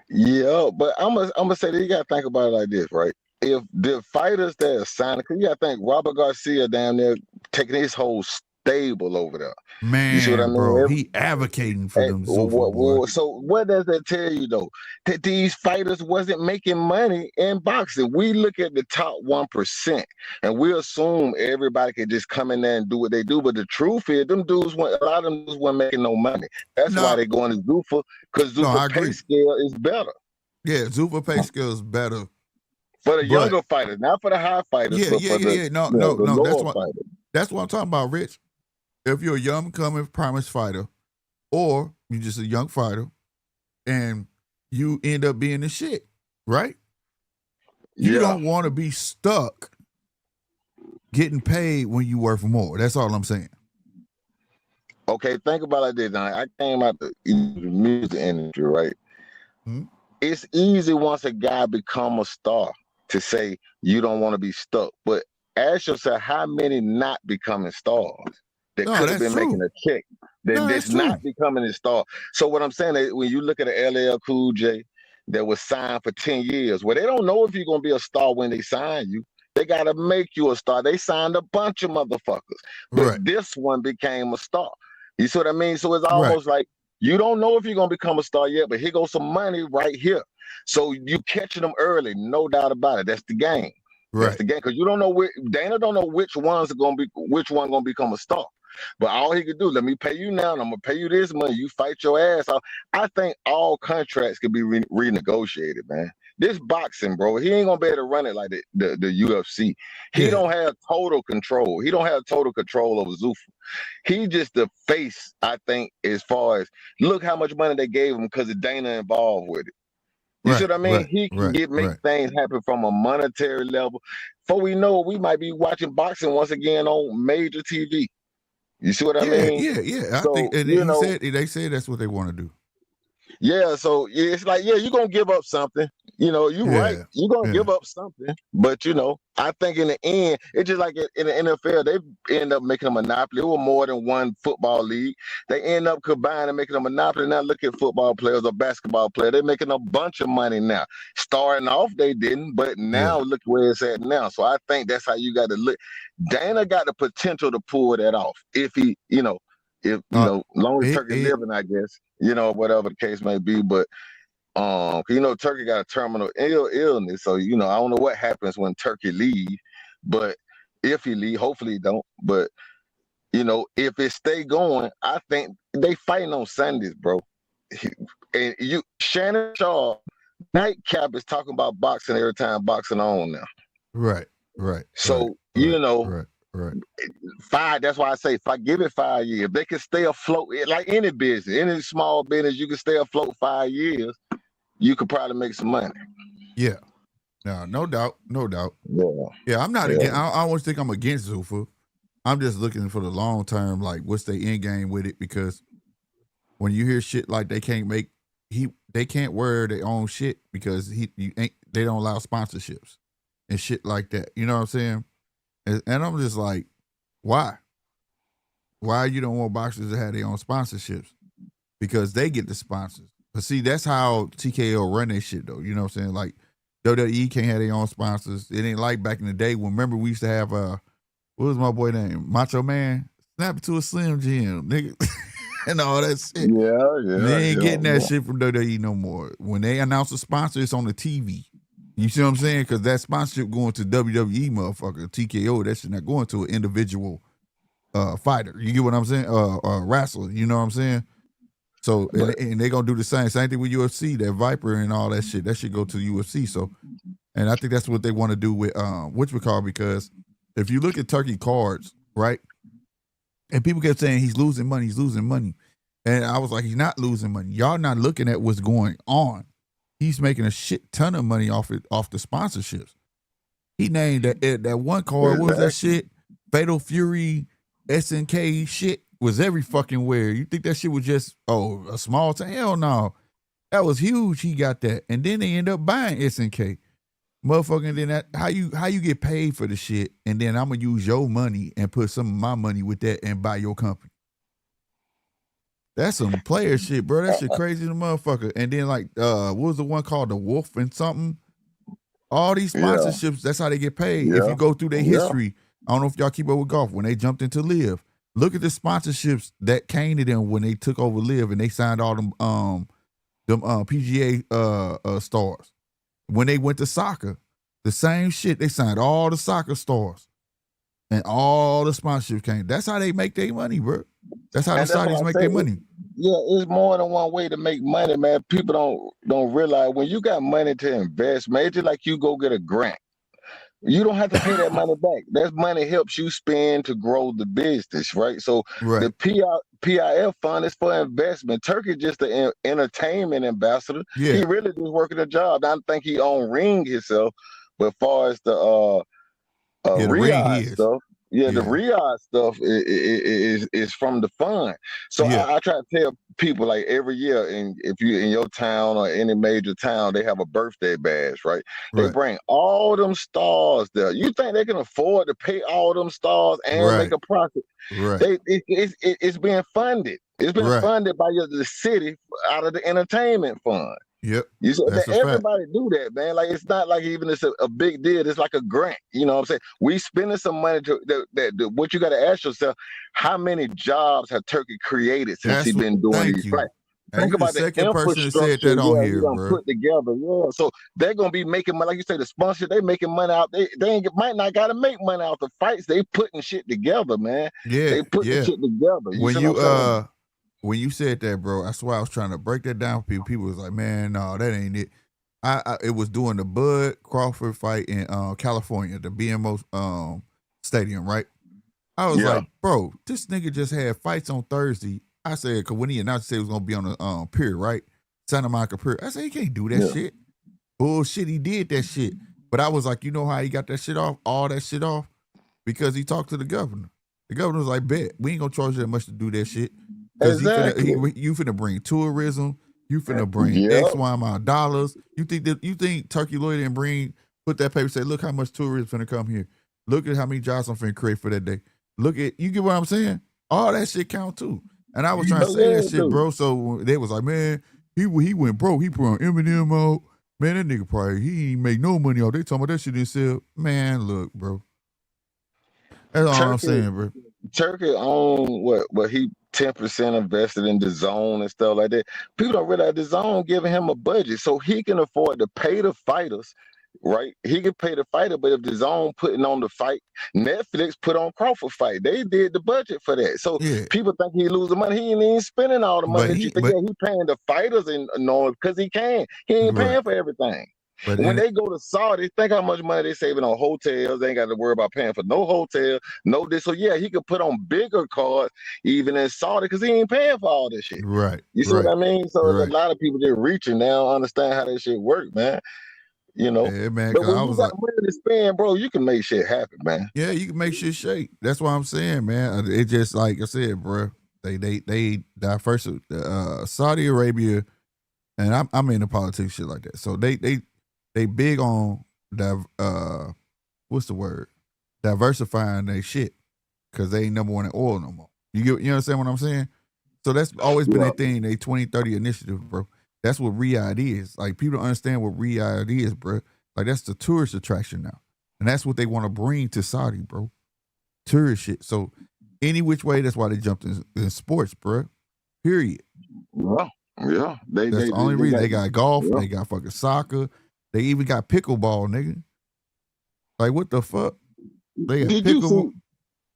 Yeah, but I'm gonna say that you gotta think about it like this, right? If the fighters that are signing, because you gotta think Robert Garcia down there taking his whole stable over there.
Man,
you see what I mean?
Bro, he advocating for them.
So what does that tell you though? That these fighters wasn't making money in boxing. We look at the top 1% and we assume everybody can just come in there and do what they do. But the truth is, a lot of them dudes weren't making no money. That's why they going to Zuffa, because Zuffa pay scale is better.
Yeah, Zuffa pay scale is better.
For the younger fighters, not for the high fighters.
That's what I'm talking about, Rich. If you're a young coming promise fighter, or you're just a young fighter, and you end up being the shit, right? You don't want to be stuck getting paid when you work for more. That's all I'm saying.
Okay, think about it like this. Now, I came out the music industry, right?
Mm-hmm.
It's easy once a guy become a star to say you don't want to be stuck. But ask yourself, how many not becoming stars that could have been making a check that's not becoming a star? So what I'm saying is, when you look at an LL Cool J that was signed for 10 years, well, they don't know if you're going to be a star when they sign you. They got to make you a star. They signed a bunch of motherfuckers, but
Right.
this one became a star. You see what I mean? So it's
Right.
almost like you don't know if you're gonna become a star yet, but here goes some money right here. So you catching them early, no doubt about it. That's the game. That's
Right.
the game, because you don't know Dana don't know which one gonna become a star. But all he could do, let me pay you now, and I'm gonna pay you this money. You fight your ass off. I think all contracts could be renegotiated, man. This boxing, bro, he ain't gonna be able to run it like the UFC. He
Yeah.
don't have total control. He don't have total control over Zuffa. He just the face, I think, as far as look how much money they gave him because of Dana involved with it. You see
Right.
what I mean?
Right.
He can
Right.
make
Right.
things happen from a monetary level. Before we know it, we might be watching boxing once again on major TV. You see what I
Yeah.
mean?
Yeah. Yeah. I
So,
think, and
you know,
they said that's what they want to do.
yeah, so it's like, yeah, you're gonna give up something. You know, you're right.
Yeah.
You're gonna
Yeah.
give up something. But you know, I think in the end, it's just like in the NFL, they end up making a monopoly. It was more than one football league. They end up combining, making a monopoly. Now look at football players or basketball players. They're making a bunch of money now. Starting off, they didn't, but now
Yeah.
look where it's at now. So I think that's how you got to look. Dana got the potential to pull that off if he, if long as Turkey living, I guess, whatever the case may be. But Turkey got a terminal illness, so I don't know what happens when Turkey leave, but if he leave, hopefully he don't. But if it stay going, I think they fighting on Sundays, bro. And Shannon Shaw nightcap is talking about boxing every time boxing on now.
Right. Right.
So
right. Right.
5. That's why I say, if I give it 5 years, if they can stay afloat, like any business, any small business, you can stay afloat 5 years, you could probably make some money.
Yeah. No doubt.
Yeah.
Yeah. I'm not against. I always think I'm against Zuffa. I'm just looking for the long term, like what's their end game with it, because when you hear shit like they can't wear their own shit because they don't allow sponsorships and shit like that. You know what I'm saying? And I'm just like, why? Why you don't want boxers to have their own sponsorships? Because they get the sponsors. But see, that's how TKO run their shit, though. You know what I'm saying? Like, WWE can't have their own sponsors. It ain't like back in the day when, remember, we used to have, what was my boy name? Macho Man? Snap it to a Slim Jim, nigga. And all that shit.
Yeah.
They ain't getting that shit from WWE no more. When they announce a sponsor, it's on the TV. You see what I'm saying? Because that sponsorship going to WWE, motherfucker, TKO, that shit not going to an individual fighter. You get what I'm saying? Wrestler. You know what I'm saying? So, and they going to do the same thing with UFC, that Viper and all that shit. That should go to UFC. So, and I think that's what they want to do with whatchamacallit, because if you look at Turkey cards, right? And people kept saying he's losing money. And I was like, he's not losing money. Y'all not looking at what's going on. He's making a shit ton of money off the sponsorships. He named that one card. What was that shit? Fatal Fury, SNK shit was every fucking where. You think that shit was just a small town? Hell no, that was huge. He got that, and then they end up buying SNK, motherfucking. Then how you get paid for the shit, and then I'm gonna use your money and put some of my money with that and buy your company. That's some player shit, bro. That shit crazy the motherfucker. And then what was the one called the Wolf and something? All these sponsorships, that's how they get paid.
Yeah.
If you go through their history, I don't know if y'all keep up with golf. When they jumped into Live, look at the sponsorships that came to them when they took over Live and they signed all them PGA stars. When they went to soccer, the same shit. They signed all the soccer stars. And all the sponsorships came. That's how they make their money, bro. That's how the Saudis make their money.
Yeah, it's more than one way to make money, man. People don't realize when you got money to invest, man, it's just like you go get a grant. You don't have to pay that money back. That money helps you spend to grow the business, right? So the PIF fund is for investment. Turkey just an entertainment ambassador.
Yeah.
He really just working a job. I don't think he own ring himself, but as far as the Riyadh stuff. Yeah, the Riyadh stuff is from the fund. So I try to tell people, like, every year, if you in your town or any major town, they have a birthday bash, right? They bring all them stars there. You think they can afford to pay all them stars and make a profit?
Right.
It's being funded. It's been funded by the city out of the entertainment fund.
Yep.
You said
That's
that
a fact.
everybody do that, man. Like it's not like even it's a big deal. It's like a grant. You know what I'm saying? We spending some money to what you got to ask yourself: how many jobs have Turkey created since he
That's what.
been doing
Thank
these
you.
fights?
And
Think
you the
about the
second person that said
infrastructure.
that on
Yeah, he
here,
done
bro.
put together. Yeah, so they're gonna be making money. Like you say, the sponsor they making money out. They might not gotta make money out the fights. They putting shit together, man.
Yeah,
They putting
yeah.
shit together. You
When
see what I'm saying?
when you said that, bro, I swear I was trying to break that down for people. People was like, man, no, that ain't it. It was doing the Bud Crawford fight in California, the BMO stadium, right? I was
Yeah.
like, bro, this nigga just had fights on Thursday. I said, cause when he announced he was gonna be on the pier, right? Santa Monica Pier. I said, he can't do that
Yeah.
shit. Bullshit, he did that shit. But I was like, you know how he got that shit off, all that shit off? Because he talked to the governor. The governor was like, bet, we ain't gonna charge you that much to do that shit. Because
Exactly.
you finna bring tourism, you finna bring
Yep.
X, Y amount of dollars. You think Turkey Lawyer didn't put that paper, say, look how much tourism finna come here. Look at how many jobs I'm finna create for that day. Look at, you get what I'm saying? All that shit count too. And I was trying to say that shit, bro. So they was like, man, he went broke. He put on Eminem out. Man, that nigga probably, he ain't make no money off. They talking about that shit himself. Man, look, bro. That's all I'm saying, bro.
Turkey own what he 10% invested in the zone and stuff like that. People don't realize the zone giving him a budget, so he can afford to pay the fighters, right? He can pay the fighter, but if the zone putting on the fight, Netflix put on Crawford fight. They did the budget for that. So
Yeah.
people think he losing money. He ain't even spending all the money
But
that you think. Yeah, he paying the fighters and because he can. He ain't paying
Right.
for everything.
But
When they go to Saudi, think how much money they saving on hotels. They ain't got to worry about paying for no hotel, no this. So yeah, he could put on bigger cards even in Saudi because he ain't paying for all this shit.
right,
You see
right,
what I mean? So
right.
a lot of people just reaching now understand how that shit work, man. You know.
Yeah, man.
But
Cause
when
I
you
was
got
like,
money to spend, bro, you can make shit happen, man.
yeah, you can make shit shake. That's what I'm saying, man. It just like I said, bro. They diverse Saudi Arabia, and I'm into politics shit like that. So they big on what's the word? Diversifying their shit because they ain't number one in oil no more. You understand what I'm saying? So that's always been a thing. They 2030 initiative, bro. That's what Riyadh is. Like people don't understand what Riyadh is, bro. Like that's the tourist attraction now, and that's what they want to bring to Saudi, bro. Tourist shit. So any which way, that's why they jumped in sports, bro. Period.
Yeah.
That's the only reason. They got golf.
Yeah.
They got fucking soccer. They even got pickleball, nigga. Like what the fuck? They got
Did you
pickleball.
see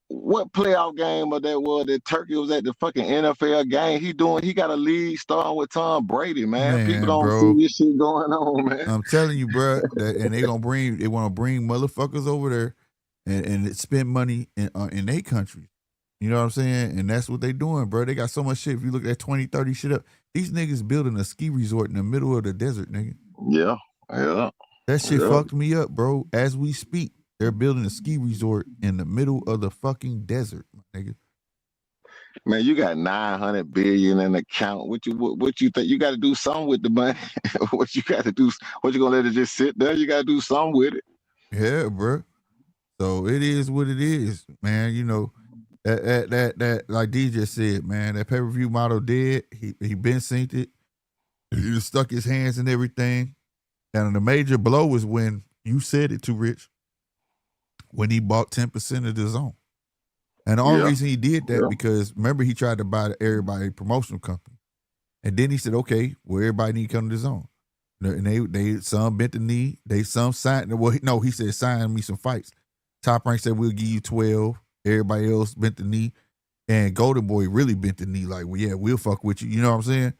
what playoff game of that was that Turkey was at the fucking NFL game? He got a league starting with Tom Brady, man. People don't
bro.
see this shit going on, man.
I'm telling you, bro. And they want to bring motherfuckers over there and spend money in their country. You know what I'm saying? And that's what they doing, bro. They got so much shit. If you look at 2030 shit up, these niggas building a ski resort in the middle of the desert, nigga.
Yeah.
That shit fucked me up, bro. As we speak, they're building a ski resort in the middle of the fucking desert, my nigga.
Man, you got 900 billion in account. What you think? You got to do something with the money. What you got to do? What you gonna let it just sit there? You got to do something with it.
Yeah, bro. So it is what it is, man. You know that like DJ said, man. That pay-per-view model dead. He been synced it. He just stuck his hands in everything. And the major blow was when you said it too, Rich. When he bought 10% of the zone. And the only reason he did that because remember he tried to buy everybody promotional company. And then he said, okay, well, everybody need to come to the zone. And they some bent the knee. Some signed. Well, no, he said, sign me some fights. Top Rank said, we'll give you 12. Everybody else bent the knee. And Golden Boy really bent the knee like, well, yeah, we'll fuck with you. You know what I'm saying?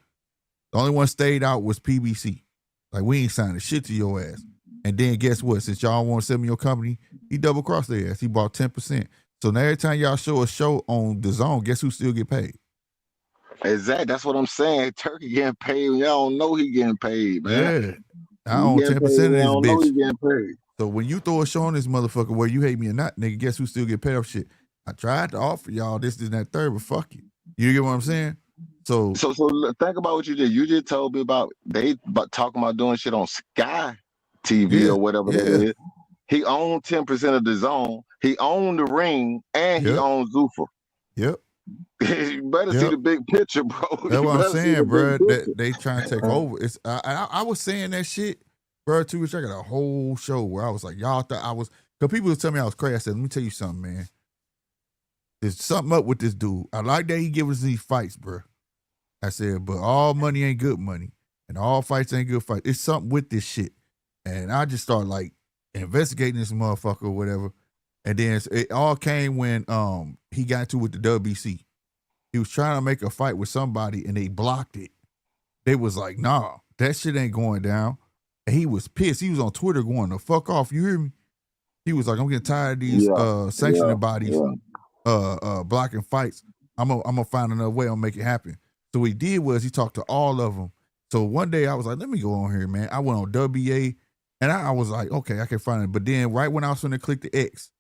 The only one stayed out was PBC. Like, we ain't signing shit to your ass. And then guess what? Since y'all want to sell me your company, he double-crossed their ass. He bought 10%. So now every time y'all show a show on the zone, guess who still get paid?
Exactly. That's what I'm saying. Turkey getting paid. Y'all don't know he getting paid, man.
Yeah. I own 10% of this
know he
bitch.
getting paid.
So when you throw a show on this motherfucker, whether you hate me or not, nigga, guess who still get paid off shit? I tried to offer y'all this and that third, but fuck you. You get what I'm saying? So
think about what you did. You just told me about talking about doing shit on Sky TV or whatever that is. He owned 10% of the zone. He owned the ring, and he owned Zuffa.
Yep.
You better see the big picture, bro.
That's what I'm saying, bro. That they trying to take over. It's I was saying that shit, bro. Too much. I got a whole show where I was like, y'all thought I was. Cause people was telling me I was crazy. I said, let me tell you something, man. There's something up with this dude. I like that he gives us these fights, bro. I said, but all money ain't good money, and all fights ain't good fights. It's something with this shit, and I just started like investigating this motherfucker or whatever. And then it all came when he got into with the WBC. He was trying to make a fight with somebody and they blocked it. They was like, nah, that shit ain't going down. And he was pissed. He was on Twitter going, the fuck off, you hear me? He was like, I'm getting tired of these sanctioning bodies blocking fights. I'm gonna find another way. I'll make it happen. So what he did was he talked to all of them. So one day I was like, let me go on here, man. I went on WA and I was like, okay, I can find it. But then right when I was gonna click the X,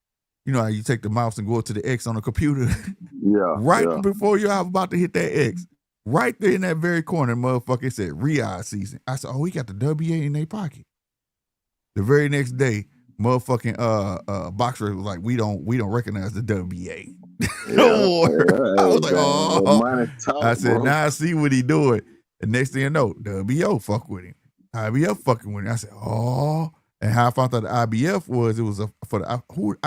you know how you take the mouse and go to the X on the computer? Before you was about to hit that X, right there in that very corner, motherfucker, it said Riyadh season. I said, oh, he got the WA in their pocket. The very next day, motherfucking boxer was like, we don't recognize the WA. I was like, oh. I said, now I see what he doing. The next thing you know, WBO fuck with him. IBF fucking with him. I said, oh. And how I found out the IBF was, it was I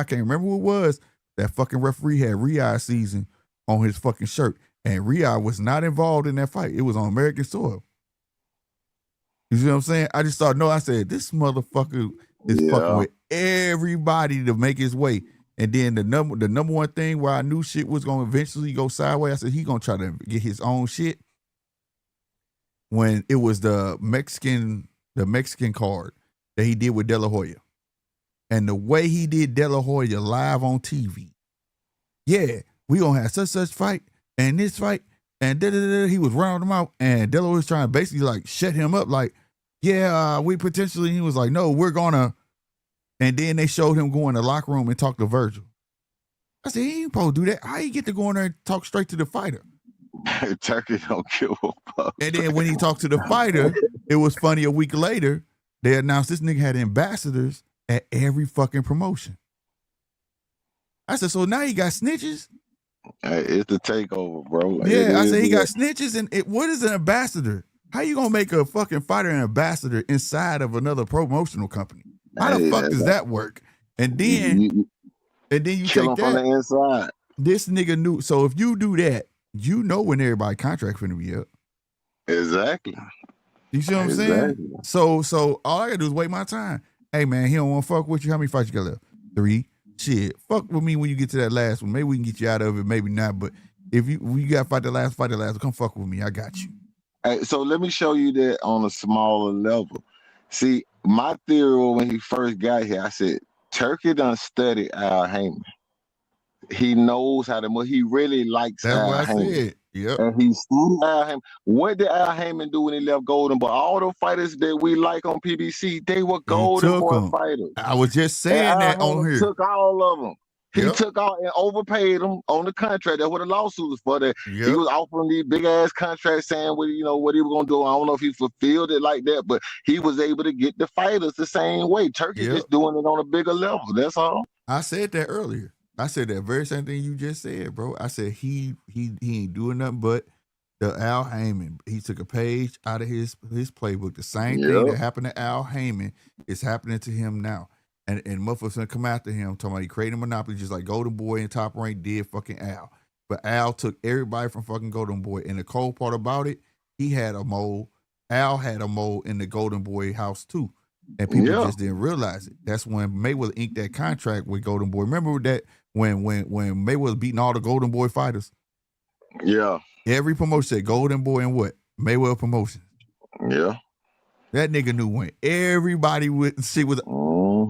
can't remember who it was. That fucking referee had Riyadh season on his fucking shirt. And Riyadh was not involved in that fight. It was on American soil. You see what I'm saying? I just started I said, this motherfucker is fucking with everybody to make his way. And then the number one thing where I knew shit was going to eventually go sideways, I said, he going to try to get his own shit. When it was the Mexican card that he did with De La Hoya. And the way he did De La Hoya live on TV. Yeah, we gonna have such fight and this fight and he was rounding him out and De La Hoya was trying to basically like shut him up like, we potentially, he was like, no, we're gonna, and then they showed him go in the locker room and talk to Virgil. I said, he ain't supposed to do that. How you get to go in there and talk straight to the fighter?
Turkey don't give a fuck.
And then when he talked to the fighter, it was funny, a week later, they announced this nigga had ambassadors at every fucking promotion. I said, so now he got snitches?
It's the takeover, bro. Like,
I said, he got snitches, and what is an ambassador? How you gonna make a fucking fighter an ambassador inside of another promotional company? How the fuck does that work? And then you
kill
take
him
that
from the inside.
This nigga knew. So if you do that, you know when everybody contract finna be up.
Exactly.
You see what I'm saying? So all I gotta do is wait my time. Hey man, he don't want to fuck with you. How many fights you got left? 3. Shit, fuck with me when you get to that last one. Maybe we can get you out of it, maybe not. But if we got to fight the last, come fuck with me. I got you.
Hey, so let me show you that on a smaller level. See, my theory when he first got here, I said, Turkey done studied Al Heyman. He knows how to move. He really likes Al Heyman. That's what I said.
Yep.
And he studied Al Heyman. What did Al Heyman do when he left Golden Boy? All the fighters that we like on PBC, they were Golden Boy fighters.
I was just saying that on here.
He took all of them. He took all and overpaid them on the contract. That's what the lawsuit was for. That he was offering these big ass contracts, saying what he was gonna do. I don't know if he fulfilled it like that, but he was able to get the fighters the same way. Turkey just doing it on a bigger level. That's all.
I said that earlier. I said that very same thing you just said, bro. I said he ain't doing nothing but the Al Heyman. He took a page out of his playbook. The same thing that happened to Al Heyman is happening to him now. And motherfuckers gonna come after him, talking about he created a monopoly just like Golden Boy and Top Rank did fucking Al. But Al took everybody from fucking Golden Boy. And the cold part about it, he had a mole. Al had a mole in the Golden Boy house too. And people just didn't realize it. That's when Mayweather inked that contract with Golden Boy. Remember that when Mayweather was beating all the Golden Boy fighters?
Yeah.
Every promotion said Golden Boy and what? Mayweather Promotions.
Yeah.
That nigga knew when everybody would see with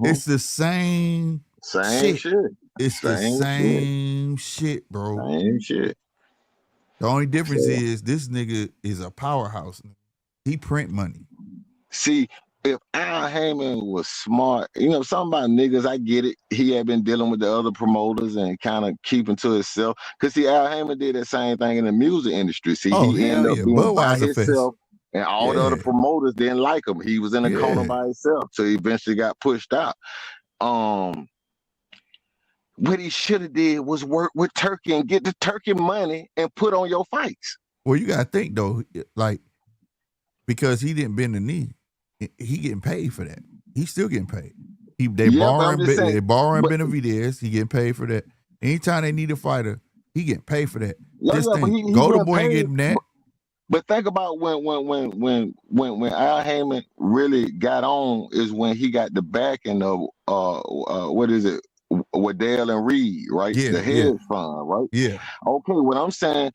it's the same shit. It's the same shit, bro.
Same shit.
The only difference is this nigga is a powerhouse. He print money.
See, if Al Heyman was smart, something about niggas, I get it. He had been dealing with the other promoters and kind of keeping to himself. Because see, Al Heyman did that same thing in the music industry. See, he ended up being by himself. And all the other promoters didn't like him. He was in the corner by himself. So he eventually got pushed out. What he should have did was work with Turkey and get the Turkey money and put on your fights.
Well, you gotta think though, like because he didn't bend the knee, he getting paid for that. He's still getting paid. They borrowing Benavidez. He getting paid for that. Anytime they need a fighter, he getting paid for that. This thing, go to boy and get him that.
But think about when Al Heyman really got on is when he got the backing of what is it, Waddell and Reed, right?
Yeah,
the hedge fund, right?
Yeah.
Okay, what I'm saying,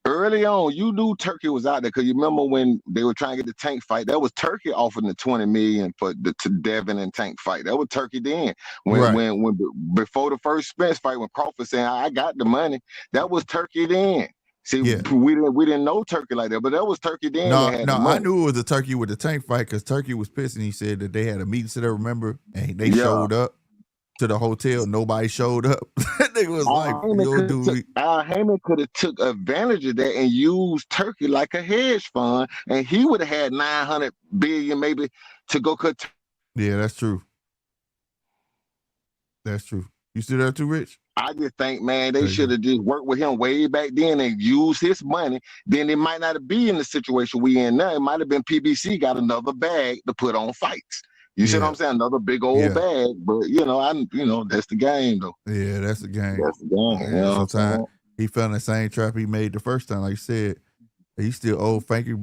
early on, you knew Turkey was out there because you remember when they were trying to get the Tank fight. That was Turkey offering the $20 million for the Devin and Tank fight. That was Turkey then. When before the first Spence fight, when Crawford saying I got the money, that was Turkey then. See, we didn't know Turkey like that, but that was Turkey then.
I knew it was the Turkey with the Tank fight because Turkey was pissed and he said that they had a meeting set up, remember, and they showed up to the hotel. Nobody showed up. That nigga was
Al Heyman could have took advantage of that and used Turkey like a hedge fund, and he would have had $900 billion maybe to go cut.
Yeah, that's true. That's true. You still there too, Rich?
I just think, man, they should have just worked with him way back then and used his money. Then it might not be in the situation we in now. It might have been PBC got another bag to put on fights. You see what I'm saying? Another big old bag. But that's the game though.
Yeah, that's the game.
That's the game.
Yeah, sometimes he fell in the same trap he made the first time. Like you said, he still owe Frankie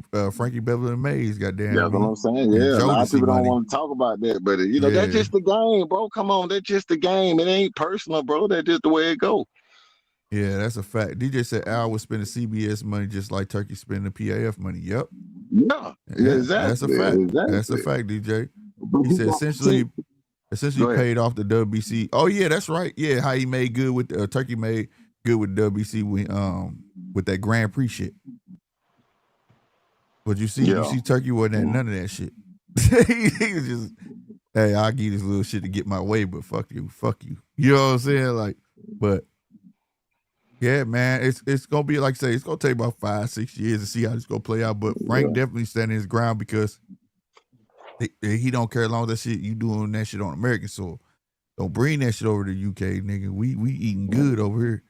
Beverly Mays, goddamn.
That's what I'm saying. Yeah, a lot of people don't want to talk about that, but that's just the game, bro. Come on, that's just the game. It ain't personal, bro. That's just the way it go.
Yeah, that's a fact. DJ said Al was spending CBS money just like Turkey spending the PAF money. Yep.
Yeah, exactly.
That's a fact.
Exactly.
That's a fact, DJ. He said essentially paid off the WBC. Oh yeah, that's right. Yeah, how he made good with Turkey made good with WBC with that Grand Prix shit. But you see Turkey wasn't at none of that shit. He was just, hey, I'll give this little shit to get my way, but fuck you. You know what I'm saying? Like, but yeah, man, it's gonna be like I say, it's gonna take about 5-6 years to see how this gonna play out. But Frank definitely standing his ground because he don't care as long as that shit you doing that shit on American soil. Don't bring that shit over to UK, nigga. We eating good over here.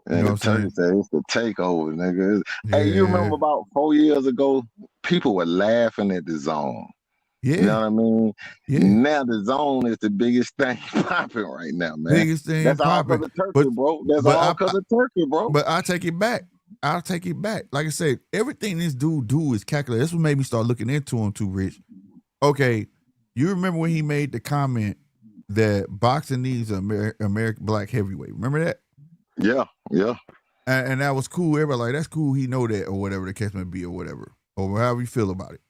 You know what I'm saying?
It's the takeover, nigga. Hey, you remember about 4 years ago, people were laughing at the Zone.
Yeah.
You know what I mean?
Yeah.
Now the Zone is the biggest thing popping right now, man.
Biggest thing
That's
popping.
all because of Turkey, bro. That's all because of Turkey, bro.
But I'll take it back. Like I said, everything this dude do is calculated. That's what made me start looking into him too, Rich. Okay, you remember when he made the comment that boxing needs an American black heavyweight? Remember that?
Yeah.
And that was cool. Everybody like, that's cool. He know that or whatever the case may be or whatever. Or however you feel about it.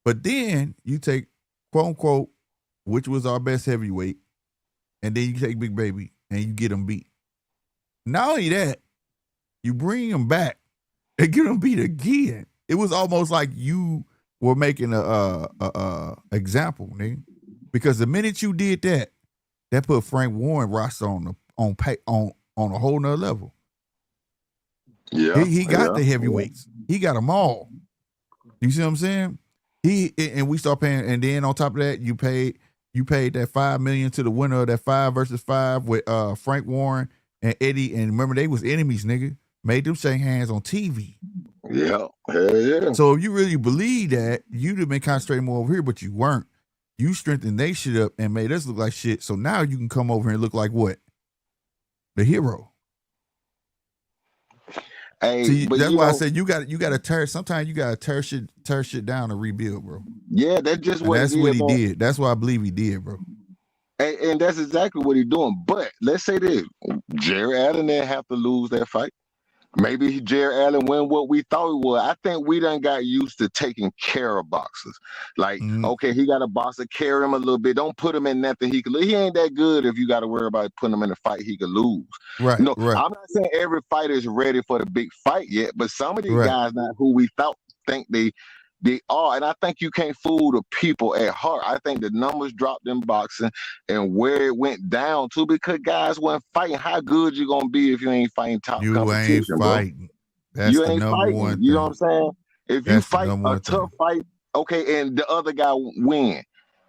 But then you take, quote unquote, which was our best heavyweight, and then you take Big Baby and you get him beat. Not only that, you bring him back and get him beat again. It was almost like you were making a example, nigga. Because the minute you did that put Frank Warren roster on a whole nother level.
Yeah,
he got the heavyweights. He got them all. You see what I'm saying? And we start paying, and then on top of that, you paid that $5 million to the winner of that 5 versus 5 with Frank Warren and Eddie. And remember, they was enemies, nigga. Made them shake hands on TV.
Yeah, hell yeah.
So if you really believe that, you'd have been concentrating more over here, but you weren't. You strengthened they shit up and made us look like shit. So now you can come over here and look like what? The hero.
Hey,
see, that's why I said you got to tear. Sometimes you got to tear shit down and rebuild, bro.
Yeah, that's just what.
That's what he did. That's what I believe he did, bro.
And that's exactly what he's doing. But let's say this: Jerry Allen didn't have to lose that fight. Maybe Jerry Allen win what we thought he would. I think we done got used to taking care of boxers. Like, okay, he got a boxer, carry him a little bit. Don't put him in nothing he could lose. He ain't that good if you got to worry about putting him in a fight he could lose.
Right, right.
I'm not saying every fighter is ready for the big fight yet, but some of these guys not who we think they are. And I think you can't fool the people at heart. I think the numbers dropped in boxing and where it went down to because guys weren't fighting. How good you gonna be if you ain't fighting top competition?
You ain't fighting. That's
you
the
ain't
number
fighting.
one
You
thing.
know what I'm saying? If
That's
you fight a tough
thing.
fight, okay, and the other guy win,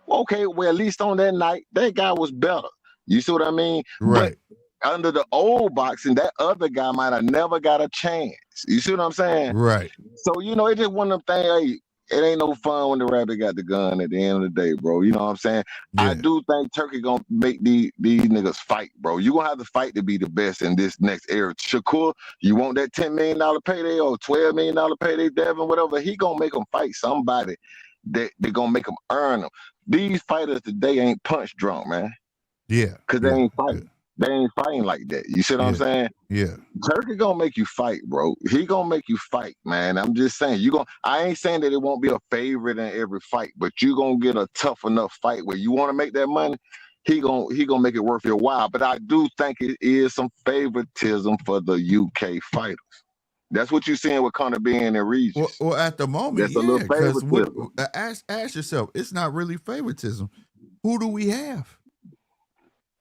okay, well, at least on that night, that guy was better. You see what I mean?
Right.
under the old boxing, that other guy might have never got a chance. You see what I'm saying?
Right.
So, you know, it's just one of them things. Hey, it ain't no fun when the rabbit got the gun at the end of the day, bro. You know what I'm saying?
Yeah.
I do think Turkey gonna make these niggas fight, bro. You gonna have to fight to be the best in this next era. Shakur, you want that $10 million payday or $12 million payday, Devin, whatever, he gonna make them fight somebody that they gonna make them earn them. These fighters today ain't punch drunk, man.
Yeah.
Because they ain't fighting. They ain't fighting like that. You see what I'm saying?
Yeah.
Turkey gonna make you fight, bro. He gonna make you fight, man. I'm just saying, I ain't saying that it won't be a favorite in every fight, but you gonna get a tough enough fight where you want to make that money. He gonna make it worth your while. But I do think it is some favoritism for the UK fighters. That's what you're seeing with Conor being in Regis.
Well, at the moment,
that's a little
because
favoritism.
ask yourself, it's not really favoritism. Who do we have?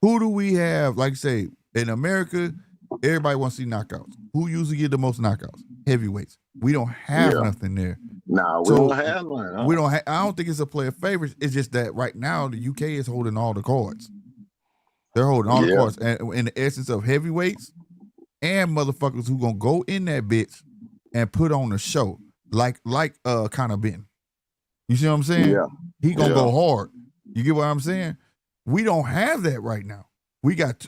Who do we have? Like say in America, everybody wants to see knockouts. Who usually get the most knockouts? Heavyweights. We don't have nothing there.
Nah, we don't have one. Huh?
We don't. I don't think it's a player favorite. It's just that right now the UK is holding all the cards. They're holding all the cards, and in the essence of heavyweights and motherfuckers who gonna go in that bitch and put on a show like Conor Benton. You see what I'm saying?
Yeah.
He gonna go hard. You get what I'm saying? We don't have that right now. We got,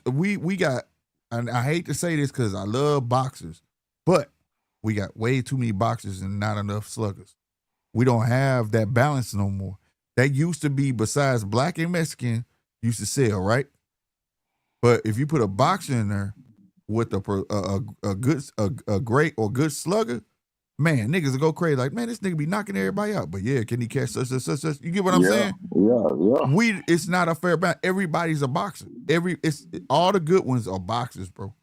and I hate to say this because I love boxers, but we got way too many boxers and not enough sluggers. We don't have that balance no more. That used to be, besides black and Mexican, used to sell, right? But if you put a boxer in there with a great or good slugger, man, niggas will go crazy. Like, man, this nigga be knocking everybody out. But yeah, can he catch such? You get what I'm saying?
Yeah.
It's not a fair balance. Everybody's a boxer. All the good ones are boxers, bro.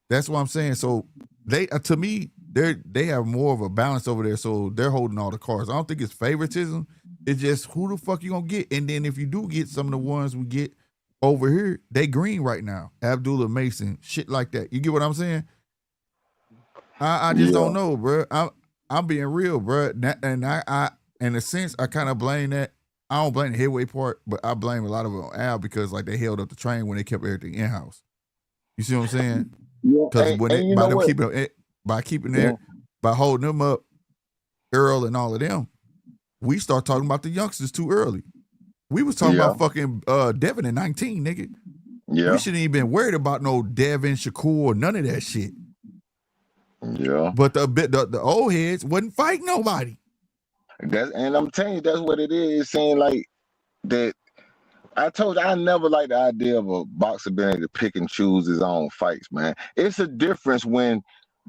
That's what I'm saying. So they, to me, they have more of a balance over there. So they're holding all the cards. I don't think it's favoritism. It's just who the fuck you gonna get. And then if you do get some of the ones we get over here, they green right now. Abdullah Mason, shit like that. You get what I'm saying? I just don't know, bro. I'm being real, bro. And I in a sense, I kind of blame that. I don't blame the heavyweight part, but I blame a lot of it on Al because like they held up the train when they kept everything in house. You see what I'm saying? Because by holding them up, Earl and all of them, we start talking about the youngsters too early. We was talking about fucking Devin at 19, nigga.
Yeah.
We shouldn't even been worried about no Devin, Shakur, or none of that shit.
Yeah.
But the old heads wasn't fighting nobody.
And I'm telling you, that's what it is. It seems like that. I told you, I never liked the idea of a boxer being able to pick and choose his own fights, man. It's a difference when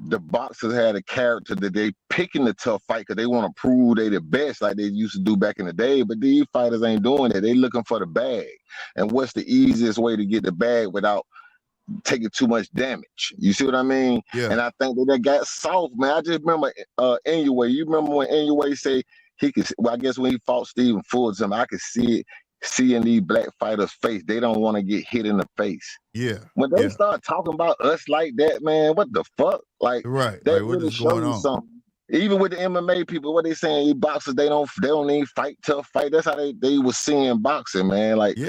the boxers had a character that they picking the tough fight because they want to prove they the best like they used to do back in the day. But these fighters ain't doing that. They looking for the bag. And what's the easiest way to get the bag without taking too much damage? You see what I mean?
Yeah.
And I think that they got soft, man. I just remember Inoue. You remember when Inoue say he could? Well, I guess when he fought Stephen Fulton, I could see it. Seeing these black fighters' face, they don't want to get hit in the face.
Yeah.
When they start talking about us like that, man, what the fuck? Like,
right.
That
like,
really shows you something. Even with the MMA people, what they saying, these boxers, they don't need tough fight. That's how they was seeing boxing, man. Like,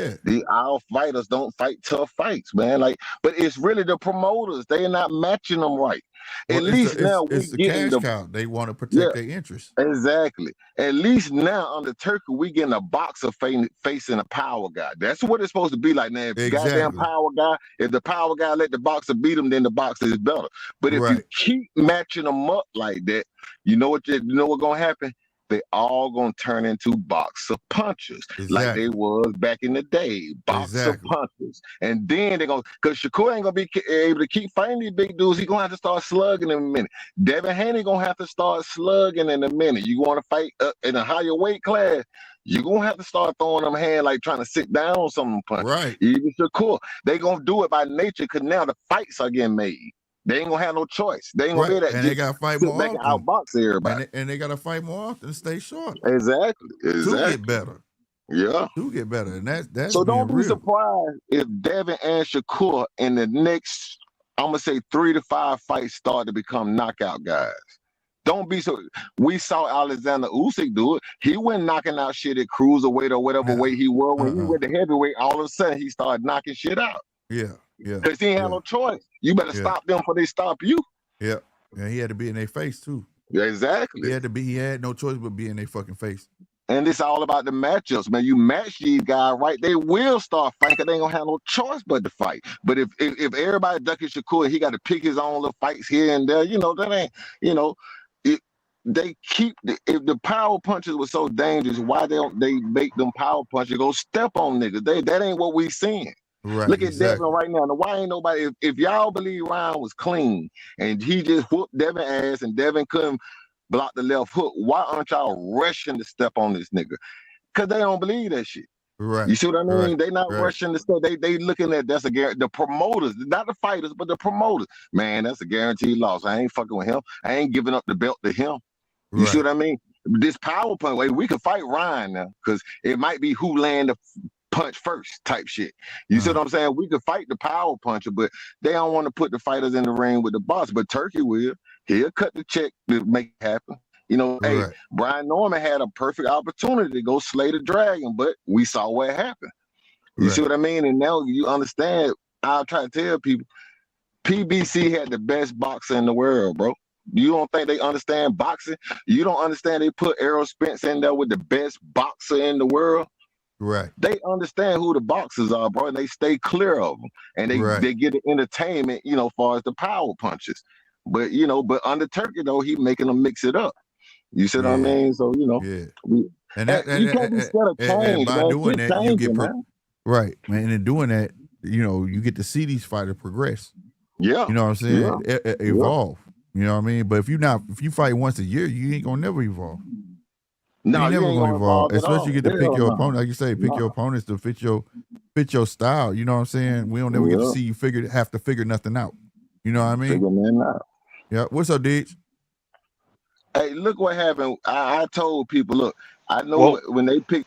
our fighters don't fight tough fights, man. Like, but it's really the promoters. They're not matching them right.
Well,
At least now
it's the cash cow. They want to protect their interests.
Exactly. At least now under Turkey, we getting a boxer facing a power guy. That's what it's supposed to be like now. If goddamn power guy, if the power guy let the boxer beat him, then the boxer is better. But if you keep matching them up like that, you know what gonna happen? They all gonna turn into boxer punchers like they was back in the day. Boxer punchers. And then they're gonna, because Shakur ain't gonna be able to keep fighting these big dudes. He gonna have to start slugging in a minute. Devin Haney gonna have to start slugging in a minute. You wanna fight in a higher weight class, you're gonna have to start throwing them hands like trying to sit down on some punch.
Right.
Even Shakur, they gonna do it by nature because now the fights are getting made. They ain't gonna have no choice. They ain't gonna be that.
And they gotta fight more often.
Outbox everybody.
And they gotta fight more often. Stay sharp.
Exactly.
To get better.
Yeah.
To get better. And that's
so don't be
real.
surprised if Devin and Shakur in the next, I'm gonna say 3 to 5 fights start to become knockout guys. Don't be so. We saw Alexander Usyk do it. He went knocking out shit at cruiserweight or whatever weight he was. When he went to heavyweight, all of a sudden he started knocking shit out.
Yeah. Yeah.
Because he ain't have no choice. You better stop them before they stop you.
Yeah. And he had to be in their face too.
Yeah, exactly.
He had no choice but be in their fucking face.
And it's all about the matchups, man. You match these guys right, they will start fighting because they ain't gonna have no choice but to fight. But if everybody ducking Shakur, he got to pick his own little fights here and there, that ain't, they keep if the power punches were so dangerous, why don't they make them power punches go step on niggas? That ain't what we seeing.
Right.
Look at Devin right now. Now, why ain't nobody? If y'all believe Ryan was clean and he just whooped Devin ass and Devin couldn't block the left hook, why aren't y'all rushing to step on this nigga? Because they don't believe that shit.
Right.
You see what I mean?
Right.
They not rushing to step. They looking at that's a guarantee. The promoters, not the fighters, but the promoters. Man, that's a guaranteed loss. I ain't fucking with him. I ain't giving up the belt to him. You see what I mean? This power punch, wait, we can fight Ryan now because it might be who land the punch first type shit. You see what I'm saying? We could fight the power puncher, but they don't want to put the fighters in the ring with the boss. But Turkey will. He'll cut the check to make it happen. Hey, Brian Norman had a perfect opportunity to go slay the dragon, but we saw what happened. You see what I mean? And now you understand. I'll try to tell people, PBC had the best boxer in the world, bro. You don't think they understand boxing? You don't understand they put Errol Spence in there with the best boxer in the world?
Right.
They understand who the boxers are, bro, and they stay clear of them. And they get the entertainment, far as the power punches. But, under Turkey, though, he making them mix it up. You see what I mean? So,
and
you can't be scared of change,
by
man.
doing that, you get
man.
right, man. And in doing that, you get to see these fighters progress.
Yeah.
You know what I'm saying? Evolve. You know what I mean? But if you fight once a year, you ain't gonna never evolve.
No,
you never gonna evolve. Especially you get to pick your opponent, like you say, pick your opponents to fit your style. You know what I'm saying? We don't never get to see you have to figure nothing out. You know what I mean?
Figure nothing out.
Yeah. What's up, Deej?
Hey, look what happened. I told people, look, I know when they picked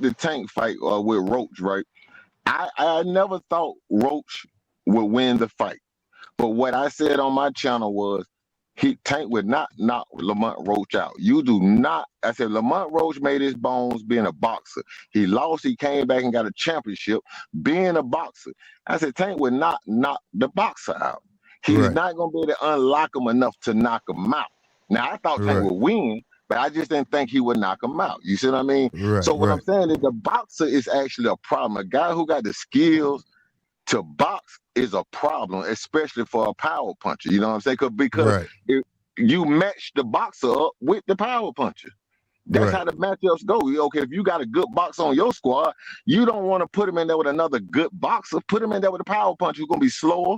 the Tank fight with Roach, right? I never thought Roach would win the fight. But what I said on my channel was Tank would not knock Lamont Roach out. You do not. I said Lamont Roach made his bones being a boxer. He lost. He came back and got a championship being a boxer. I said Tank would not knock the boxer out. He's not going to be able to unlock him enough to knock him out. Now, I thought Tank would win, but I just didn't think he would knock him out. You see what I mean? So what I'm saying is the boxer is actually a problem. A guy who got the skills to box is a problem, especially for a power puncher. You know what I'm saying? Because if you match the boxer up with the power puncher. That's how the matchups go. Okay, if you got a good boxer on your squad, you don't want to put him in there with another good boxer. Put him in there with a power puncher who's going to be slower.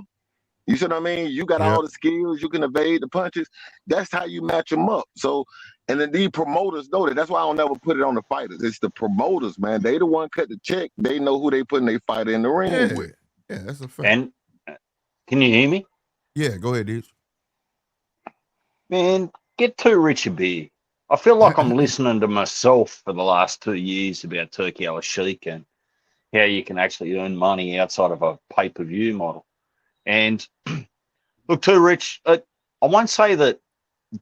You see what I mean? You got all the skills. You can evade the punches. That's how you match them up. So, and then these promoters know that. That's why I don't never put it on the fighters. It's the promoters, man. They the one cut the check. They know who they putting their fighter in the ring with.
Yeah, that's a fact.
And can you hear me?
Yeah, go ahead, Deej.
Man, get too rich a beer. I feel like I'm listening to myself for the last 2 years about Turkey Al-Sheikh and how you can actually earn money outside of a pay-per-view model. And look, too rich. I won't say that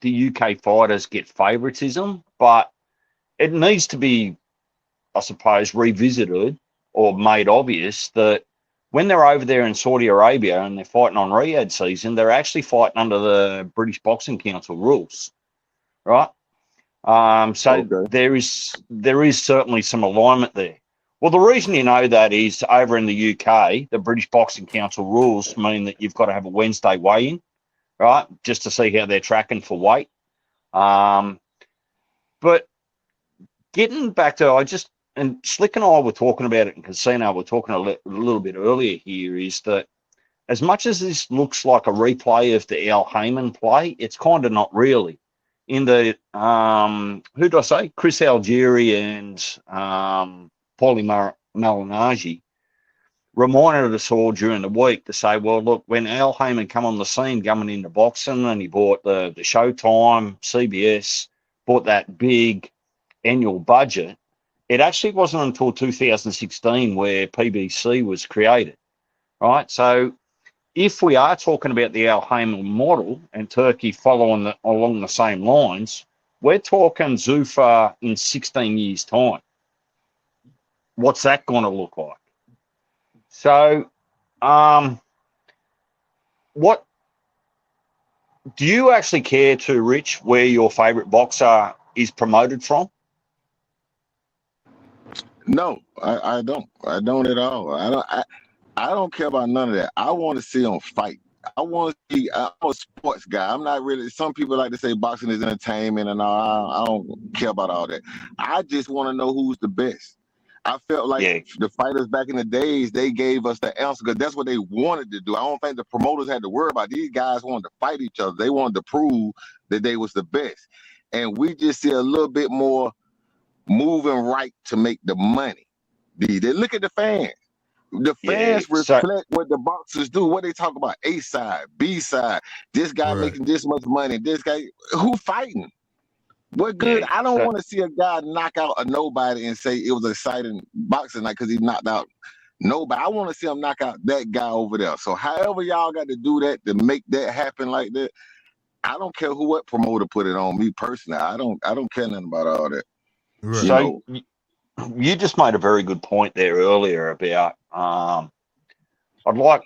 the UK fighters get favoritism, but it needs to be, I suppose, revisited or made obvious that when they're over there in Saudi Arabia and they're fighting on Riyadh season, they're actually fighting under the British Boxing Council rules, right? There is certainly some alignment there. Well, the reason you know that is over in the UK, the British Boxing Council rules mean that you've got to have a Wednesday weigh-in, right, just to see how they're tracking for weight. But getting back to, and Slick and I were talking about it in Casino, we're talking a little bit earlier here, is that as much as this looks like a replay of the Al Heyman play, it's kind of not really. In the, who did I say? Chris Algieri and Paulie Malignaggi reminded us all during the week to say, well, look, when Al Heyman come on the scene coming into boxing and he bought the Showtime, CBS, bought that big annual budget, it actually wasn't until 2016 where PBC was created, right? So if we are talking about the Al Heyman model and Turkey following along the same lines, we're talking Zufar in 16 years' time. What's that going to look like? So What do you actually care to, Rich, where your favorite boxer is promoted from?
No, I don't. I don't at all. I don't care about none of that. I want to see them fight. I want to see. I'm a sports guy. I'm not really. Some people like to say boxing is entertainment, and all. I don't care about all that. I just want to know who's the best. I felt like
Yeah,
the fighters back in the days, they gave us the answer because that's what they wanted to do. I don't think the promoters had to worry about. These guys wanted to fight each other. They wanted to prove that they was the best, and we just see a little bit more moving right to make the money. They look at the fans. The
yeah.
fans
So
reflect what the boxers do. What they talk about: A side, B side. This guy
Right.
making this much money. This guy who fighting. What good?
yeah,
I don't
so
want to see a guy knock out a nobody and say it was an exciting boxing night because he knocked out nobody. I want to see him knock out that guy over there. So however y'all got to do that to make that happen like that, I don't care what promoter put it on. Me personally, I don't care nothing about all that.
Right.
You
so
know.
you just made a very good point there earlier about I'd like.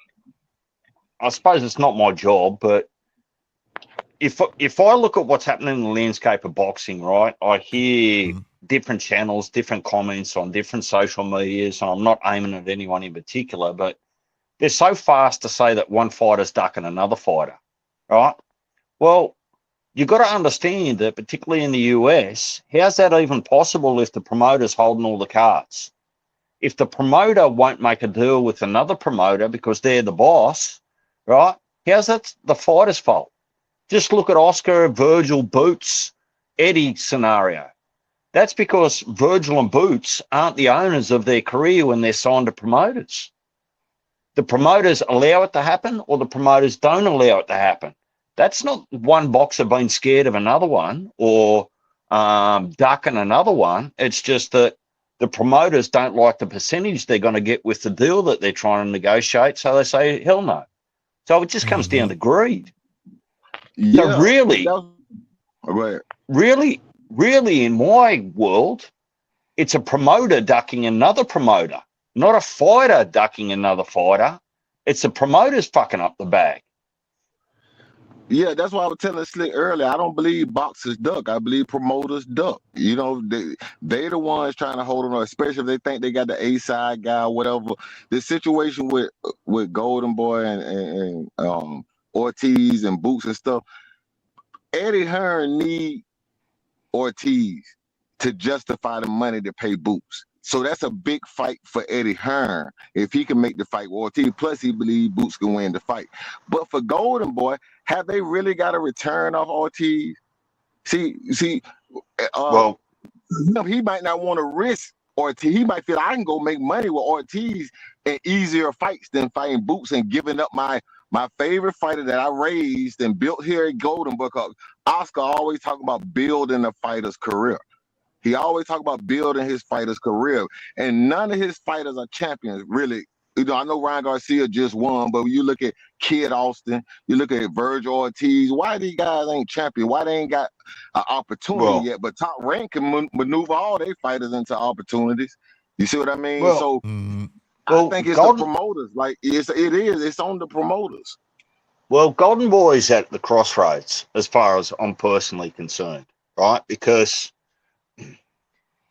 I suppose it's not my job, but if I look at what's happening in the landscape of boxing, right, I hear
Mhm.
different channels, different comments on different social medias, and I'm not aiming at anyone in particular, but they're so fast to say that one fighter's ducking another fighter, right? Well, you've got to understand that, particularly in the US, how's that even possible if the promoter's holding all the cards? If the promoter won't make a deal with another promoter because they're the boss, right? How's that the fighter's fault? Just look at Oscar, Virgil, Boots, Eddie scenario. That's because Virgil and Boots aren't the owners of their career when they're signed to promoters. The promoters allow it to happen or the promoters don't allow it to happen. That's not one boxer being scared of another one or ducking another one. It's just that the promoters don't like the percentage they're going to get with the deal that they're trying to negotiate, so they say, hell no. So it just comes down
Mhm.
to greed. So
Yeah.
really,
Right.
really, in my world, it's a promoter ducking another promoter, not a fighter ducking another fighter. It's the promoters fucking up the bag.
Yeah, that's why I was telling Slick earlier. I don't believe boxers duck. I believe promoters duck. You know, they the ones trying to hold on, especially if they think they got the A side guy or whatever. The situation with Golden Boy and Ortiz and Boots and stuff. Eddie Hearn need Ortiz to justify the money to pay Boots. So that's a big fight for Eddie Hearn if he can make the fight with Ortiz. Plus, he believes Boots can win the fight. But for Golden Boy, have they really got a return off Ortiz? See,
Well,
he might not want to risk Ortiz. He might feel I can go make money with Ortiz in easier fights than fighting Boots and giving up my favorite fighter that I raised and built here at Golden Boy. Oscar always talk about building a fighter's career. He always talk about building his fighter's career, and none of his fighters are champions, really. You know, I know Ryan Garcia just won, but when you look at Kid Austin, you look at Virgil Ortiz, why these guys ain't champion? Why they ain't got an opportunity
well,
yet? But Top Rank can maneuver all their fighters into opportunities. You see what I mean?
well,
So
Mhm.
I
well,
think it's the
Golden,
promoters. Like it's on the promoters.
well, Golden Boy's at the crossroads as far as I'm personally concerned, right? Because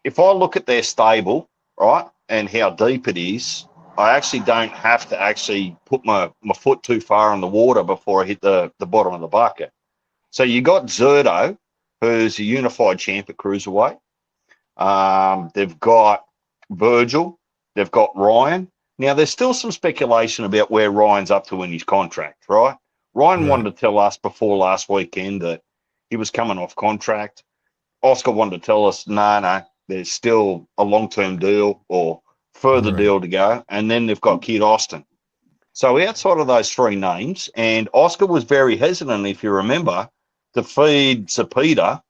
if I look at their stable, right, and how deep it is, I actually don't have to actually put my foot too far in the water before I hit the bottom of the bucket. So you got Zerto, who's a unified champ at cruiserweight. They've got Virgil. They've got Ryan. Now, there's still some speculation about where Ryan's up to in his contract, right? Ryan
Right.
wanted to tell us before last weekend that he was coming off contract. Oscar wanted to tell us, no, there's still a long-term deal or further
Right.
deal to go. And then they've got Kid Austin. So outside of those three names, and Oscar was very hesitant, if you remember, to feed Zepeda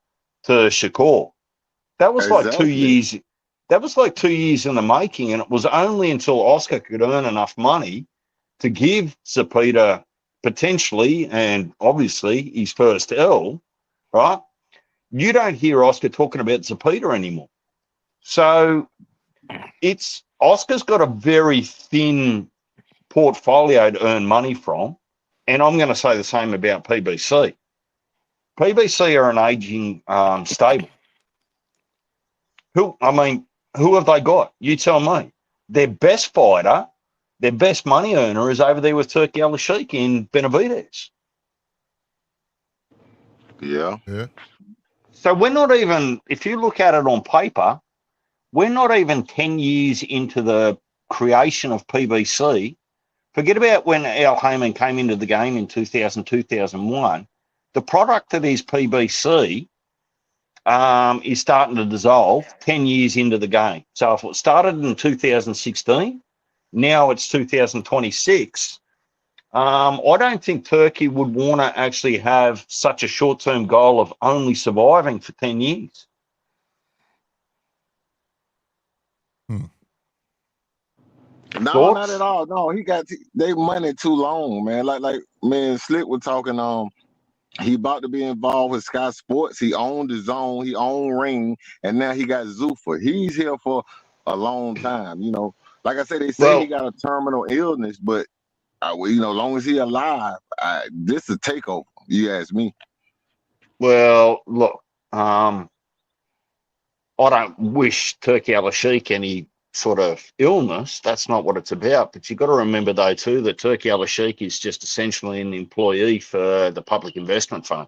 to Shakur. That was like 2
Exactly.
years. That was like 2 years in the making, and it was only until Oscar could earn enough money to give Zepeda potentially and obviously his first L, right? You don't hear Oscar talking about Zepeda anymore. So it's Oscar's got a very thin portfolio to earn money from. And I'm going to say the same about PBC. PBC are an aging stable. Who have they got? You tell me. Their best fighter, their best money earner is over there with Turkey Al-Sheikh in Benavides.
Yeah.
So we're not even, if you look at it on paper, we're not even 10 years into the creation of PBC. Forget about when Al Heyman came into the game in 2000, 2001. The product that is PBC is starting to dissolve 10 years into the game. So if it started in 2016, now it's 2026. I don't think Turkey would want to actually have such a short-term goal of only surviving for 10 years.
No,
Thoughts?
not at all. No, he got they money too long, man. Like man, Slick was talking. He about to be involved with Sky Sports. He owned the Zone. He owned Ring, and now he got Zuffa. He's here for a long time. You know, like I said, they say he got a terminal illness, but you know, as long as he alive, this is a takeover. You ask me.
Well, look, I don't wish Turkey Al-Sheikh any sort of illness. That's not what it's about. But you've got to remember, though, too, that Turkey Al-Sheikh is just essentially an employee for the Public Investment Fund.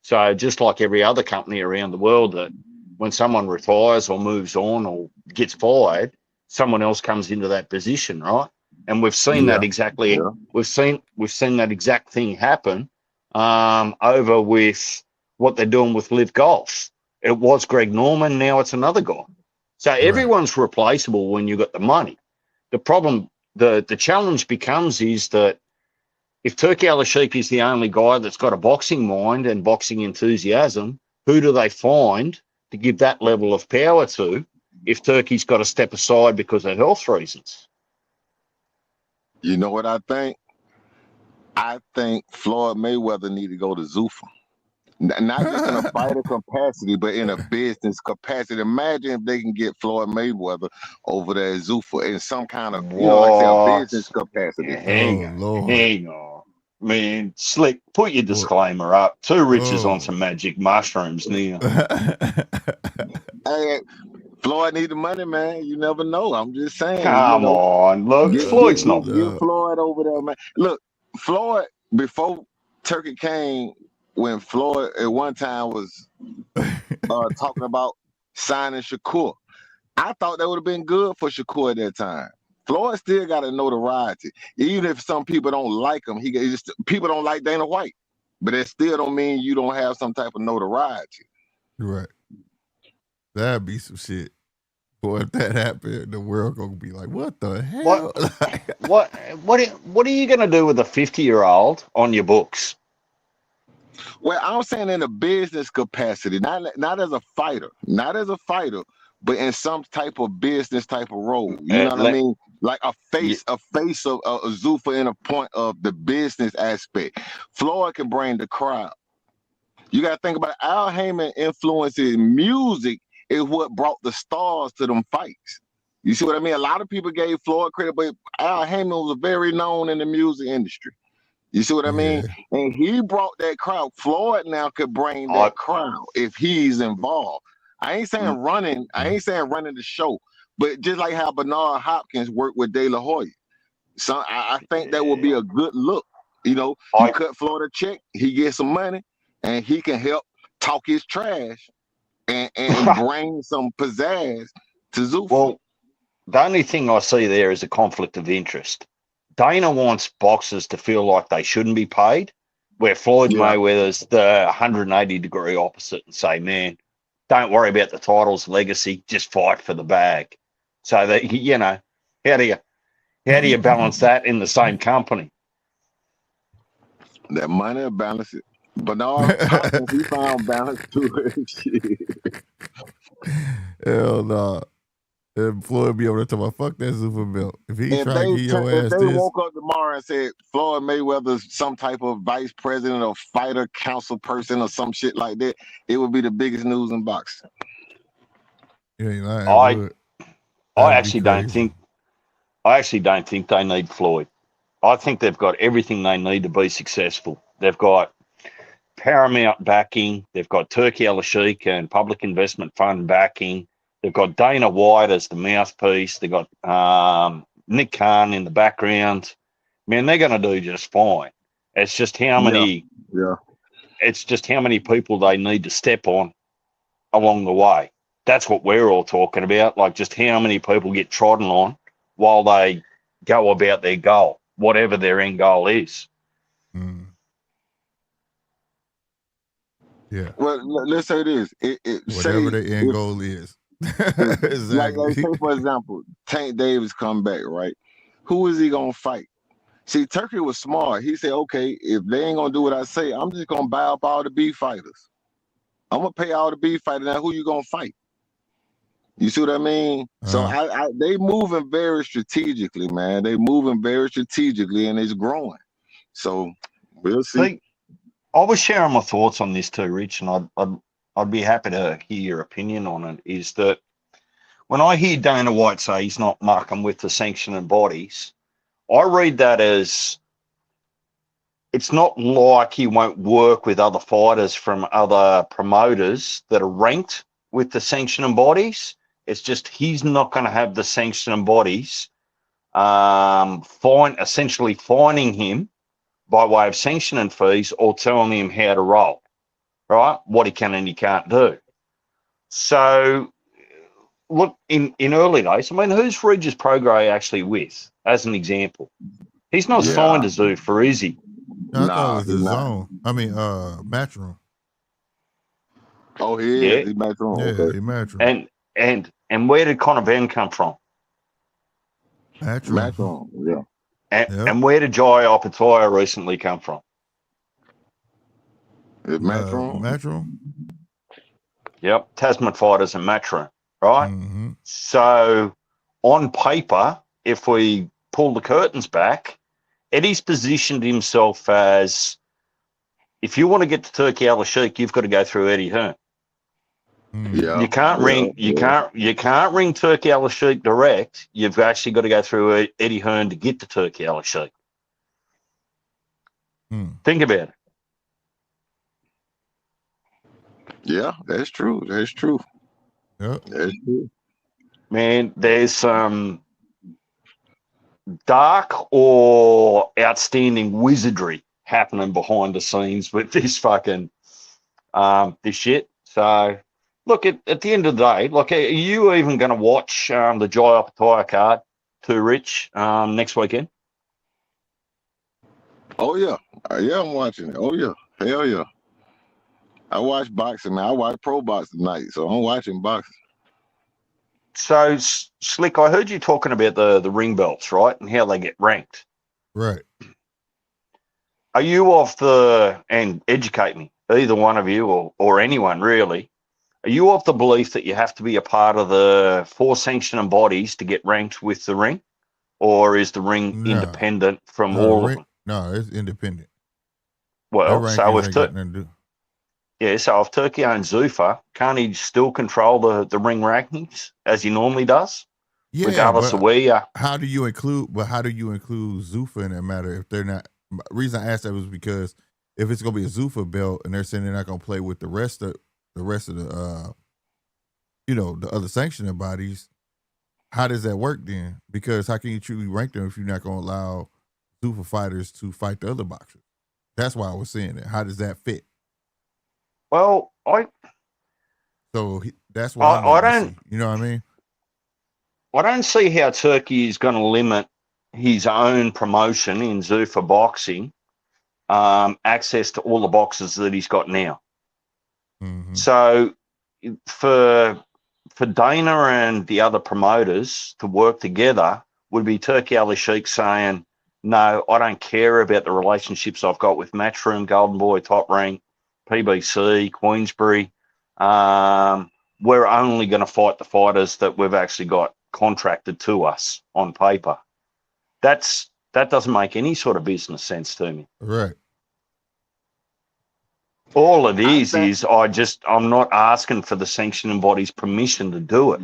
So just like every other company around the world, that when someone retires or moves on or gets fired, someone else comes into that position, right? And we've seen that exactly. Yeah. We've seen that exact thing happen over with what they're doing with Live Golf. It was Greg Norman, now it's another guy. So everyone's replaceable when you've got the money. The problem, the challenge becomes is that if Turkey Al-Sheikh is the only guy that's got a boxing mind and boxing enthusiasm, who do they find to give that level of power to if Turkey's got to step aside because of health reasons?
You know what I think? I think Floyd Mayweather need to go to Zuffa. Not just in a fighter capacity, but in a business capacity. Imagine if they can get Floyd Mayweather over there at Zuffa in some kind of, you know, like say a business capacity.
Hang on. Man, Slick, put your disclaimer up. Two Riches on some magic mushrooms now.
Hey, Floyd need the money, man. You never know. I'm just saying.
Come on. Look, Floyd's not.
Get Floyd over there, man. Look, Floyd, before Turkey came, when Floyd at one time was talking about signing Shakur, I thought that would have been good for Shakur at that time. Floyd still got a notoriety. Even if some people don't like him, people don't like Dana White. But that still don't mean you don't have some type of notoriety.
Right. That'd be some shit. Boy, if that happened, the world gonna be like, what the hell?
What are you gonna do with a 50-year-old on your books?
Well, I'm saying in a business capacity, not as a fighter, but in some type of business type of role. You know what I mean? Like a face of Zuffa in a point of the business aspect. Floyd can bring the crowd. You got to think about it. Al Heyman influences music is what brought the stars to them fights. You see what I mean? A lot of people gave Floyd credit, but Al Heyman was very known in the music industry. You see what I mean? And he brought that crowd. Floyd now could bring that crowd if he's involved. I ain't saying running the show, but just like how Bernard Hopkins worked with De La Hoya. So I think that would be a good look. You know, you cut Floyd a check, he gets some money, and he can help talk his trash and bring some pizzazz to Zuffa. Well,
the only thing I see there is a conflict of interest. Dana wants boxers to feel like they shouldn't be paid, where Floyd Mayweather's the 180-degree opposite and say, man, don't worry about the title's legacy, just fight for the bag. So that, you know, how do you balance that in the same company?
That money will balance it. Bernard Hopkins, he found balance to it.
Hell no. And Floyd be able to talk about fuck that Zuffa belt. If he try to get your ass
if they woke up tomorrow and said Floyd Mayweather's some type of vice president or fighter council person or some shit like that, it would be the biggest news in boxing.
Yeah,
I actually don't think they need Floyd. I think they've got everything they need to be successful. They've got Paramount backing. They've got Turkey Al-Sheikh and Public Investment Fund backing. They've got Dana White as the mouthpiece. They've got Nick Khan in the background. Man, they're going to do just fine. It's just how many.
Yeah.
It's just how many people they need to step on along the way. That's what we're all talking about. Like just how many people get trodden on while they go about their goal, whatever their end goal is.
Mm. Yeah.
Well, let's say this.
Whatever the end goal is. Exactly.
Like, say, for example, Tank Davis come back, right? Who is he going to fight? See, Turkey was smart. He said, okay, if they ain't going to do what I say, I'm just going to buy up all the beef fighters. I'm going to pay all the beef fighters. Now, who you going to fight? You see what I mean? So they moving very strategically, man. They moving very strategically, and it's growing. So we'll see.
I was sharing my thoughts on this too, Rich, and I'd be happy to hear your opinion on it. Is that when I hear Dana White say he's not mucking with the sanctioning bodies, I read that as it's not like he won't work with other fighters from other promoters that are ranked with the sanctioning bodies. It's just he's not going to have the sanctioning bodies essentially fining him by way of sanctioning fees or telling him how to roll, right? What he can and he can't do. So, look, in early days, I mean, who's Regis Prograis actually with, as an example? He's not signed to Zuffa, is he?
No, I thought it was the zone. I mean, Matchroom.
Oh, he is. He's Matchroom.
Yeah,
Okay.
he Matchroom.
And where did Conor Benn come from?
Matchroom.
Yeah.
And where did Jai Opatoya recently come from?
Matchroom.
Matchroom.
Yep, Tasman Fighters and Matchroom, right?
Mm-hmm.
So on paper, if we pull the curtains back, Eddie's positioned himself as, if you want to get to Turkey Al-Sheikh, you've got to go through Eddie Hearn.
Yeah.
You can't ring Turkey Al-Sheikh direct. You've actually got to go through Eddie Hearn to get to Turkey Al-Sheikh. Think about it.
Yeah, that's true. That's true.
Yep.
That's true.
Man, there's some dark or outstanding wizardry happening behind the scenes with this fucking this shit. So look, at the end of the day, like, are you even going to watch the Jai Opatoya card too, Rich, next weekend?
Oh, yeah. Yeah, I'm watching it. Oh, yeah. Hell yeah. I watch boxing, man. I watch pro boxing tonight, so I'm watching boxing.
So, Slick, I heard you talking about the ring belts, right, and how they get ranked.
Right.
Are you off and educate me, either one of you or anyone really, are you of the belief that you have to be a part of the 4 sanctioning bodies to get ranked with the ring? Or is the ring independent from all of them?
No, it's independent.
Well, so if Turkey owns Zuffa, can't he still control the ring rankings as he normally does?
Yeah,
regardless of where you are.
How do you include Zuffa in that matter if they're not? The reason I asked that was because if it's gonna be a Zuffa belt and they're saying they're not gonna play with the rest of the the other sanctioning bodies, how does that work then? Because how can you truly rank them if you're not gonna allow Zuffa fighters to fight the other boxers? That's why I was saying that. How does that fit?
Well,
that's why I don't. You know what I mean?
I don't see how Turkey is going to limit his own promotion in Zuffa boxing access to all the boxes that he's got now. Mm-hmm. So for Dana and the other promoters to work together would be Turkey Al-Sheikh saying, no, I don't care about the relationships I've got with Matchroom, Golden Boy, Top Rank, PBC, Queensbury. We're only going to fight the fighters that we've actually got contracted to us on paper. That doesn't make any sort of business sense to me.
Right.
All it is I'm not asking for the sanctioning body's permission to do it.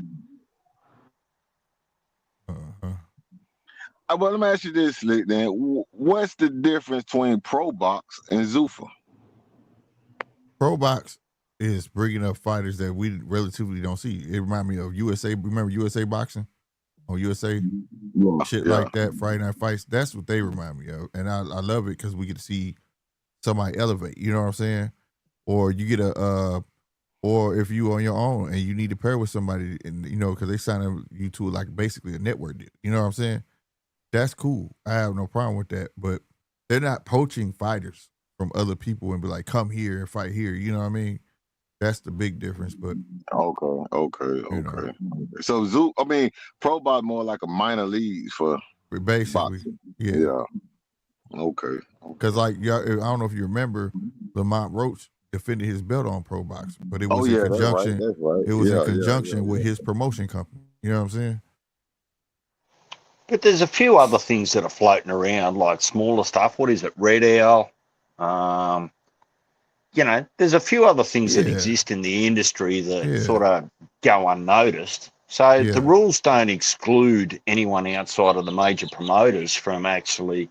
Well, let me ask you this, Slick. Then, what's the difference between Pro Box and Zuffa?
Pro Box is bringing up fighters that we relatively don't see. It reminds me of USA. Remember USA Boxing on USA? Shit like that, Friday Night Fights. That's what they remind me of. And I love it because we get to see somebody elevate. You know what I'm saying? Or you get or if you on your own and you need to pair with somebody, and because they sign you to like basically a network deal. You know what I'm saying? That's cool. I have no problem with that. But they're not poaching fighters from other people and be like, come here and fight here. You know what I mean? That's the big difference. But
okay. So Pro Box more like a minor league for
basically
boxing.
Yeah.
Okay.
Because like y'all, I don't know if you remember, Lamont Roach defended his belt on Pro Box, but it was in conjunction.
That's right.
It was in conjunction with his promotion company. You know what I'm saying?
But there's a few other things that are floating around, like smaller stuff. What is it? Red Owl. There's a few other things that exist in the industry that sort of go unnoticed. So the rules don't exclude anyone outside of the major promoters from actually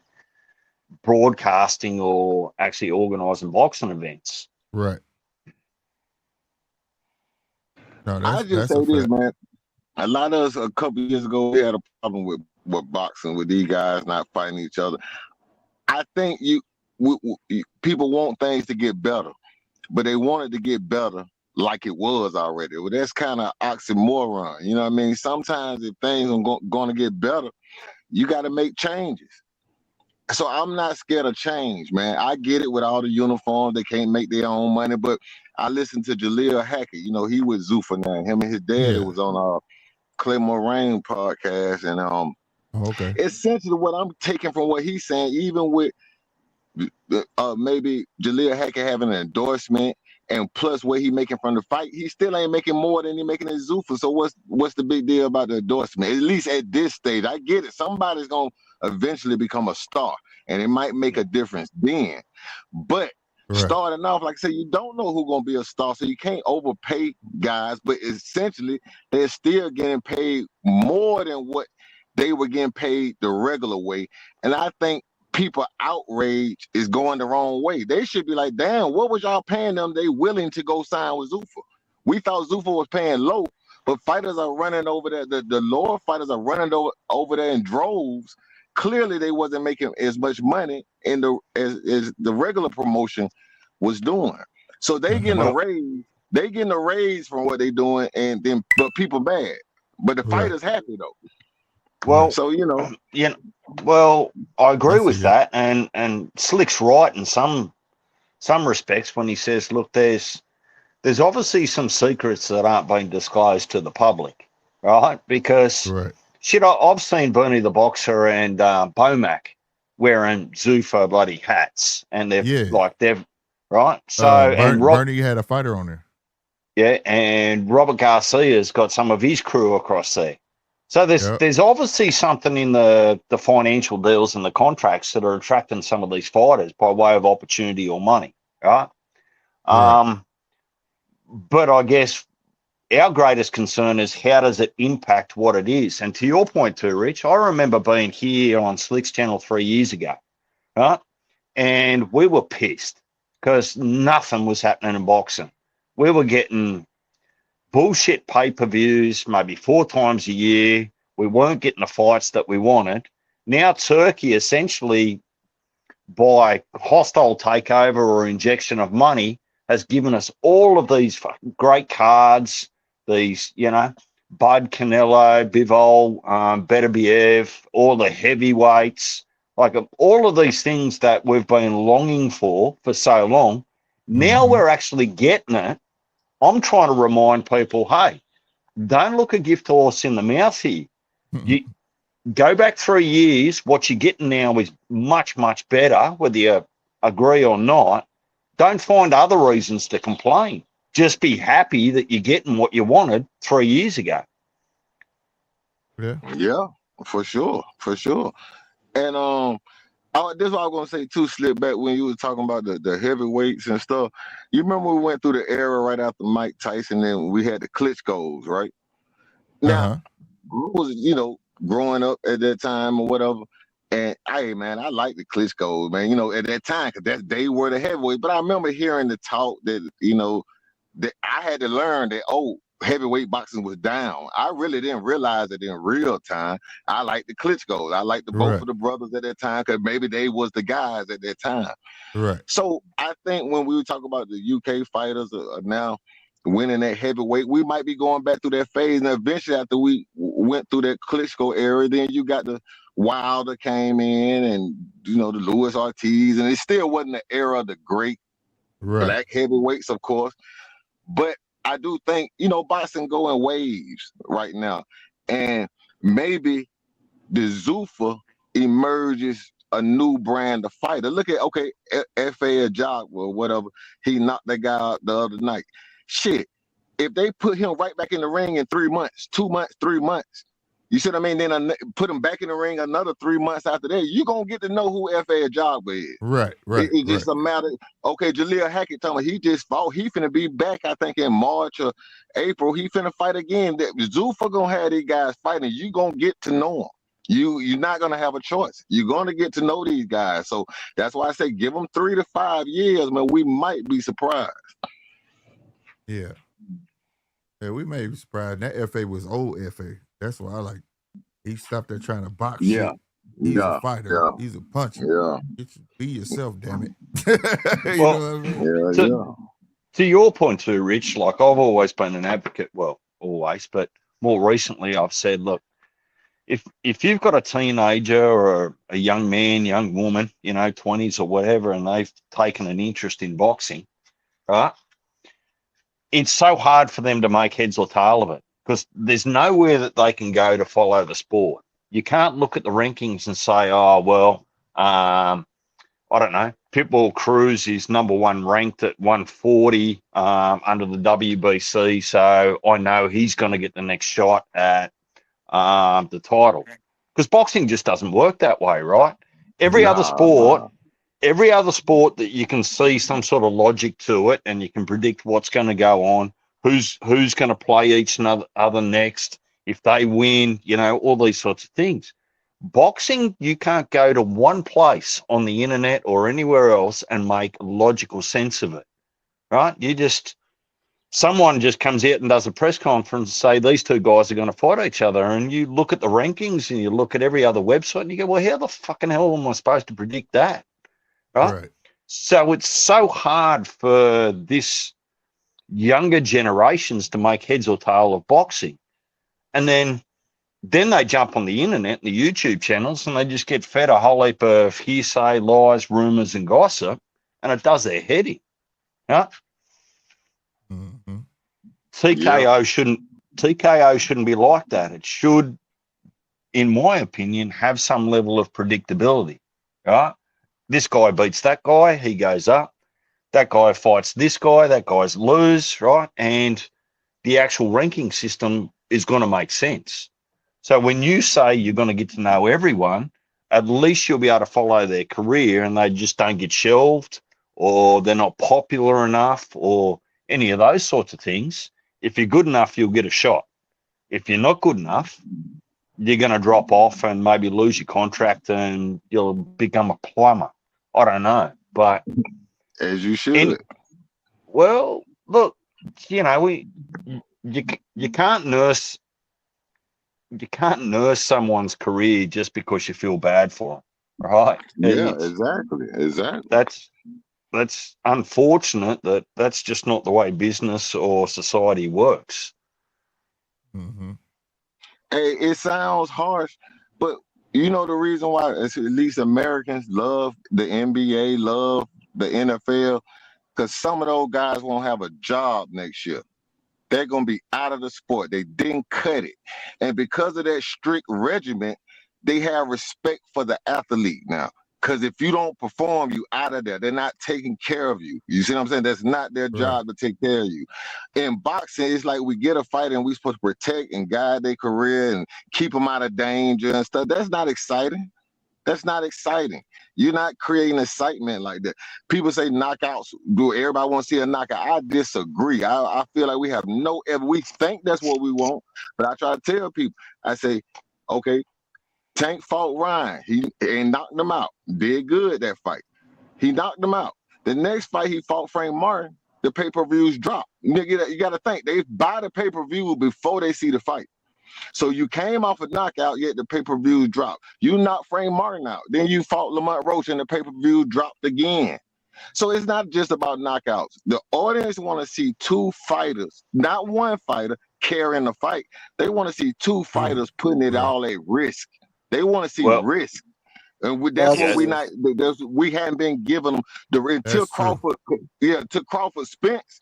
broadcasting or actually organising boxing events.
Right. No,
I just say this, man. A lot of us a couple years ago we had a problem with boxing, with these guys not fighting each other. I think people want things to get better, but they want it to get better like it was already. Well, that's kind of oxymoron. You know what I mean? Sometimes if things are going to get better, you got to make changes. So I'm not scared of change, man. I get it with all the uniforms. They can't make their own money, but I listened to Jaleel Hackett. He with Zuffa now. Him and his dad, it was on Clay Moraine podcast. And
okay.
Essentially what I'm taking from what he's saying, even with maybe Jaleel Hackett having an endorsement and plus what he making from the fight, he still ain't making more than he making at Zuffa. So what's the big deal about the endorsement? At least at this stage, I get it. Somebody's gonna eventually become a star, and it might make a difference then. But starting off, like I said, you don't know who's gonna be a star, so you can't overpay guys. But essentially, they're still getting paid more than what they were getting paid the regular way, and I think people outrage is going the wrong way. They should be like, damn, what was y'all paying them? They willing to go sign with Zuffa. We thought Zuffa was paying low, but fighters are running over there. The lower fighters are running over there in droves. Clearly, they wasn't making as much money as the regular promotion was doing. So they getting a raise. They getting a raise from what they doing, but people mad. But the fighters happy though.
Well,
so
well, I agree with that, and Slick's right in some respects when he says, look, there's obviously some secrets that aren't being disclosed to the public, right? Because shit, I've seen Bernie the Boxer and Bomac wearing Zuffa bloody hats, and they've right. So
Bernie had a fighter on there.
Yeah, and Robert Garcia's got some of his crew across there. So there's obviously something in the financial deals and the contracts that are attracting some of these fighters by way of opportunity or money, right? But I guess our greatest concern is how does it impact what it is? And to your point too, Rich, I remember being here on Slick's channel 3 years ago, right? And we were pissed because nothing was happening in boxing. We were getting bullshit pay-per-views maybe 4 times a year. We weren't getting the fights that we wanted. Now Turkey essentially, by hostile takeover or injection of money, has given us all of these great cards, these, Bud, Canelo, Bivol, Beterbiev, all the heavyweights, like all of these things that we've been longing for so long. Now we're actually getting it. I'm trying to remind people, hey, don't look a gift horse in the mouth here. You go back 3 years, what you're getting now is much, much better, whether you agree or not. Don't find other reasons to complain. Just be happy that you're getting what you wanted 3 years ago.
Yeah, for sure. And this is what I was gonna say too, Slip, back when you were talking about the heavyweights and stuff. You remember we went through the era right after Mike Tyson, and we had the Klitschko's, right? Now, growing up at that time or whatever. And hey, man, I like the Klitschko's, man. You know, at that time, because they were the heavyweight. But I remember hearing the talk that that I had to learn that heavyweight boxing was down. I really didn't realize it in real time. I like the Klitschko's. I like both of the brothers at that time because maybe they was the guys at that time.
Right.
So I think when we talk about the UK fighters now winning that heavyweight, we might be going back through that phase. And eventually, after we went through that Klitschko era, then you got the Wilder came in, and the Louis Ortiz, and it still wasn't the era of the great black heavyweights, of course. But I do think boxing go in waves right now, and maybe the Zuffa emerges a new brand of fighter. Look at F.A. Ajagba or whatever. He knocked that guy out the other night. Shit, if they put him right back in the ring in 3 months, 2 months, 3 months, you see what I mean? Then put him back in the ring another 3 months after that, you're going to get to know who F.A. Ajagba is.
Right.
It's just a matter. Okay, Jaleel Hackett told me he just fought. He finna be back, I think, in March or April. He finna fight again. Zuffa going to have these guys fighting. You going to get to know them. You're not going to have a choice. You're going to get to know these guys. So that's why I say give them 3 to 5 years, man. We might be surprised.
Yeah. Yeah, we may be surprised. That F.A. was old F.A. That's why I like. He stopped there trying to box shit. He's a fighter. Yeah. He's a puncher. Yeah. Be yourself, damn it. You know what I mean?
To your point too, Rich, like I've always been an advocate, well, always, but more recently I've said, look, if you've got a teenager or a young man, young woman, 20s or whatever, and they've taken an interest in boxing, right? It's so hard for them to make heads or tail of it because there's nowhere that they can go to follow the sport. You can't look at the rankings and say, oh, well, I don't know, Pitbull Cruz is #1 ranked at 140 under the WBC, so I know he's going to get the next shot at the title. Because boxing just doesn't work that way, right? Every other sport that you can see some sort of logic to it and you can predict what's going to go on, who's going to play each other next, if they win, all these sorts of things. Boxing, you can't go to one place on the internet or anywhere else and make logical sense of it, right? Someone just comes out and does a press conference and say these two guys are going to fight each other, and you look at the rankings and you look at every other website and you go, well, how the fucking hell am I supposed to predict that? Right? So it's so hard for this younger generations to make heads or tail of boxing. And then they jump on the internet and the YouTube channels and they just get fed a whole heap of hearsay, lies, rumors, and gossip, and it does their head in. Right?
Mm-hmm.
TKO shouldn't be like that. It should, in my opinion, have some level of predictability. Right? This guy beats that guy, he goes up. That guy fights this guy, that guy's lose, right? And the actual ranking system is going to make sense. So when you say you're going to get to know everyone, at least you'll be able to follow their career and they just don't get shelved or they're not popular enough or any of those sorts of things. If you're good enough, you'll get a shot. If you're not good enough, you're going to drop off and maybe lose your contract and you'll become a plumber. I don't know, but
as you should.
Well, look, you can't nurse someone's career just because you feel bad for them, right?
Yeah, exactly.
That's unfortunate that's just not the way business or society works.
Mm-hmm.
Hey, it sounds harsh, but the reason why at least Americans love the NBA, love the NFL, because some of those guys won't have a job next year. They're going to be out of the sport. They didn't cut it. And because of that strict regimen, they have respect for the athlete now. Because if you don't perform, you out of there. They're not taking care of you. You see what I'm saying? That's not their job to take care of you. In boxing, it's like we get a fight and we're supposed to protect and guide their career and keep them out of danger and stuff. That's not exciting. That's not exciting. You're not creating excitement like that. People say knockouts. Do everybody want to see a knockout? I disagree. I feel like we have we think that's what we want, but I try to tell people, I say, Okay, Tank fought Ryan. He and knocked him out. Did good that fight. He knocked him out. The next fight he fought Frank Martin, the pay-per-views dropped. You got to think they buy the pay-per-view before they see the fight. So you came off a knockout, yet the pay-per-views dropped. You knocked Frank Martin out. Then you fought Lamont Roach and the pay-per-view dropped again. So it's not just about knockouts. The audience want to see two fighters, not one fighter carrying the fight. They want to see two fighters putting it all at risk. They want to see risk. And that's what we hadn't been given them until Crawford, to Crawford Spence.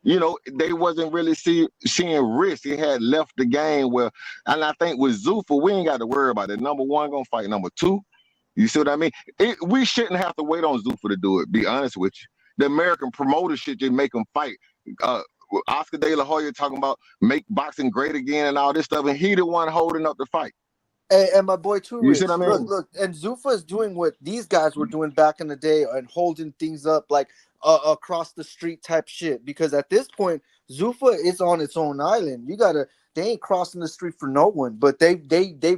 You know, they wasn't really seeing risk. He had left the game and I think with Zuffa, we ain't got to worry about it. Number one gonna fight number two. You see what I mean? We shouldn't have to wait on Zuffa to do it. Be honest with you, the American promoters should just make them fight. Oscar De La Hoya talking about make boxing great again and all this stuff, and he the one holding up the fight.
And my boy too, Rich.
See what I mean?
Look, and Zuffa is doing what these guys were doing back in the day and holding things up like across the street type shit. Because at this point, Zuffa is on its own island. They ain't crossing the street for no one, but they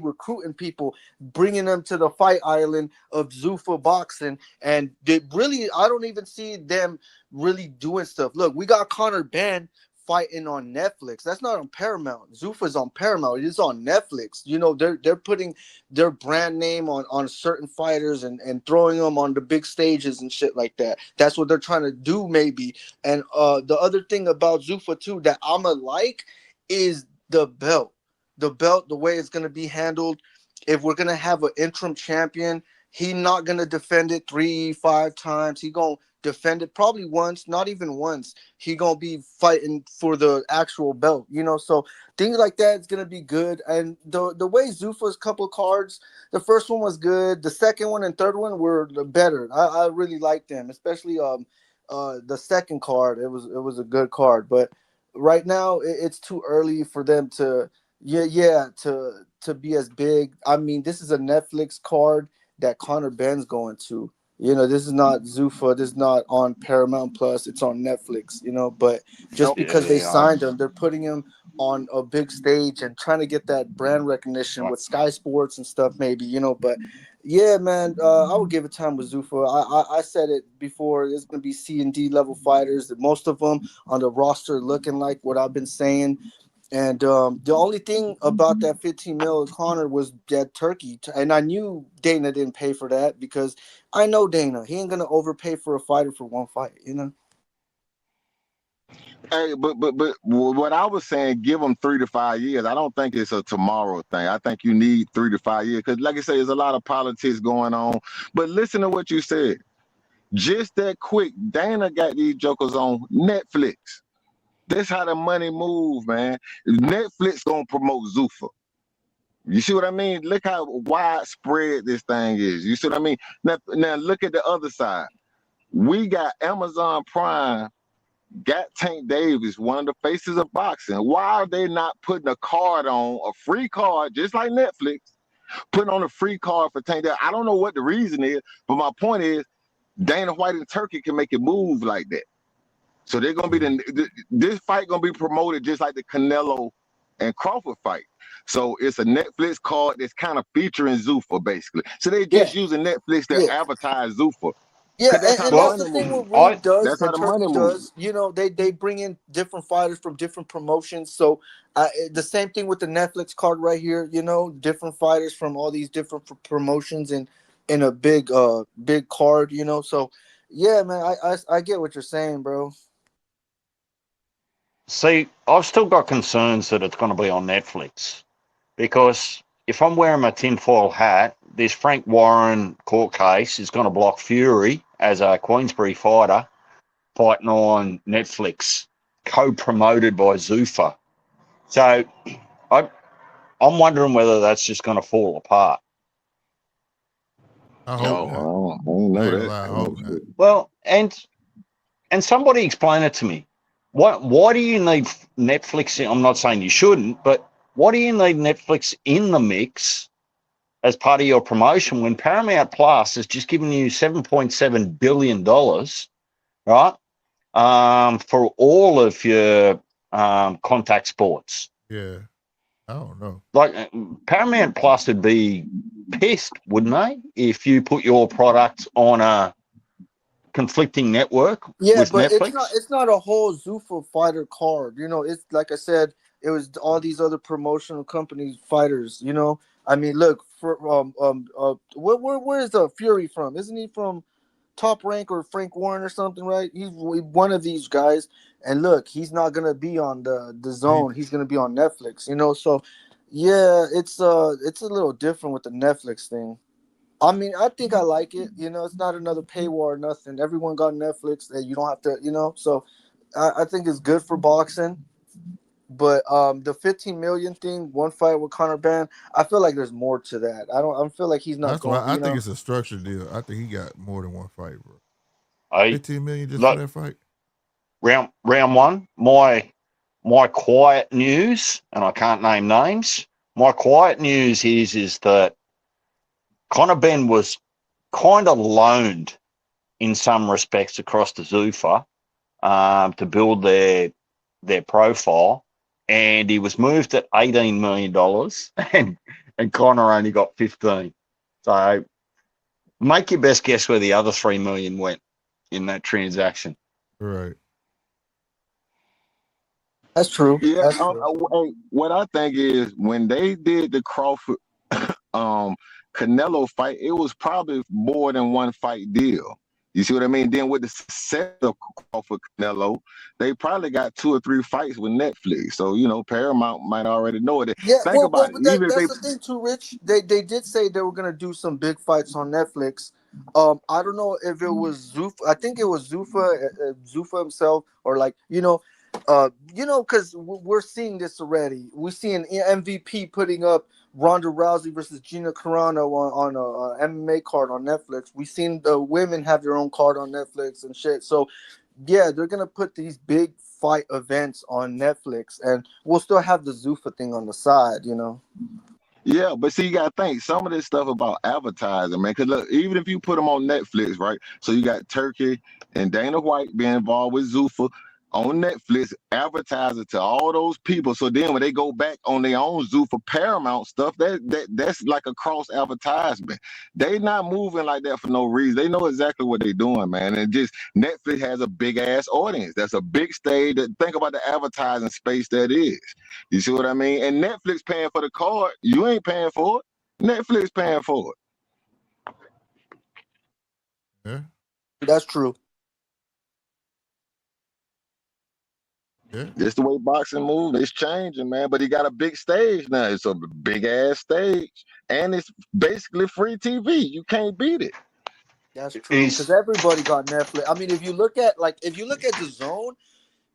recruiting people, bringing them to the fight island of Zuffa boxing, and they really, I don't even see them really doing stuff. Look, we got Conor Benn fighting on Netflix. That's not on Paramount. Zuffa's on Paramount. It's on Netflix. You know, they're putting their brand name on certain fighters and throwing them on the big stages and shit like that. That's what they're trying to do, maybe. And the other thing about Zuffa too that I'ma like is the belt. The belt, the way it's gonna be handled. If we're gonna have an interim champion, he not gonna defend it 3-5 times. He gonna defend it probably once, not even once. He gonna be fighting for the actual belt, you know. So things like that is gonna be good. And the way Zuffa's couple cards, the first one was good. The second one and third one were better. I really liked them, especially the second card. It was a good card, but right now it's too early for them to to be as big. I mean, this is a Netflix card that Conor Benn's going to. You know, this is not Zuffa. This is not on Paramount Plus. It's on Netflix, you know. But just because they signed him, they're putting him on a big stage and trying to get that brand recognition with Sky Sports and stuff, maybe, you know. But, yeah, man, I would give it time with Zuffa. I said it before. There's going to be C and D level fighters. Most of them on the roster looking like what I've been saying. And the only thing about that 15 mil Conor was that turkey. And I knew Dana didn't pay for that because I know Dana. He ain't going to overpay for a fighter for one fight, you know?
Hey, but what I was saying, give them 3 to 5 years. I don't think it's a tomorrow thing. I think you need 3 to 5 years because, like I say, there's a lot of politics going on. But listen to what you said. Just that quick, Dana got these jokers on Netflix. That's how the money move, man. Netflix gonna promote Zuffa. You see what I mean? Look how widespread this thing is. You see what I mean? Now look at the other side. We got Amazon Prime, got Tank Davis, one of the faces of boxing. Why are they not putting a card on, a free card, just like Netflix, putting on a free card for Tank Davis? I don't know what the reason is, but my point is Dana White and Turkey can make it move like that. So they're gonna be this fight gonna be promoted just like the Canelo and Crawford fight. So it's a Netflix card that's kind of featuring Zuffa basically. So they just using Netflix to advertise Zuffa.
Yeah, and that's the thing what Reed does
That's how
and
the
Turkey
money
does.
moves.
You know, they bring in different fighters from different promotions. So the same thing with the Netflix card right here. You know, different fighters from all these different promotions in a big card. You know, so yeah, man, I get what you're saying, bro.
See, I've still got concerns that it's going to be on Netflix because if I'm wearing my tinfoil hat, this Frank Warren court case is going to block Fury as a Queensberry fighter fighting on Netflix, co-promoted by Zuffa. So I'm wondering whether that's just going to fall apart.
I hope not.
I don't know that.
I hope not.
Well, and somebody explain it to me. Why do you need Netflix? I'm not saying you shouldn't, but why do you need Netflix in the mix as part of your promotion when Paramount Plus is just giving you $7.7 billion, right, for all of your contact sports?
Yeah. I don't know.
Like Paramount Plus would be pissed, wouldn't they, if you put your product on a conflicting network
Yeah,
with
but
Netflix?
it's not a whole Zuffa fighter card. You know, it's like I said, it was all these other promotional companies fighters. You know, I mean, look for where is the Fury from? Isn't he from Top Rank or Frank Warren or something? Right? He's one of these guys. And look, he's not gonna be on the
He,
Zone. He's gonna be on Netflix. You know, so yeah, it's a little different with the Netflix thing. I mean, I think I like it. You know, it's not another paywall or nothing. Everyone got Netflix, and you don't have to. You know, so I think it's good for boxing. But the 15 million thing, one fight with Conor Ben, I feel like there's more to that. I feel like he's not
that's why
going.
I
You
think
know,
it's a structured deal. I think he got more than one fight, bro.
I
15 million just for
look
that fight.
round one. My quiet news, and I can't name names. My quiet news is that Conor Ben was kind of loaned in some respects across to Zuffa to build their profile, and he was moved at $18 million, and Conor only got 15. So make your best guess where the other 3 million went in that transaction.
Right.
that's true.
Yeah,
That's true.
what I think is when they did the Crawford um Canelo fight, it was probably more than one fight deal. You see what I mean? Then with the success of Crawford Canelo, they probably got 2 or 3 fights with Netflix. So Paramount might already know it.
Yeah,
Think about it.
but
Even if
that's
they
the thing too, Rich. They did say they were gonna do some big fights on Netflix. I don't know if it was Zuffa. I think it was Zuffa himself, or like because we're seeing this already. We're seeing MVP putting up Ronda Rousey versus Gina Carano on a MMA card on Netflix. We've seen the women have their own card on Netflix and shit. So yeah, they're gonna put these big fight events on Netflix, and we'll still have the Zuffa thing on the side. You know.
Yeah, but see, you gotta think some of this stuff about advertising, man. Cause look, even if you put them on Netflix, right? So you got Turkey and Dana White being involved with Zuffa on Netflix, advertising to all those people. So then when they go back on their own Zuffa Paramount stuff, that's like a cross advertisement. They not moving like that for no reason. They know exactly what they're doing, man. And just Netflix has a big ass audience. That's a big stage. Think about the advertising space that is. You see what I mean? And Netflix paying for the card, you ain't paying for it. Netflix paying for it.
Yeah.
That's true.
Yeah.
It's the way boxing moves. It's changing, man. But he got a big stage now. It's a big ass stage, and it's basically free TV. You can't beat it.
That's true. Because
Is
everybody got Netflix. I mean, if you look at the Zone,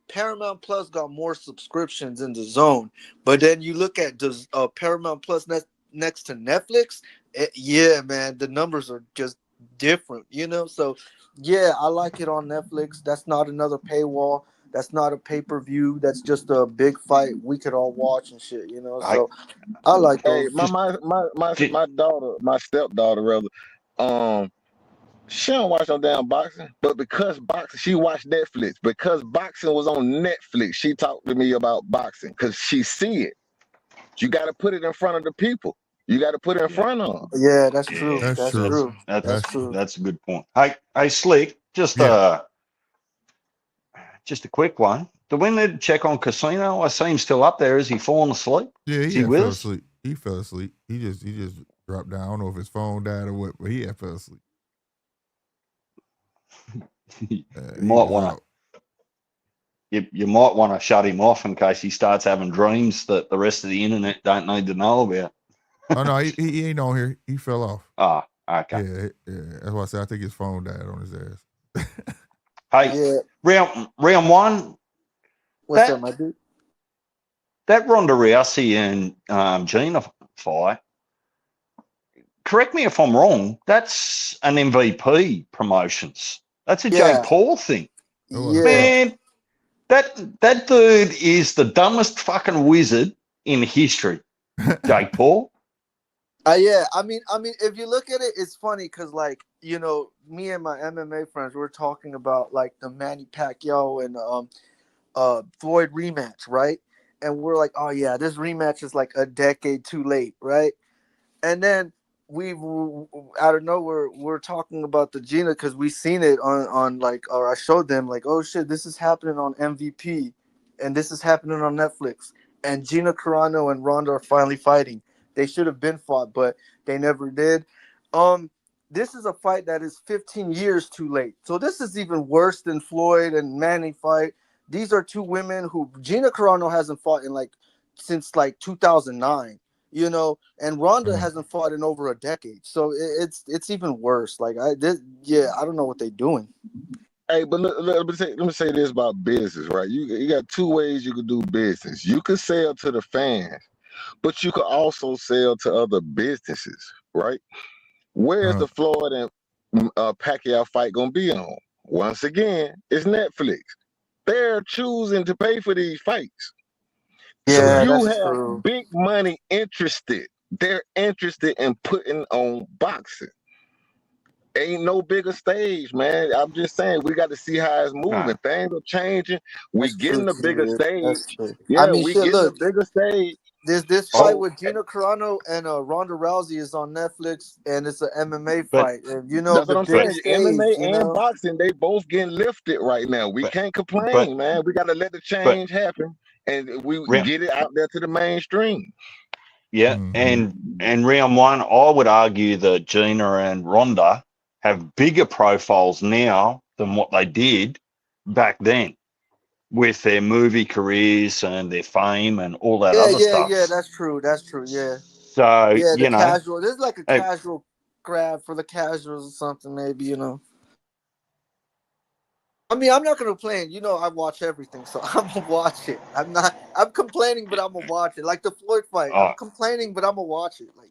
Paramount Plus got more subscriptions in the Zone. But then you look at the Paramount Plus next to Netflix. Yeah, man, the numbers are just different. You know, so yeah, I like it on Netflix. That's not another paywall. That's not a pay-per-view. That's just a big fight we could all watch and shit. You know,
I
so I like
Hey,
those.
just
my daughter, my stepdaughter rather, um, she don't watch no damn boxing, but because boxing, she watched Netflix. Because boxing was on Netflix, she talked to me about boxing because she see it. You got to put it in front of the people. You got to put it in
yeah
front of them.
Yeah, that's
yeah
true.
That's
That's
true.
true. That's
That's true.
true.
that's a good point. Hey Slick,
Yeah.
just a quick one. Do we need to check on Casino? I see him still up there. Is he falling asleep?
Yeah,
Is
he
he
had
with
fell
us?
asleep. He fell asleep. He just dropped down. I don't know if his phone died or what, but he had fell asleep.
you
He
might
was
want to
out.
you might want to shut him off in case he starts having dreams that the rest of the internet don't need to know about.
Oh no, he ain't on here. He fell off.
Ah, okay.
Yeah. That's why I said I think his phone died on his ass.
Hey,
Yeah.
round one.
What's up,
That
my dude?
that Ronda Rousey and Gina fight. Correct me if I'm wrong. That's an MVP promotions. That's a Jake
Yeah.
Paul thing,
It was.
Yeah.
man. That dude is the dumbest fucking wizard in history. Jake Paul.
Yeah. I mean, if you look at it, it's funny because, like, me and my MMA friends, we're talking about like the Manny Pacquiao and Floyd rematch, right? and we're like, oh yeah, this rematch is like a decade too late, right? And then we out of nowhere we're talking about the Gina because we seen it on like, or I showed them like, oh shit, this is happening on MVP, and this is happening on Netflix, and Gina Carano and Ronda are finally fighting. They should have been fought, but they never did. This is a fight that is 15 years too late, so this is even worse than Floyd and Manny fight. These are two women who Gina Carano hasn't fought in like since like 2009. And Ronda hasn't fought in over a decade, so it's even worse. Like I don't know what they're doing.
Hey, but let me say this about business, right? You got two ways you could do business. You could sell to the fans, but you could also sell to other businesses, right? Where's the Floyd and Pacquiao fight gonna be on? Once again, it's Netflix. They're choosing to pay for these fights. So you have
true.
big money interested. They're interested in putting on boxing. Ain't no bigger stage, man. I'm just saying we got to see how it's moving. Things are changing. We getting a bigger stage.
That's true.
Yeah, we getting a bigger stage.
This fight with Gina Carano and Ronda Rousey is on Netflix, and it's an MMA fight. And
that's what I'm saying.
stage,
MMA and boxing, they both getting lifted right now. We can't complain, man. We got to let the change happen, and we get it out there to the mainstream.
Yeah, and round one, I would argue that Gina and Ronda have bigger profiles now than what they did back then, with their movie careers and their fame and all that other stuff.
Yeah, that's true. Yeah.
So
the casual. This is like a casual grab for the casuals or something, maybe. I mean, I'm not gonna complain. I watch everything, so I'm gonna watch it. I'm complaining, but I'm gonna watch it. Like the Floyd fight, I'm complaining, but I'm gonna watch it. Like,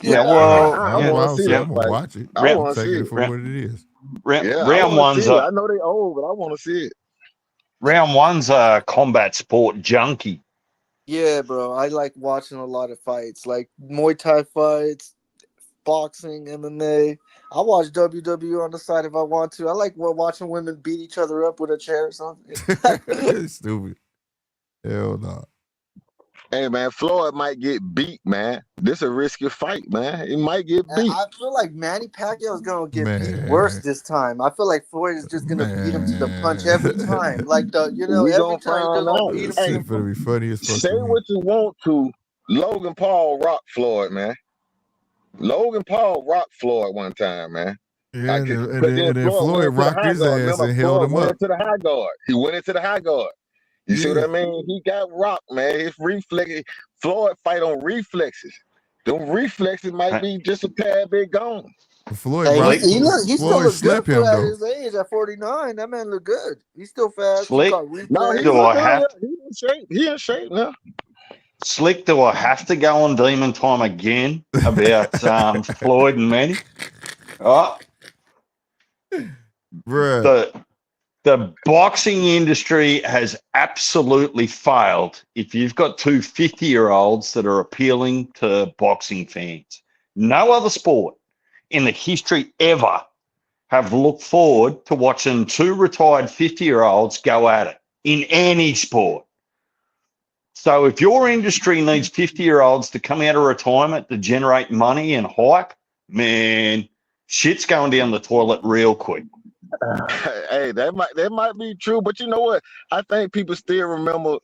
I want to see that
I'm
fight.
gonna watch it.
I want to
take
see
it
it
for what it is.
Round one's
I know they old, but I want to see it.
Round one's a combat sport junkie.
Yeah, bro. I like watching a lot of fights, like Muay Thai fights, boxing, MMA. I watch WWE on the side if I want to. I like watching women beat each other up with a chair or something.
Stupid. Hell no.
Hey, man, Floyd might get beat, man. This a risky fight, man. He might get beat.
I feel like Manny Pacquiao is going to get beat worse this time. I feel like Floyd is just going to beat him to the punch every time. Like, every time he's going to beat him.
This is going to be funny as fuck.
Say what you want to. Logan Paul rocked Floyd, man. Logan Paul rocked Floyd one time, man.
Yeah, and then Floyd rocked his ass and held him up.
He went into the high guard. You see what I mean? He got rocked, man. His reflexes. Floyd fight on reflexes. Them reflexes might be just a tad bit gone.
Floyd,
he still looks good for at his age at 49. That man look good. He's still fast.
Slick.
No, he's in shape. He in shape now.
Slick, do I have to go on Demon Time again about Floyd and Manny? Oh,
bruh.
The boxing industry has absolutely failed if you've got two 50-year-olds that are appealing to boxing fans. No other sport in the history ever have looked forward to watching two retired 50-year-olds go at it in any sport. So if your industry needs 50-year-olds to come out of retirement to generate money and hype, man, shit's going down the toilet real quick.
Hey, that might be true, but you know what? I think people still remember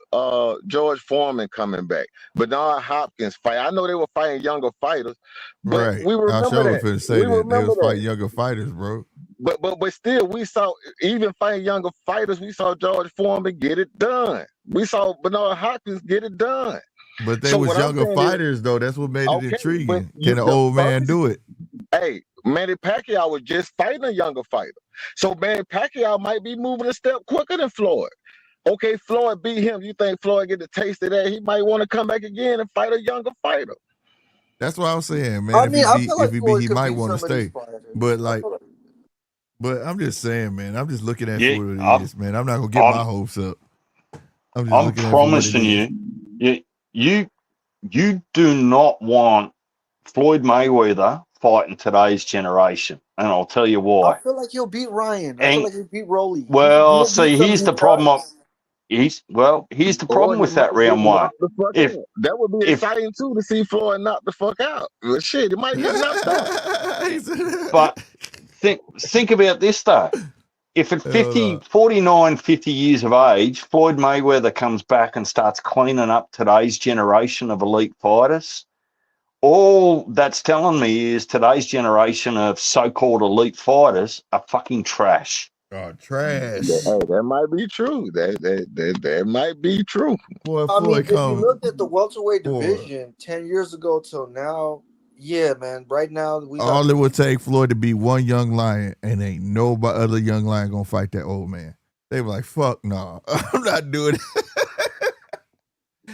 George Foreman coming back, Bernard Hopkins fight. I know they were fighting younger fighters, but we remember that.
They was fighting younger fighters, bro.
But still, we saw even fighting younger fighters. We saw George Foreman get it done. We saw Bernard Hopkins get it done.
But they was younger fighters, though. That's what made it intriguing. Can an old man do it?
Hey, Manny Pacquiao was just fighting a younger fighter. So Manny Pacquiao might be moving a step quicker than Floyd. Okay, Floyd beat him. You think Floyd get the taste of that? He might want to come back again and fight a younger fighter.
That's what I was saying, man. He might want to stay. But I'm just saying, man. I'm just looking at what it is, man. I'm not gonna get my hopes up.
I'm promising you do not want Floyd Mayweather fighting today's generation, and I'll tell you why.
I feel like he'll beat Ryan. I feel like he'll beat Rolly.
Well, see, here's the problem. Here's the
Or
problem
he
with
might
that
just
round one.
knock the fuck
If
out. That would be
if
exciting too to see Floyd knock the fuck out. Well, shit, he might get knocked out.
but think about this though. If at
Hell
50,
no.
49, 50 years of age, Floyd Mayweather comes back and starts cleaning up today's generation of elite fighters, all that's telling me is today's generation of so-called elite fighters are fucking trash.
Oh, trash.
Hey, that might be true. That might be true.
Boy,
I mean,
Floyd
if you
come.
look at the welterweight
Boy.
division 10 years ago till now, yeah, man. Right now, we got
All it would take Floyd to be one young lion, and ain't nobody other young lion gonna fight that old man. They were like, "Fuck no, I'm not doing it."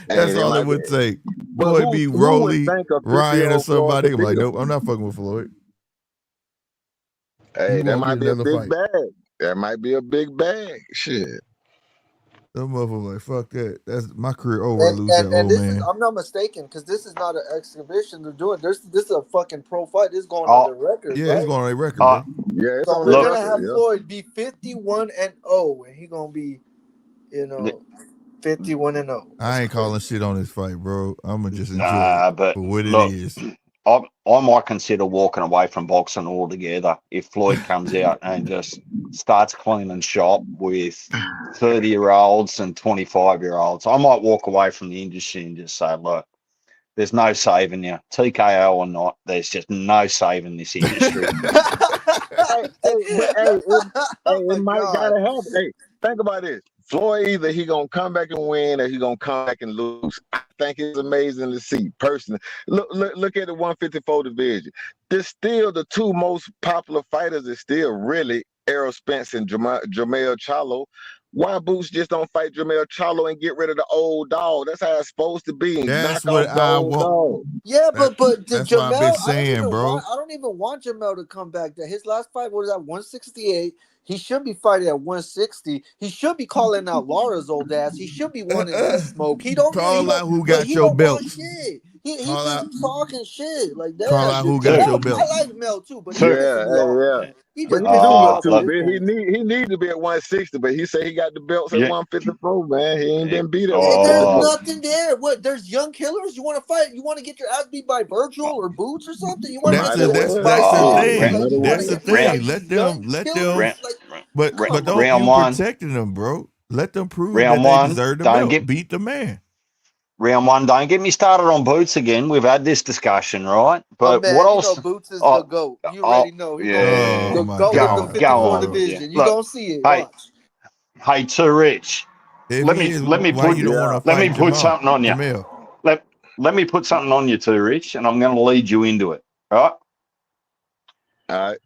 That's all it would take.
But
Boy, be
who would
Rolly,
think a
Ryan, or
50-year-old Floyd
somebody.
could
I'm like,
beat him?
nope, I'm not fucking with Floyd.
Hey,
He
that
won't get
might be a
another
big
fight.
bag. That might be a big bag. Shit.
Them motherfuckers like, fuck that. That's my career over. I lose that
and
old
this
man.
is, I'm not mistaken, because this is not an exhibition they're doing. This is a fucking pro fight. This is going on their record,
Yeah,
right?
it's going on a record, bro.
Yeah, it's
So
on
they're
the
gonna
record.
have
Yeah.
Floyd be 51-0, and he gonna be, 51-0.
I ain't calling shit on this fight, bro. I'm gonna just enjoy
Nah,
it
but
for what
look,
it is.
I might consider walking away from boxing altogether if Floyd comes out and just starts cleaning shop with 30-year-olds and 25-year-olds. I might walk away from the industry and just say, look, there's no saving you, TKO or not. There's just no saving this industry.
It might gotta happen. Hey, think about this. Floyd, either he gonna come back and win or he gonna come back and lose. I think it's amazing to see. Personally, look at the 154 division. There's still the two most popular fighters is still really Errol Spence and Jamel Charlo. Why Boots just don't fight Jamel Charlo and get rid of the old dog? That's how it's supposed to be.
That's
Knock
what
off the
I
old
want.
dog.
Yeah, but
That's
Jamel,
what I've been saying, bro.
I don't even want Jamel to come back. That his last fight was at 168. He should be fighting at 160. He should be calling out Laura's old ass. He should be wanting that smoke. He don't
Call out who got
he
your
don't want
belts.
shit. He
Call
just
out.
talking shit like that.
Call out who got your belt.
I like Mel too, but he
Yeah,
pisses me off.
yeah.
He
But
just
he do
pisses me
look
off
too
at this
big.
point.
He need to be at 160, but he said he got the belts at
Yeah.
154, man. He ain't been beat at
Hey, there's
154.
nothing there. What? There's young killers. You want to fight? You want to get your ass beat by Virgil or Boots or something? You want to
That's
get
the
your
that's the
like,
thing.
like, you want
That's
to
the
hit me by
thing.
these young
Let
killers?
them.
Like,
But
come
don't
Round
you
one.
protecting them, bro. Let them prove
Round
that they
one,
deserve the
don't
belt. Beat the man.
Round one, don't get me started on Boots again. We've had this discussion, right? But
man,
what else?
Boots is the GOAT. You already know. He
yeah.
the
my
GOAT
Go
in the
God.
54
on with you.
division. You
Look,
gonna see it.
hey,
Watch.
hey, Too Rich.
If
Let
he
me
is, why
put
you don't want to
let me
fight
put something on you.
Jamel?
Let me put something on you, Too Rich, and I'm going to lead you into it. Right?
All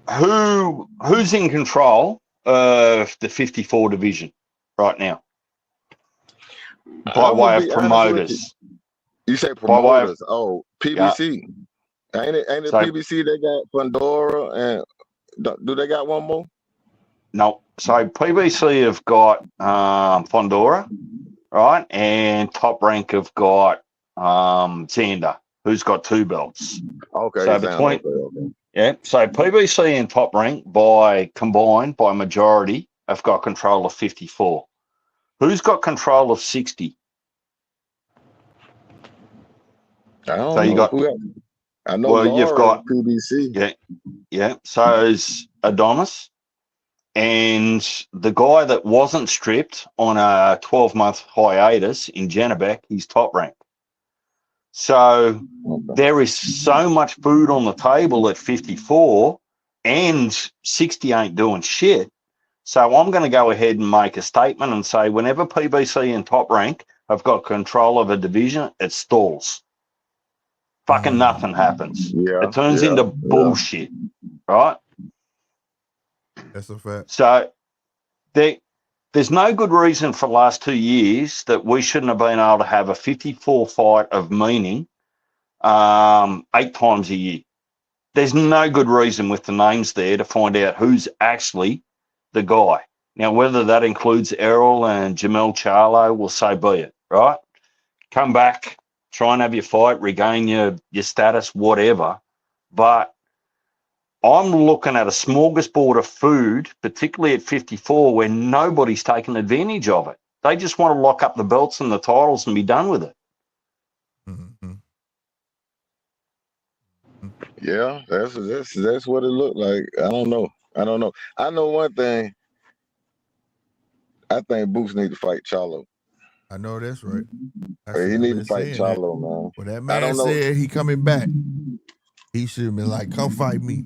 right. Who's in control of the 54 division right now? By way of promoters.
You say promoters? Oh, PBC.
Yeah.
Ain't it PBC? They got Pandora, and do they got one more?
No. So PBC have got Pandora, right? And Top Rank have got Xander, who's got 2 belts.
Okay.
So between so PBC and Top Rank combined by majority have got control of 54. Who's got control of 60?
I don't know. I know.
Well, you've got
PBC.
Yeah. So is Adonis, and the guy that wasn't stripped on a 12-month hiatus in Janabek, he's Top Rank. So there is so much food on the table at 54, and 60 ain't doing shit. So I'm going to go ahead and make a statement and say whenever PBC and Top Rank have got control of a division, it stalls. Fucking nothing happens. It turns into bullshit, right?
That's a fact.
So there's no good reason for the last 2 years that we shouldn't have been able to have a 54 fight of meaning 8 times a year. There's no good reason with the names there to find out who's actually the guy. Now, whether that includes Errol and Jamel Charlo, will so be it, right? Come back, try and have your fight, regain your status, whatever. But I'm looking at a smorgasbord of food, particularly at 54, where nobody's taken advantage of it. They just want to lock up the belts and the titles and be done with it.
Mm-hmm.
Yeah, that's what it looked like. I don't know. I know one thing. I think Boots need to fight Charlo.
I know that's right.
He
I've
need to
been
fight
saying that.
Charlo, man.
When that
I
man
don't know.
said he coming back, he should have been like, "Come fight me."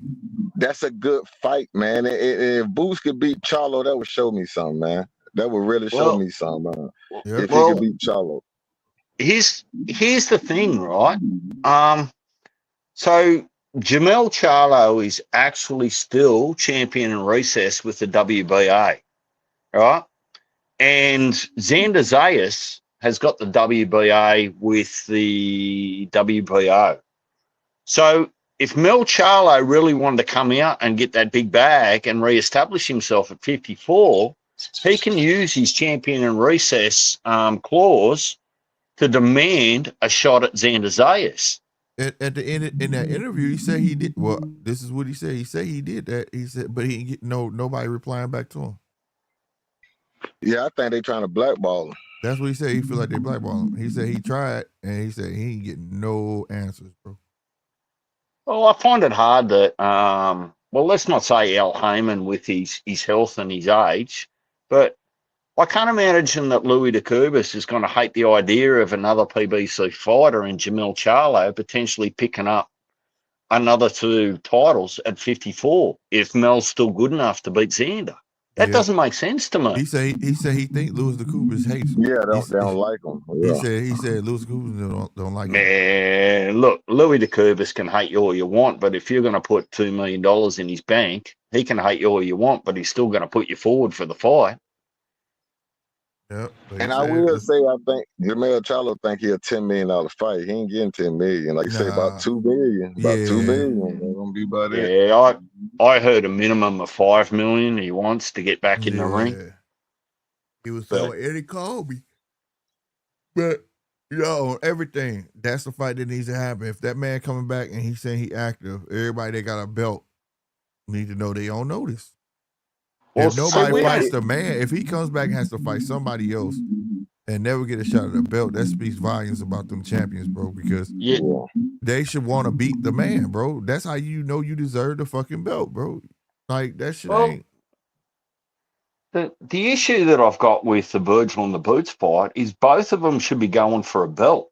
That's a good fight, man. If Boots could beat Charlo, that would show me something, man. That would really show me something, man.
Yep.
If he could beat Charlo.
Here's the thing, right? So Jamel Charlo is actually still champion in recess with the WBA, right? And Xander Zayas has got the WBA with the WBO. So if Mel Charlo really wanted to come out and get that big bag and reestablish himself at 54, he can use his champion in recess clause to demand a shot at Xander Zayas.
At the end in that interview, he said he did. Well, this is what he said. He said he did that. He said, but he didn't get nobody replying back to him.
Yeah, I think they trying to blackball him.
That's what he said. He feel like they blackball him. He said he tried, and he said he ain't getting no answers, bro.
Well, I find it hard that, well, let's not say Al Heyman with his health and his age, but I can't imagine that Louis DeCubas is going to hate the idea of another PBC fighter in Jamel Charlo potentially picking up another 2 titles at 54 if Mel's still good enough to beat Xander. That doesn't make sense to me.
He said he think Louis DeCubas hates him.
Yeah, they don't like him. Yeah.
He said Louis DeCubas don't like him.
Man, look, Louis DeCubas can hate you all you want, but if you're going to put $2 million in his bank, he can hate you all you want, but he's still going to put you forward for the fight.
Yep.
And I will say, I think Jamel Charlo think he a $10 million fight. He ain't getting $10 million. Like you say, about $2 million. About $2 million. They're gonna be about it.
Yeah, I heard a minimum of $5 million he wants to get back in the ring.
He was telling Eddie called me. But on everything, that's the fight that needs to happen. If that man coming back and he's saying he active, everybody that got a belt need to know they on notice. Well, if nobody fights the man, if he comes back and has to fight somebody else and never get a shot at the belt, that speaks volumes about them champions, bro, because they should want to beat the man, bro. That's how you know you deserve the fucking belt, bro. Like, that shit ain't.
The issue that I've got with the Virgil and the Boots fight is both of them should be going for a belt.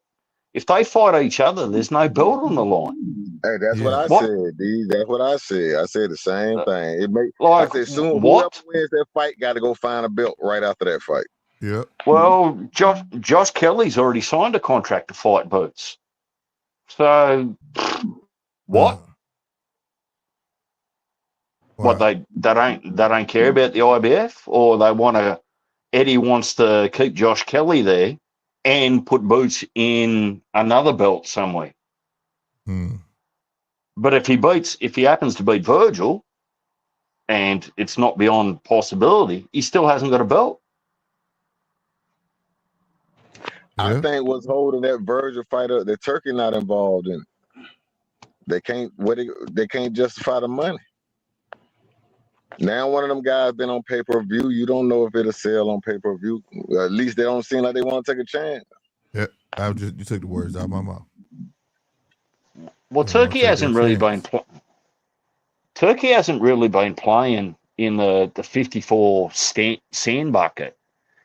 If they fight each other, there's no belt on the line.
Hey, that's what I said, D. That's what I said. I said the same thing. It make I said soon whoever wins that fight got to go find a belt right after that fight.
Yeah.
Well, Josh Kelly's already signed a contract to fight Boots. So what? What they don't care about the IBF, or they want to? Eddie wants to keep Josh Kelly there and put Boots in another belt somewhere. But if he happens to beat Virgil, and it's not beyond possibility, he still hasn't got a belt.
I think what's holding that Virgil fight up, the Turkey not involved in it. They can't justify the money. Now one of them guys been on pay-per-view. You don't know if it'll sell on pay-per-view. At least they don't seem like they want to take a chance.
Yeah, you took the words out of my mouth.
Well, Turkey hasn't really been playing in the 54 sand bucket.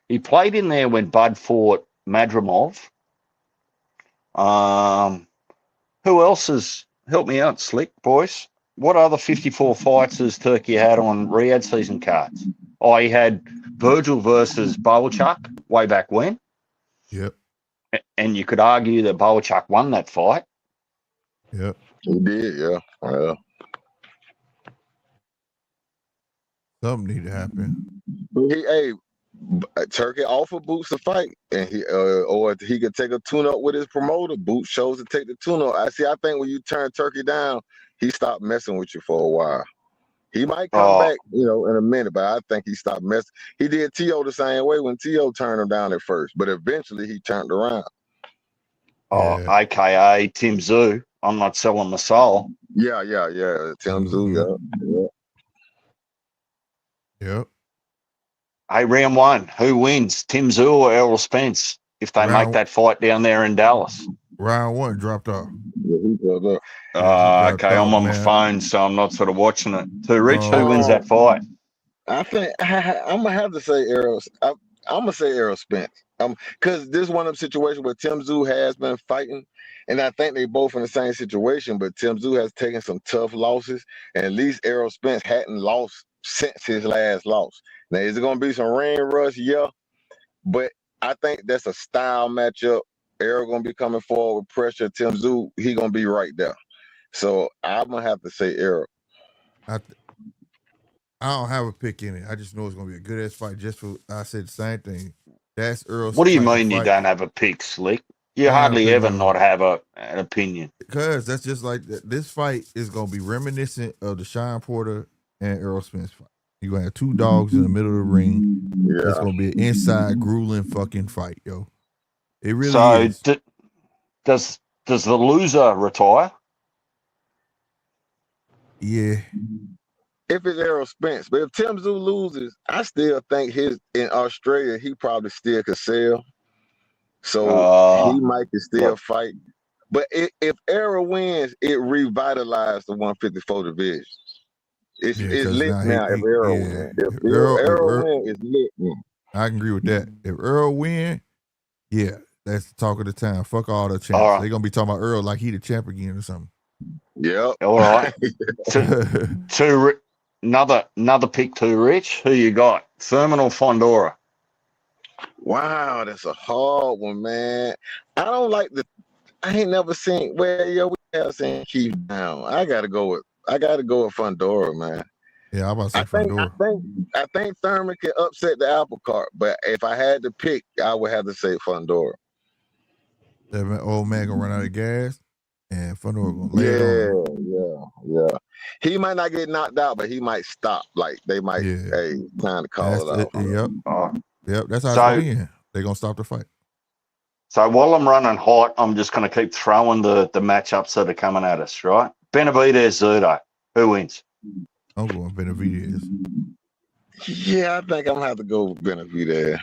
He played in there when Bud fought Madrimov. Who else has helped me out, Slick boys? What other 54 fights has Turkey had on Riyadh season cards? He had Virgil versus Boachuk way back when.
Yep.
And you could argue that Boachuk won that fight.
Yep.
He did, yeah. Well.
Something need to happen.
Turkey offered Boots a fight, and or he could take a tune-up with his promoter. Boots chose to take the tune-up. I think when you turn Turkey down, he stopped messing with you for a while. He might come back, in a minute, but I think he stopped messing. He did T.O. the same way when T.O. turned him down at first, but eventually he turned around.
AKA Tim Zoo. I'm not selling my soul.
Yeah. Tim Zoo, yeah.
Yep.
Hey, round one, who wins, Tim Zoo or Errol Spence, if they make
Round
that fight down there in Dallas?
round one dropped off.
Yeah, he dropped off.
Yeah, he dropped
Okay, I'm
off,
on my
man.
phone, so I'm not sort of watching it. Too rich, who
Oh,
wins that fight?
I think I'm gonna have to say Errol. I'm gonna say Errol Spence. Because this is one of them situations where Tim Zoo has been fighting, and I think they both in the same situation. But Tim Zoo has taken some tough losses, and at least Errol Spence hadn't lost since his last loss. Now, is it gonna be some ring rush? Yeah, but I think that's a style matchup. Errol gonna be coming forward with pressure. Tim Zoo, he gonna be right there. So I'm gonna have to say Errol.
I don't have a pick in it. I just know it's gonna be a good ass fight. Just for I said the same thing. That's Earl's.
What do you
type of
mean you
fight.
don't have a pick, Slick? You
I don't have a
hardly
pick,
ever
no.
not have an opinion.
Because that's just like this fight is gonna be reminiscent of the Sean Porter and Errol Spence fight. You're gonna have two dogs in the middle of the ring.
Yeah.
It's gonna be an inside grueling fucking fight, yo. It really
So
is.
does the loser retire?
Yeah.
If it's Errol Spence, but if Tim Zoo loses, I still think in Australia he probably still could sell. So he might could still fight. But if Errol wins, it revitalized the 154 division. It's lit now if Errol wins. If Errol wins, it's lit now.
I can agree with that. If Earl win, yeah, that's the talk of the town. Fuck all the champs.
Right.
They're gonna be talking about Earl like he the champ again or something.
Yep.
All right. Another pick too rich. Who you got? Thurman or Fondora?
Wow, that's a hard one, man. I ain't never seen. Well, yeah, we have seen Keith down. I gotta go with Fondora, man.
Yeah, I'm about to say Fondora.
I think Thurman can upset the apple cart, but if I had to pick, I would have to say Fondora.
That old man gonna run out of gas, and Fondora gonna lay it on.
Yeah. He might not get knocked out, but he might stop. Like they might, hey, time to call it out.
Yep, that's how it's been. They're gonna stop the fight.
So while I'm running hot, I'm just going to keep throwing the matchups that are coming at us, right? Benavidez, Zerto. Who wins?
I'm going Benavidez.
Yeah, I think I'm going to have to go with Benavidez.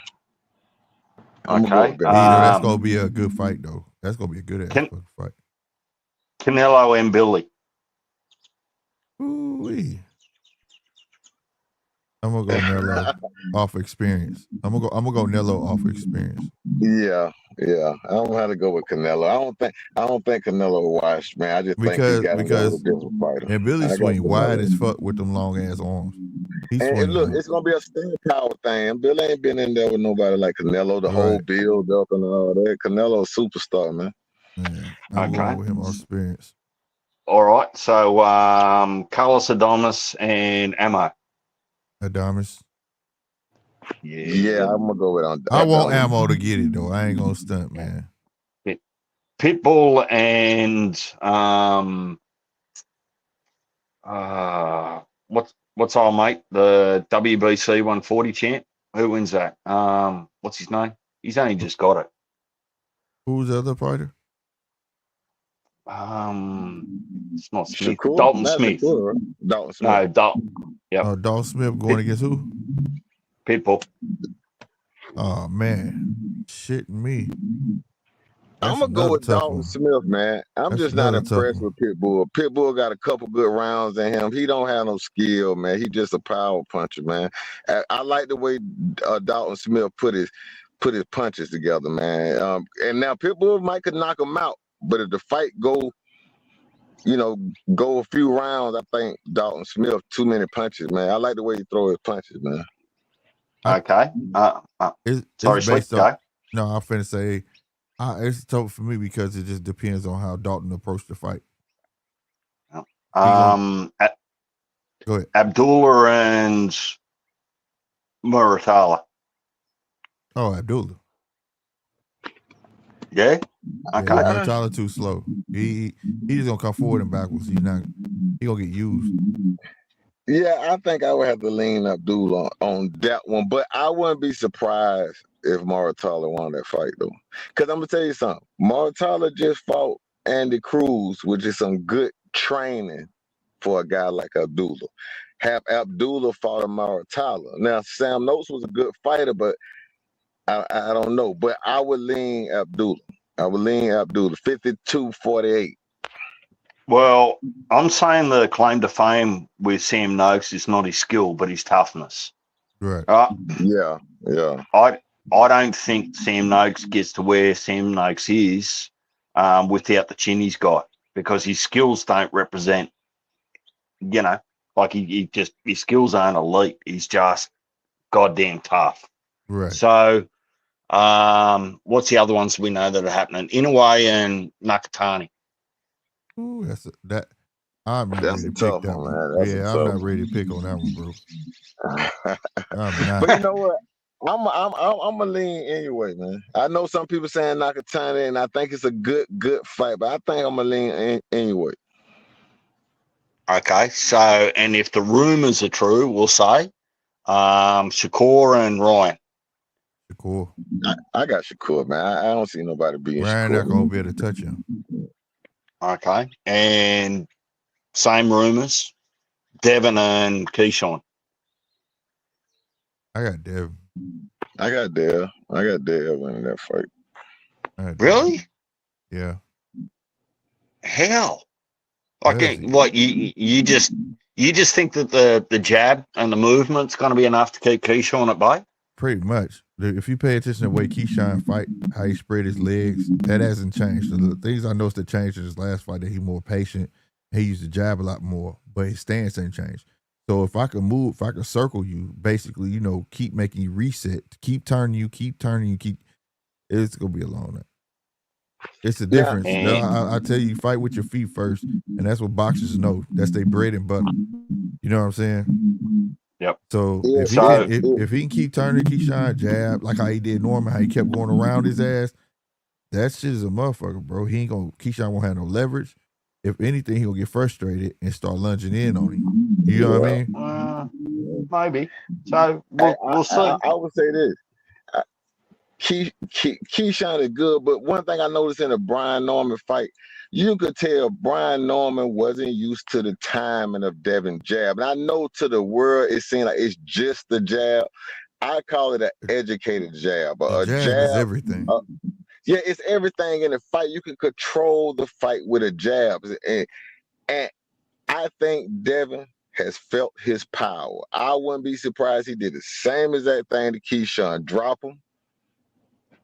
Okay.
That's going to be a good fight, though. That's going to be a good ass fight.
Canelo and Billy.
Ooh-wee. I'm gonna go Nello off experience. I'm gonna go Nello off experience.
Yeah. I don't have to go with Canelo. I don't think Canelo washed, man. I just think he got to go with a different fighter.
And Billy swing wide as fuck with them long ass arms.
And look, it's gonna be a star power thing. Billy ain't been in there with nobody like Canelo. The whole build up and all that. Canelo's superstar, man.
I'm going with him on experience.
All right. So Carlos Adames and Ammo.
Adames.
Yeah, I'm gonna go with Adames.
I want Ammo to get it though. I ain't gonna stunt, man.
Pitbull and what's our mate? The WBC 140 champ. Who wins that? What's his name? He's only just got it.
Who's the other fighter?
It's not Smith.
Shakur?
Dalton Smith.
Shakur, right? Dalton Smith.
No, Dalton. Yep.
Dalton Smith going against who?
Pitbull.
Oh man, shitting me.
I'm gonna go with Dalton Smith, man. I'm just not impressed with Pitbull. Pitbull got a couple good rounds in him. He don't have no skill, man. He just a power puncher, man. I like the way Dalton Smith put his punches together, man. And now Pitbull might could knock him out, but if the fight go a few rounds, I think Dalton Smith too many punches, man. I like the way he throw his punches, man.
Okay. Sorry, Slick.
No, I'm finna say it's tough for me because it just depends on how Dalton approached the fight.
Go
ahead.
Abdullah and Muratala.
Oh, Abdullah.
Yeah. Okay.
Yeah, Muratala too slow. He just gonna come forward and backwards. He gonna get used.
Yeah, I think I would have to lean Abdullah on that one, but I wouldn't be surprised if Muratala won that fight though. Because I'm gonna tell you something. Muratala just fought Andy Cruz, which is some good training for a guy like Abdullah. Have Abdullah fought Amara Tyler. Now, Sam Noakes was a good fighter, but I don't know. But I would lean Abdullah. 52-48.
Well, I'm saying the claim to fame with Sam Noakes is not his skill, but his toughness.
Right.
Yeah.
I don't think Sam Noakes gets to where Sam Noakes is without the chin he's got, because his skills don't represent, like he just, his skills aren't elite. He's just goddamn tough.
Right.
So, what's the other ones we know that are happening? Inoue and Nakatani.
Ooh, I'm not
That's
ready
a
to pick
tough
that
one,
one.
man. That's a
I'm
tough
not ready to pick on that one, bro. I'm not.
But you know what? I'm gonna lean anyway, man. I know some people saying Nakatani, and I think it's a good fight, but I think I'm gonna lean anyway.
Okay, so, and if the rumors are true, we'll say Shakur and Ryan.
Shakur.
I got Shakur, man. I don't see nobody being
Ryan
Shakur.
not gonna be able to touch him.
Okay, and same rumors, Devin and Keyshawn.
I got Devin.
I got Dale winning that fight.
Really?
Yeah.
How? Like, what, you just think that the jab and the movement's going to be enough to keep Keyshawn at bay?
Pretty much. If you pay attention to the way Keyshawn fight, how he spread his legs, that hasn't changed. The things I noticed that changed in his last fight, that he's more patient. He used to jab a lot more, but his stance ain't changed. So if I can circle you, basically, keep making you reset, keep turning you, it's going to be a long night. It's the difference. I tell you, fight with your feet first, and that's what boxers know. That's their bread and butter. You know what I'm saying?
Yep.
So if he can keep turning Keyshawn jab, like how he did Norman, how he kept going around his ass, that shit is a motherfucker, bro. Keyshawn won't have no leverage. If anything, he'll get frustrated and start lunging in on him. You know what I mean?
Maybe. So we'll see.
I would say this. Keyshawn is good, but one thing I noticed in the Brian Norman fight, you could tell Brian Norman wasn't used to the timing of Devin jab. And I know to the world it seemed like it's just the jab. I call it an educated jab.
A jab is everything.
Yeah, it's everything in the fight. You can control the fight with a jab. And I think Devin has felt his power. I wouldn't be surprised he did the same exact thing to Keyshawn. Drop him.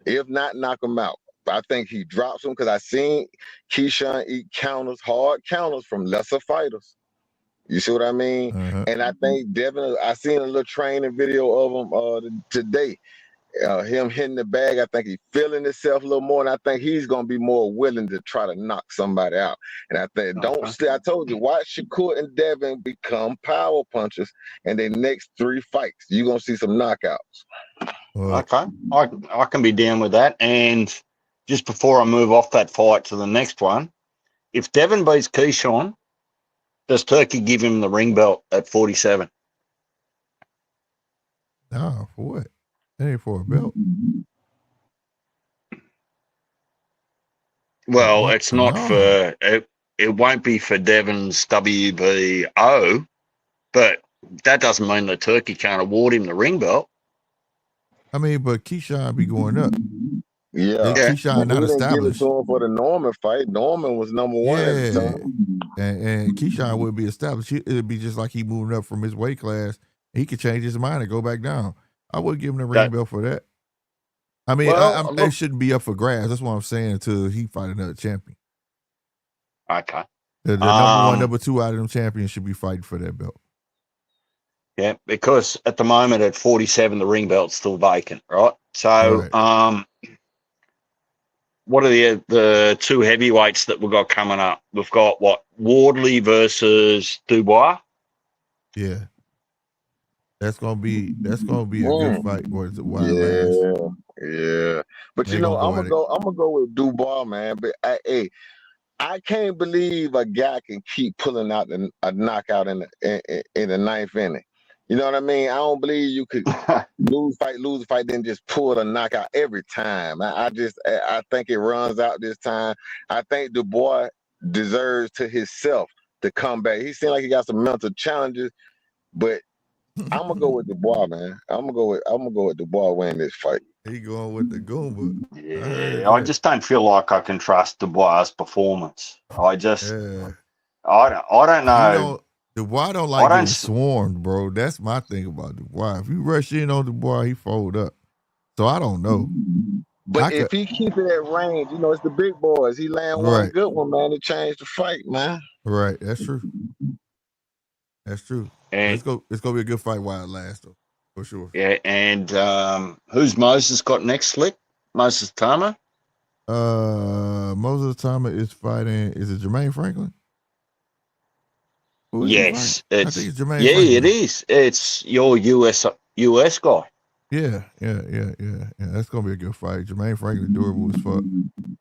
If not, knock him out. But I think he drops him because I seen Keyshawn eat hard counters from lesser fighters. You see what I mean? And I think Devin, I seen a little training video of him today. Him hitting the bag, I think he's feeling himself a little more, and I think he's gonna be more willing to try to knock somebody out. And I think I told you, watch Shakur and Devin become power punchers in their next 3 fights. You're gonna see some knockouts.
Okay, I can be down with that. And just before I move off that fight to the next one, if Devin beats Keyshawn, does Turkey give him the ring belt at 47?
No, for what? That ain't for a belt.
Well, it's not for it. It won't be for Devin's WBO, but that doesn't mean that Turkey can't award him the ring belt.
I mean, but Keyshawn be going up.
Yeah.
Keyshawn not established.
Give it to him for the Norman fight. Norman was number 1 at the time.
And Keyshawn would be established. It'd be just like he moving up from his weight class. He could change his mind and go back down. I would give him the ring belt for that. I mean, it shouldn't be up for grabs. That's what I'm saying until he fight another champion.
Okay.
The number 1, number 2 out of them champions should be fighting for that belt.
Yeah, because at the moment at 47, the ring belt's still vacant, right? So, what are the 2 heavyweights that we've got coming up? We've got Wardley versus Dubois.
Yeah, that's gonna be a good fight. Or is it Wildlands?
Yeah. But I'm gonna go with Dubois, man. But I can't believe a guy can keep pulling out a knockout in the 9th inning. You know what I mean? I don't believe you could lose a fight, then just pull a knockout every time. I think it runs out this time. I think Dubois deserves to himself to come back. He seemed like he got some mental challenges, but I'm gonna go with Dubois, man. I'm gonna go with Dubois winning this fight.
He going with the Goomba. I heard
I
that.
just don't feel like I can trust Dubois' performance. I just,
Yeah.
I don't know.
Dubois don't like getting swarmed, bro. That's my thing about Dubois. If you rush in on Dubois, he fold up. So I don't know.
But if he keep it at range, it's the big boys. He land one good one, man, to change the fight, man.
Right, that's true. That's true.
And
it's gonna be a good fight while it lasts, though, for sure.
Yeah, and who's Moses got next, Slick? Moses Tama?
Moses Tama is fighting. Is it Jermaine Franklin?
Yes,
I think it's Jermaine.
Yeah,
Franklin.
it is. It's your US guy.
Yeah. That's gonna be a good fight. Jermaine Franklin durable as fuck.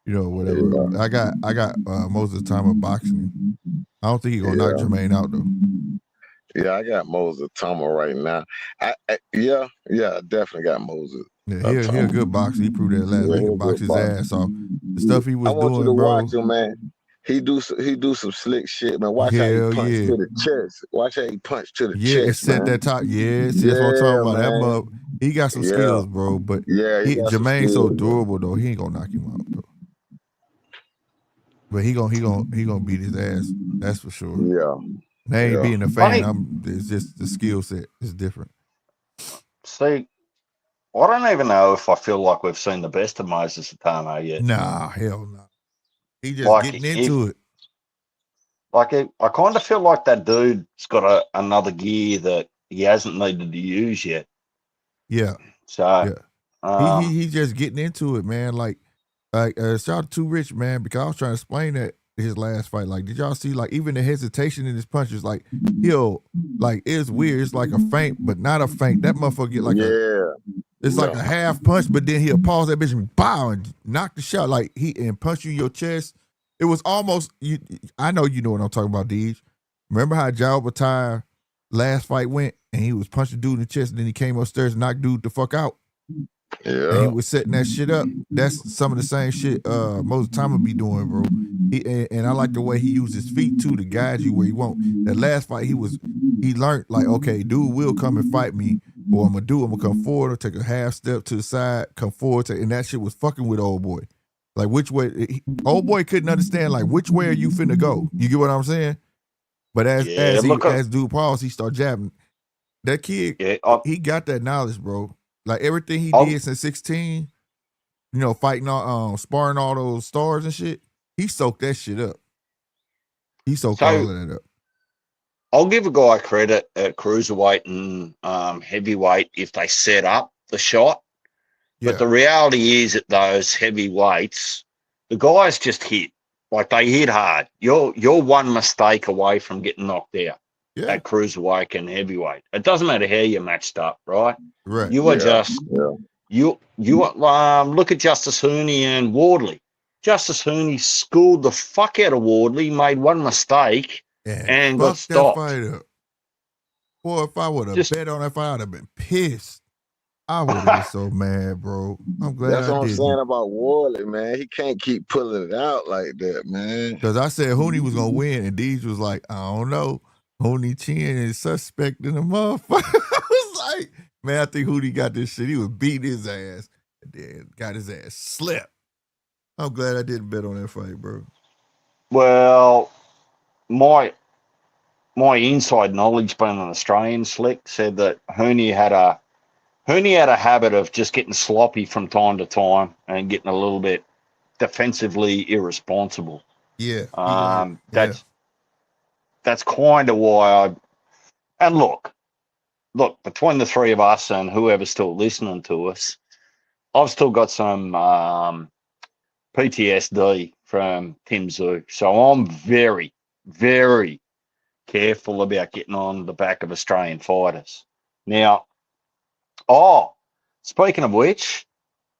Whatever. Yeah. I got Moses Tama boxing. I don't think he's gonna knock Jermaine out though.
Yeah, I got Moses Tama right now. I definitely got Moses.
Yeah, he a good boxer. He proved that last week. He can box his ass off. The stuff he was doing,
you to
bro.
Watch him, man. He do some slick shit, man. Watch how he punch to the chest. Watch how he punch to the chest.
Yeah, it set that top. Yeah, see, that's what I'm talking about.
Man.
That mug, he got some skills, bro. But Jermaine's so durable though. He ain't gonna knock him out though. But he gonna beat his ass. That's for sure.
Yeah.
They ain't being a fan. It's just the skill set is different.
See, I don't even know if I feel like we've seen the best of Moses Tama yet.
Nah, hell no. He just getting into it.
I kind of feel like that dude's got another gear that he hasn't needed to use yet.
Yeah.
So
he's just getting into it, man. Shout out to Rich, man, because I was trying to explain that his last fight. Like, did y'all see even the hesitation in his punches? Like, it's weird. It's like a feint, but not a feint. That motherfucker get like it's like a half punch, but then he'll pause that bitch and bow and knock the shot. Like and punch you in your chest. It was almost I know you know what I'm talking about, Deej. Remember how Jao Batai last fight went and he was punching dude in the chest and then he came upstairs and knocked dude the fuck out?
Yeah.
And he was setting that shit up. That's some of the same shit Moses Tama be doing, bro. And I like the way he used his feet too to guide you where he won't. That last fight he learned like, okay, dude will come and fight me. Or I'm gonna come forward or take a half step to the side, come forward, and that shit was fucking with old boy. Like which way old boy couldn't understand like which way are you finna go. You get what I'm saying? But as dude paused, he started jabbing. That kid, he got that knowledge, bro. Like everything he did since 16, fighting sparring all those stars and shit, he soaked that shit up. He soaked all of that up.
I'll give a guy credit at cruiserweight and heavyweight if they set up the shot. Yeah. But the reality is at those heavyweights, the guys just hit. Like they hit hard. You're one mistake away from getting knocked out at cruiserweight and heavyweight. It doesn't matter how you matched up, right?
Right.
You are you look at Justice Hooney and Wardley. Justice Hooney schooled the fuck out of Wardley, made one mistake. And got stopped.
That fight up. Boy, if I would have bet on that fight, I'd have been pissed. I would have been so mad, bro. I'm glad
That's what I'm saying about Wardley, man. He can't keep pulling it out like that, man.
Because I said Hooney was going to win, and Deej was like, I don't know. Hooney Chin is suspect in the motherfucker. I was like, man, I think Hooney got this shit. He was beating his ass, and then got his ass slept. I'm glad I didn't bet on that fight, bro.
Well, my inside knowledge, being an Australian slick, said that Hooney had a habit of just getting sloppy from time to time and getting a little bit defensively irresponsible.
Yeah.
That's kind of why look, between the three of us and whoever's still listening to us, I've still got some PTSD from Tim Tszyu. So I'm very, very careful about getting on the back of Australian fighters. Now, speaking of which,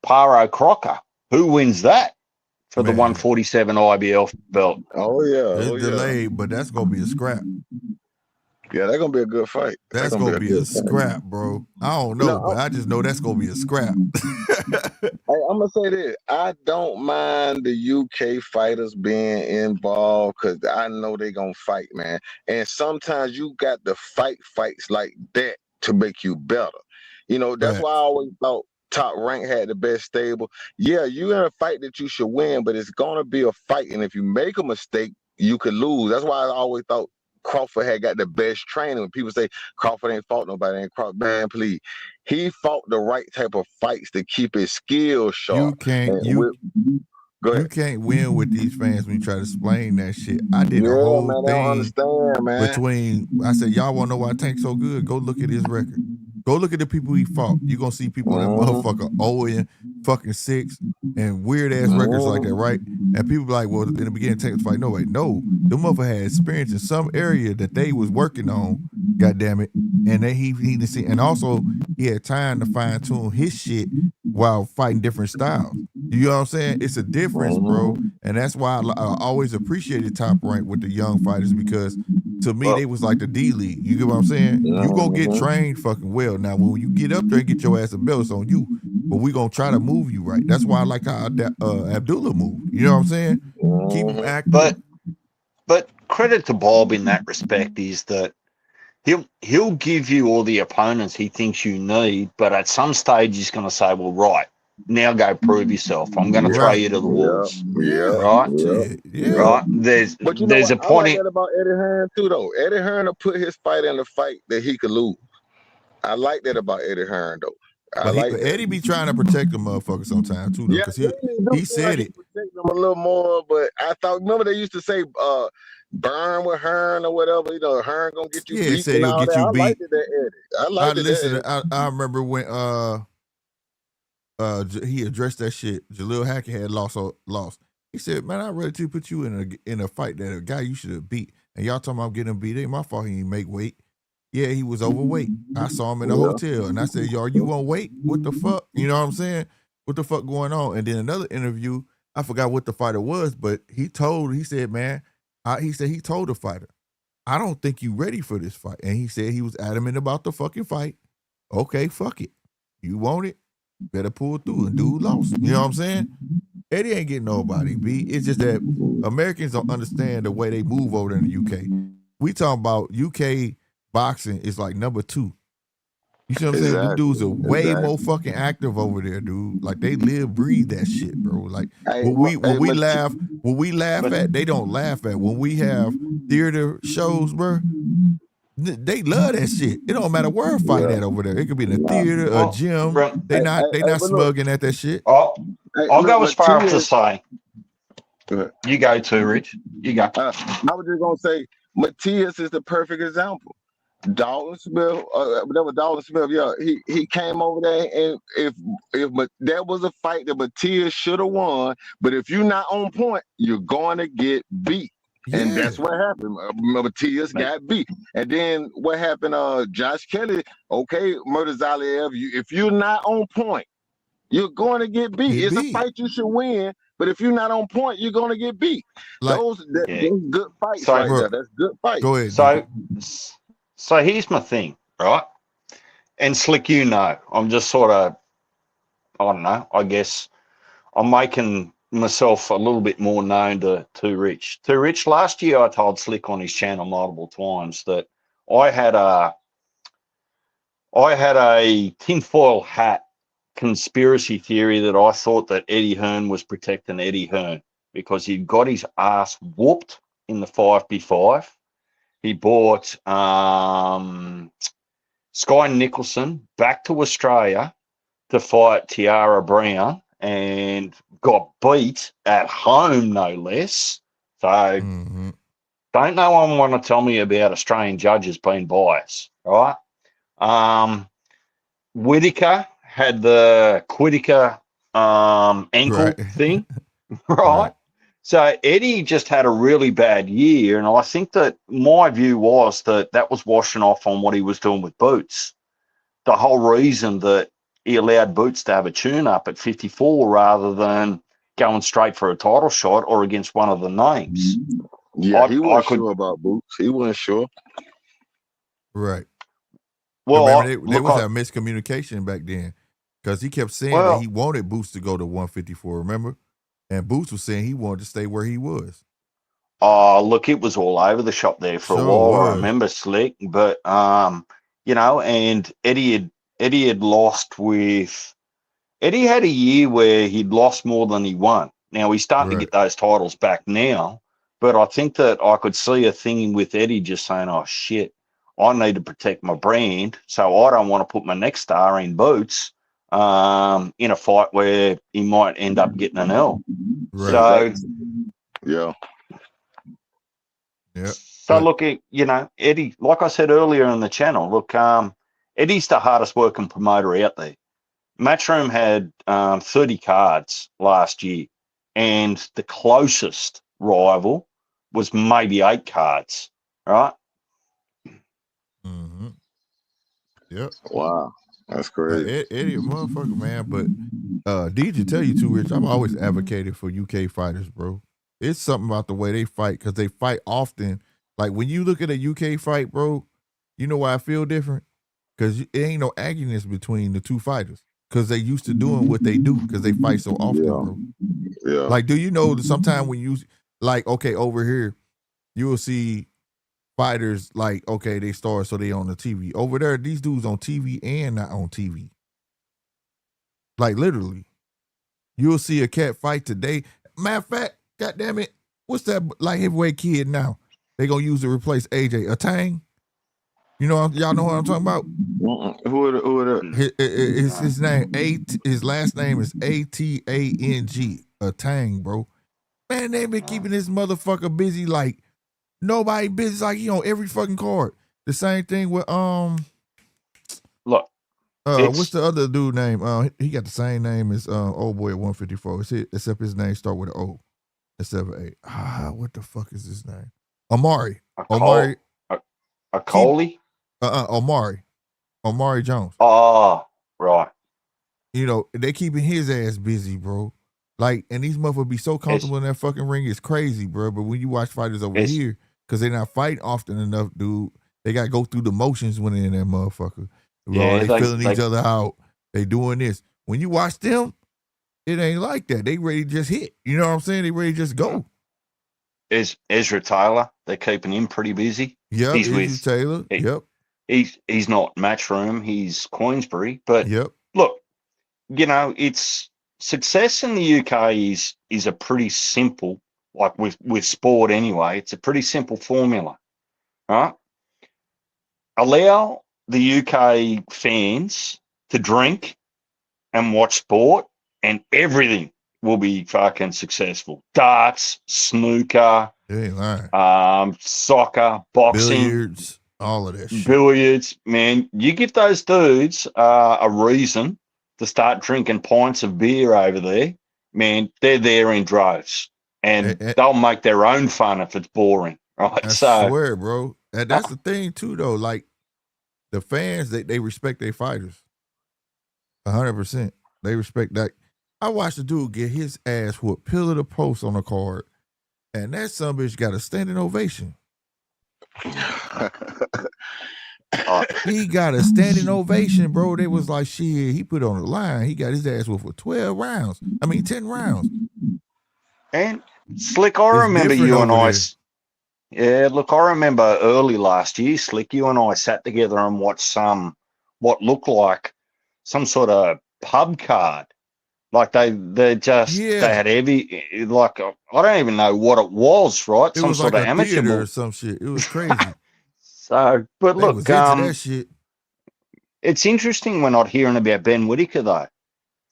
Paro Crocker, who wins that for the 147 IBL belt?
Oh, yeah.
It's delayed, but that's going to be a scrap.
Yeah, that's gonna be a good fight.
That's
Gonna be
gonna
a
be a
good fight.
scrap, bro. I don't
No,
know, but I just know that's gonna be a scrap.
I'm gonna say this. I don't mind the UK fighters being involved because I know they're gonna fight, man. And sometimes you got to fights like that to make you better. You know, that's why I
Facts.
always thought Top Rank had the best stable. Yeah, you're in a fight that you should win, but it's gonna be a fight, and if you make a mistake, you could lose. That's why I always thought Crawford had got the best training. When people say Crawford ain't fought nobody, ain't Crawford, man, please. He fought the right type of fights to keep his skills sharp.
You can't
Go ahead.
you can't win with these fans when you try to explain that shit. I did a
Yeah,
whole
man, they don't
thing
understand, man.
between. I said, y'all want to know why Tank's so good? Go look at his record. Go look at the people he fought. You're gonna see people that motherfucker 0-6 and weird ass records like that, right? And people be like, well, in the beginning, Tank was fight. No, wait, no. The motherfucker had experience in some area that they was working on, god damn it. And then he didn't see, and also he had time to fine tune his shit while fighting different styles. You know what I'm saying? It's a difference, bro. And that's why I always appreciated Top Rank with the young fighters, because to me, they was like the D League. You get what I'm saying? You gonna get trained fucking well. Now, when you get up there and get your ass a belt, it's on you. But we gonna try to move you right. That's why I like how Abdullah moved. You know what I'm saying? Keep him active.
But credit to Bob in that respect is that he'll give you all the opponents he thinks you need, but at some stage he's going to say, well, right, now go prove yourself. I'm going to throw you to the wolves. Right? Right?
But you know
There's
what?
a
I
point
like that about Eddie Hearn too, though. Eddie Hearn will put his fight in a fight that he could lose. I like that about Eddie Hearn, though.
But Eddie be trying to protect the motherfucker sometimes too, though, because he said it.
Protect them a little more, but I thought, remember they used to say, burn with Hearn or whatever. You know, Hearn gonna get you beat
said
and
he'll
all
get
that.
you
I
beat.
liked it, that Eddie. I liked it.
I remember when he addressed that shit. Jalil Hackett had lost. He said, "Man, I'd rather put you in a fight that a guy you should have beat, and y'all talking about getting him beat. Ain't my fault. He didn't make weight. Yeah, he was overweight. I saw him in a hotel, and I said, y'all, you on weight? What the fuck? You know what I'm saying? What the fuck going on?" And then another interview, I forgot what the fighter was, but he said, man, he told the fighter, I don't think you ready for this fight. And he said he was adamant about the fucking fight. Okay, fuck it. You want it? Better pull through. And dude lost. You know what I'm saying? Eddie ain't getting nobody beat. It's just that Americans don't understand the way they move over there in the UK. We talking about UK boxing is like number 2. You see what I'm saying? The dudes are way more fucking active over there, dude. Like they live, breathe that shit, bro. Like when we laugh at, they don't laugh at. When we have theater shows, bro, they love that shit. It don't matter where a fight at over there. It could be in a theater, a gym. They not smugging at that shit.
I'll go as far as to say. You go too, Rich. You go.
I was just gonna say, Matias is the perfect example. Dalton Smith, that was Dalton Smith. Yeah, he came over there, and if that was a fight that Matias should have won, but if you're not on point, you're going to get beat. Yeah. And that's what happened. Matias got beat. And then what happened? Josh Kelly, okay, Murtazaliev, if you're not on point, you're going to get beat. It's a fight you should win, but if you're not on point, you're going to get beat. Like, those good fights there. That's good fights.
Go ahead.
So here's my thing, right? And Slick, you know, I'm just sort of, I don't know, I guess I'm making myself a little bit more known to Rich. To Rich, last year I told Slick on his channel multiple times that I had a tinfoil hat conspiracy theory that I thought that Eddie Hearn was protecting Eddie Hearn because he'd got his ass whooped in the 5v5. He brought Sky Nicholson back to Australia to fight Tiara Brown and got beat at home, no less. So don't no one want to tell me about Australian judges being biased, right? Whitaker had the Quittaker ankle thing, right? So Eddie just had a really bad year, and I think that my view was that was washing off on what he was doing with Boots. The whole reason that he allowed Boots to have a tune-up at 54 rather than going straight for a title shot or against one of the names.
Yeah, he wasn't sure about Boots. He wasn't sure.
Right.
Well,
remember, there was that miscommunication back then because he kept saying that he wanted Boots to go to 154, remember? And Boots was saying he wanted to stay where he was.
Oh, look, it was all over the shop there for a while. I remember Slick, but you know, and Eddie had lost with Eddie had a year where he'd lost more than he won. Now he's starting to get those titles back now, but I think that I could see a thing with Eddie just saying, "Oh shit, I need to protect my brand, so I don't want to put my next star in Boots in a fight where he might end up getting an L."
Right.
So,
yeah.
Yeah.
So look, you know, Eddie, like I said earlier in the channel, look, Eddie's the hardest working promoter out there. Matchroom had 30 cards last year, and the closest rival was maybe 8 cards, right?
Mm-hmm. Yep.
Wow. That's crazy.
Eddie a motherfucker, man. But DJ tell you too, Rich, I've always advocated for UK fighters, bro. It's something about the way they fight because they fight often. Like when you look at a UK fight, bro, you know why I feel different? Because it ain't no agginess between the two fighters because they used to doing what they do because they fight so often, bro.
Yeah.
Like, do you know that sometimes when you, like, okay, over here, you will see fighters like, okay, they start so they on the TV. Over there, these dudes on TV and not on TV. Like literally. You'll see a cat fight today. Matter of fact, goddamn it, what's that light heavyweight kid now? They gonna use to replace AJ. A Tang? You know, y'all know what I'm talking about?
Who are
His name. His last name is ATANG. A Tang, bro. Man, they been keeping this motherfucker busy like nobody busy. Like he on every fucking card. The same thing with
Look,
what's the other dude name? He got the same name as old boy at 154. Except his name start with an O instead of an A. What the fuck is his name? Omari.
A Coley?
Omari Jones.
Oh, right.
You know, they keeping his ass busy, bro. Like, and these motherfuckers be so comfortable in that fucking ring, it's crazy, bro. But when you watch fighters over here, because they're not fighting often enough, dude, they got to go through the motions when they're in that motherfucker.
Yeah,
they filling each other out. They doing this. When you watch them, it ain't like that. They ready to just hit. You know what I'm saying? They ready to just go.
Ezra Taylor, they're keeping him pretty busy.
Yep,
he's
Ezra
with
Taylor. Yep.
He's not Matchroom, he's Queensbury. But
yep.
Look, you know, it's success in the UK is a pretty simple, like with sport anyway, it's a pretty simple formula, right? Allow the UK fans to drink and watch sport, and everything will be fucking successful. Darts, snooker, soccer, boxing,
billiards, all of that shit.
Billiards, man. You give those dudes a reason to start drinking pints of beer over there, man, they're there in droves. And they'll make their own fun if it's boring, right?
I swear, bro. And that's the thing, too, though. Like, the fans, they respect their fighters. 100%. They respect that. I watched a dude get his ass whooped, pillar to post on a card, and that son bitch got a standing ovation. He got a standing ovation, bro. They was like, shit, he put on the line. He got his ass whooped for 10 rounds.
And Slick, I remember you and I. Yeah, look, I remember early last year, Slick, you and I sat together and watched what looked like some sort of pub card. Like they had heavy, like I don't even know what it was, right?
It was
sort
like
of
a
amateur
theater or some shit. It was crazy.
So, but
they
look,
was into that shit.
It's interesting we're not hearing about Ben Whittaker though.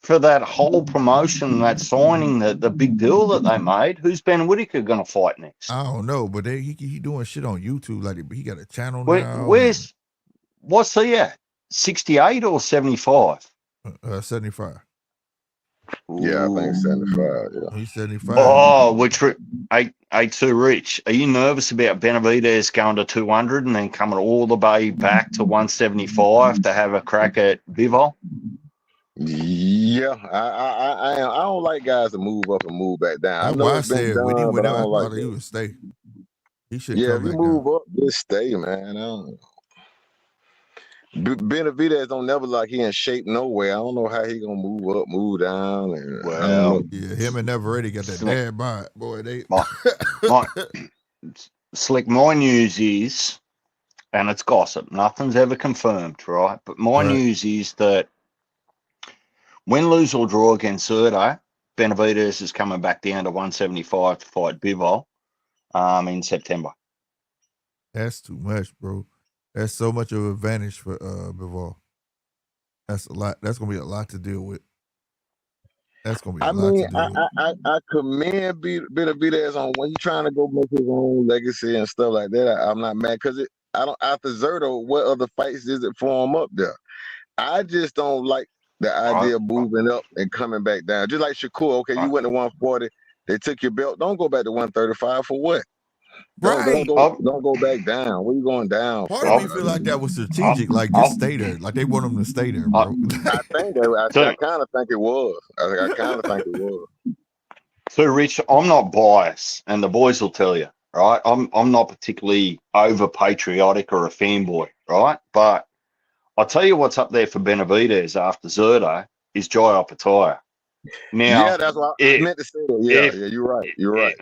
For that whole promotion, that signing, the big deal that they made, who's Ben Whittaker going to fight next?
I don't know, but he doing shit on YouTube. Like he got a channel now.
What's he at? 68 or 75?
75.
Yeah, I think 75. Yeah,
he's 75.
Oh, which A2 Rich. Are you nervous about Benavidez going to 200 and then coming all the way back to 175 to have a crack at Bivol?
Yeah, I don't like guys to move up and move back down.
That's
I know
why
it's been done,
when he went out, I
don't
thought
like
he would stay. He should
if
come
you
back
move
down.
up, just stay, man. Benavidez don't never like he in shape nowhere. I don't know how he gonna move up, move down, and I don't
Well,
know.
Yeah, him and Neverready got that
Slick,
dad bod. Boy, they
my Slick. My news is, and it's gossip. Nothing's ever confirmed, right? But my
right.
news is that win, lose or draw against Zerto, Benavidez is coming back down to 175 to fight Bivol in September.
That's too much, bro. That's so much of an advantage for Bivol. That's a lot. That's gonna be a lot to deal with. That's gonna be a
I
lot to
mean,
deal with.
I commend Benavidez on when he's trying to go make his own legacy and stuff like that. I'm not mad because I don't after Zerto, what other fights is it for him up there? I just don't like the
I,
idea of moving up and coming back down. Just like Shakur, okay,
I,
you went to 140, they took your belt. Don't go back to 135 for what? Don't
Right.
don't go back down. Where you going down
Part of
for?
me feel like that was
I,
strategic. Like
I,
just stay there. Like they want him to stay there,
I,
bro.
I think that I
so,
kind of think it was. I kind of think it was.
so, Rich, I'm not biased, and the boys will tell you, right? I'm not particularly over patriotic or a fanboy, right? But I'll tell you what's up there for Benavidez after Zerto is Jai Opataya.
Yeah,
Now,
that's what I
if
meant to say. That. Yeah,
if
yeah, you're right. You're right.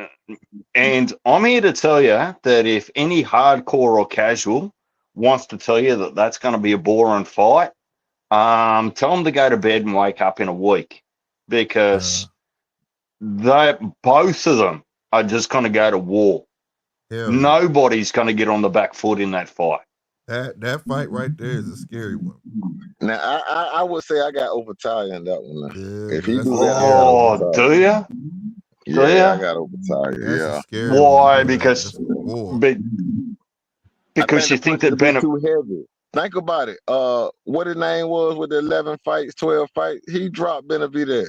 and I'm here to tell you that if any hardcore or casual wants to tell you that that's going to be a boring fight, tell them to go to bed and wake up in a week because both of them are just going to go to war.
Hell yeah.
Nobody's going to get on the back foot in that fight.
That fight right there is a scary one.
Now I would say I got Opataya in that one. Now.
Yeah,
If
but
he
that's
do
a
that, I
scary
got
one.
Oh,
Opataya.
do you? Do
Yeah, I
you?
got Opataya.
That's a
Yeah.
scary one,
Why?
boy. That's a war.
I
Because
think
you
the
think
punch will
that
be too heavy. Think about it. What his name was with the 11 fights, 12 fights. He dropped Benavidez.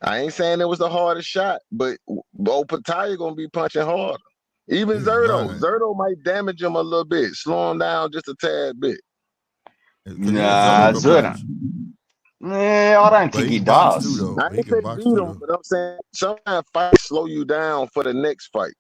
I ain't saying it was the hardest shot, but Opataya gonna be punching harder. Even
He's
Zerto.
lying.
Zerto might damage him a little bit, slow him down just a tad bit.
Cause yeah, Zerto
nah,
can
Zerto.
punch,
Yeah, I don't
but
think
he
he
can box too,
does.
though.
I
He
ain't
can
say
box
beat
too,
him,
though.
but I'm saying sometimes fights slow you down for the next fight.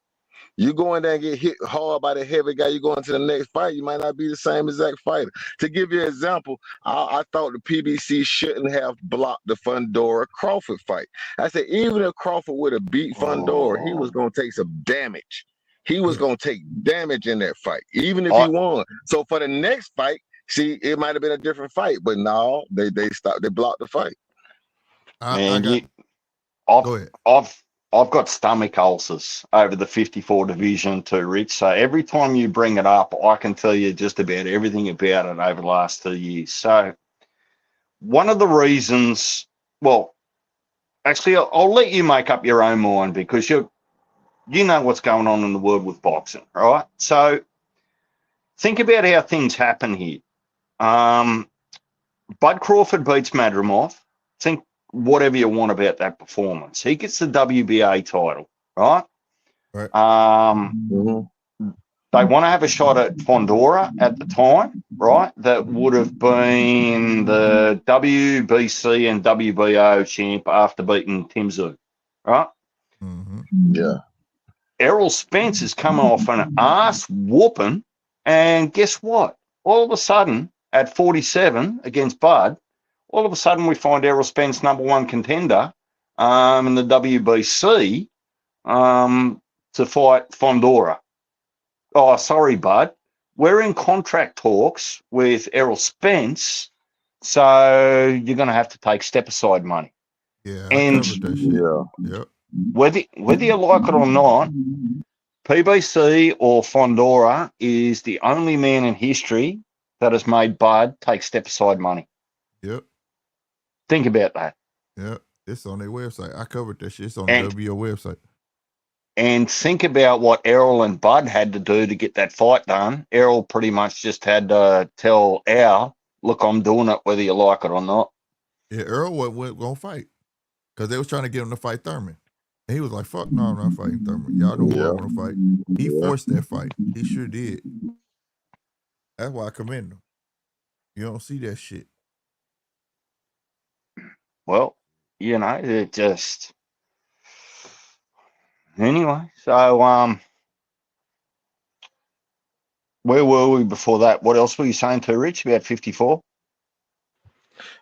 You go in there and get hit hard by the heavy guy, you go into the next fight, you might not be the same exact fighter. To give you an example, I thought the PBC shouldn't have blocked the Fundora Crawford fight. I said, even if Crawford would have beat Fundora, he was
Oh,
going to take some damage. He was
Yeah,
going to take damage in that fight, even if he
I,
won. So for the next fight, see, it might have been a different fight, but no, they stopped, they blocked the fight.
I
man,
got.
I've,
Go ahead.
I've got stomach ulcers over the 54 division too, Rich. So every time you bring it up, I can tell you just about everything about it over the last 2 years. So one of the reasons, well, actually, I'll let you make up your own mind because you know what's going on in the world with boxing, right? So think about how things happen here. Um, Bud Crawford beats Madrimov. Think whatever you want about that performance. He gets the WBA title, right?
Right.
Mhm.
They want to have a shot at Fondora at the time, right? That would have been the WBC and WBO champ after beating Tim Tszyu, right?
Mm-hmm.
Yeah.
Errol Spence is coming off an ass whooping, and guess what? All of a sudden, at 47 against Bud, all of a sudden we find Errol Spence number one contender in the WBC to fight Fondora. Oh, sorry, Bud. We're in contract talks with Errol Spence, so you're going to have to take step aside money.
Yeah, I
And
covered that shit.
Yeah.
Yep.
whether you like it or not, PBC or Fondora is the only man in history that has made Bud take step aside money.
Yep.
Think about that.
Yep. It's on their website. I covered that shit. It's on the
And
WO website.
and think about what Errol and Bud had to do to get that fight done. Errol pretty much just had to tell Al, look, I'm doing it whether you like it or not.
Yeah, Earl wasn't gonna fight because they was trying to get him to fight Thurman, and he was like, "Fuck no, I'm not fighting Thurman. Y'all know who I
Yeah.
want to fight." He forced that fight. He sure did. That's why I commend him. You don't see that shit.
Well, it just anyway. So Where were we before that? What else were you saying too, Rich? About 54?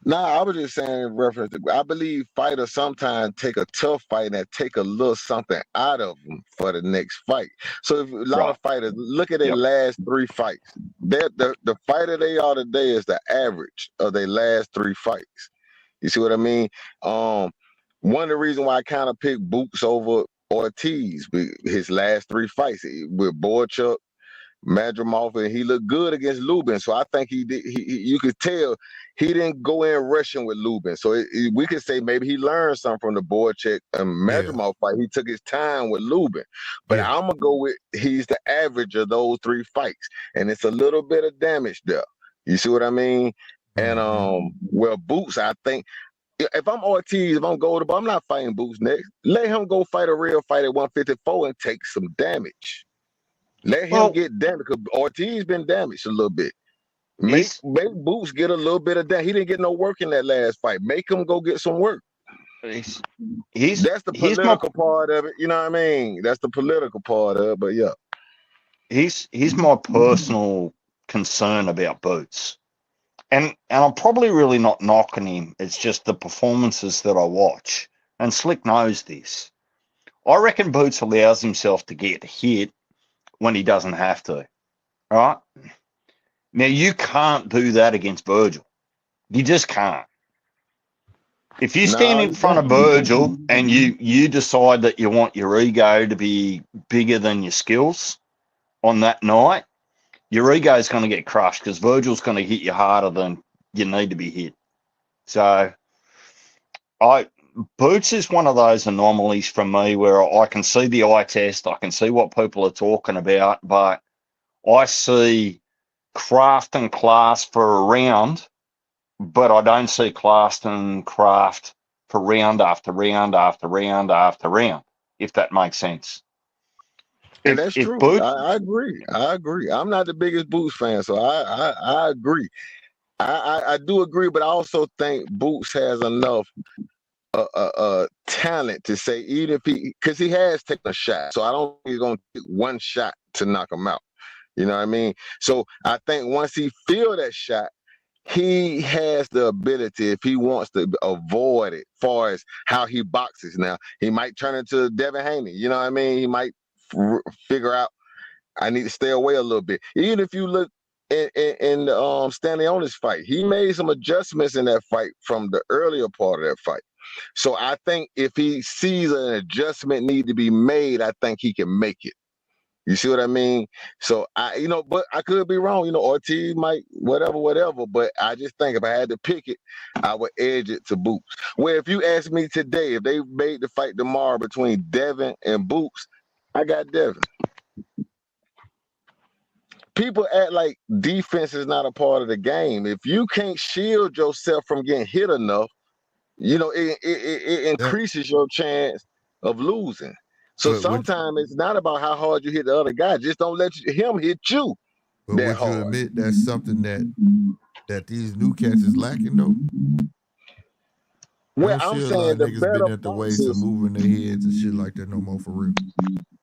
Nah, I was just saying in reference to, I believe fighters sometimes take a tough fight and take a little something out of them for the next fight. So if a lot
Right.
of fighters look at their
Yep.
last 3 fights, the fighter they are today is the average of their last 3 fights. You see what I mean? One of the reasons why I kind of picked Boots over Ortiz, his last 3 fights with Boychuk, Madrimov, and he looked good against Lubin. So I think he did. You could tell he didn't go in rushing with Lubin. So we could say maybe he learned something from the Boychuk and Madrimov fight. He took his time with Lubin. But I'm gonna go with he's the average of those 3 fights, and it's a little bit of damage there. You see what I mean? And well, Boots, I think. If I'm Ortiz, if I'm Goldberg, I'm not fighting Boots next. Let him go fight a real fight at 154 and take some damage. Let him get damaged, because Ortiz been damaged a little bit. Make Boots get a little bit of that. He didn't get no work in that last fight. Make him go get some work. That's the political part of it. You know what I mean? That's the political part of it. But yeah,
here's my personal concern about Boots, and I'm probably really not knocking him. It's just the performances that I watch, and Slick knows this. I reckon Boots allows himself to get hit when he doesn't have to. All right? Now, you can't do that against Virgil. You just can't. If you stand in front of Virgil and you decide that you want your ego to be bigger than your skills on that night, your ego is going to get crushed, because Virgil's going to hit you harder than you need to be hit. So, Boots is one of those anomalies for me where I can see the eye test, I can see what people are talking about, but I see craft and class for a round, but I don't see class and craft for round after round after round after round, if that makes sense.
And that's true. I agree. I'm not the biggest Boots fan, so I agree. I do agree, but I also think Boots has enough talent to say, even if because he has taken a shot, so I don't think he's going to take one shot to knock him out. You know what I mean? So I think once he feel that shot, he has the ability, if he wants to avoid it, far as how he boxes. Now, he might turn into Devin Haney. You know what I mean? He might figure out, I need to stay away a little bit. Even if you look in Stanley Onis fight, he made some adjustments in that fight from the earlier part of that fight. So I think if he sees an adjustment need to be made, I think he can make it. You see what I mean? So but I could be wrong. Ortiz might whatever. But I just think if I had to pick it, I would edge it to Boots. Where if you ask me today, if they made the fight tomorrow between Devin and Boots, I got Devin. People act like defense is not a part of the game. If you can't shield yourself from getting hit enough, it increases your chance of losing. So sometimes it's not about how hard you hit the other guy. Just don't let him hit you that hard.
Would you admit that's something that these new cats is lacking, though?
Well, I'm saying the better
at the waist of moving their heads and shit like that no more, for real.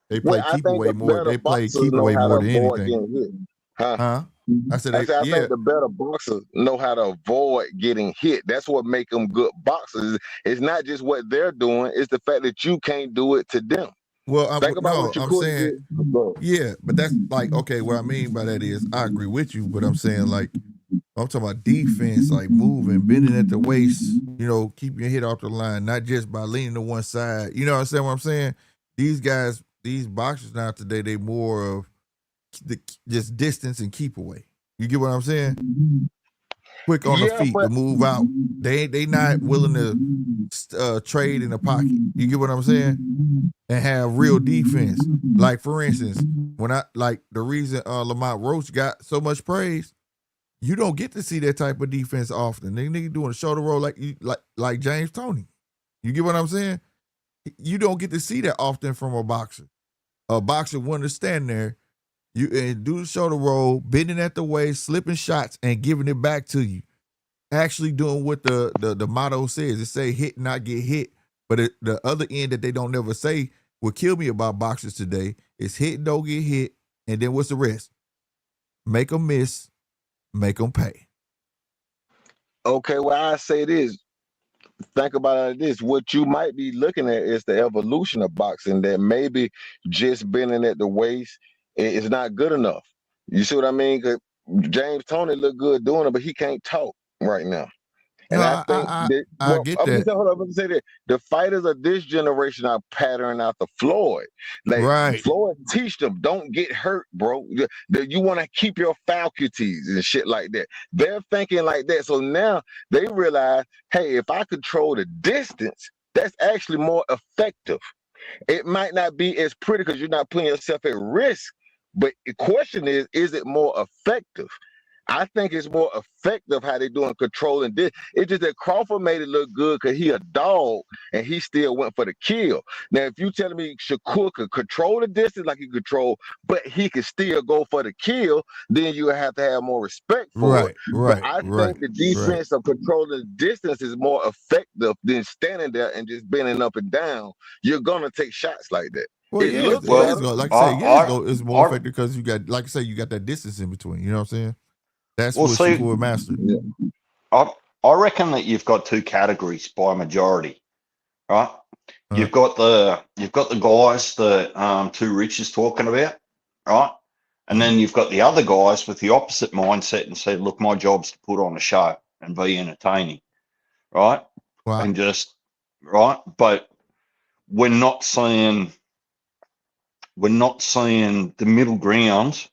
They play keep
away
away more. They play keep away more than anything.
Huh? I think the better boxers know how to avoid getting hit. That's what make them good boxers. It's not just what they're doing; it's the fact that you can't do it to them.
Well, I'm saying, yeah, but that's like, okay, what I mean by that is I agree with you, but I'm saying, like, I'm talking about defense, like moving, bending at the waist, keeping your head off the line, not just by leaning to one side. You know what I'm saying? These guys, these boxers now today, they more of just distance and keep away. You get what I'm saying? Quick on the feet to move out. They not willing to trade in the pocket. You get what I'm saying? And have real defense. Like, for instance, when the reason Lamont Roach got so much praise, you don't get to see that type of defense often. They nigga doing a shoulder roll like James Toney. You get what I'm saying? You don't get to see that often from a boxer. A boxer wanting to stand there, and do the shoulder roll, bending at the waist, slipping shots, and giving it back to you. Actually doing what the motto says. It say hit, not get hit. But the other end that they don't never say, what kill me about boxers today, is hit, don't get hit, and then what's the rest? Make them miss, make them pay.
Okay, well, I say this. Think about it like this. What you might be looking at is the evolution of boxing, that maybe just bending at the waist is not good enough. You see what I mean? 'Cause James Toney look good doing it, but he can't talk right now.
No,
And I think that,
I
well,
get
I'm
that.
just hold up, I'm say that the fighters of this generation are patterning after Floyd. Like
Right.
Floyd teach them, don't get hurt, bro. You want to keep your faculties and shit like that. They're thinking like that. So now they realize, hey, if I control the distance, that's actually more effective. It might not be as pretty because you're not putting yourself at risk. But the question is it more effective? I think it's more effective how they doing controlling this. It's just that Crawford made it look good because he a dog and he still went for the kill. Now, if you telling me Shakur could control the distance like he control, but he could still go for the kill, then you have to have more respect for it. But I think the defense of controlling the distance is more effective than standing there and just bending up and down. You're gonna take shots like that.
Well,
It
yeah,
looks
it is
better.
go. Like I say, it's more effective because you got, like I say, you got that distance in between. You know what I'm saying? That's what Shakur mastered.
I reckon that you've got two categories by majority, right? You've got the guys that Two Rich is talking about, right? And then you've got the other guys with the opposite mindset and say, look, my job's to put on a show and be entertaining, right?
Wow.
And just right, but we're not seeing the middle ground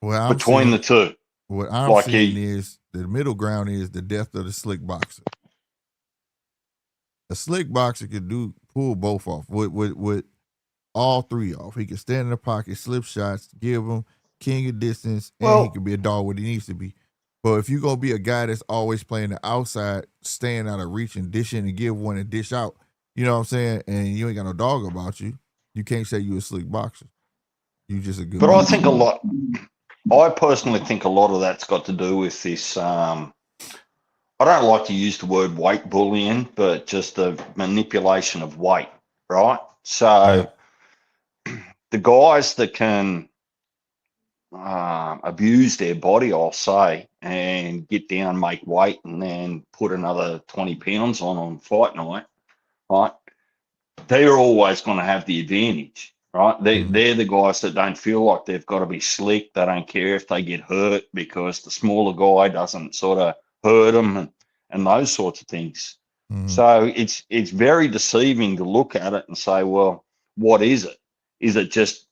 between the two.
What I'm seeing is the middle ground is the death of the slick boxer. A slick boxer could pull both off with all three off. He can stand in the pocket, slip shots, give him king of distance, and he can be a dog what he needs to be. But if you're going to be a guy that's always playing the outside, staying out of reach and dishing and give one and dish out, you know what I'm saying? And you ain't got no dog about you, you can't say you a slick boxer. You just a good
But
boxer.
I personally think a lot of that's got to do with this. I don't like to use the word weight bullying, but just the manipulation of weight, right? So the guys that can abuse their body, I'll say, and get down, make weight, and then put another 20 pounds on fight night, right? They're always going to have the advantage. Right, they're the guys that don't feel like they've got to be slick. They don't care if they get hurt because the smaller guy doesn't sort of hurt them and those sorts of things. So it's very deceiving to look at it and say, well, what is it? Is it just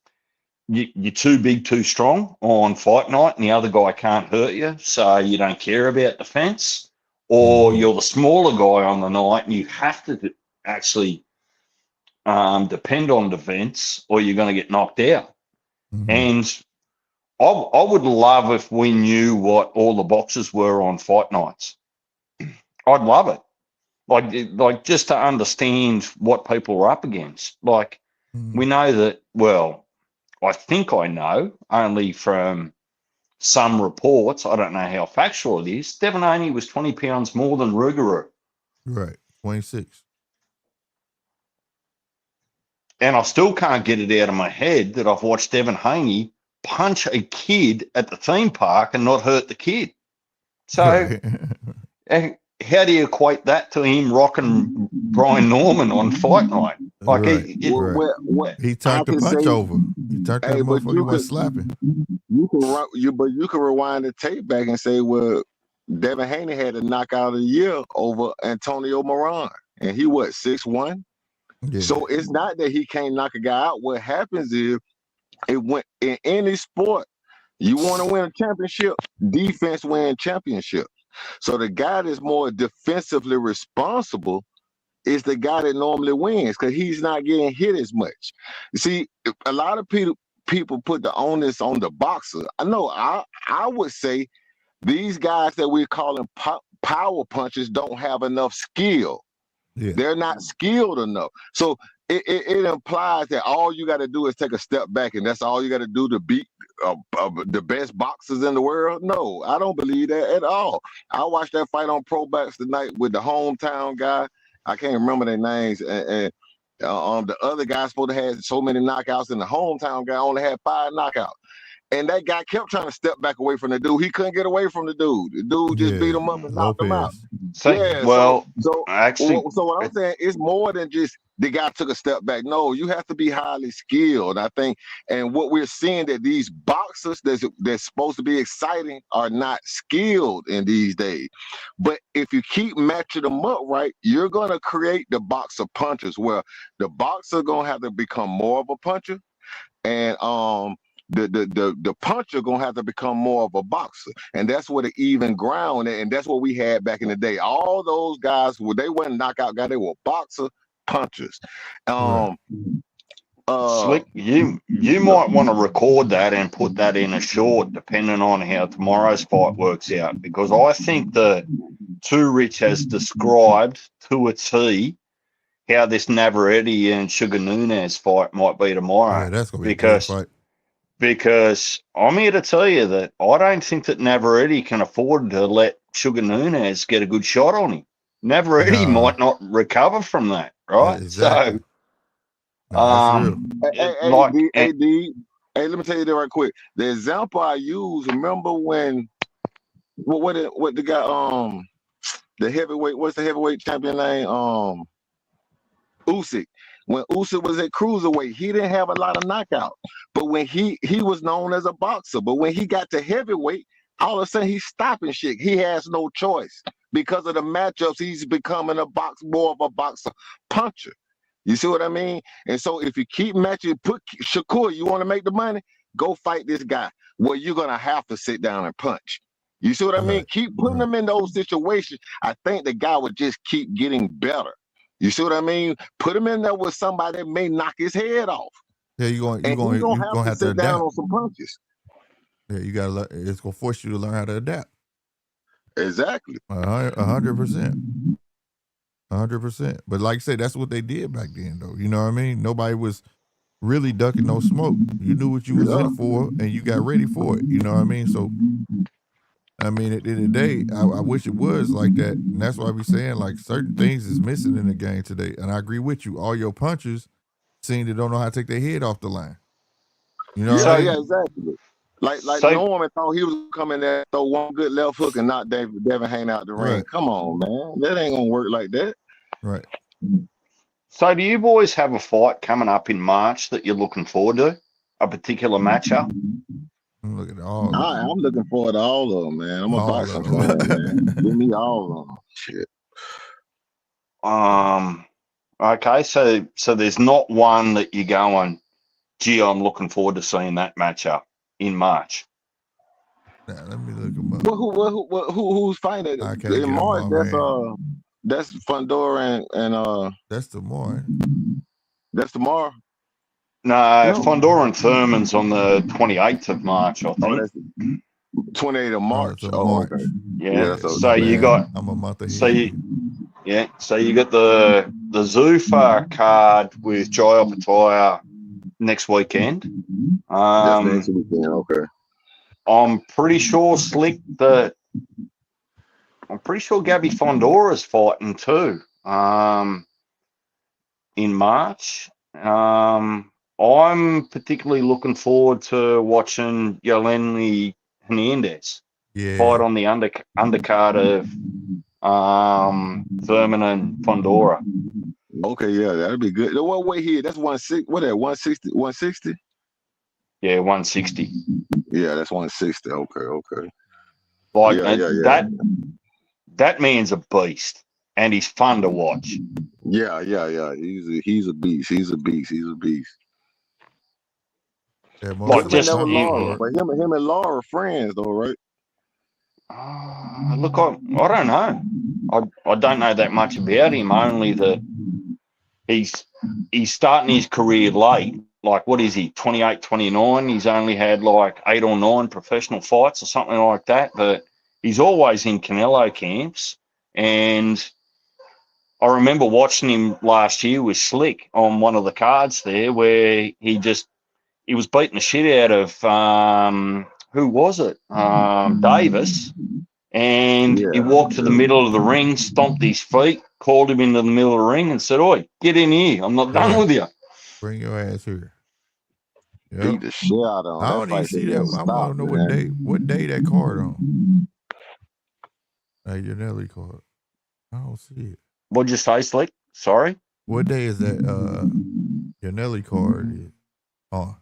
you're too big, too strong on fight night, and the other guy can't hurt you, so you don't care about defense, or you're the smaller guy on the night and you have to actually depend on defense or you're going to get knocked out. And I would love if we knew what all the boxes were on fight nights. I'd love it. Like just to understand what people are up against. Like we know that, well, I think I know only from some reports, I don't know how factual it is, Devin Haney was 20 pounds more than Rougarou.
Right, 26.
And I still can't get it out of my head that I've watched Devin Haney punch a kid at the theme park and not hurt the kid. So how do you equate that to him rocking Brian Norman on fight night? Like
he turned the punch over. He turned the motherfucker, he was slapping.
You can rewind the tape back and say, well, Devin Haney had a knockout of the year over Antonio Moran, and he 6'1". Yeah. So it's not that he can't knock a guy out. What happens is, in any sport, you want to win a championship, defense win championships. So the guy that's more defensively responsible is the guy that normally wins because he's not getting hit as much. You see, a lot of people put the onus on the boxer. I would say these guys that we're calling power punchers don't have enough skill. Yeah. They're not skilled enough. So it implies that all you got to do is take a step back and that's all you got to do to beat the best boxers in the world. No, I don't believe that at all. I watched that fight on Pro Box tonight with the hometown guy. I can't remember their names. And the other guy supposed to have so many knockouts and the hometown guy only had 5 knockouts. And that guy kept trying to step back away from the dude. He couldn't get away from the dude. The dude just beat him up and knocked him out.
Lopez.
Yeah.
Well,
So
actually,
what I'm saying, it's more than just the guy took a step back. No, you have to be highly skilled, I think. And what we're seeing that these boxers that's supposed to be exciting are not skilled in these days. But if you keep matching them up right, you're gonna create the boxer punchers where the boxer gonna have to become more of a puncher, and the puncher gonna have to become more of a boxer, and that's what the even ground, and that's what we had back in the day. All those guys, they weren't knockout guys; they were boxer punchers.
Slick, you might want to record that and put that in a short, depending on how tomorrow's fight works out, because I think the Too Rich has described to a T how this Navarrete and Sugar Nunez fight might be tomorrow.
Yeah, that's gonna be a good fight.
Because I'm here to tell you that I don't think that Navarrete can afford to let Sugar Nunez get a good shot on him. Navarrete might not recover from that, right?
Yeah, exactly.
So,
hey, let me tell you that right quick. The example I use, remember when what the guy the heavyweight, what's the heavyweight champion name? Usyk. When Usyk was at cruiserweight, he didn't have a lot of knockouts. But when he was known as a boxer. But when he got to heavyweight, all of a sudden he's stopping shit. He has no choice. Because of the matchups, he's becoming more of a boxer puncher. You see what I mean? And so if you keep matching, put Shakur, you want to make the money? Go fight this guy. Well, you're gonna have to sit down and punch. You see what I mean? Keep putting them in those situations. I think the guy would just keep getting better. You see what I mean? Put him in there with somebody that may knock his head off.
Yeah, you're gonna have to
sit
adapt.
down on some punches.
Yeah, you gotta. It's gonna force you to learn how to adapt.
Exactly.
100%. 100%. But like I said, that's what they did back then, though. You know what I mean? Nobody was really ducking no smoke. You knew what you was in for, and you got ready for it. You know what I mean? So, I mean, at the end of the day, I wish it was like that. And that's why I be saying, like, certain things is missing in the game today. And I agree with you. All your punchers seem to don't know how to take their head off the line. You know what I mean?
Yeah, exactly. Like Norman thought he was coming there, throw one good left hook and knock Devin Haney out the ring. Come on, man. That ain't going to work like that.
Right.
So do you boys have a fight coming up in March that you're looking forward to? A particular matchup?
I'm looking at all.
I'm looking forward to all of them, man. I'm a boxing fan, man. Give me all of them. Shit.
Okay, so there's not one that you're going, gee, I'm looking forward to seeing that matchup in March.
Nah, let me look them up.
Well, who's fighting in March? That's Fundora and
that's tomorrow.
That's tomorrow.
No, Fundora and Thurman's on the 28th of March, I think.
Oh, that's 28th of March.
March.
Okay.
Yeah. So you got.
I'm a month ahead.
So you got the Zufar card with Jai Opataya next weekend.
That's next weekend. Okay.
I'm pretty sure Gabby Fondora's fighting too. In March. I'm particularly looking forward to watching Yolanda Hernandez fight on the undercard of Thurman and Fundora.
Okay, yeah, that'd be good. What weight here? That's 160. What that? 160? 160?
Yeah, 160.
Yeah, that's 160. Okay.
Like that man's a beast, and he's fun to watch.
Yeah. He's a beast. He's a beast.
Yeah,
but him and Laura are friends, though, right?
Look, I don't know. I don't know that much about him. Only that he's starting his career late. Like, what is he? 28, 29. He's only had like 8 or 9 professional fights or something like that. But he's always in Canelo camps, and I remember watching him last year with Slick on one of the cards there, where he was beating the shit out of who was it? Davis. And he walked to the middle of the ring, stomped his feet, called him into the middle of the ring and said, "Oi, get in here. I'm not done with you."
Bring your ass here. Yep.
Beat the shit out of him.
I
That
don't even
fight
see
didn't
that. I
stop,
want to know
man.
what day that card on. That Yanelli card. I don't see it.
What'd you say, Slick? Sorry?
What day is that Yanelli card is on?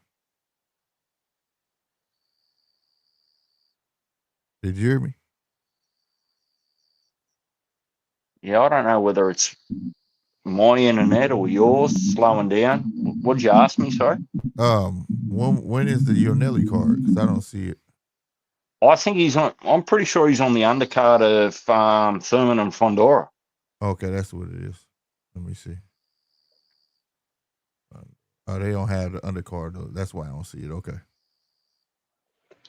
Did you hear me?
Yeah, I don't know whether it's my internet or yours slowing down. What'd you ask me, sorry?
When is the Yanelli card? Because I don't see it.
I think he's on, I'm pretty sure he's on the undercard of Thurman and Fondora.
Okay, that's what it is. Let me see. Oh, they don't have the undercard though. That's why I don't see it. Okay.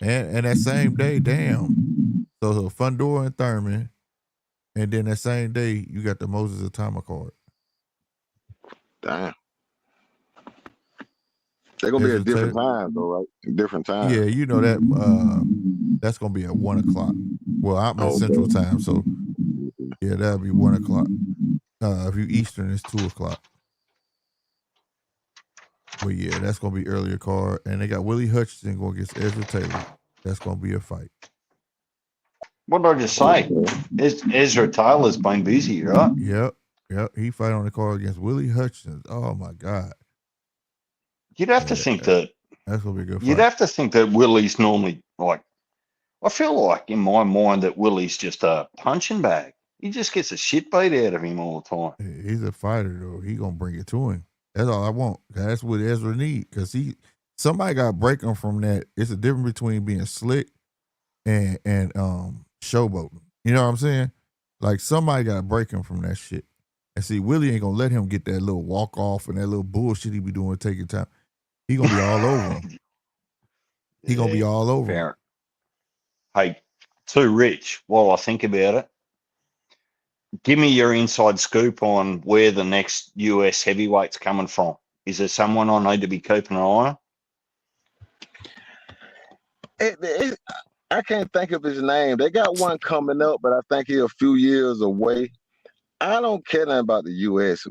And that same day, damn. So Fundora and Thurman, and then that same day you got the Moses Atama card.
Damn. They're gonna be at different times though, right? Different times.
Yeah, you know that that's gonna be at 1:00. Well, I'm at Central Time, so yeah, that'll be 1:00. If you Eastern, it's 2:00. But yeah, that's gonna be earlier card, and they got Willie Hutchinson going against Ezra Taylor. That's gonna be a fight.
What did I just say? Ezra Taylor's been busy, right?
Yep. He fight on the card against Willie Hutchinson. Oh my God.
You'd have to think that
that's gonna be a good fight.
You'd have to think that Willie's normally like. I feel like in my mind that Willie's just a punching bag. He just gets a shit beat out of him all the time.
He's a fighter though. He gonna bring it to him. That's all I want. That's what Ezra need. Cause somebody got to break him from that. It's a difference between being slick and showboating. You know what I'm saying? Like somebody got to break him from that shit. And see, Willie ain't gonna let him get that little walk off and that little bullshit he be doing taking time. He gonna be all over him. He gonna be all over him.
Hey, too rich. While I think about it, give me your inside scoop on where the next US heavyweight's coming from. Is there someone I need to be keeping an eye on?
I can't think of his name. They got one coming up, but I think he's a few years away. I don't care nothing about the US.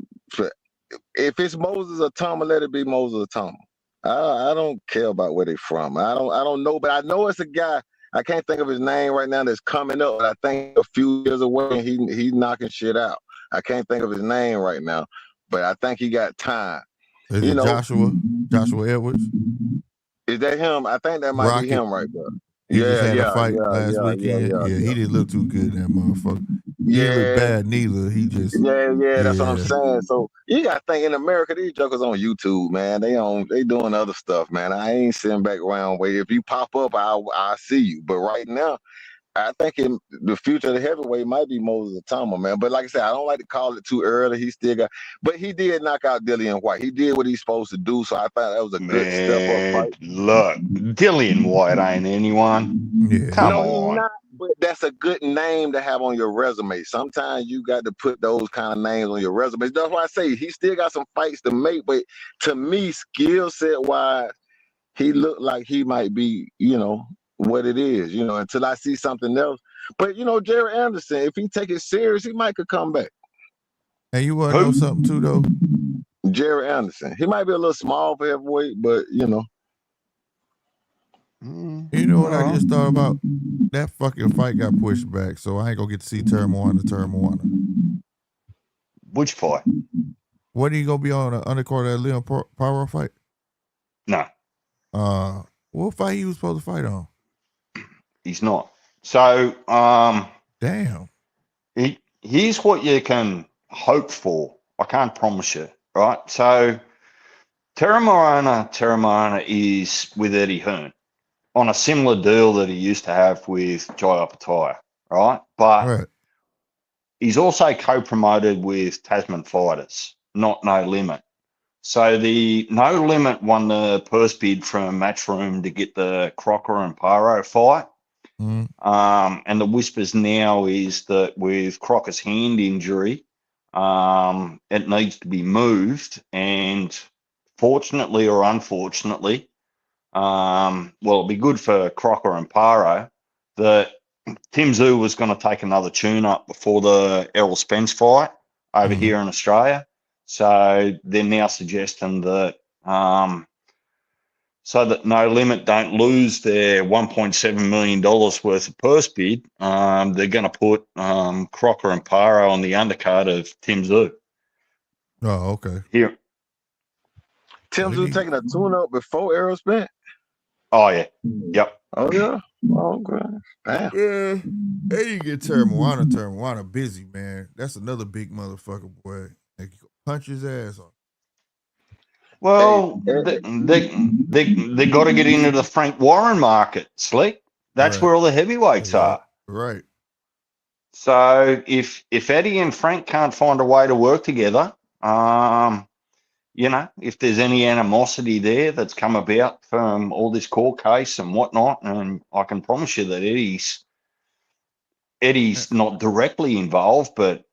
If it's Moses Atama, let it be Moses Atama. I don't care about where they're from. I don't know, but I know it's a guy. I can't think of his name right now that's coming up, but I think a few years away and he's knocking shit out. I can't think of his name right now, but I think he got time.
Is it Joshua Edwards?
Is that him? I think that might be him right there.
He just had a fight last weekend. Yeah, he didn't look too good, that motherfucker. He didn't look bad neither. He just
that's what I'm saying. So you gotta think in America, these jokers on YouTube, man. They doing other stuff, man. I ain't sitting back around waiting. If you pop up, I'll see you. But right now, I think in the future of the heavyweight might be Moses Atama, man. But like I said, I don't like to call it too early. But he did knock out Dillian White. He did what he's supposed to do. So I thought that was a good step up fight.
Look, Dillian White ain't anyone.
Yeah.
Come on.
Not, but that's a good name to have on your resume. Sometimes you got to put those kind of names on your resume. That's why I say he still got some fights to make. But to me, skill set wise, he looked like he might be, what it is, until I see something else. But, Jerry Anderson, if he take it serious, he might could come back.
And you want to know something too, though?
Jerry Anderson. He might be a little small for heavyweight, but,
You know what I just thought about? That fucking fight got pushed back, so I ain't going to get to see Terry Moana.
Which fight?
Wasn't he going to be on the undercard of that Leon Power fight?
No.
What fight he was supposed to fight on?
He's not. So,
damn.
Here's what you can hope for. I can't promise you, right? So, Terry Moana is with Eddie Hearn on a similar deal that he used to have with Jai Opetaia, right? But he's also co-promoted with Tasman Fighters, not No Limit. So the No Limit won the purse bid from Matchroom to get the Crocker and Paro fight. And the whispers now is that with Crocker's hand injury, it needs to be moved. And fortunately or unfortunately, it'd be good for Crocker and Paro that Tim Tszyu was going to take another tune-up before the Errol Spence fight over here in Australia. So they're now suggesting that so that No Limit don't lose their $1.7 million worth of purse bid. They're going to put Crocker and Paro on the undercard of Tim Zoo.
Oh, okay.
Here.
Tim Zoo taking a tune-up before Aerospin?
Oh, yeah. Yep.
Oh, yeah? Oh, okay. Damn.
Yeah. Hey, you get Terramana busy, man. That's another big motherfucker, boy. Like, punch his ass off.
Well,
Hey,
they got to get into the Frank Warren market, Slick. That's
Right.
where all the heavyweights are.
Right.
So if Eddie and Frank can't find a way to work together, if there's any animosity there that's come about from all this court case and whatnot, and I can promise you that Eddie's not directly involved, but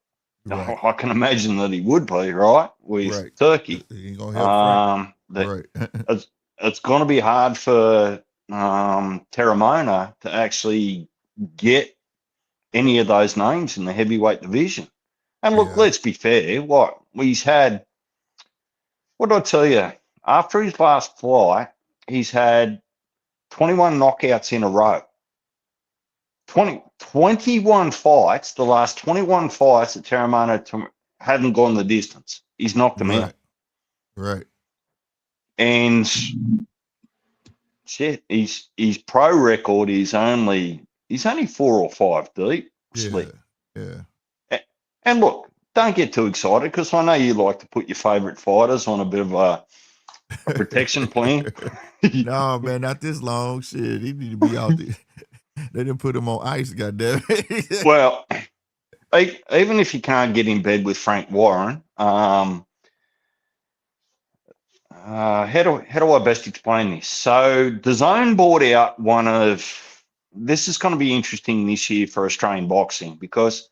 Right.
I can imagine that he would be, right? With Turkey.
He ain't gonna help Frank. Right.
It's going to be hard for Terramona to actually get any of those names in the heavyweight division. And look, let's be fair. He's had, what did I tell you? After his last fight, he's had 21 knockouts in a row. 21 fights, the last 21 fights that Terramona hadn't gone the distance. He's knocked them out.
Right.
And shit, his pro record is only 4 or 5 deep.
Yeah.
And look, don't get too excited because I know you like to put your favourite fighters on a bit of a protection plan.
No, man, not this long. Shit, he need to be out there. They didn't put him on ice, goddamn it.
Well, even if you can't get in bed with Frank Warren, how do I best explain this? So the Zone bought out this is going to be interesting this year for Australian boxing because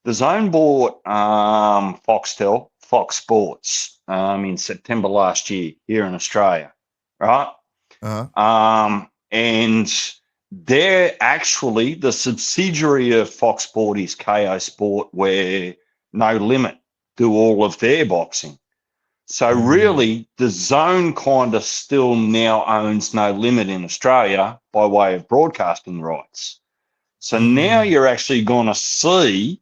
the Zone bought Foxtel, Fox Sports in September last year here in Australia, right? And they're actually the subsidiary of Fox Sport is KO Sport, where No Limit do all of their boxing. So really, the Zone kind of still now owns No Limit in Australia by way of broadcasting rights. So now you're actually going to see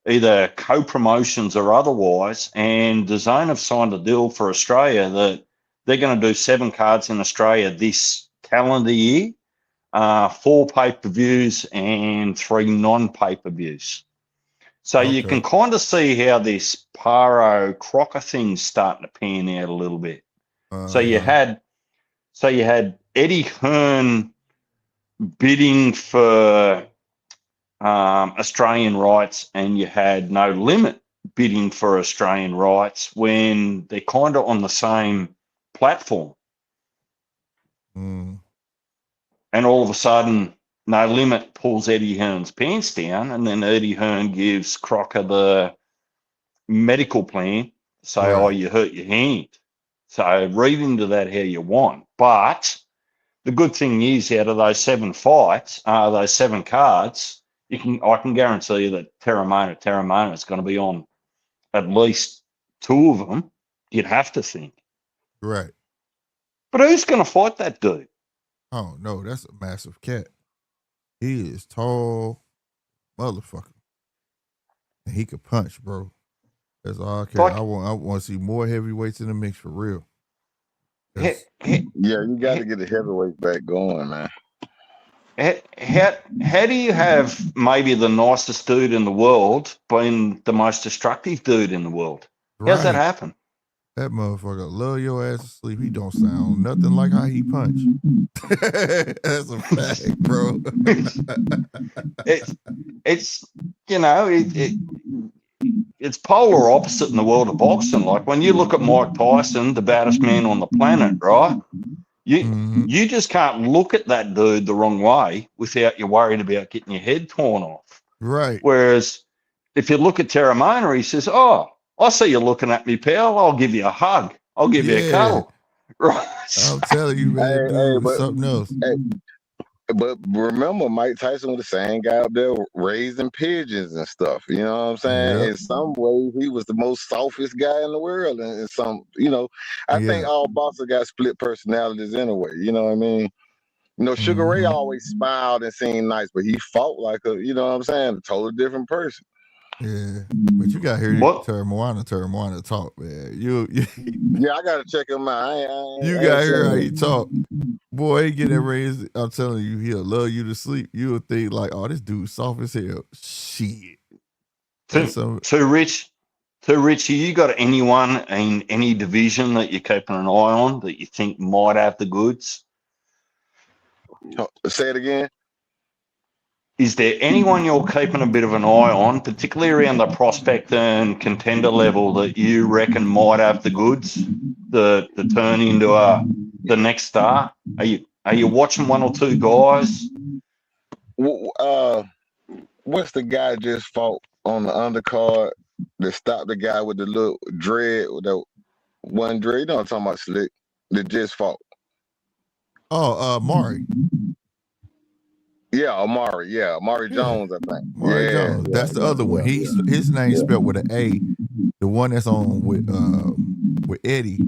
either co-promotions or otherwise, and the Zone have signed a deal for Australia that they're going to do 7 cards in Australia this calendar year, 4 pay-per-views and 3 non-pay-per-views. So you can kind of see how this Paro Crocker thing's starting to pan out a little bit. So you had Eddie Hearn bidding for Australian rights, and you had No Limit bidding for Australian rights when they're kind of on the same platform. And all of a sudden, No Limit pulls Eddie Hearn's pants down, and then Eddie Hearn gives Crocker the medical plan, say, oh, you hurt your hand. So read into that how you want. But the good thing is, out of those 7 fights, those 7 cards, I can guarantee you that Terramona is going to be on at least 2 of them. You'd have to think.
Right.
But who's going to fight that dude?
Oh, no, that's a massive cat. He is tall, motherfucker. And he could punch, bro. That's all I care. I want to see more heavyweights in the mix for real.
Yeah, you got to get the heavyweight back going, man.
How do you have maybe the nicest dude in the world being the most destructive dude in the world? How's that happen?
That motherfucker love your ass to sleep. He don't sound nothing like how he punch. That's a fact, bro.
It's polar opposite in the world of boxing. Like when you look at Mike Tyson, the baddest man on the planet, right? You just can't look at that dude the wrong way without you worried about getting your head torn off.
Right.
Whereas if you look at Terramona, he says, oh, I see you looking at me, pal. I'll give you a hug. I'll give you a cuddle. Right.
I'm telling you, man, dude, something else.
But remember, Mike Tyson was the same guy up there raising pigeons and stuff. You know what I'm saying?
Yep.
In some ways, he was the most softest guy in the world. And in some, I think
Yeah.
all boxers got split personalities anyway. You know what I mean? Sugar Ray
Mm-hmm.
always smiled and seemed nice, but he fought like you know what I'm saying, a totally different person.
Yeah. But you got to hear
What?
Terry Moana talk, man.
Yeah, I gotta check him out.
You
I ain't
got to hear
seen
how
him.
he talk. Boy, he get that raised. I'm telling you, he'll love you to sleep. You'll think like, oh, this dude soft as hell. Shit. That's some.
So Richie, you got anyone in any division that you're keeping an eye on that you think might have the goods?
Say it again.
Is there anyone you're keeping a bit of an eye on, particularly around the prospect and contender level, that you reckon might have the goods to turn into the next star? Are you watching one or two guys?
What's the guy just fought on the undercard that stopped the guy with the little dread, with the one dread? You know what I'm talking about, Slick? That just fought.
Oh, Mari.
Yeah, Amari. Yeah, Amari Jones, I think.
Mari Jones. That's the other one. His name spelled with an A. The one that's on with Eddie,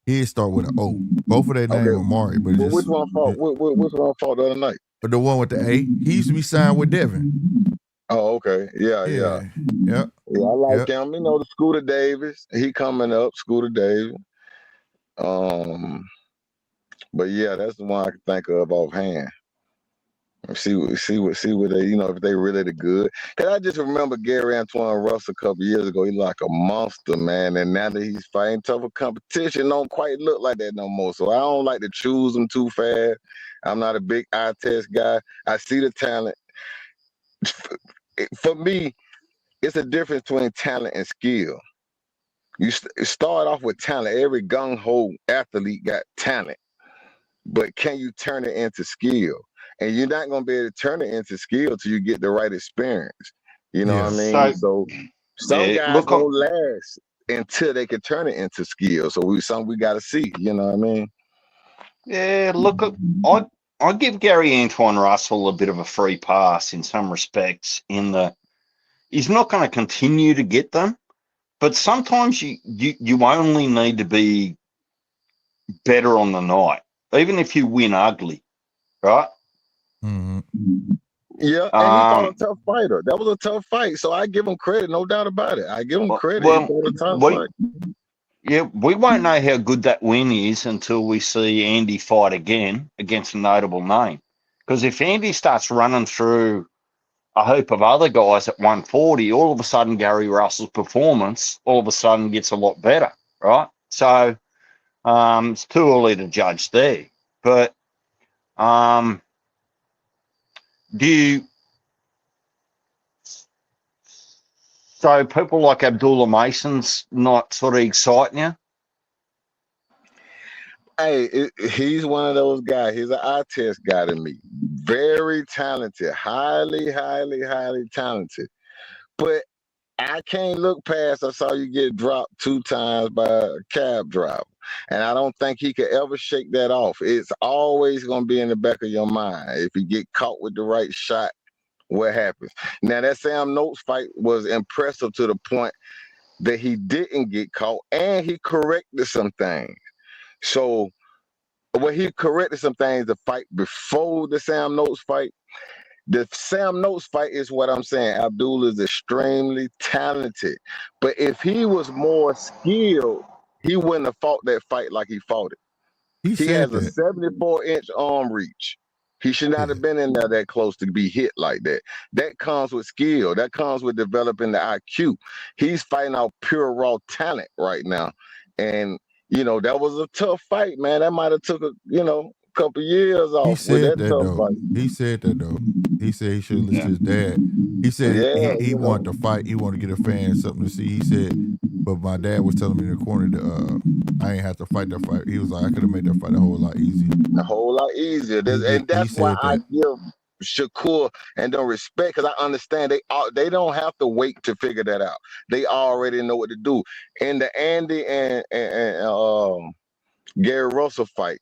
he start with an O. Both of their name are Mari, but
Well,
just
which one fought? Which one fought the other night?
the one with the A. He used to be signed with Devin.
Oh, okay. Yeah.
Yep.
Yeah, I like him. The Scooter Davis. He coming up, Scooter Davis. But yeah, that's the one I can think of offhand. See what they, if they really the good. Cause I just remember Gary Antoine Russell a couple years ago. He like a monster, man. And now that he's fighting tougher competition, don't quite look like that no more. So I don't like to choose him too fast. I'm not a big eye test guy. I see the talent. For me, it's a difference between talent and skill. You start off with talent. Every gung ho athlete got talent, but can you turn it into skill? And you're not going to be able to turn it into skill till you get the right experience. You know what I mean? So some guys won't last until they can turn it into skill. So we got to see. You know what I mean?
Yeah, look, I give Gary Antoine Russell a bit of a free pass in some respects, in that he's not going to continue to get them, but sometimes you only need to be better on the night, even if you win ugly, right?
Mm-hmm.
Yeah, and he fought a tough fighter. That was a tough fight, so I give him credit, no doubt about it. I give him credit. He fought a tough fight.
Yeah, we won't know how good that win is until we see Andy fight again against a notable name. Because if Andy starts running through a heap of other guys at 140, all of a sudden Gary Russell's performance all of a sudden gets a lot better, right? So it's too early to judge there. But so people like Abdullah Mason's not sort of exciting you?
Hey, he's one of those guys. He's an eye test guy to me. Very talented, highly, highly, highly talented. But I can't look past. I saw you get dropped 2 times by a cab driver, and I don't think he could ever shake that off. It's always going to be in the back of your mind. If you get caught with the right shot, what happens? Now that Sam Notes fight was impressive to the point that he didn't get caught, and he corrected some things. So, he corrected some things the fight before the Sam Notes fight. The Sam Notes fight is what I'm saying. Abdul is extremely talented. But if he was more skilled, he wouldn't have fought that fight like he fought it. He has a 74-inch arm reach. He should not have been in there that close to be hit like that. That comes with skill. That comes with developing the IQ. He's fighting out pure raw talent right now. And, that was a tough fight, man. That might have took couple years off.
He said that
tough
though.
fight.
He said that though. He said he should listen to his dad. He said he wanted to fight. He wanted to get a fan something to see. He said, but my dad was telling me in the corner that I ain't have to fight that fight. He was like, I could have made that fight a whole lot easier.
A whole lot easier. And that's why I give Shakur and them respect, because I understand they don't have to wait to figure that out. They already know what to do. In the Andy and Gary Russell fight,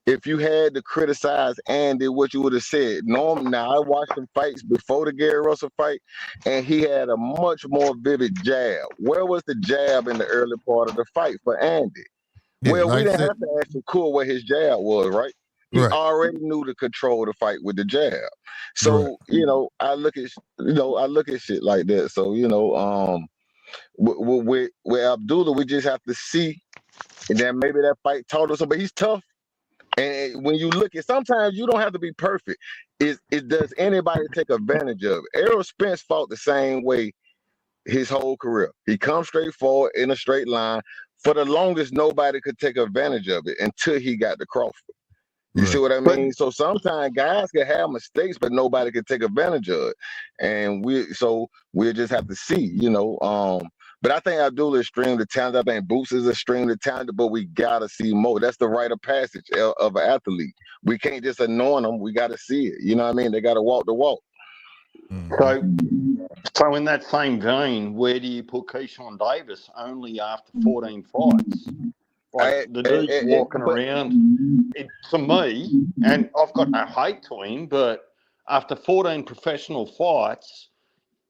if you had to criticize Andy, what you would have said. Norm, now I watched him fights before the Gary Russell fight, and he had a much more vivid jab. Where was the jab in the early part of the fight for Andy?
Yeah,
Well, we
like I
didn't
said,
have to ask Shakur where his jab was, right? He
right,
already knew to control the fight with the jab.
right.
So, I look at shit like that. So, with Abdullah, we just have to see, and then maybe that fight taught us. But he's tough. And when you look at, sometimes you don't have to be perfect. Does anybody take advantage of it? Errol Spence fought the same way his whole career. He comes straight forward in a straight line. For the longest, nobody could take advantage of it until he got to Crawford. You see
Right.
what I mean? So sometimes guys can have mistakes, but nobody can take advantage of it. And we'll just have to see, But I think Abdullah is extremely talented. I think Boots is extremely talented, but we gotta see more. That's the rite of passage of an athlete. We can't just anoint them. We gotta see it. You know what I mean? They gotta walk the walk.
So in that same vein, where do you put Keyshawn Davis only after 14 fights? Like the dude's walking around. To me, and I've got no hate to him, but after 14 professional fights,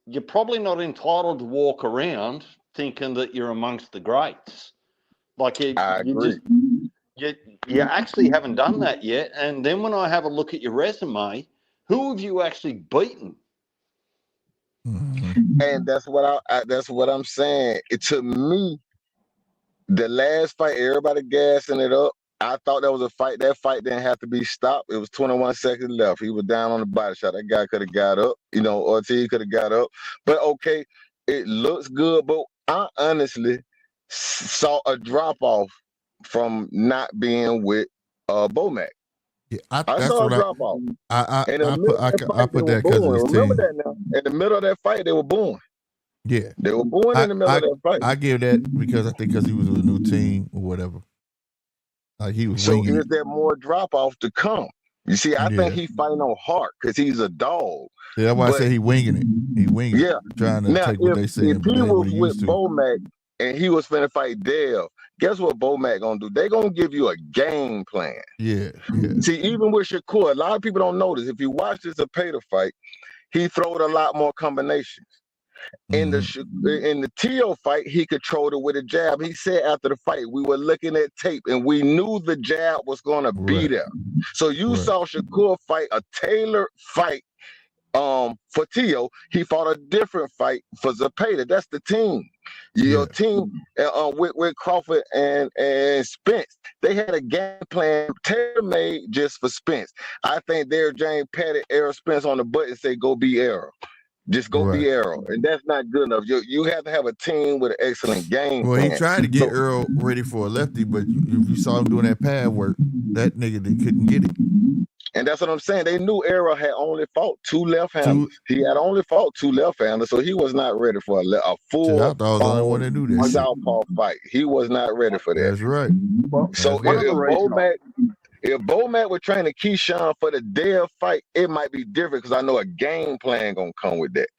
you're probably not entitled to walk around thinking that you're amongst the greats. Like you actually haven't done that yet. And then when I have a look at your resume, who have you actually beaten?
And that's what I'm saying. To me, the last fight, everybody gassing it up. I thought that was a fight. That fight didn't have to be stopped. It was 21 seconds left. He was down on the body shot. That guy could have got up. Ortiz could have got up. But okay, it looks good. But I honestly saw a drop off from not being with Bomac.
Yeah,
I saw a drop off.
I put that because of his
Remember
team.
that now. In the middle of that fight, they were booing.
Yeah,
they were booing in the middle of that fight.
I give that because he was with a new team or whatever. Like he was winging.
So is there more drop off to come? You see, I think he fighting on heart because he's a dog.
Yeah, that's why I say he winging it. He winging it. Trying to take what they say.
If he was with Bomac and he was finna fight Dale, guess what Bomac gonna do? They gonna give you a game plan.
Yeah.
See, even with Shakur, a lot of people don't notice. If you watch this Zepeda fight, he throwed a lot more combinations. In the Tio fight, he controlled it with a jab. He said after the fight, we were looking at tape and we knew the jab was going to be there. So you saw Shakur fight a tailored fight for Tio. He fought a different fight for Zepeda. That's the team. Your team with Crawford and Spence, they had a game plan tailor-made just for Spence. I think their James patted Errol Spence on the butt and say, go be Errol. Just go be Errol, and that's not good enough. You have to have a team with an excellent game plan.
He tried to get Earl ready for a lefty, but if you saw him doing that pad work, that nigga couldn't get it.
And that's what I'm saying. They knew Errol had only fought two left-handers. He had only fought two left-handers, so he was not ready for a full southpaw fight. He was not ready for that.
That's right.
So if Bomac was training Keyshawn for the Dale fight, it might be different because I know a game plan gonna come with that.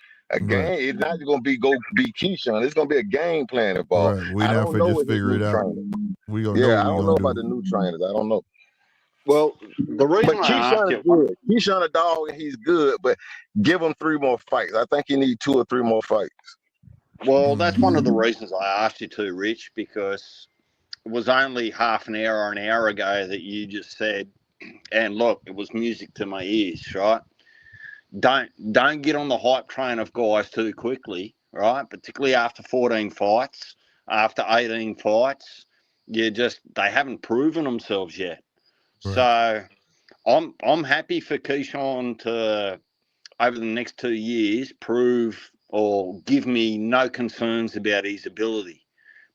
Game, it's not gonna be Keyshawn. It's gonna be a game plan involved.
Right. We not for just figure it out.
I don't know about the new trainers. I don't know.
Well, the reason
Keyshawn is good. Keyshawn a dog and he's good, but give him 3 more fights. I think he needs 2 or 3 more fights.
Well, that's one of the reasons I asked you to, Rich, because it was only half an hour or an hour ago that you just said, and look, it was music to my ears, right? Don't get on the hype train of guys too quickly, right? Particularly after 14 fights, after 18 fights, they haven't proven themselves yet. Right. So I'm happy for Keyshawn to, over the next 2 years, prove or give me no concerns about his ability.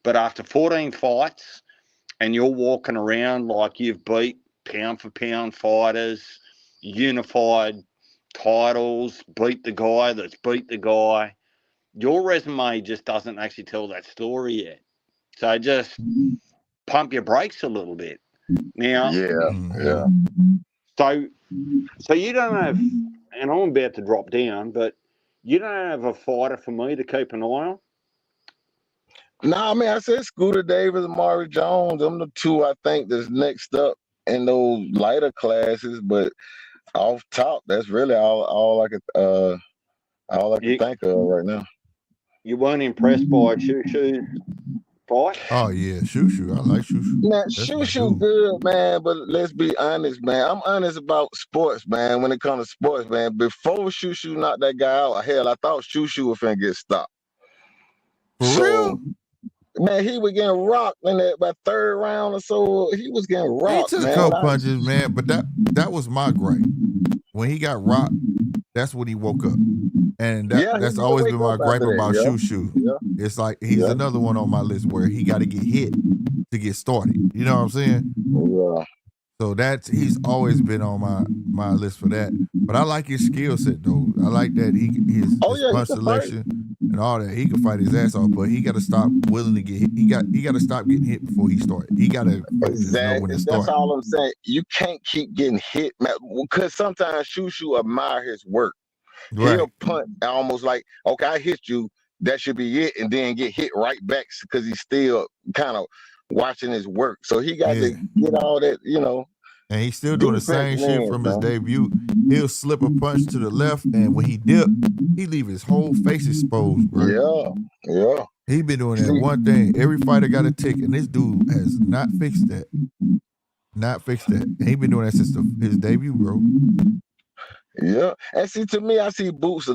But after 14 fights and you're walking around like you've beat pound-for-pound fighters, unified titles, beat the guy that's beat the guy, your resume just doesn't actually tell that story yet. So just pump your brakes a little bit. Now, So you don't have, and I'm about to drop down, but you don't have a fighter for me to keep an eye on?
No, I mean, I said Scooter Davis, Amari Jones. I'm the 2 I think that's next up. in those lighter classes, but off top, that's really all I could think of right now.
You weren't impressed by Shushu's fight?
Oh yeah, Shushu. I like Shushu.
Man,
That's my
Shushu
dude.
good, man, but let's be honest, man. I'm honest about sports, man. When it comes to sports, man, before Shushu knocked that guy out, hell, I thought Shushu was finna get stopped.
For
So,
real?
man, he was getting rocked in that by third round or so. He was getting
He
rocked,
took a
man.
couple punches, man, but that was my gripe. When he got rocked, that's when he woke up. And that's always been my gripe about Shushu.
Yeah.
It's like he's another one on my list where he got to get hit to get started. You know what I'm saying?
Yeah.
So he's always been on my list for that. But I like his skill set though. I like that his punch selection and all that. He can fight his ass off, but he got to stop willing to get hit. He got to stop getting hit before he started. He got to just know when to start.
That's all I'm saying. You can't keep getting hit, man, because sometimes Shushu admire his work.
Right.
He'll punt almost like, okay, I hit you, that should be it, and then get hit right back because he's still kind of watching his work. So he got to get all that,
And he's still doing the same shit from his debut. He'll slip a punch to the left, and when he dip, he leave his whole face exposed, bro.
Yeah.
He been doing that one thing. Every fighter got a tick, and this dude has not fixed that. Not fixed that. And he been doing that since his debut, bro.
Yeah. And see, to me, I see Boots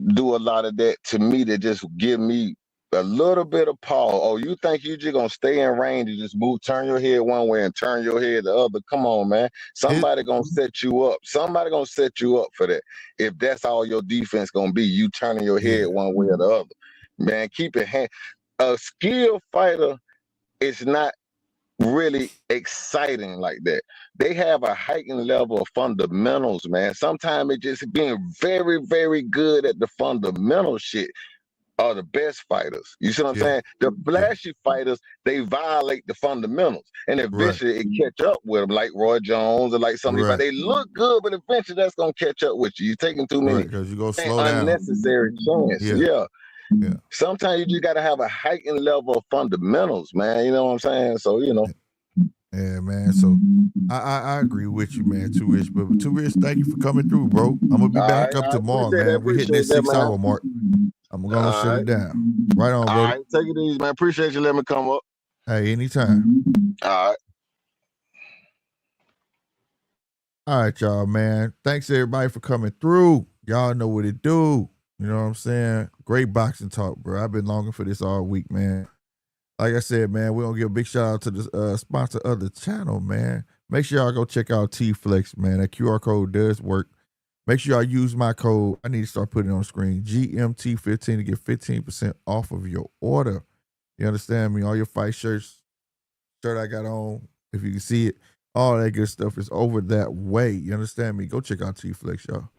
do a lot of that to me to just give me a little bit of pause. Oh, you think you just gonna stay in range and just turn your head one way and turn your head the other? Come on, man. Somebody gonna set you up. Somebody gonna set you up for that. If that's all your defense gonna be, you turning your head one way or the other. Man, keep it hand. A skilled fighter is not really exciting like that. They have a heightened level of fundamentals, man. Sometimes it just being very, very good at the fundamental shit are the best fighters. You see what I'm saying? The flashy fighters, they violate the fundamentals, and eventually it catch up with them, like Roy Jones or like somebody. But they look good, but eventually that's gonna catch up with you. You're taking too many
because you go slow down.
Unnecessary chances. Yeah. Sometimes you just gotta have a heightened level of fundamentals, man. You know what I'm saying? So
Yeah, man. So I agree with you, man. Too Rich, but Too Rich, thank you for coming through, bro. I'm gonna be back up tomorrow, man. We're hitting that 6 hour mark. I'm gonna shut it down. Right on, bro.
All right, take it easy, man. Appreciate you letting me come up.
Hey, anytime.
All right.
All right, y'all, man. Thanks everybody for coming through. Y'all know what it do. You know what I'm saying? Great boxing talk, bro. I've been longing for this all week, man. Like I said, man, we're going to give a big shout out to the sponsor of the channel, man. Make sure y'all go check out T-Flex, man. That QR code does work. Make sure y'all use my code. I need to start putting it on the screen. GMT15 to get 15% off of your order. You understand me? All your fight shirts, shirt I got on, if you can see it, all that good stuff is over that way. You understand me? Go check out T-Flex, y'all.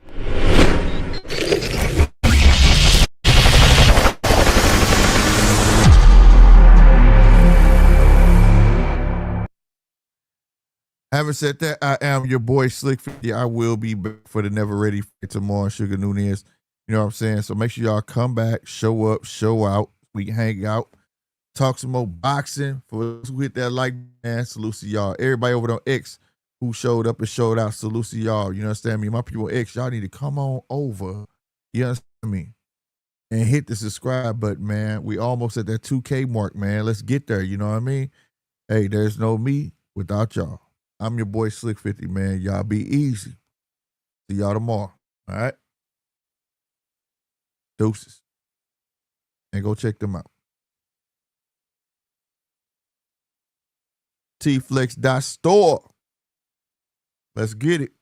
Having said that, I am your boy Slick 50. I will be back for the Never Ready fight tomorrow, Sugar Nunez. You know what I'm saying? So make sure y'all come back, show up, show out. We can hang out, talk some more boxing. For those who hit that like, man, salute to y'all. Everybody over on X who showed up and showed out, salute to y'all. You understand me? My people X, y'all need to come on over. You understand me? And hit the subscribe button, man. We almost at that 2K mark, man. Let's get there. You know what I mean? Hey, there's no me without y'all. I'm your boy Slick 50, man. Y'all be easy. See y'all tomorrow. All right? Deuces. And go check them out. tflex.store. Let's get it.